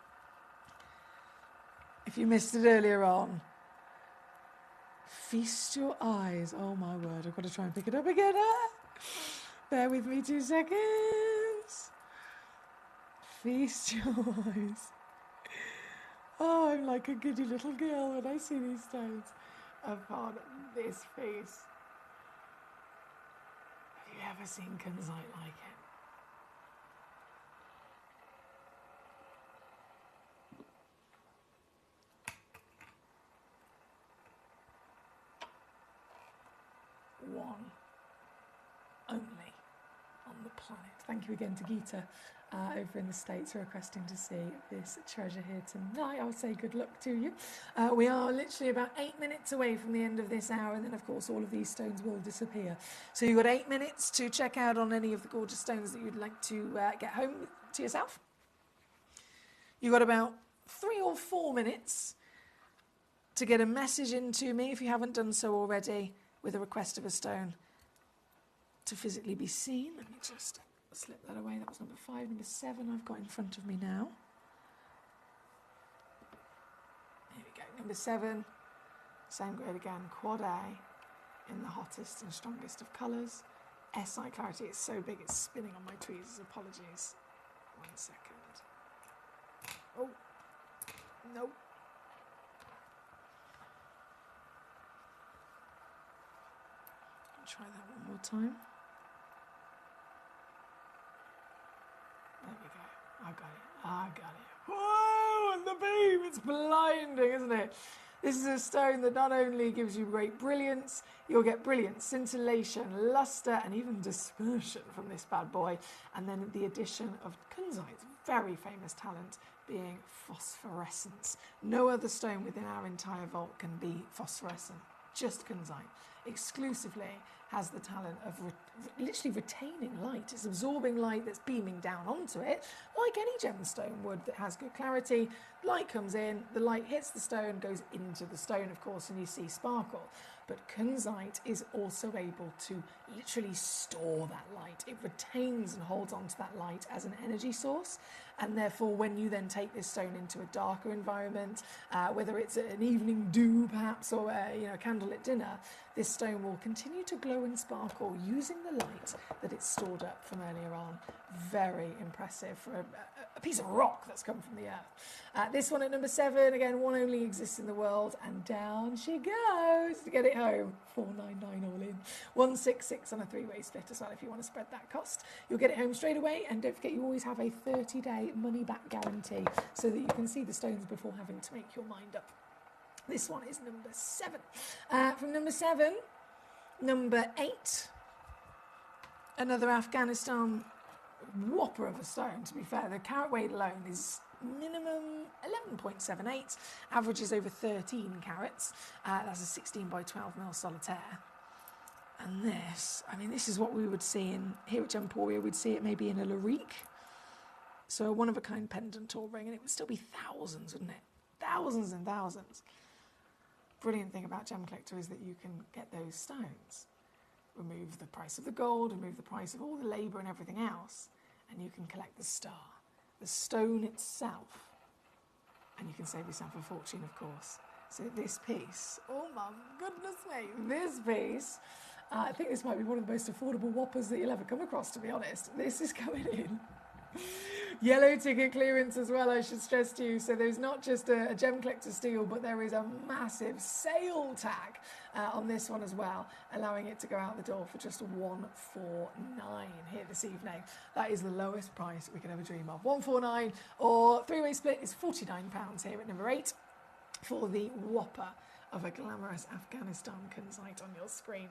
If you missed it earlier on, feast your eyes. Oh my word, I've got to try and pick it up again. Bear with me 2 seconds. Feast your eyes. Oh, I'm like a giddy little girl when I see these stones upon this piece. Have you ever seen kunzite like it? One only on the planet. Thank you again to Gita over in the States for requesting to see this treasure here tonight. I would say good luck to you. We are literally about 8 minutes away from the end of this hour, and then of course all of these stones will disappear. So you've got 8 minutes to check out on any of the gorgeous stones that you'd like to get home to yourself. You've got about 3 or 4 minutes to get a message into me if you haven't done so already, with a request of a stone to physically be seen. Let me just slip that away. That was number 5. Number 7 I've got in front of me now. Here we go. Number 7, same grade again, quad A, in the hottest and strongest of colours. SI clarity, it's so big it's spinning on my tweezers. Apologies. 1 second. Oh, no. Try that one more time. There we go. I got it. Whoa, and the beam, it's blinding, isn't it? This is a stone that not only gives you great brilliance, you'll get brilliant scintillation, luster, and even dispersion from this bad boy. And then the addition of kunzite's very famous talent being phosphorescence. No other stone within our entire vault can be phosphorescent. Just kunzite exclusively has the talent of literally retaining light. It's absorbing light that's beaming down onto it, like any gemstone would that has good clarity. Light comes in, the light hits the stone, goes into the stone, of course, and you see sparkle. But kunzite is also able to literally store that light. It retains and holds onto that light as an energy source, and therefore when you then take this stone into a darker environment, whether it's an evening dew perhaps, or a candlelit dinner, this stone will continue to glow and sparkle using the light that it's stored up from earlier on. Very impressive for a piece of rock that's come from the earth. This one at number 7, again, one only exists in the world, and down she goes to get it home. $4.99 all in. $166 on a 3-way split as well if you want to spread that cost. You'll get it home straight away, and don't forget you always have a 30-day money-back guarantee so that you can see the stones before having to make your mind up. This one is number 7. From number 7, number 8, another Afghanistan whopper of a stone, to be fair. The carat weight alone is minimum 11.78, averages over 13 carats. That's a 16 by 12 mil solitaire. And this, I mean, this is what we would see here at Gemporia. We'd see it maybe in a Larique. So a one-of-a-kind pendant or ring, and it would still be thousands, wouldn't it? Thousands and thousands. Brilliant thing about Gemcollector is that you can get those stones, remove the price of the gold, remove the price of all the labour and everything else, and you can collect the star, the stone itself, and you can save yourself a fortune, of course. So this piece, oh my goodness me, this piece, I think this might be one of the most affordable whoppers that you'll ever come across, to be honest. This is coming in yellow ticket clearance as well, I should stress to you. So there's not just a Gemcollector steal, but there is a massive sale tag on this one as well, allowing it to go out the door for just $149 here this evening. That is the lowest price we could ever dream of. $149, or 3-way split is £49 here at number 8 for the whopper of a glamorous Afghanistan kunzite on your screen.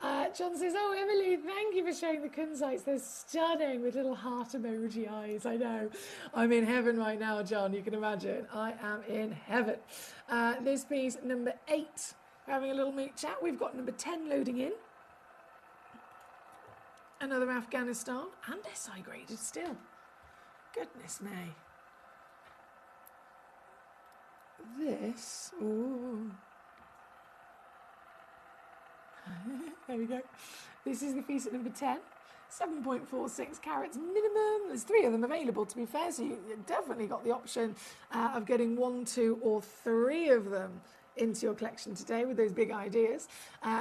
John says, oh, Emily, thank you for showing the kunzites. They're stunning with little heart emoji eyes. I know. I'm in heaven right now, John. You can imagine. I am in heaven. This piece, number 8. We're having a little meet chat. We've got number 10 loading in. Another Afghanistan and SI graded still. Goodness me. This, ooh. There we go. This is the piece at number 10. 7.46 carats minimum. There's 3 of them available, to be fair, so you definitely got the option of getting 1, 2 or 3 of them into your collection today with those big ideas.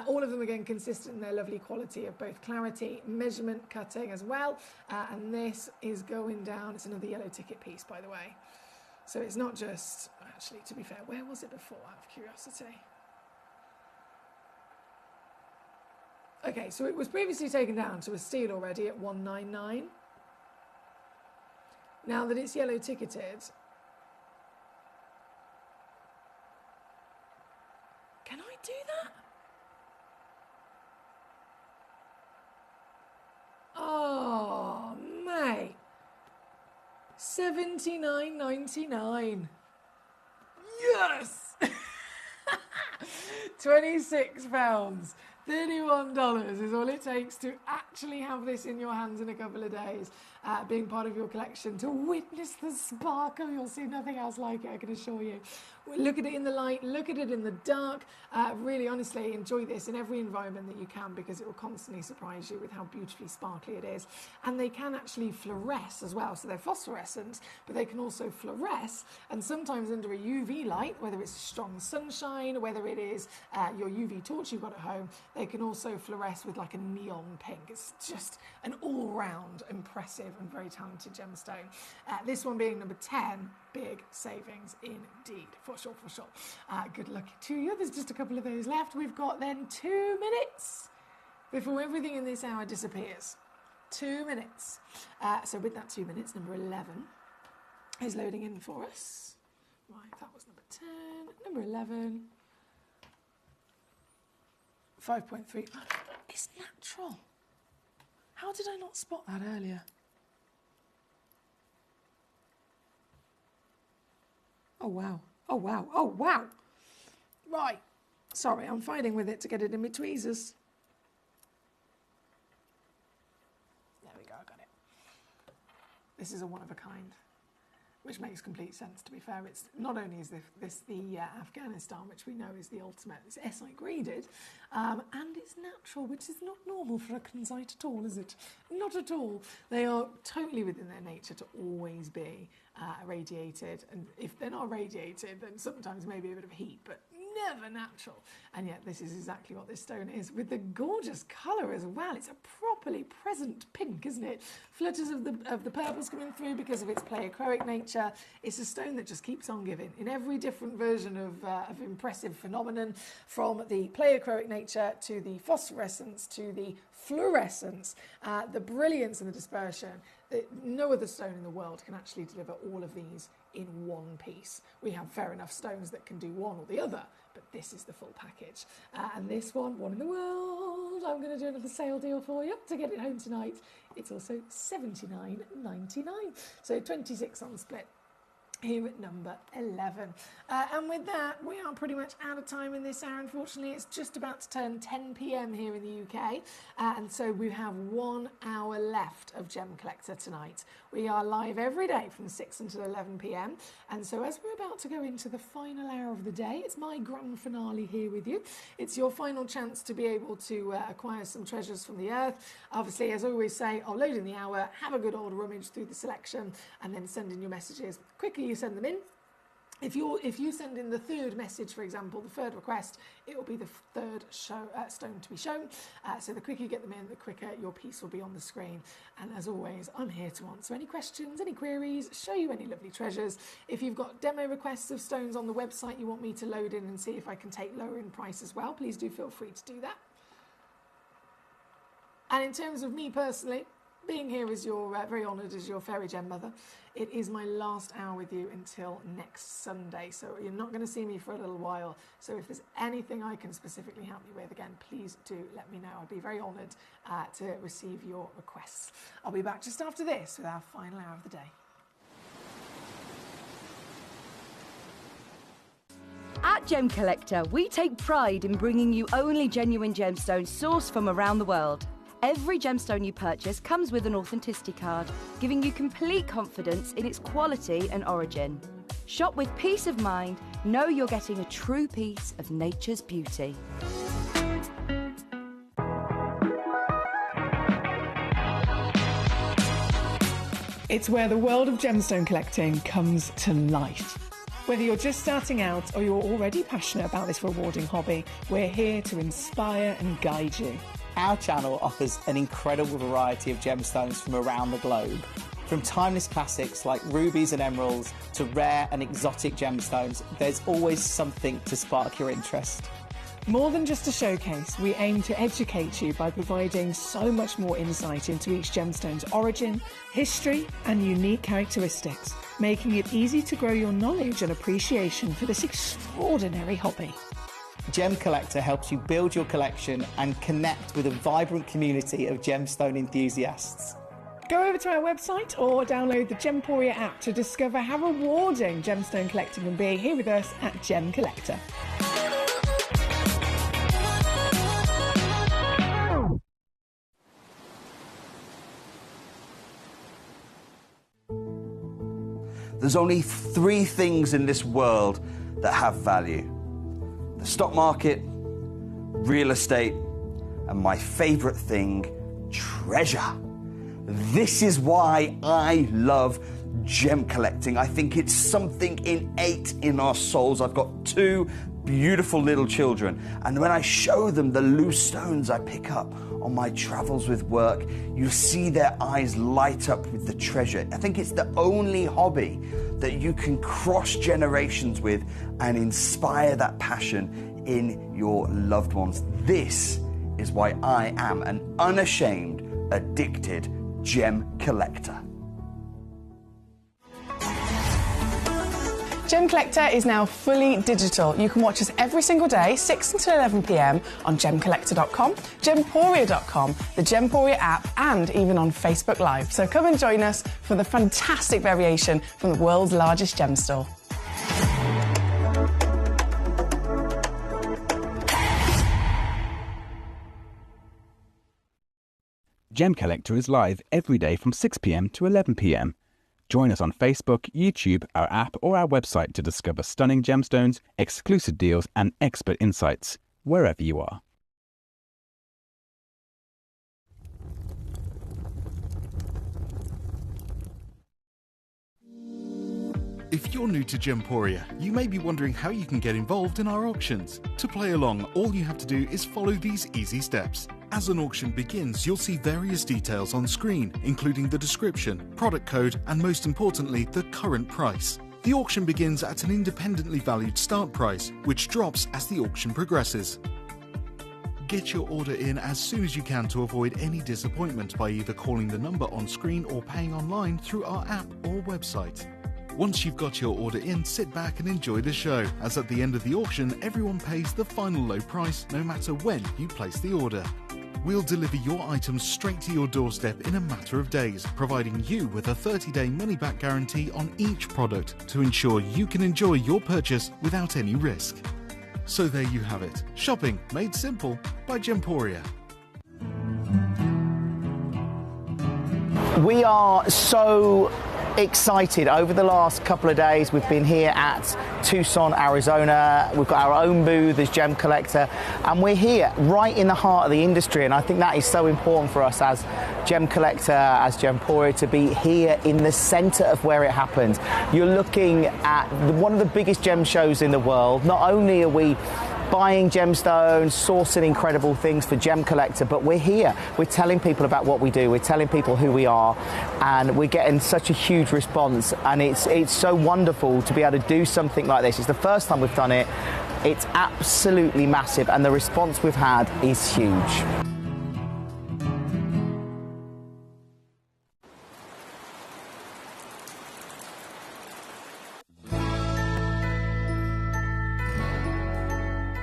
All of them again consistent in their lovely quality of both clarity, measurement, cutting as well. And this is going down. It's another yellow ticket piece, by the way. So it's not just, actually, to be fair, where was it before, out of curiosity? Okay, so it was previously taken down to a steal already at 199. Now that it's yellow ticketed, can I do that? Oh, mate. $79.99. Yes! £26. $31 is all it takes to actually have this in your hands in a couple of days, being part of your collection, to witness the sparkle. You'll see nothing else like it, I can assure you. Look at it in the light, look at it in the dark. Really, honestly, enjoy this in every environment that you can, because it will constantly surprise you with how beautifully sparkly it is. And they can actually fluoresce as well. So they're phosphorescent, but they can also fluoresce. And sometimes under a UV light, whether it's strong sunshine, whether it is your UV torch you've got at home, they can also fluoresce with like a neon pink. It's just an all-round impressive and very talented gemstone. This one being number 10, big savings indeed, for sure, for sure. Good luck to you. There's just a couple of those left. We've got then 2 minutes before everything in this hour disappears. 2 minutes. So with that 2 minutes, number 11 is loading in for us. Right, that was number 10. Number 11. 5.3. It's natural. How did I not spot that earlier? Oh, wow. Oh, wow. Oh, wow. Right. Sorry, I'm fighting with it to get it in my tweezers. There we go, I got it. This is a one-of-a-kind, which makes complete sense, to be fair. It's not only is this the Afghanistan, which we know is the ultimate, it's SI graded, and it's natural, which is not normal for a kunzite at all, is it? Not at all. They are totally within their nature to always be radiated, and if they're not radiated, then sometimes maybe a bit of heat, but never natural. And yet this is exactly what this stone is, with the gorgeous colour as well. It's a properly present pink, isn't it? Flutters of the purples coming through because of its pleochroic nature. It's a stone that just keeps on giving in every different version of impressive phenomenon, from the pleochroic nature to the phosphorescence to the fluorescence, the brilliance and the dispersion. No other stone in the world can actually deliver all of these in one piece. We have fair enough stones that can do one or the other, but this is the full package. And this one in the world, I'm going to do another sale deal for you to get it home tonight. It's also $79.99, so 26 on the split here at number 11. And with that, we are pretty much out of time in this hour. Unfortunately, it's just about to turn 10 p.m. here in the UK. And so we have 1 hour left of Gem Collector tonight. We are live every day from 6 until 11 p.m. And so as we're about to go into the final hour of the day, it's my grand finale here with you. It's your final chance to be able to acquire some treasures from the earth. Obviously, as I always say, I'll load in the hour, have a good old rummage through the selection, and then send in your messages. Quickly you send them in. If you send in the third message, for example, the third request, it will be the third stone to be shown. So the quicker you get them in, the quicker your piece will be on the screen. And as always, I'm here to answer any questions, any queries, show you any lovely treasures. If you've got demo requests of stones on the website you want me to load in and see if I can take lower in price as well, please do feel free to do that. And in terms of me personally, being here as your very honoured as your fairy gem mother, it is my last hour with you until next Sunday, so you're not going to see me for a little while. So if there's anything I can specifically help you with, again, please do let me know. I'd be very honoured to receive your requests. I'll be back just after this with our final hour of the day. At Gem Collector, we take pride in bringing you only genuine gemstones sourced from around the world. Every gemstone you purchase comes with an authenticity card, giving you complete confidence in its quality and origin. Shop with peace of mind, know you're getting a true piece of nature's beauty. It's where the world of gemstone collecting comes to life. Whether you're just starting out or you're already passionate about this rewarding hobby, we're here to inspire and guide you. Our channel offers an incredible variety of gemstones from around the globe. From timeless classics like rubies and emeralds to rare and exotic gemstones, there's always something to spark your interest. More than just a showcase, we aim to educate you by providing so much more insight into each gemstone's origin, history, and unique characteristics, making it easy to grow your knowledge and appreciation for this extraordinary hobby. Gemcollector helps you build your collection and connect with a vibrant community of gemstone enthusiasts. Go over to our website or download the Gemporia app to discover how rewarding gemstone collecting can be here with us at Gemcollector. There's only three things in this world that have value: the stock market, real estate, and my favorite thing, treasure. This is why I love gem collecting. I think it's something innate in our souls. I've got two beautiful little children, and when I show them the loose stones I pick up on my travels with work, you see their eyes light up with the treasure. I think it's the only hobby that you can cross generations with and inspire that passion in your loved ones. This is why I am an unashamed, addicted gem collector. Gemcollector is now fully digital. You can watch us every single day, 6 until 11 p.m. on Gemcollector.com, Gemporia.com, the Gemporia app, and even on Facebook Live. So come and join us for the fantastic variation from the world's largest gem store. Gemcollector is live every day from 6 p.m. to 11 p.m. Join us on Facebook, YouTube, our app, or our website to discover stunning gemstones, exclusive deals, and expert insights, wherever you are. If you're new to Gemporia, you may be wondering how you can get involved in our auctions. To play along, all you have to do is follow these easy steps. As an auction begins, you'll see various details on screen, including the description, product code, and most importantly, the current price. The auction begins at an independently valued start price, which drops as the auction progresses. Get your order in as soon as you can to avoid any disappointment by either calling the number on screen or paying online through our app or website. Once you've got your order in, sit back and enjoy the show, as at the end of the auction, everyone pays the final low price no matter when you place the order. We'll deliver your items straight to your doorstep in a matter of days, providing you with a 30-day money-back guarantee on each product to ensure you can enjoy your purchase without any risk. So there you have it, shopping made simple by Gemporia. We are so excited. Over the last couple of days, we've been here at Tucson, Arizona. We've got our own booth as Gemcollector, and we're here right in the heart of the industry, and I think that is so important for us as Gemcollector, as Gemporia, to be here in the center of where it happens. You're looking at one of the biggest gem shows in the world. Not only are we buying gemstones, sourcing incredible things for Gemcollector, but we're here. We're telling people about what we do. We're telling people who we are, and we're getting such a huge response. And it's so wonderful to be able to do something like this. It's the first time we've done it. It's absolutely massive, and the response we've had is huge.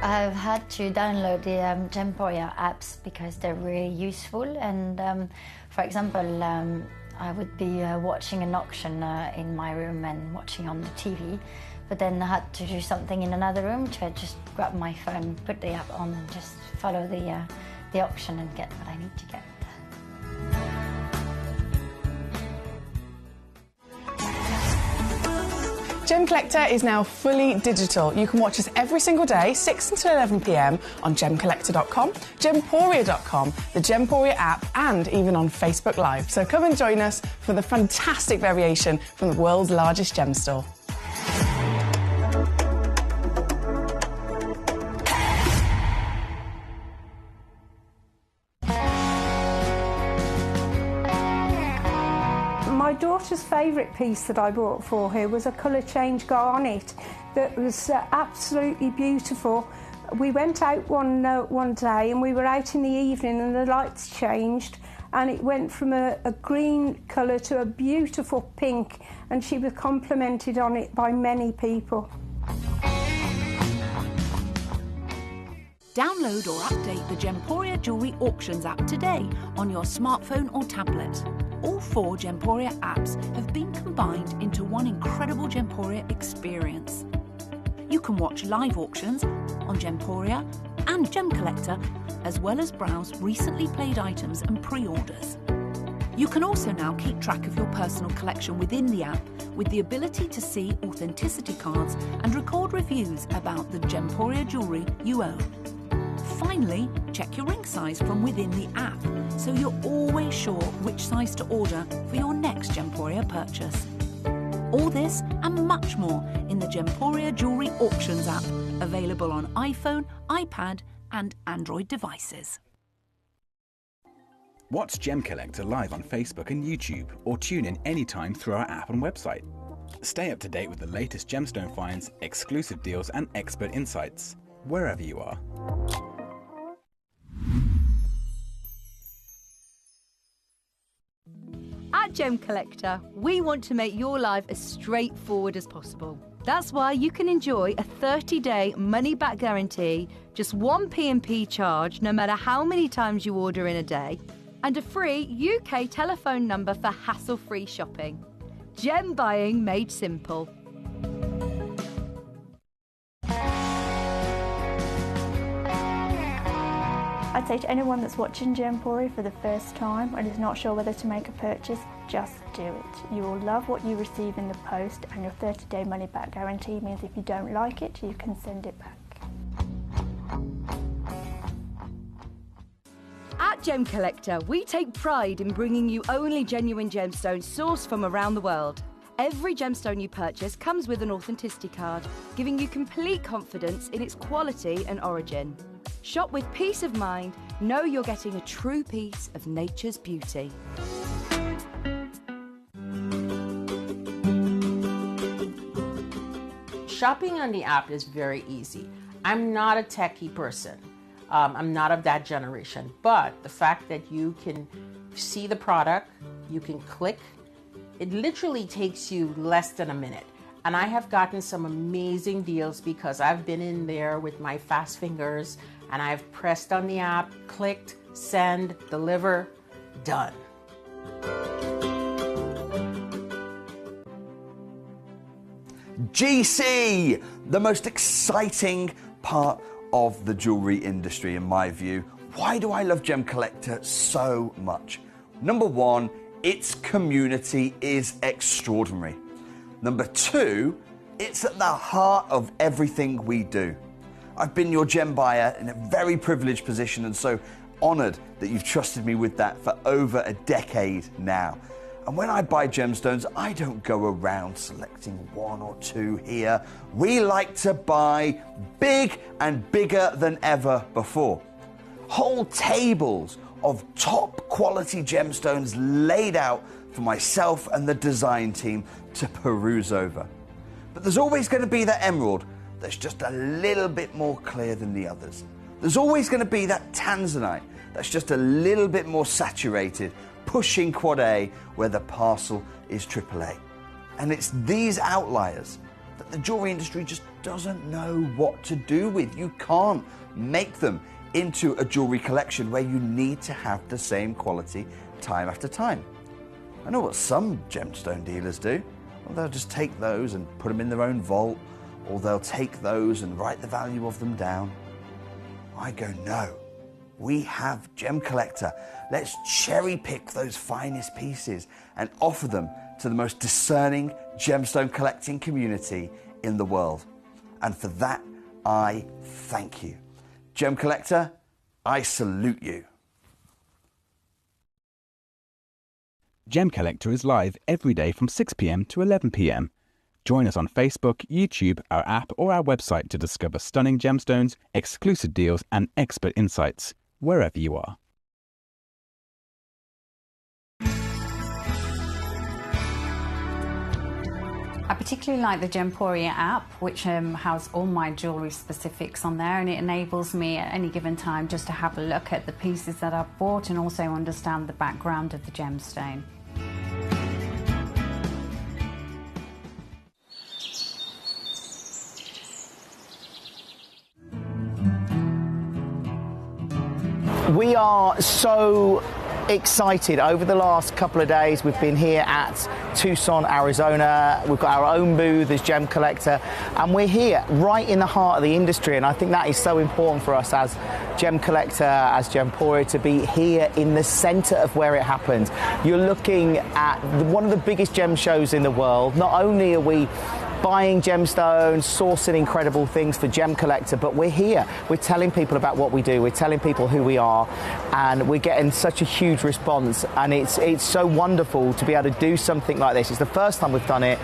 I've had to download the Gemporia apps because they're really useful, and for example, I would be watching an auction in my room and watching on the TV, but then I had to do something in another room, so I just grab my phone, put the app on, and just follow the auction and get what I need to get. Gemcollector is now fully digital. You can watch us every single day, 6 until 11 p.m. on Gemcollector.com, Gemporia.com, the Gemporia app, and even on Facebook Live. So come and join us for the fantastic variation from the world's largest gem store. My daughter's favourite piece that I bought for her was a colour change garnet that was absolutely beautiful. We went out one day and we were out in the evening and the lights changed and it went from a green colour to a beautiful pink, and she was complimented on it by many people. Download or update the Gemporia Jewellery Auctions app today on your smartphone or tablet. All 4 Gemporia apps have been combined into one incredible Gemporia experience. You can watch live auctions on Gemporia and Gemcollector, as well as browse recently played items and pre-orders. You can also now keep track of your personal collection within the app with the ability to see authenticity cards and record reviews about the Gemporia jewellery you own. Finally, check your ring size from within the app, so you're always sure which size to order for your next Gemporia purchase. All this and much more in the Gemporia Jewellery Auctions app, available on iPhone, iPad and Android devices. Watch Gemcollector live on Facebook and YouTube, or tune in anytime through our app and website. Stay up to date with the latest gemstone finds, exclusive deals and expert insights, wherever you are. At Gemcollector, we want to make your life as straightforward as possible. That's why you can enjoy a 30-day money-back guarantee, just one P&P charge no matter how many times you order in a day, and a free UK telephone number for hassle-free shopping. Gem buying made simple. I'd say to anyone that's watching Gemporia for the first time and is not sure whether to make a purchase, just do it. You will love what you receive in the post, and your 30-day money-back guarantee means if you don't like it, you can send it back. At Gemcollector, we take pride in bringing you only genuine gemstones sourced from around the world. Every gemstone you purchase comes with an authenticity card, giving you complete confidence in its quality and origin. Shop with peace of mind, know you're getting a true piece of nature's beauty. Shopping on the app is very easy. I'm not a techie person. I'm not of that generation, but the fact that you can see the product, you can click, it literally takes you less than a minute. And I have gotten some amazing deals because I've been in there with my fast fingers and I've pressed on the app, clicked, send, deliver, done. GC, the most exciting part of the jewellery industry in my view. Why do I love Gemcollector so much? Number one, its community is extraordinary. Number two, it's at the heart of everything we do. I've been your gem buyer in a very privileged position and so honoured that you've trusted me with that for over a decade now. And when I buy gemstones, I don't go around selecting one or two here. We like to buy big and bigger than ever before. Whole tables of top quality gemstones laid out for myself and the design team to peruse over. But there's always going to be that emerald that's just a little bit more clear than the others. There's always going to be that tanzanite that's just a little bit more saturated, pushing quad A where the parcel is AAA. And it's these outliers that the jewelry industry just doesn't know what to do with. You can't make them into a jewelry collection where you need to have the same quality time after time. I know what some gemstone dealers do. Well, they'll just take those and put them in their own vault, or they'll take those and write the value of them down. I go, no. We have Gemcollector. Let's cherry pick those finest pieces and offer them to the most discerning gemstone collecting community in the world. And for that, I thank you. Gem Collector, I salute you. Gemcollector is live every day from 6 p.m. to 11 p.m. Join us on Facebook, YouTube, our app, or our website to discover stunning gemstones, exclusive deals, and expert insights, wherever you are. I particularly like the Gemporia app, which has all my jewellery specifics on there, and it enables me at any given time just to have a look at the pieces that I've bought and also understand the background of the gemstone. We are so excited. Over the last couple of days, we've been here at Tucson, Arizona. We've got our own booth as Gemcollector, and we're here right in the heart of the industry. And I think that is so important for us as Gemcollector, as Gemporia, to be here in the center of where it happens. You're looking at one of the biggest gem shows in the world. Not only are we buying gemstones, sourcing incredible things for Gemcollector, but we're here. We're telling people about what we do. We're telling people who we are, and we're getting such a huge response. And it's so wonderful to be able to do something like this. It's the first time we've done it.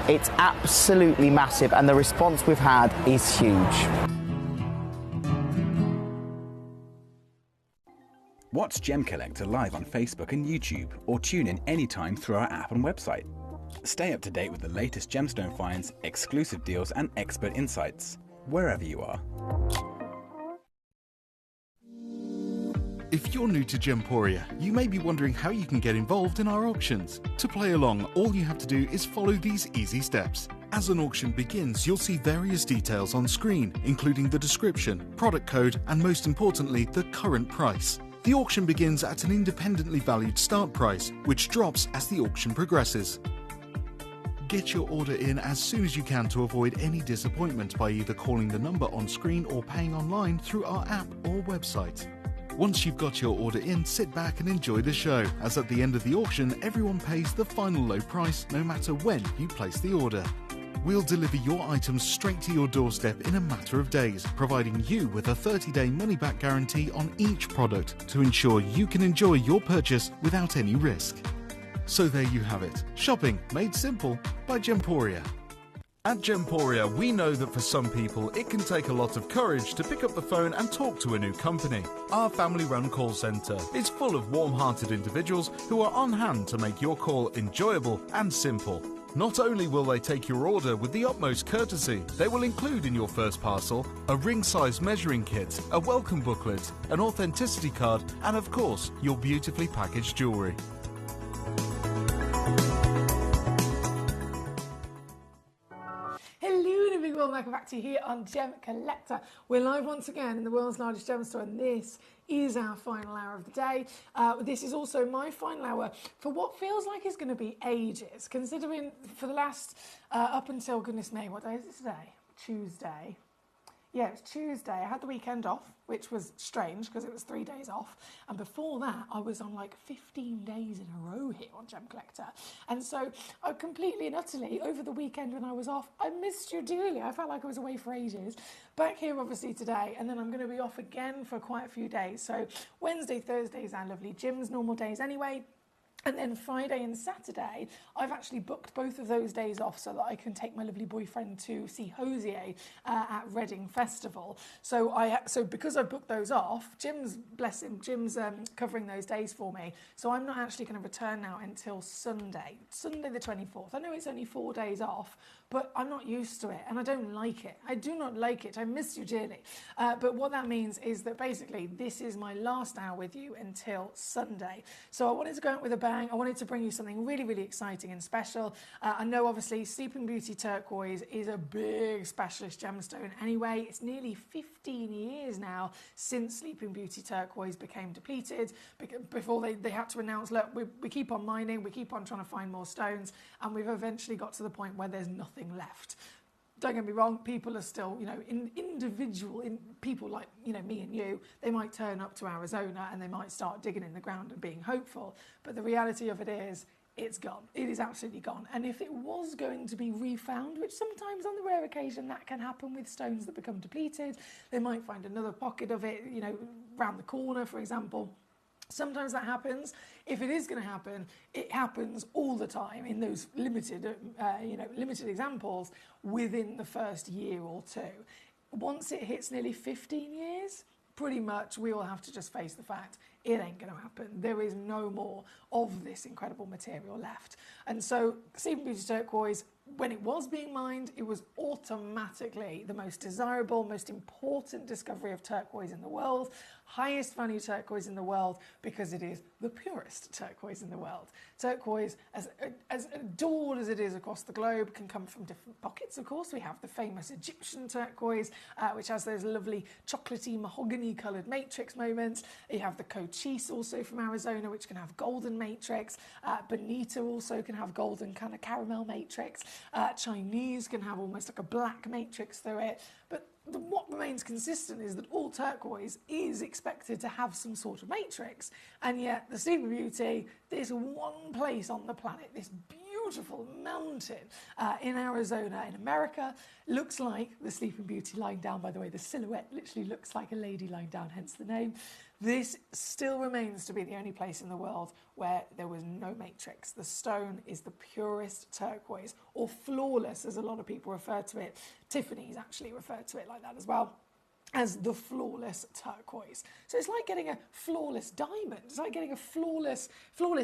It's absolutely massive, and the response we've had is huge. Watch Gemcollector live on Facebook and YouTube, or tune in anytime through our app and website. Stay up to date with the latest gemstone finds, exclusive deals, and expert insights, wherever you are. If you're new to Gemporia, you may be wondering how you can get involved in our auctions. To play along, all you have to do is follow these easy steps. As an auction begins, you'll see various details on screen, including the description, product code, and most importantly, the current price. The auction begins at an independently valued start price, which drops as the auction progresses. Get your order in as soon as you can to avoid any disappointment by either calling the number on screen or paying online through our app or website. Once you've got your order in, sit back and enjoy the show, as at the end of the auction, everyone pays the final low price no matter when you place the order. We'll deliver your items straight to your doorstep in a matter of days, providing you with a 30-day money-back guarantee on each product to ensure you can enjoy your purchase without any risk. So there you have it, shopping made simple by Gemporia. At Gemporia, we know that for some people, it can take a lot of courage to pick up the phone and talk to a new company. Our family-run call centre is full of warm-hearted individuals who are on hand to make your call enjoyable and simple. Not only will they take your order with the utmost courtesy, they will include in your first parcel a ring-size measuring kit, a welcome booklet, an authenticity card, and of course, your beautifully packaged jewellery. Welcome back to you here on Gemcollector. We're live once again in the world's largest gem store, and this is our final hour of the day. This is also my final hour for what feels like is going to be ages, considering for the last, up until goodness me, what day is it today? Tuesday. Yeah, it's Tuesday. I had the weekend off, which was strange because it was 3 days off. And before that, I was on like 15 days in a row here on Gemcollector. And so I completely and utterly, over the weekend when I was off, I missed you dearly. I felt like I was away for ages. Back here, obviously, today. And then I'm going to be off again for quite a few days. So Wednesday, Thursday is our lovely Jim's normal days anyway. And then Friday and Saturday, I've actually booked both of those days off so that I can take my lovely boyfriend to see Hosier at Reading Festival. So because I've booked those off, Jim's, bless him, Jim's covering those days for me. So I'm not actually going to return now until Sunday the 24th. I know it's only 4 days off, but I'm not used to it and I don't like it. I do not like it. I miss you dearly. But what that means is that basically this is my last hour with you until Sunday. So I wanted to go out with a bang. I wanted to bring you something really, really exciting and special. I know obviously Sleeping Beauty Turquoise is a big specialist gemstone anyway. It's nearly 15 years now since Sleeping Beauty Turquoise became depleted. Before they had to announce, look, we keep on mining, we keep on trying to find more stones, and we've eventually got to the point where there's nothing left. Don't get me wrong, people are still, people like, me and you, they might turn up to Arizona and they might start digging in the ground and being hopeful. But the reality of it is, it's gone. It is absolutely gone. And if it was going to be refound, which sometimes on the rare occasion that can happen with stones that become depleted, they might find another pocket of it, you know, round the corner, for example. Sometimes that happens. If it is going to happen, it happens all the time in those limited examples within the first year or two. Once it hits nearly 15 years, pretty much we will have to just face the fact it ain't going to happen. There is no more of this incredible material left. And so Sleeping Beauty turquoise, when it was being mined, it was automatically the most desirable, most important discovery of turquoise in the world, highest value turquoise in the world, because it is the purest turquoise in the world. Turquoise, as adored as it is across the globe, can come from different pockets, of course. We have the famous Egyptian turquoise, which has those lovely chocolatey, mahogany-coloured matrix moments. You have the Cochise, also from Arizona, which can have golden matrix. Bonita also can have golden kind of caramel matrix. Chinese can have almost like a black matrix through it. But what remains consistent is that all turquoise is expected to have some sort of matrix, and yet the Sleeping Beauty, this one place on the planet, this beautiful mountain in Arizona in America, looks like the Sleeping Beauty lying down. By the way, the silhouette literally looks like a lady lying down, hence the name. This still remains to be the only place in the world where there was no matrix. The stone is the purest turquoise, or flawless, as a lot of people refer to it. Tiffany's actually referred to it like that as well, as the flawless turquoise. So it's like getting a flawless diamond. It's like getting a flawless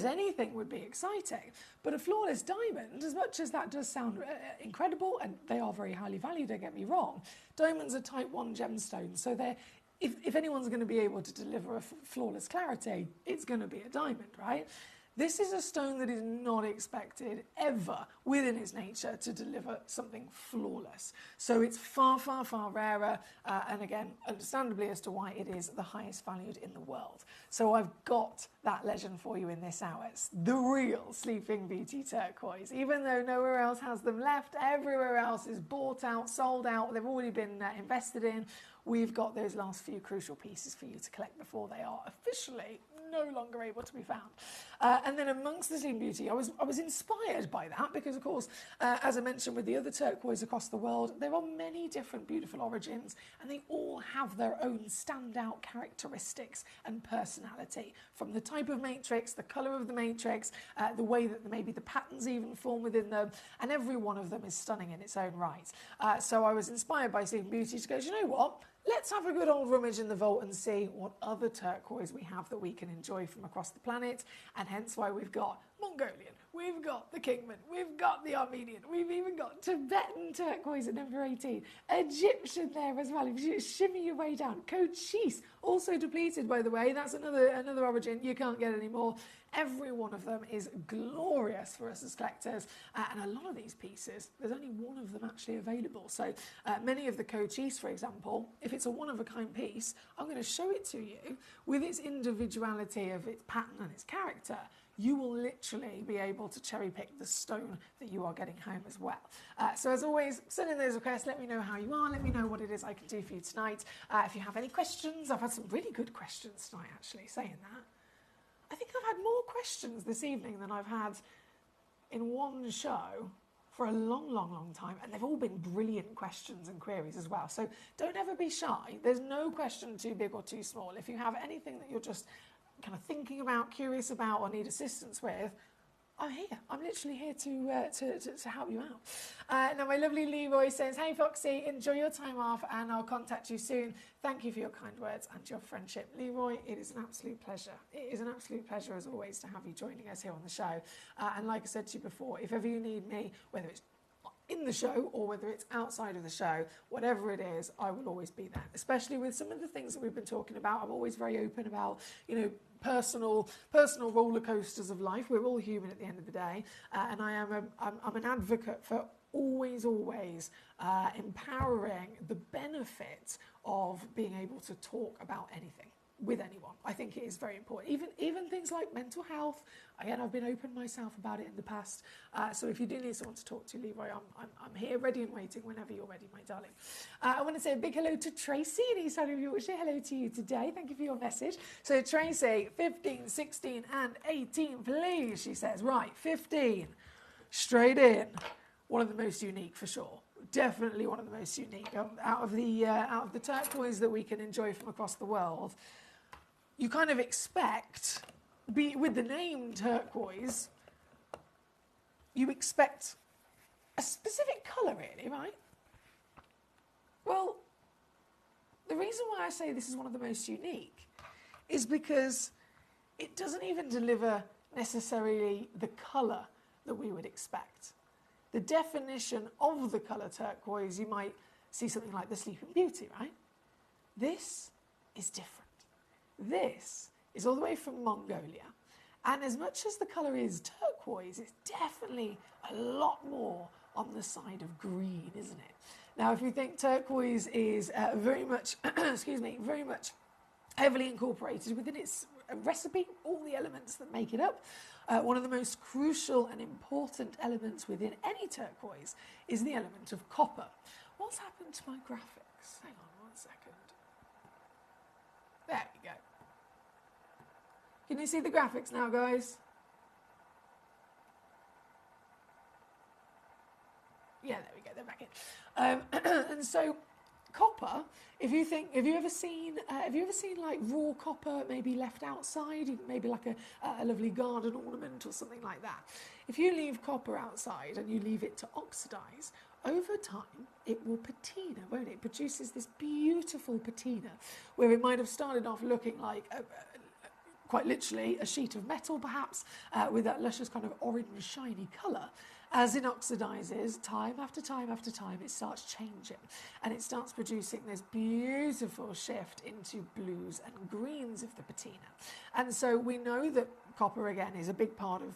anything would be exciting. But a flawless diamond, as much as that does sound incredible, and they are very highly valued, don't get me wrong, diamonds are type 1 gemstones, so they're, if anyone's going to be able to deliver a flawless clarity, it's going to be a diamond, right? This is a stone that is not expected ever within its nature to deliver something flawless. So it's far, far, far rarer, and again, understandably as to why it is the highest valued in the world. So I've got that legend for you in this hour. It's the real Sleeping Beauty turquoise. Even though nowhere else has them left, everywhere else is bought out, sold out, they've already been invested in. We've got those last few crucial pieces for you to collect before they are officially no longer able to be found. And then amongst the Sleeping Beauty, I was inspired by that because, of course, as I mentioned with the other turquoise across the world, there are many different beautiful origins, and they all have their own standout characteristics and personality, from the type of matrix, the colour of the matrix, the way that maybe the patterns even form within them, and every one of them is stunning in its own right. So I was inspired by Sleeping Beauty to go, you know what? Let's have a good old rummage in the vault and see what other turquoise we have that we can enjoy from across the planet, and hence why we've got Mongolian, we've got the Kingman, we've got the Armenian, we've even got Tibetan turquoise at number 18, Egyptian there as well, if you shimmy your way down, Cochise, also depleted by the way, that's another origin, you can't get any more. Every one of them is glorious for us as collectors, and a lot of these pieces, there's only one of them actually available. So many of the Cochise, for example, if it's a one-of-a-kind piece, I'm going to show it to you with its individuality of its pattern and its character. You will literally be able to cherry pick the stone that you are getting home as well. So as always, send in those requests, let me know how you are, let me know what it is I can do for you tonight. If you have any questions, I've had some really good questions tonight actually, saying that. I think I've had more questions this evening than I've had in one show for a long, long, long time, and they've all been brilliant questions and queries as well. So don't ever be shy. There's no question too big or too small. If you have anything that you're just kind of thinking about, curious about, or need assistance with, I'm here. I'm literally here to help you out. Now, my lovely Leroy says, hey, Foxy, enjoy your time off, and I'll contact you soon. Thank you for your kind words and your friendship. Leroy, it is an absolute pleasure. It is an absolute pleasure, as always, to have you joining us here on the show. And like I said to you before, if ever you need me, whether it's in the show or whether it's outside of the show, whatever it is, I will always be there. Especially with some of the things that we've been talking about, I'm always very open about, you know, personal roller coasters of life. We're all human at the end of the day, and I'm an advocate for always empowering the benefit of being able to talk about anything. with anyone. I think it is very important. Even things like mental health. Again, I've been open myself about it in the past. So if you do need someone to talk to, Leroy, I'm here, ready and waiting whenever you're ready, my darling. I want to say a big hello to Tracy in East Side of Yorkshire. Hello to you today. Thank you for your message. So Tracy, 15, 16 and 18, please, she says. Right, 15, straight in. One of the most unique for sure. Definitely one of the most unique. Out of the turquoise that we can enjoy from across the world, you kind of expect, with the name turquoise, you expect a specific colour really, right? Well, the reason why I say this is one of the most unique is because it doesn't even deliver necessarily the colour that we would expect. The definition of the colour turquoise, you might see something like the Sleeping Beauty, right? This is different. This is all the way from Mongolia. And as much as the colour is turquoise, it's definitely a lot more on the side of green, isn't it? Now, if you think turquoise is very much, very much heavily incorporated within its recipe, all the elements that make it up, one of the most crucial and important elements within any turquoise is the element of copper. What's happened to my graphics? Hang on 1 second. There we go. Can you see the graphics now, guys? Yeah, there we go, they're back in. And so copper, if you ever seen like raw copper maybe left outside, maybe like a lovely garden ornament or something like that. If you leave copper outside and you leave it to oxidize, over time it will patina, won't it? It produces this beautiful patina where it might have started off looking like quite literally a sheet of metal perhaps, with that luscious kind of orange shiny colour. As it oxidizes, time after time after time, it starts changing and it starts producing this beautiful shift into blues and greens of the patina. And so we know that copper, again, is a big part of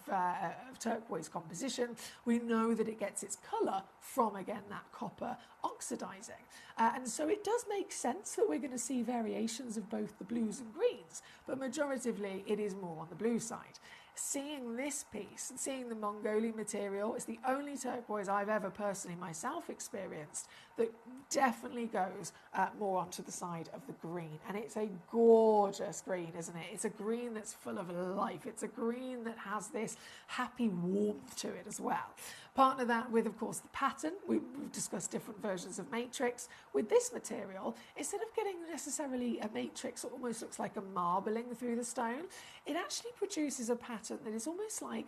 turquoise composition. We know that it gets its colour from, again, that copper oxidizing. And so it does make sense that we're going to see variations of both the blues and greens, but majoritively it is more on the blue side. Seeing this piece, seeing the Mongolian material, is the only turquoise I've ever personally myself experienced that definitely goes more onto the side of the green. And it's a gorgeous green, isn't it? It's a green that's full of life. It's a green that has this happy warmth to it as well. Partner that with, of course, the pattern. We've discussed different versions of matrix. With this material, instead of getting necessarily a matrix that almost looks like a marbling through the stone, it actually produces a pattern that is almost like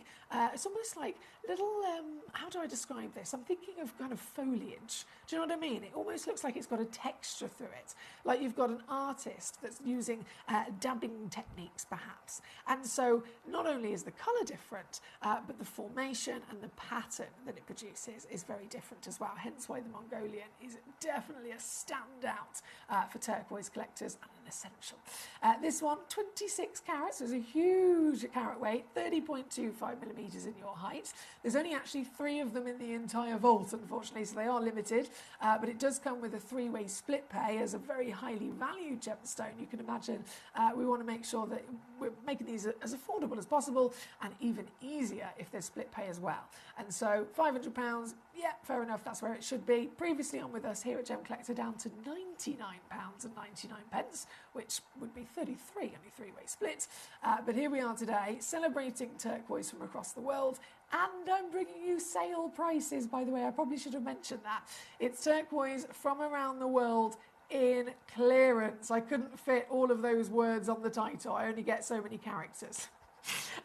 little, how do I describe this? I'm thinking of kind of foliage. Do you know what I mean? It almost looks like it's got a texture through it. Like you've got an artist that's using dabbing techniques perhaps. And so not only is the colour different, but the formation and the pattern that it produces is very different as well. Hence why the Mongolian is definitely a standout for turquoise collectors and an essential. This one, 26 carats, so it's a huge carat weight, 30.25 millimetres in your height. There's only actually 3 of them in the entire vault, unfortunately, so they are limited, but it does come with a 3-way split pay as a very highly valued gemstone. You can imagine we want to make sure that we're making these as affordable as possible and even easier if there's split pay as well. And so £500, yeah, fair enough, that's where it should be. Previously on with us here at Gemcollector down to £99.99, which would be 33, only 3-way split. But here we are today, celebrating turquoise from across the world, and I'm bringing you sale prices, by the way. I probably should have mentioned that. It's turquoise from around the world in clearance. I couldn't fit all of those words on the title. I only get so many characters.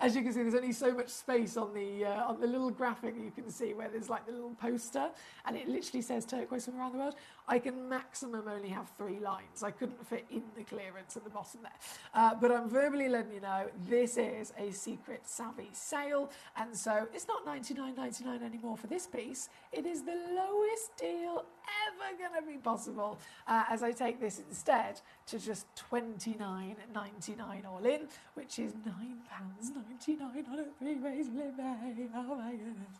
As you can see, there's only so much space on the little graphic you can see where there's like the little poster and it literally says turquoise from around the world. I can maximum only have 3 lines. I couldn't fit in the clearance at the bottom there. But I'm verbally letting you know this is a secret savvy sale, and so it's not $99.99 anymore for this piece. It is the lowest deal ever going to be possible, as I take this instead to just $29.99 all in, which is £9.99. £16.99 on a 3-way split pay. Oh my goodness.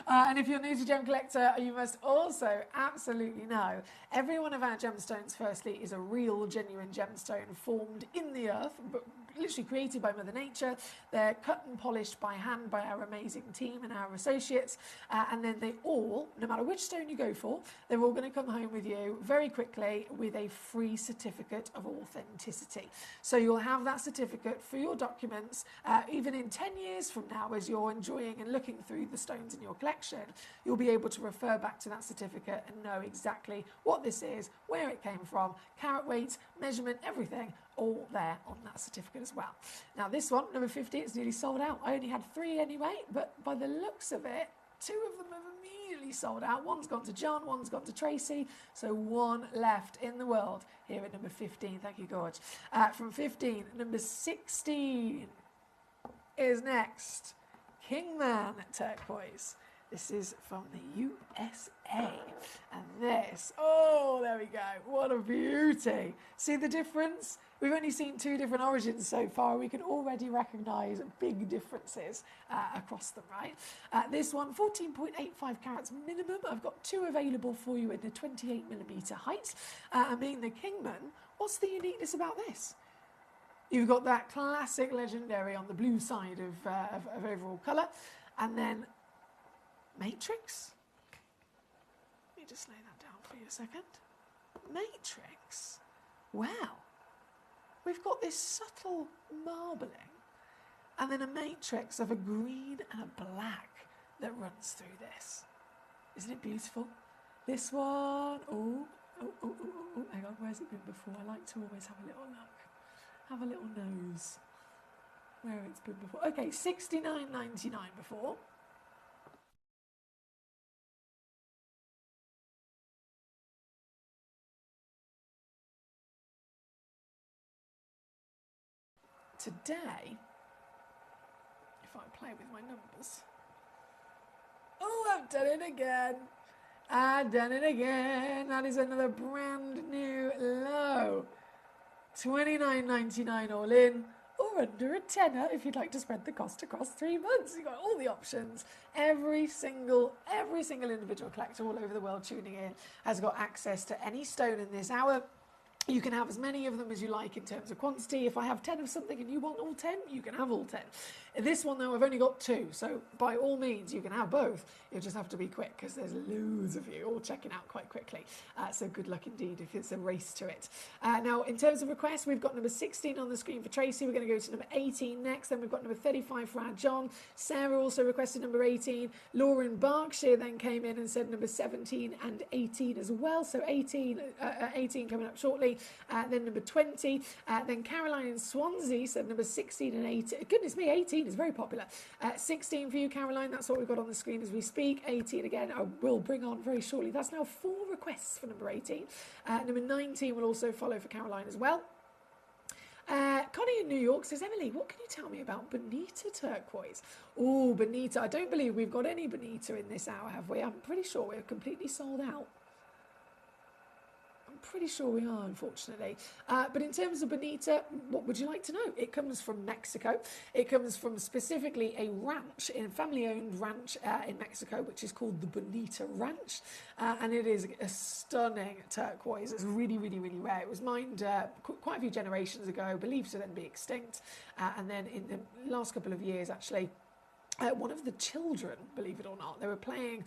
And if you're new to Gem Collector, you must also absolutely know every one of our gemstones, firstly, is a real, genuine gemstone formed in the earth, but literally created by Mother Nature. They're cut and polished by hand by our amazing team and our associates, and then they all, no matter which stone you go for, they're all going to come home with you very quickly with a free certificate of authenticity. So you'll have that certificate for your documents, even in 10 years from now, as you're enjoying and looking through the stones in your collection, you'll be able to refer back to that certificate and know exactly what this is, where it came from, carat weight, measurement, everything, all there on that certificate as well. Now this one, number 50, it's nearly sold out. I only had 3 anyway, but by the looks of it, 2 of them have immediately sold out. One's gone to John, one's gone to Tracy, so 1 left in the world here at number 15. Thank you, Gorge. From 15, number 16 is next. Kingman Turquoise. This is from the USA. And this, oh, there we go. What a beauty. See the difference? We've only seen 2 different origins so far. We can already recognise big differences across them, right? This one, 14.85 carats minimum. I've got 2 available for you in the 28mm height. And being the Kingman, what's the uniqueness about this? You've got that classic legendary on the blue side of overall colour. And then Matrix. Let me just lay that down for you a second. Matrix. Wow. We've got this subtle marbling and then a matrix of a green and a black that runs through this. Isn't it beautiful? This one, oh, hang on, where's it been before? I like to always have a little look. Have a little nose where it's been before. Okay, $69.99 before. Today, if I play with my numbers, oh, I've done it again. I've done it again. That is another brand new low. $29.99 all in, or under a tenner if you'd like to spread the cost across 3 months. You've got all the options. Every single individual collector all over the world tuning in has got access to any stone in this hour. You can have as many of them as you like in terms of quantity. If I have 10 of something and you want all 10, you can have all 10. This one, though, I've only got 2, so by all means, you can have both. You'll just have to be quick because there's loads of you all checking out quite quickly. So good luck indeed if it's a race to it. Now, in terms of requests, we've got number 16 on the screen for Tracy. We're going to go to number 18 next. Then we've got number 35 for our John. Sarah also requested number 18. Lauren Berkshire then came in and said number 17 and 18 as well. So 18 coming up shortly. Then number 20. Then Caroline in Swansea said number 16 and 18. Goodness me, 18 is very popular. 16 for you, Caroline. That's what we've got on the screen as we speak. 18 again, I will bring on very shortly. That's now 4 requests for number 18. Number 19 will also follow for Caroline as well. Connie in New York says, Emily, what can you tell me about Bonita turquoise? Oh, Bonita. I don't believe we've got any Bonita in this hour, have we? I'm pretty sure we're completely sold out. Pretty sure we are, unfortunately. But in terms of Bonita, what would you like to know? It comes from Mexico. It comes from specifically a ranch, a family-owned ranch in Mexico, which is called the Bonita Ranch. And it is a stunning turquoise. It's really, really, really rare. It was mined quite a few generations ago, believed to then be extinct. And then in the last couple of years, actually, one of the children, believe it or not, they were playing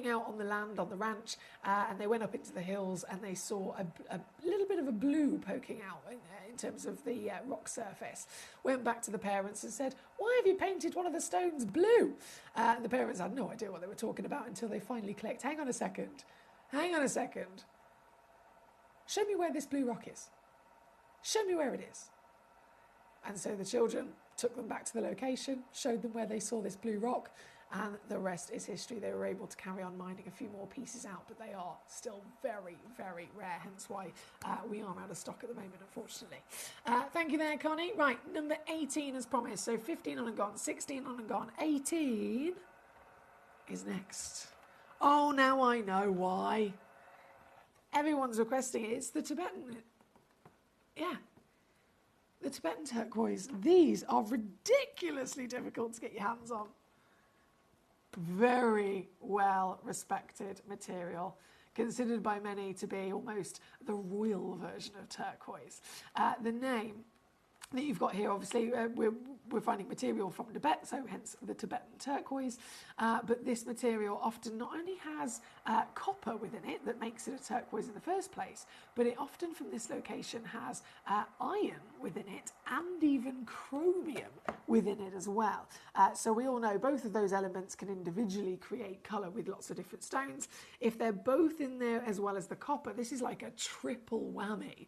out on the land, on the ranch, and they went up into the hills and they saw a little bit of a blue poking out in terms of the rock surface. Went back to the parents and said, why have you painted one of the stones blue? The parents had no idea what they were talking about until they finally clicked. Hang on a second. Show me where this blue rock is. Show me where it is. And so the children took them back to the location, showed them where they saw this blue rock, and the rest is history. They were able to carry on mining a few more pieces out, but they are still very, very rare, hence why we are out of stock at the moment, unfortunately. Thank you there, Connie. Right, number 18 as promised. So 15 on and gone, 16 on and gone. 18 is next. Oh, now I know why. Everyone's requesting it. It's the Tibetan. Yeah. the Tibetan turquoise. These are ridiculously difficult to get your hands on. Very well respected material, considered by many to be almost the royal version of turquoise. The name that you've got here, obviously, we're finding material from Tibet, so hence the Tibetan turquoise. But this material often not only has copper within it that makes it a turquoise in the first place, but it often from this location has iron within it and even chromium within it as well. So we all know both of those elements can individually create colour with lots of different stones. If they're both in there as well as the copper, this is like a triple whammy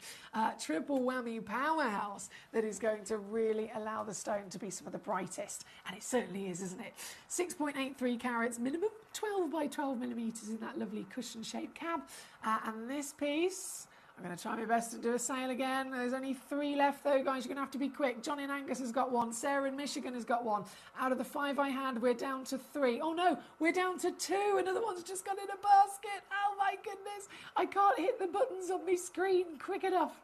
powerhouse that is going to really allow the stone to be some of the brightest, and it certainly is, isn't it? 6.83 carats minimum, 12 by 12 millimetres in that lovely cushion shaped cab. And this piece, I'm going to try my best to do a sale again. There's only 3 left though, guys. You're going to have to be quick. John in Angus has got one. Sarah in Michigan has got one. Out of the 5 I had, we're down to 3. Oh no, we're down to 2. Another one's just gone in a basket. Oh my goodness. I can't hit the buttons on my screen quick enough.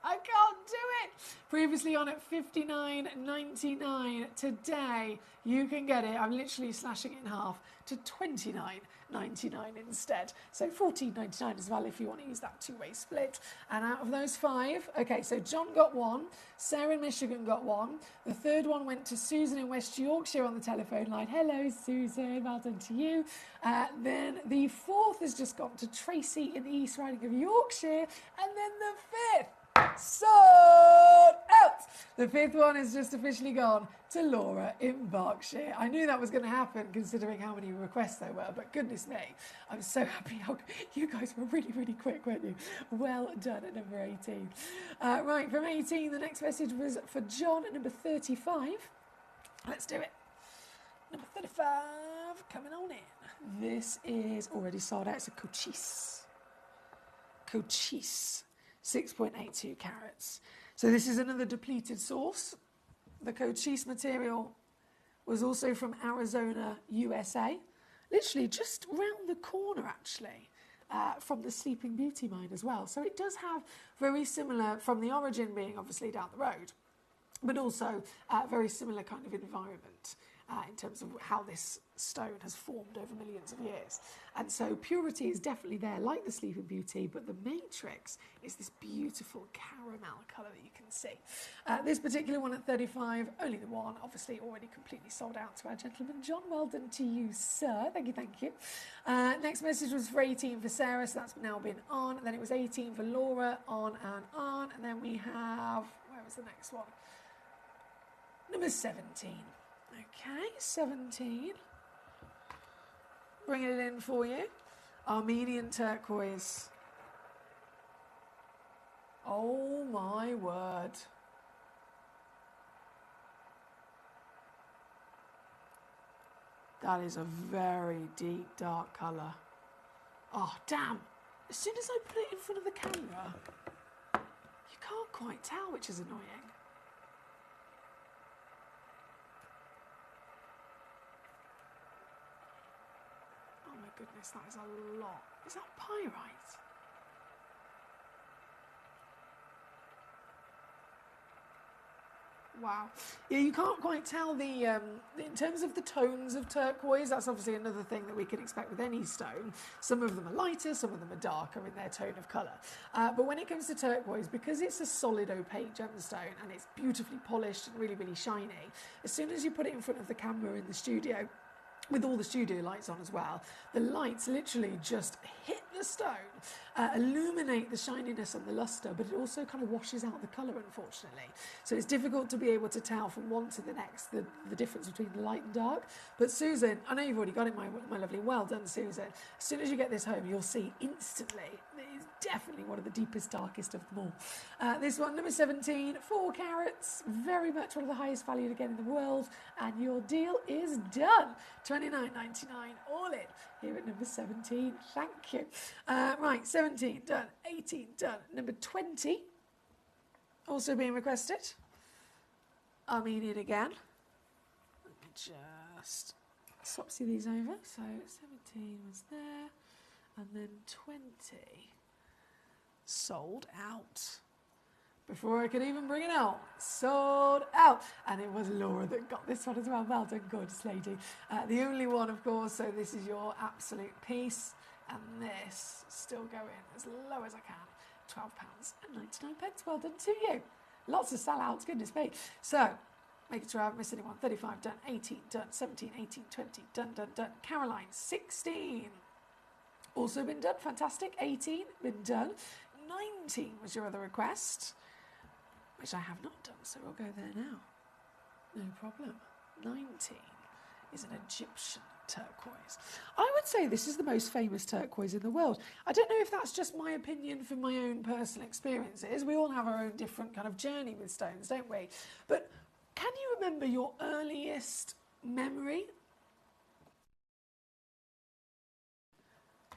I can't do it. Previously on at $59.99. Today you can get it. I'm literally slashing it in half to $29.99 instead. So $14.99 as well if you want to use that 2-way split. And out of those 5, okay, so John got one, Sarah in Michigan got one. The third one went to Susan in West Yorkshire on the telephone line. Hello, Susan. Well done to you. Then the 4th has just gone to Tracy in the East Riding of Yorkshire. And then the 5th, sold out. The 5th one has just officially gone to Laura in Berkshire. I knew that was going to happen considering how many requests there were, but goodness me, I'm so happy how you guys were really, really quick, weren't you? Well done at number 18. Right, from 18, the next message was for John at number 35. Let's do it. Number 35, coming on in. This is already sold out. It's a cochise. 6.82 carats. So this is another depleted source. The cochise material was also from Arizona, USA. Literally just round the corner, actually, from the Sleeping Beauty mine as well. So it does have very similar, from the origin being obviously down the road, but also very similar kind of environment in terms of how this stone has formed over millions of years. And so purity is definitely there, like the Sleeping Beauty, but the matrix is this beautiful caramel colour that you can see. This particular one at 35, only the one, obviously already completely sold out to our gentleman. John, well done to you, sir. Thank you, thank you. Next message was for 18 for Sarah, so that's now been on. And then it was 18 for Laura, on and on. And then we have, where was the next one? Number 17. Okay, 17. Bringing it in for you. Armenian turquoise. Oh my word. That is a very deep, dark colour. Oh, damn. As soon as I put it in front of the camera, you can't quite tell, which is annoying. Oh my goodness, that is a lot. Is that pyrite? Wow. Yeah, you can't quite tell the, in terms of the tones of turquoise, that's obviously another thing that we can expect with any stone. Some of them are lighter, some of them are darker in their tone of colour. But when it comes to turquoise, because it's a solid opaque gemstone and it's beautifully polished and really, really shiny, as soon as you put it in front of the camera in the studio, with all the studio lights on as well, the lights literally just hit the stone, illuminate the shininess and the lustre, but it also kind of washes out the colour, unfortunately. So it's difficult to be able to tell from one to the next the difference between the light and dark. But Susan, I know you've already got it, my lovely. Well done, Susan. As soon as you get this home, you'll see instantly it is definitely one of the deepest, darkest of them all. This one, number 17, 4 carats, very much one of the highest valued again in the world, and your deal is done. $29.99 all in here at number 17. Thank you. Right, 17 done, 18 done. Number 20 also being requested. Armenian again. Let me just swapsy these over. So 17 was there, and then 20 sold out. before I could even bring it out. Sold out. And it was Laura that got this one as well. Well done, gorgeous lady. The only one, of course, so this is your absolute piece. And this, still going as low as I can, £12.99. Well done to you. Lots of sellouts, goodness me. So, making sure I haven't missed anyone. 35 done, 18 done, 17, 18, 20, done, done, done. Caroline, 16. Also been done, fantastic. 18, been done. 19 was your other request, which I have not done, so we'll go there now. No problem. 19 is an Egyptian turquoise. I would say this is the most famous turquoise in the world. I don't know if that's just my opinion from my own personal experiences. We all have our own different kind of journey with stones, don't we? But can you remember your earliest memory?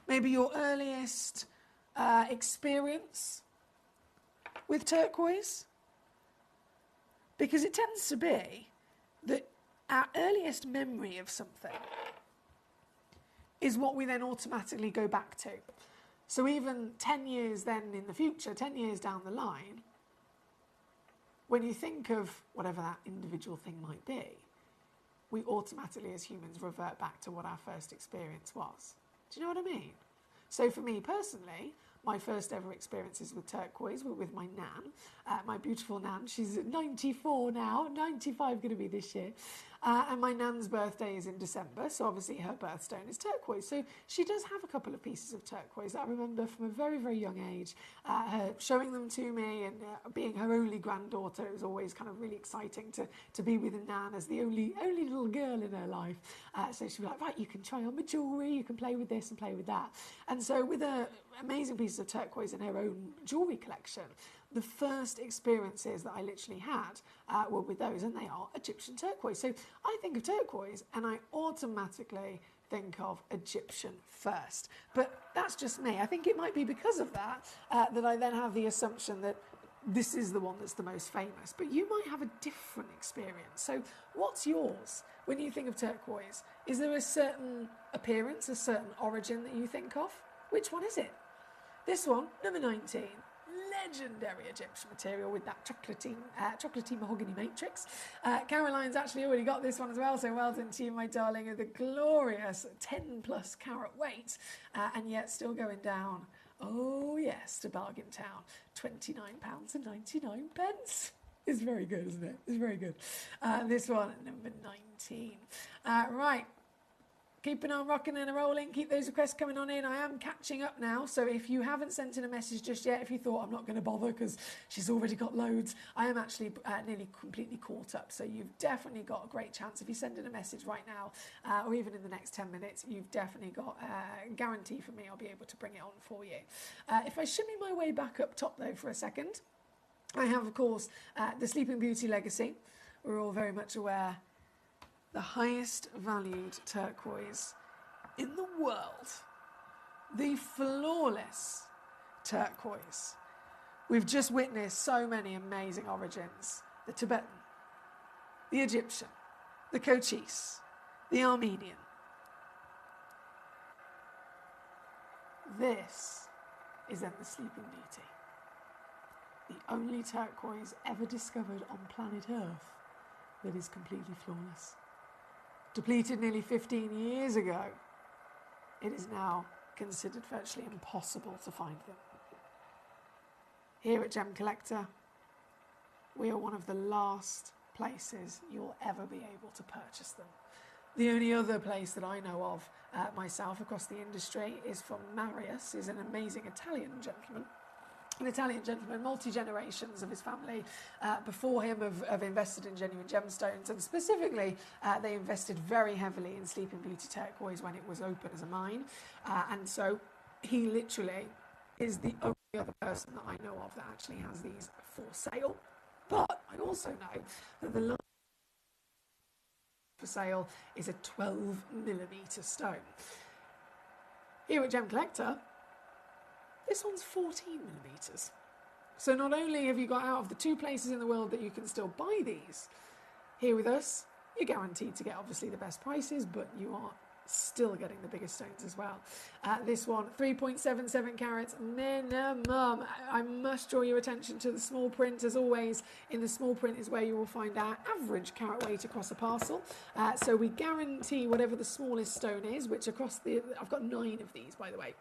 Maybe your earliest experience with turquoise? Because it tends to be that our earliest memory of something is what we then automatically go back to. So even 10 years then in the future, 10 years down the line, when you think of whatever that individual thing might be, we automatically as humans revert back to what our first experience was. Do you know what I mean? So for me personally, my first ever experiences with turquoise were with my nan, my beautiful nan. She's 94 now, 95 going to be this year. And my nan's birthday is in December, so obviously her birthstone is turquoise. So she does have a couple of pieces of turquoise that I remember from a very, very young age, her showing them to me, and being her only granddaughter, it was always kind of really exciting to be with a nan as the only little girl in her life. So she'd be like, right, you can try on my jewellery, you can play with this and play with that. And so with her amazing pieces of turquoise in her own jewellery collection, the first experiences that I literally had were with those, and they are Egyptian turquoise. So I think of turquoise and I automatically think of Egyptian first. But that's just me. I think it might be because of that that I then have the assumption that this is the one that's the most famous. But you might have a different experience. So what's yours when you think of turquoise? Is there a certain appearance, a certain origin that you think of? Which one is it? This one, number 19. Legendary Egyptian material with that chocolatey mahogany matrix. Caroline's actually already got this one as well, so well done to you, my darling, with a glorious 10 plus carat weight, and yet still going down, oh yes, to Bargain Town, £29.99. It's very good, isn't it? It's very good. This one, number 19. Right. Keeping on rocking and rolling, keep those requests coming on in. I am catching up now, so if you haven't sent in a message just yet, if you thought I'm not going to bother because she's already got loads, I am actually nearly completely caught up, so you've definitely got a great chance. If you send in a message right now, or even in the next 10 minutes, you've definitely got a guarantee from me I'll be able to bring it on for you. If I shimmy my way back up top though for a second, I have, of course, the Sleeping Beauty Legacy. We're all very much aware the highest valued turquoise in the world, the flawless turquoise. We've just witnessed so many amazing origins: the Tibetan, the Egyptian, the Cochise, the Armenian. This is then the Sleeping Beauty, the only turquoise ever discovered on planet Earth that is completely flawless. Depleted nearly 15 years ago, it is now considered virtually impossible to find them. Here at Gemcollector, we are one of the last places you'll ever be able to purchase them. The only other place that I know of myself across the industry is from Marius, who's an amazing Italian gentleman. An Italian gentleman, multi-generations of his family before him have invested in genuine gemstones, and specifically they invested very heavily in Sleeping Beauty turquoise when it was open as a mine, and so he literally is the only other person that I know of that actually has these for sale. But I also know that the last for sale is a 12mm stone. Here at Gemcollector, this one's 14mm. So not only have you got out of the two places in the world that you can still buy these, here with us, you're guaranteed to get obviously the best prices, but you are still getting the biggest stones as well. This one, 3.77 carats minimum. I must draw your attention to the small print. As always, in the small print is where you will find our average carat weight across a parcel. So we guarantee whatever the smallest stone is, which across the, I've got 9 of these, by the way.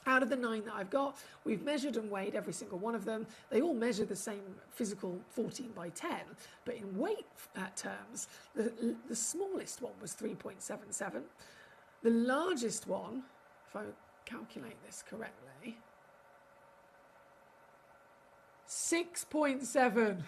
Out of the 9 that I've got, we've measured and weighed every single one of them. They all measure the same physical 14 by 10, but in weight terms, the smallest one was 3.77. The largest one, if I calculate this correctly, 6.7.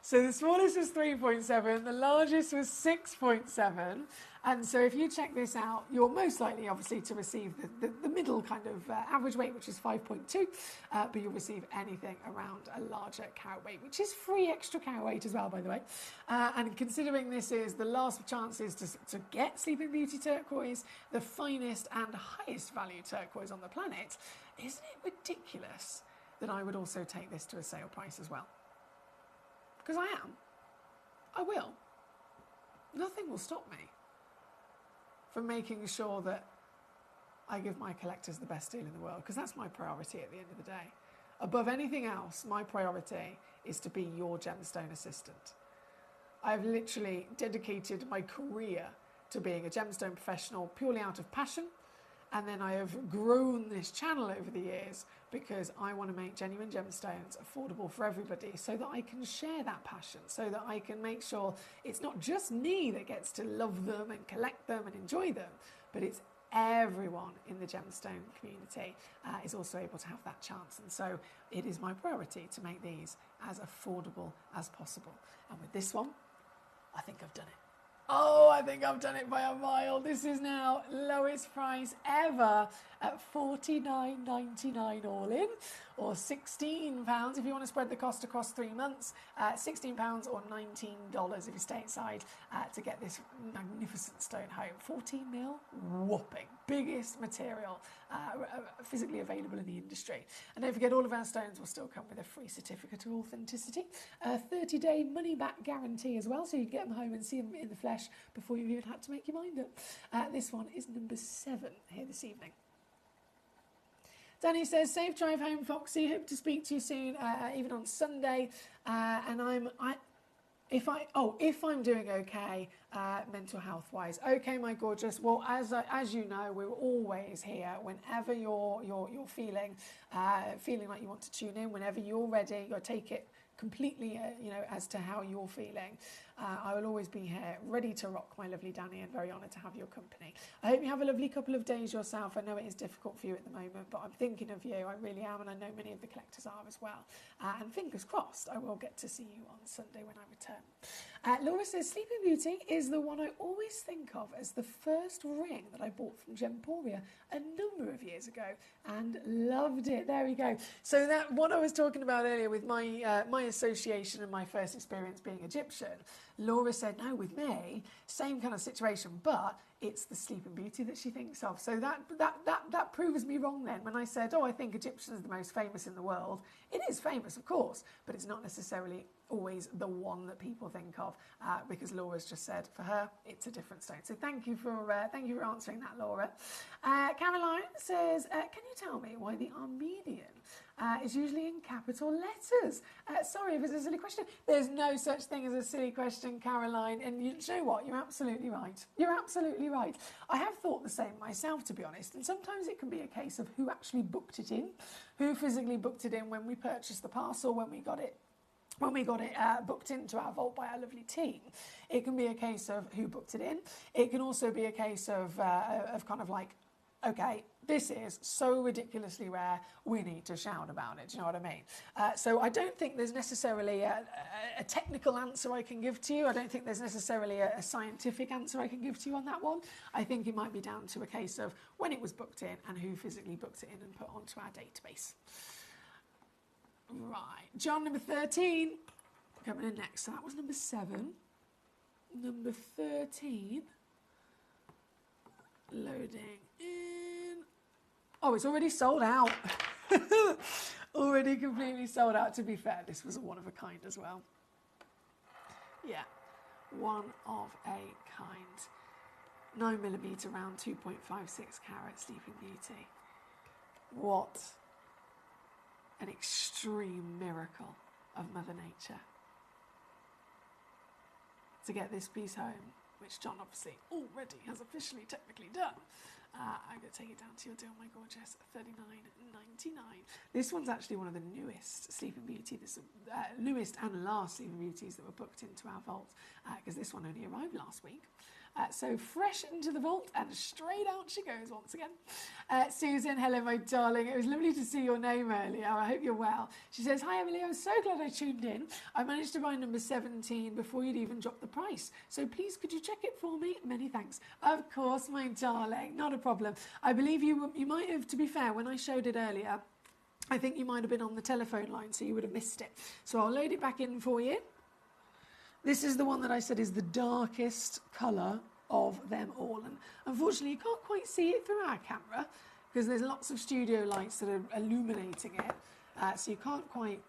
So the smallest was 3.7, the largest was 6.7. And so if you check this out, you're most likely, obviously, to receive the middle kind of average weight, which is 5.2, but you'll receive anything around a larger carat weight, which is free extra carat weight as well, by the way. And considering this is the last chances to get Sleeping Beauty turquoise, the finest and highest value turquoise on the planet, isn't it ridiculous that I would also take this to a sale price as well? Because I am. I will. Nothing will stop me from making sure that I give my collectors the best deal in the world, because that's my priority at the end of the day. Above anything else, my priority is to be your gemstone assistant. I've literally dedicated my career to being a gemstone professional purely out of passion, and then I have grown this channel over the years because I want to make genuine gemstones affordable for everybody, so that I can share that passion, so that I can make sure it's not just me that gets to love them and collect them and enjoy them, but it's everyone in the gemstone community is also able to have that chance. And so it is my priority to make these as affordable as possible. And with this one, I think I've done it. Oh, I think I've done it by a mile. This is now lowest price ever at $49.99 all in, or £16 if you want to spread the cost across 3 months, £16 or $19 if you stay inside to get this magnificent stone home. 14 mil, whopping, biggest material physically available in the industry. And don't forget, all of our stones will still come with a free certificate of authenticity, a 30-day money-back guarantee as well, so you can get them home and see them in the flesh before you've even had to make your mind up. This one is number 7 here this evening. Danny says, safe drive home, Foxy. Hope to speak to you soon, even on Sunday. And if I'm doing okay, mental health wise. Okay, my gorgeous. Well, as you know, we're always here whenever you're feeling like you want to tune in. Whenever you're ready, you'll take it completely, as to how you're feeling. I will always be here, ready to rock, my lovely Danny, and very honoured to have your company. I hope you have a lovely couple of days yourself. I know it is difficult for you at the moment, but I'm thinking of you. I really am, and I know many of the collectors are as well. And fingers crossed, I will get to see you on Sunday when I return. Laura says, Sleeping Beauty is the one I always think of as the first ring that I bought from Gemporia a number of years ago and loved it. There we go. So that what I was talking about earlier with my my association and my first experience being Egyptian, Laura said, no, with me, same kind of situation, but it's the Sleeping Beauty that she thinks of. So that proves me wrong then. When I said, I think Egyptian is the most famous in the world, it is famous, of course, but it's not necessarily always the one that people think of, because Laura's just said for her it's a different stone. So thank you for answering that, Laura. Caroline says, can you tell me why the Armenian is usually in capital letters? Sorry if it's a silly question. There's no such thing as a silly question, Caroline, and you know what, you're absolutely right. You're absolutely right. I have thought the same myself, to be honest, and sometimes it can be a case of who actually booked it in, who physically booked it in when we purchased the parcel, when we got it booked into our vault by our lovely team. It can be a case of who booked it in. It can also be a case of kind of like, okay, this is so ridiculously rare, we need to shout about it. Do you know what I mean? So I don't think there's necessarily a technical answer I can give to you. I don't think there's necessarily a scientific answer I can give to you on that one. I think it might be down to a case of when it was booked in and who physically booked it in and put onto our database. Right, John, number 13, coming in next. So that was number 7. Number 13, loading in. Oh, it's already sold out. Already completely sold out. To be fair, this was a one of a kind as well. Yeah, one of a kind. 9mm round 2.56 carat Sleeping Beauty. What an extreme miracle of Mother Nature. To get this piece home, which John obviously already has officially technically done, I'm going to take it down to your deal, my gorgeous, $39.99. This one's actually one of the newest Sleeping Beauty, newest and last Sleeping Beauties that were booked into our vault, because this one only arrived last week. So fresh into the vault and straight out she goes once again. Susan, hello my darling. It was lovely to see your name earlier. I hope you're well. She says, hi Emily, I was so glad I tuned in. I managed to buy number 17 before you'd even dropped the price. So please could you check it for me? Many thanks. Of course, my darling. Not a problem. I believe you might have, to be fair, when I showed it earlier, I think you might have been on the telephone line, so you would have missed it. So I'll load it back in for you. This is the one that I said is the darkest colour of them all. And unfortunately, you can't quite see it through our camera because there's lots of studio lights that are illuminating it. So you can't quite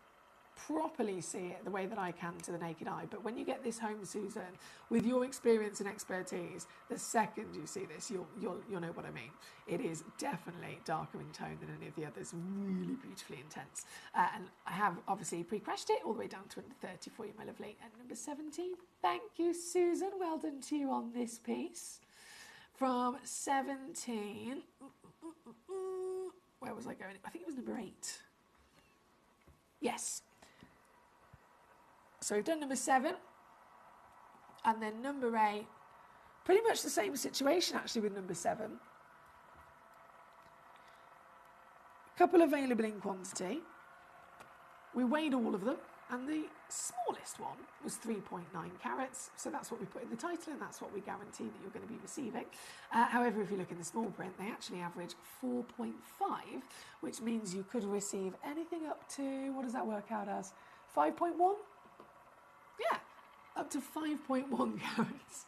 properly see it the way that I can to the naked eye. But when you get this home, Susan, with your experience and expertise, the second you see this, you'll know what I mean. It is definitely darker in tone than any of the others, really beautifully intense. And I have obviously pre-crashed it all the way down to under 30 for you, my lovely. And number 17, thank you, Susan. Well done to you on this piece. From 17, where was I going? I think it was number 8. Yes. So we've done number 7, and then number 8, pretty much the same situation actually with number 7. A couple available in quantity. We weighed all of them, and the smallest one was 3.9 carats, so that's what we put in the title, and that's what we guarantee that you're going to be receiving. However, if you look in the small print, they actually average 4.5, which means you could receive anything up to, what does that work out as? 5.1? Yeah, up to 5.1 carats.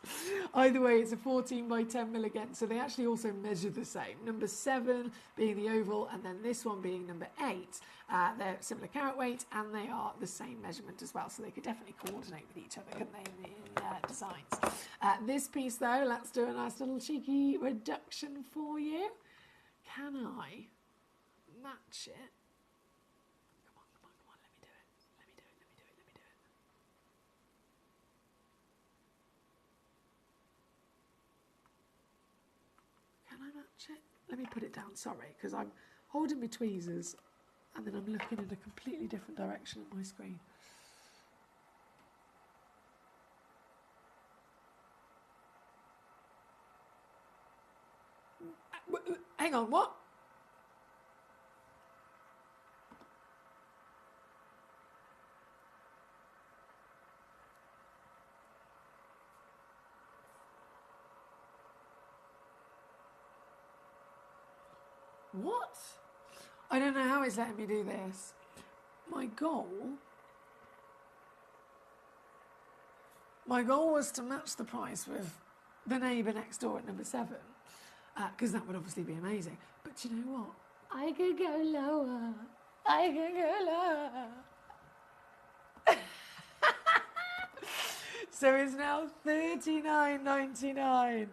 Either way, it's a 14 by 10 mil again, so they actually also measure the same. Number 7 being the oval, and then this one being number 8. They're similar carat weight, and they are the same measurement as well, so they could definitely coordinate with each other, couldn't they, in designs. This piece, though, let's do a nice little cheeky reduction for you. Can I match it? Let me put it down, sorry, because I'm holding my tweezers and then I'm looking in a completely different direction at my screen. Hang on, what? What? I don't know how it's letting me do this. My goal was to match the price with the neighbour next door at number 7, because that would obviously be amazing. But you know what? I could go lower. I could go lower. So it's now $39.99.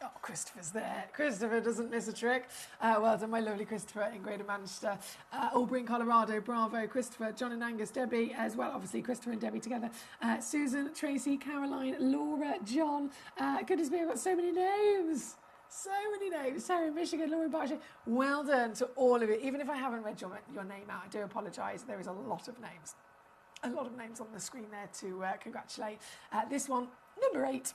Oh, Christopher's there. Christopher doesn't miss a trick. Well done, my lovely Christopher in Greater Manchester. Aubrey in Colorado, bravo. Christopher, John and Angus, Debbie as well. Obviously, Christopher and Debbie together. Susan, Tracy, Caroline, Laura, John. Goodness me, I've got so many names. So many names. Sarah, Michigan, Laurie Barsham. Well done to all of it. Even if I haven't read your name out, I do apologise. There is a lot of names. A lot of names on the screen there to congratulate. This one, number 8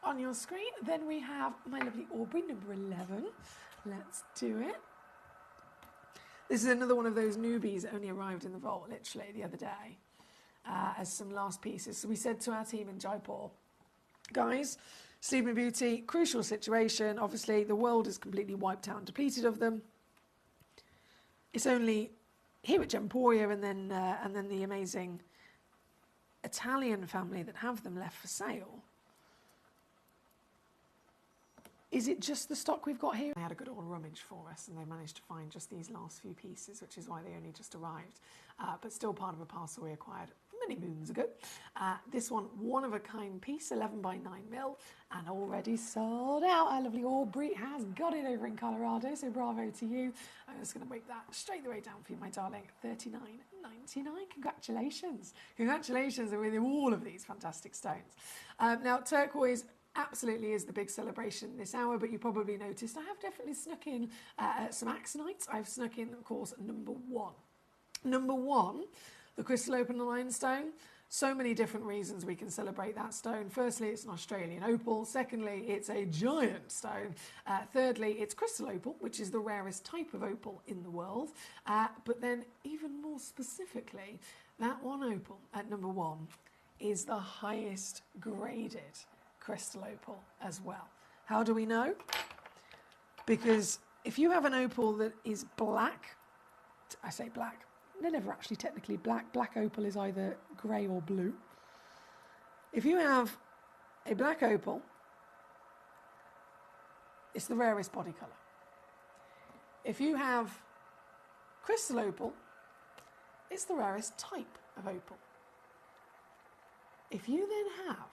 on your screen. Then we have my lovely Aubrey, number 11. Let's do it. This is another one of those newbies that only arrived in the vault literally the other day as some last pieces. So we said to our team in Jaipur, guys, Sleeping Beauty, crucial situation. Obviously, the world is completely wiped out and depleted of them. It's only here at Gemporia and then the amazing Italian family that have them left for sale. Is it just the stock we've got here? They had a good old rummage for us and they managed to find just these last few pieces, which is why they only just arrived, but still part of a parcel we acquired many moons ago. This one of a kind piece, 11 by 9 mil, and already sold out. Our lovely Aubrey has got it over in Colorado, so bravo to you. I'm just going to break that straight the way down for you, my darling. $39.99. Congratulations. Congratulations with all of these fantastic stones. Now, turquoise absolutely is the big celebration this hour, but you probably noticed I have definitely snuck in some axonites. I've snuck in, of course, number 1. Number 1, the Crystal Opal Lionstone. So many different reasons we can celebrate that stone. Firstly, it's an Australian opal. Secondly, it's a giant stone. Thirdly, it's crystal opal, which is the rarest type of opal in the world. But then even more specifically, that one opal at number 1 is the highest graded crystal opal as well. How do we know? Because if you have an opal that is black, I say black, they're never actually technically black. Black opal is either grey or blue. If you have a black opal, it's the rarest body colour. If you have crystal opal, it's the rarest type of opal. If you then have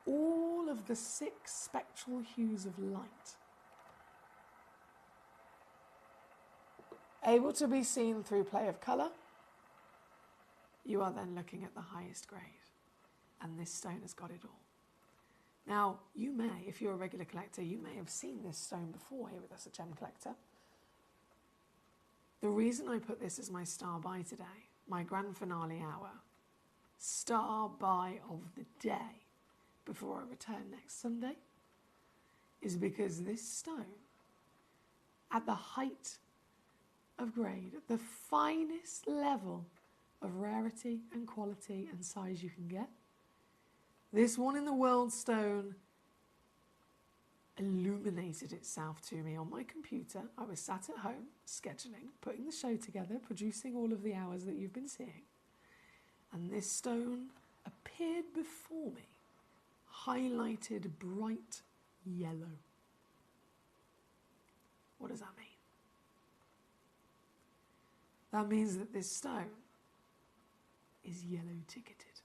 all of the 6 spectral hues of light able to be seen through play of colour, you are then looking at the highest grade. And this stone has got it all. Now, you may, if you're a regular collector, you may have seen this stone before here with us at Gemcollector. The reason I put this as my star buy today, my grand finale hour, star buy of the day, before I return next Sunday, is because this stone, at the height of grade, at the finest level of rarity and quality and size you can get, this one in the world stone illuminated itself to me on my computer. I was sat at home, scheduling, putting the show together, producing all of the hours that you've been seeing, and this stone appeared before me, highlighted bright yellow. What does that mean? That means that this stone is yellow ticketed.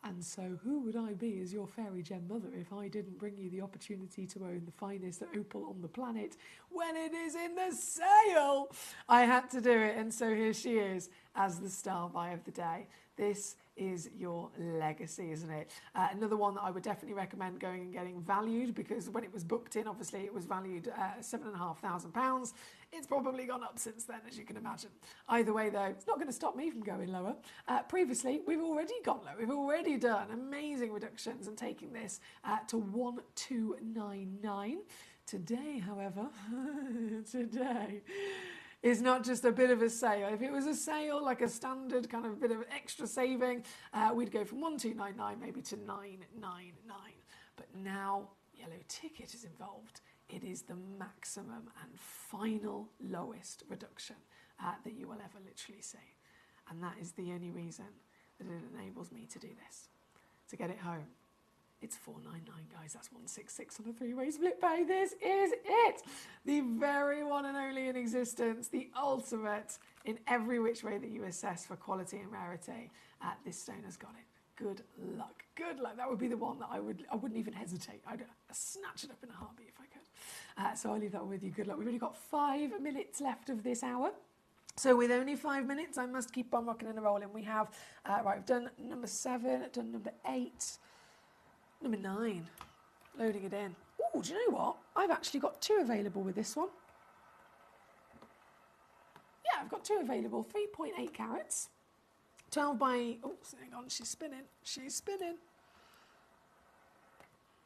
And so who would I be as your fairy gem mother if I didn't bring you the opportunity to own the finest opal on the planet when it is in the sale? I had to do it, and so here she is as the star buy of the day. This is your legacy, isn't it? Another one that I would definitely recommend going and getting valued, because when it was booked in, obviously it was valued £7,500. It's probably gone up since then, as you can imagine. Either way, though, it's not going to stop me from going lower. Previously, we've already gone low. We've already done amazing reductions and taking this to 1,299. Today, however, today is not just a bit of a sale. If it was a sale, like a standard kind of bit of extra saving, we'd go from 1,299 maybe to 999. But now yellow ticket is involved. It is the maximum and final lowest reduction that you will ever literally see. And that is the only reason that it enables me to do this, to get it home. It's $499, guys. That's $166 on a 3-way split pay. This is it. The very one and only in existence, the ultimate in every which way that you assess for quality and rarity. This stone has got it. Good luck. Good luck. That would be the one that I wouldn't even hesitate. I'd snatch it up in a heartbeat if I could. So I'll leave that with you. Good luck. We've only got 5 minutes left of this hour. So with only 5 minutes, I must keep on rocking and rolling. We have, right, I've done number 7, done number 8, number 9, loading it in. Oh, do you know what? I've actually got 2 available with this one. Yeah, I've got 2 available, 3.8 carats. 12 by, oh, hang on, she's spinning.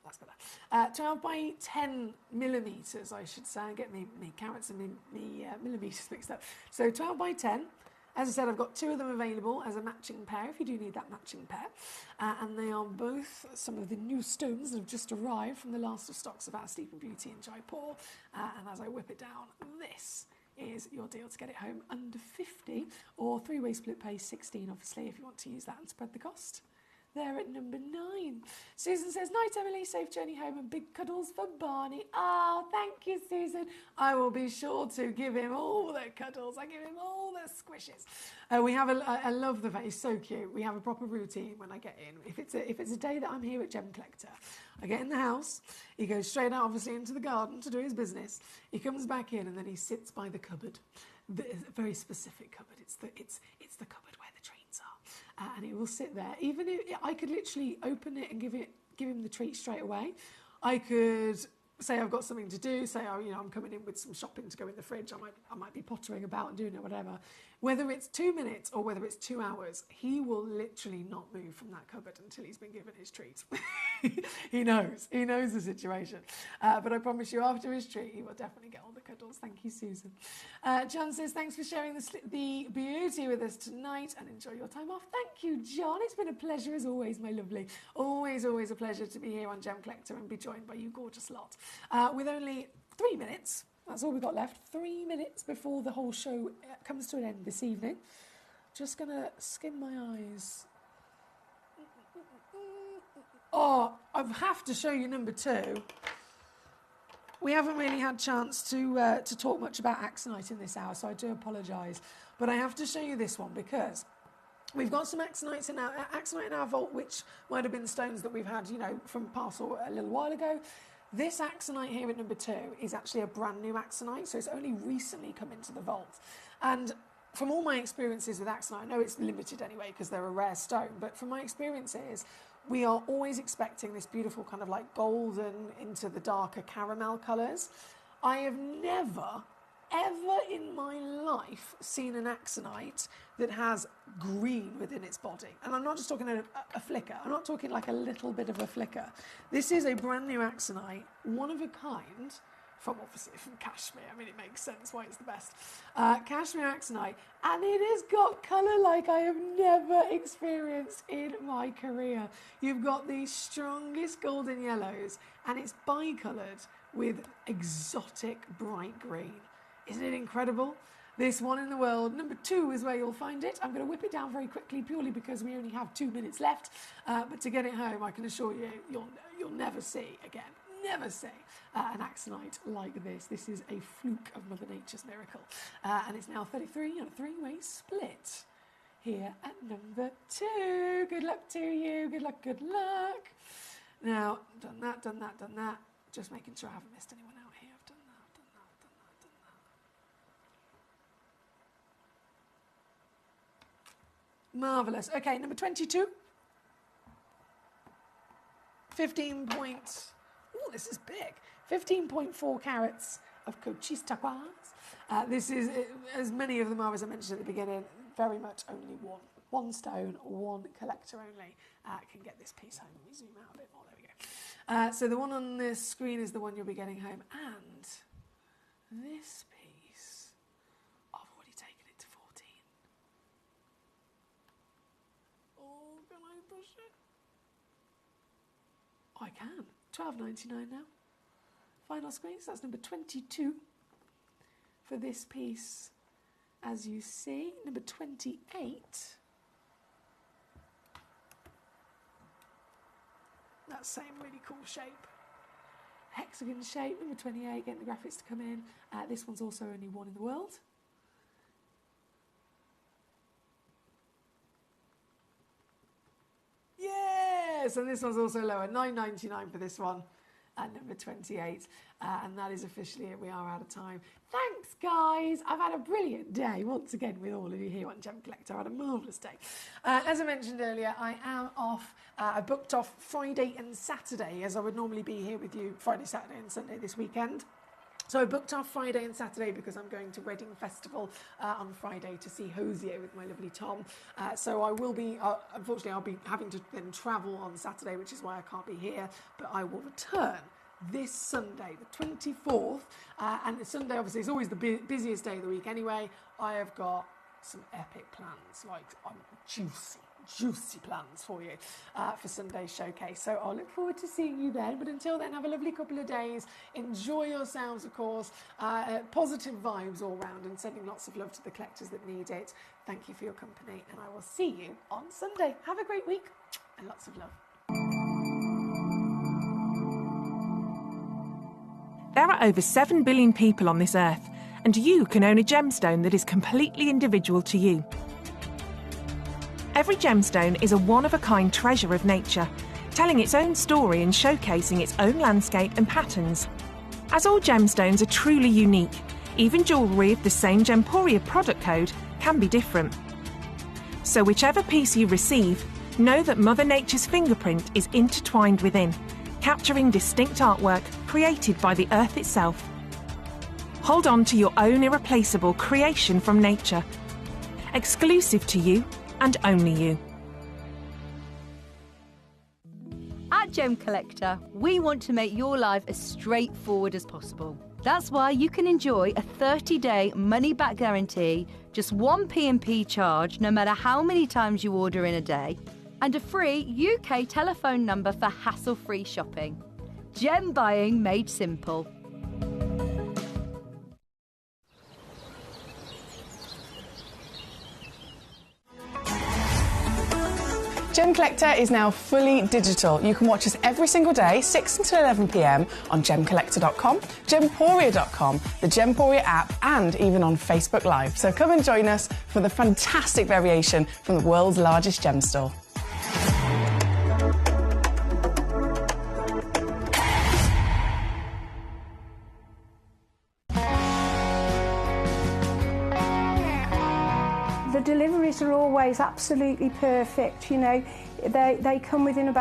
That's better. 12 by 10 millimetres, I should say. I get me carats and me millimetres mixed up. So 12 by 10. As I said, I've got 2 of them available as a matching pair, if you do need that matching pair. And they are both some of the new stones that have just arrived from the last of stocks of our Sleeping Beauty in Jaipur. And as I whip it down, this is your deal to get it home under 50, or 3-way split pay 16, obviously, if you want to use that and spread the cost. There at number 9. Susan says, night Emily, safe journey home and big cuddles for Barney. Oh, thank you, Susan. I will be sure to give him all the cuddles. I give him all the squishes. We have I love the fact he's so cute. We have a proper routine when I get in. If it's a day that I'm here at Gemcollector, I get in the house. He goes straight out, obviously, into the garden to do his business. He comes back in and then he sits by the cupboard. A very specific cupboard. It's the cupboard where the treats are, and he will sit there. Even if I could literally open it and give him the treat straight away. I could say I've got something to do. Say, I'm coming in with some shopping to go in the fridge. I might be pottering about and doing it, whatever. Whether it's 2 minutes or whether it's 2 hours, he will literally not move from that cupboard until he's been given his treat. He knows the situation. But I promise you, after his treat, he will definitely get all the cuddles. Thank you, Susan. John says, thanks for sharing the beauty with us tonight and enjoy your time off. Thank you, John. It's been a pleasure as always, my lovely. Always a pleasure to be here on Gemcollector and be joined by you gorgeous lot. With only 3 minutes, that's all we've got left, 3 minutes before the whole show comes to an end this evening. Just going to skim my eyes. Oh, I have to show you number 2. We haven't really had a chance to talk much about Axonite in this hour, so I do apologise. But I have to show you this one because we've got some Axonite in our vault, which might have been stones that we've had, from parcel a little while ago. This Axonite here at number 2 is actually a brand new Axonite, so it's only recently come into the vault. And from all my experiences with Axonite, I know it's limited anyway because they're a rare stone, but from my experiences, we are always expecting this beautiful kind of like golden into the darker caramel colours. I have never, ever in my life seen an Axonite that has green within its body. And I'm not just talking a flicker. I'm not talking like a little bit of a flicker. This is a brand new Axonite, one of a kind, from Kashmir. I mean, it makes sense why it's the best. Kashmir Axonite, and it has got colour like I have never experienced in my career. You've got the strongest golden yellows, and it's bicoloured with exotic bright green. Isn't it incredible? This one in the world, number 2 is where you'll find it. I'm going to whip it down very quickly, purely because we only have 2 minutes left. But to get it home, I can assure you, you'll never see again. Never see an Axonite like this. This is a fluke of Mother Nature's miracle. And it's now 33 on a 3-way split here at number 2. Good luck to you. Good luck, good luck. Now, done that. Just making sure I haven't missed anyone out here. I've done that. Marvellous. Okay, number 22. 15 points. Oh, this is big. 15.4 carats of cochise turquoise. This is, as many of them are, as I mentioned at the beginning, very much only one. One stone, one collector only can get this piece home. Let me zoom out a bit more. There we go. So the one on the screen is the one you'll be getting home. And this piece, I've already taken it to 14. Oh, can I push it? Oh, I can. $12.99 now. Final screen, so that's number 22 for this piece. As you see, number 28. That same really cool shape. Hexagon shape, number 28, getting the graphics to come in. This one's also only one in the world. Yes, and this one's also lower, $9.99 for this one. At number 28, and that is officially it. We are out of time. Thanks, guys. I've had a brilliant day once again with all of you here on Gem Collector. I had a marvellous day. As I mentioned earlier, I am off. I booked off Friday and Saturday, as I would normally be here with you Friday, Saturday and Sunday this weekend. So I booked off Friday and Saturday because I'm going to Wedding Festival on Friday to see Hosier with my lovely Tom. So I will be, unfortunately, I'll be having to then travel on Saturday, which is why I can't be here, but I will return this Sunday, the 24th, and the Sunday obviously is always the busiest day of the week anyway. I have got some epic plans, like juicy plans for you for Sunday's showcase. So I'll look forward to seeing you then, but until then, have a lovely couple of days. Enjoy yourselves, of course. Positive vibes all round, and sending lots of love to the collectors that need it. Thank you for your company, and I will see you on Sunday. Have a great week and lots of love. There are over 7 billion people on this earth, and you can own a gemstone that is completely individual to you. Every gemstone is a one-of-a-kind treasure of nature, telling its own story and showcasing its own landscape and patterns. As all gemstones are truly unique, even jewellery of the same Gemporia product code can be different. So whichever piece you receive, know that Mother Nature's fingerprint is intertwined within, capturing distinct artwork created by the earth itself. Hold on to your own irreplaceable creation from nature, exclusive to you and only you. At Gem Collector, we want to make your life as straightforward as possible. That's why you can enjoy a 30-day money-back guarantee, just one P&P charge no matter how many times you order in a day, and a free UK telephone number for hassle-free shopping. Gem buying made simple. Gem Collector is now fully digital. You can watch us every single day, 6 until 11 p.m. on gemcollector.com, gemporia.com, the Gemporia app, and even on Facebook Live. So come and join us for the fantastic variation from the world's largest gem store. The deliveries are always absolutely perfect, you know. They come within about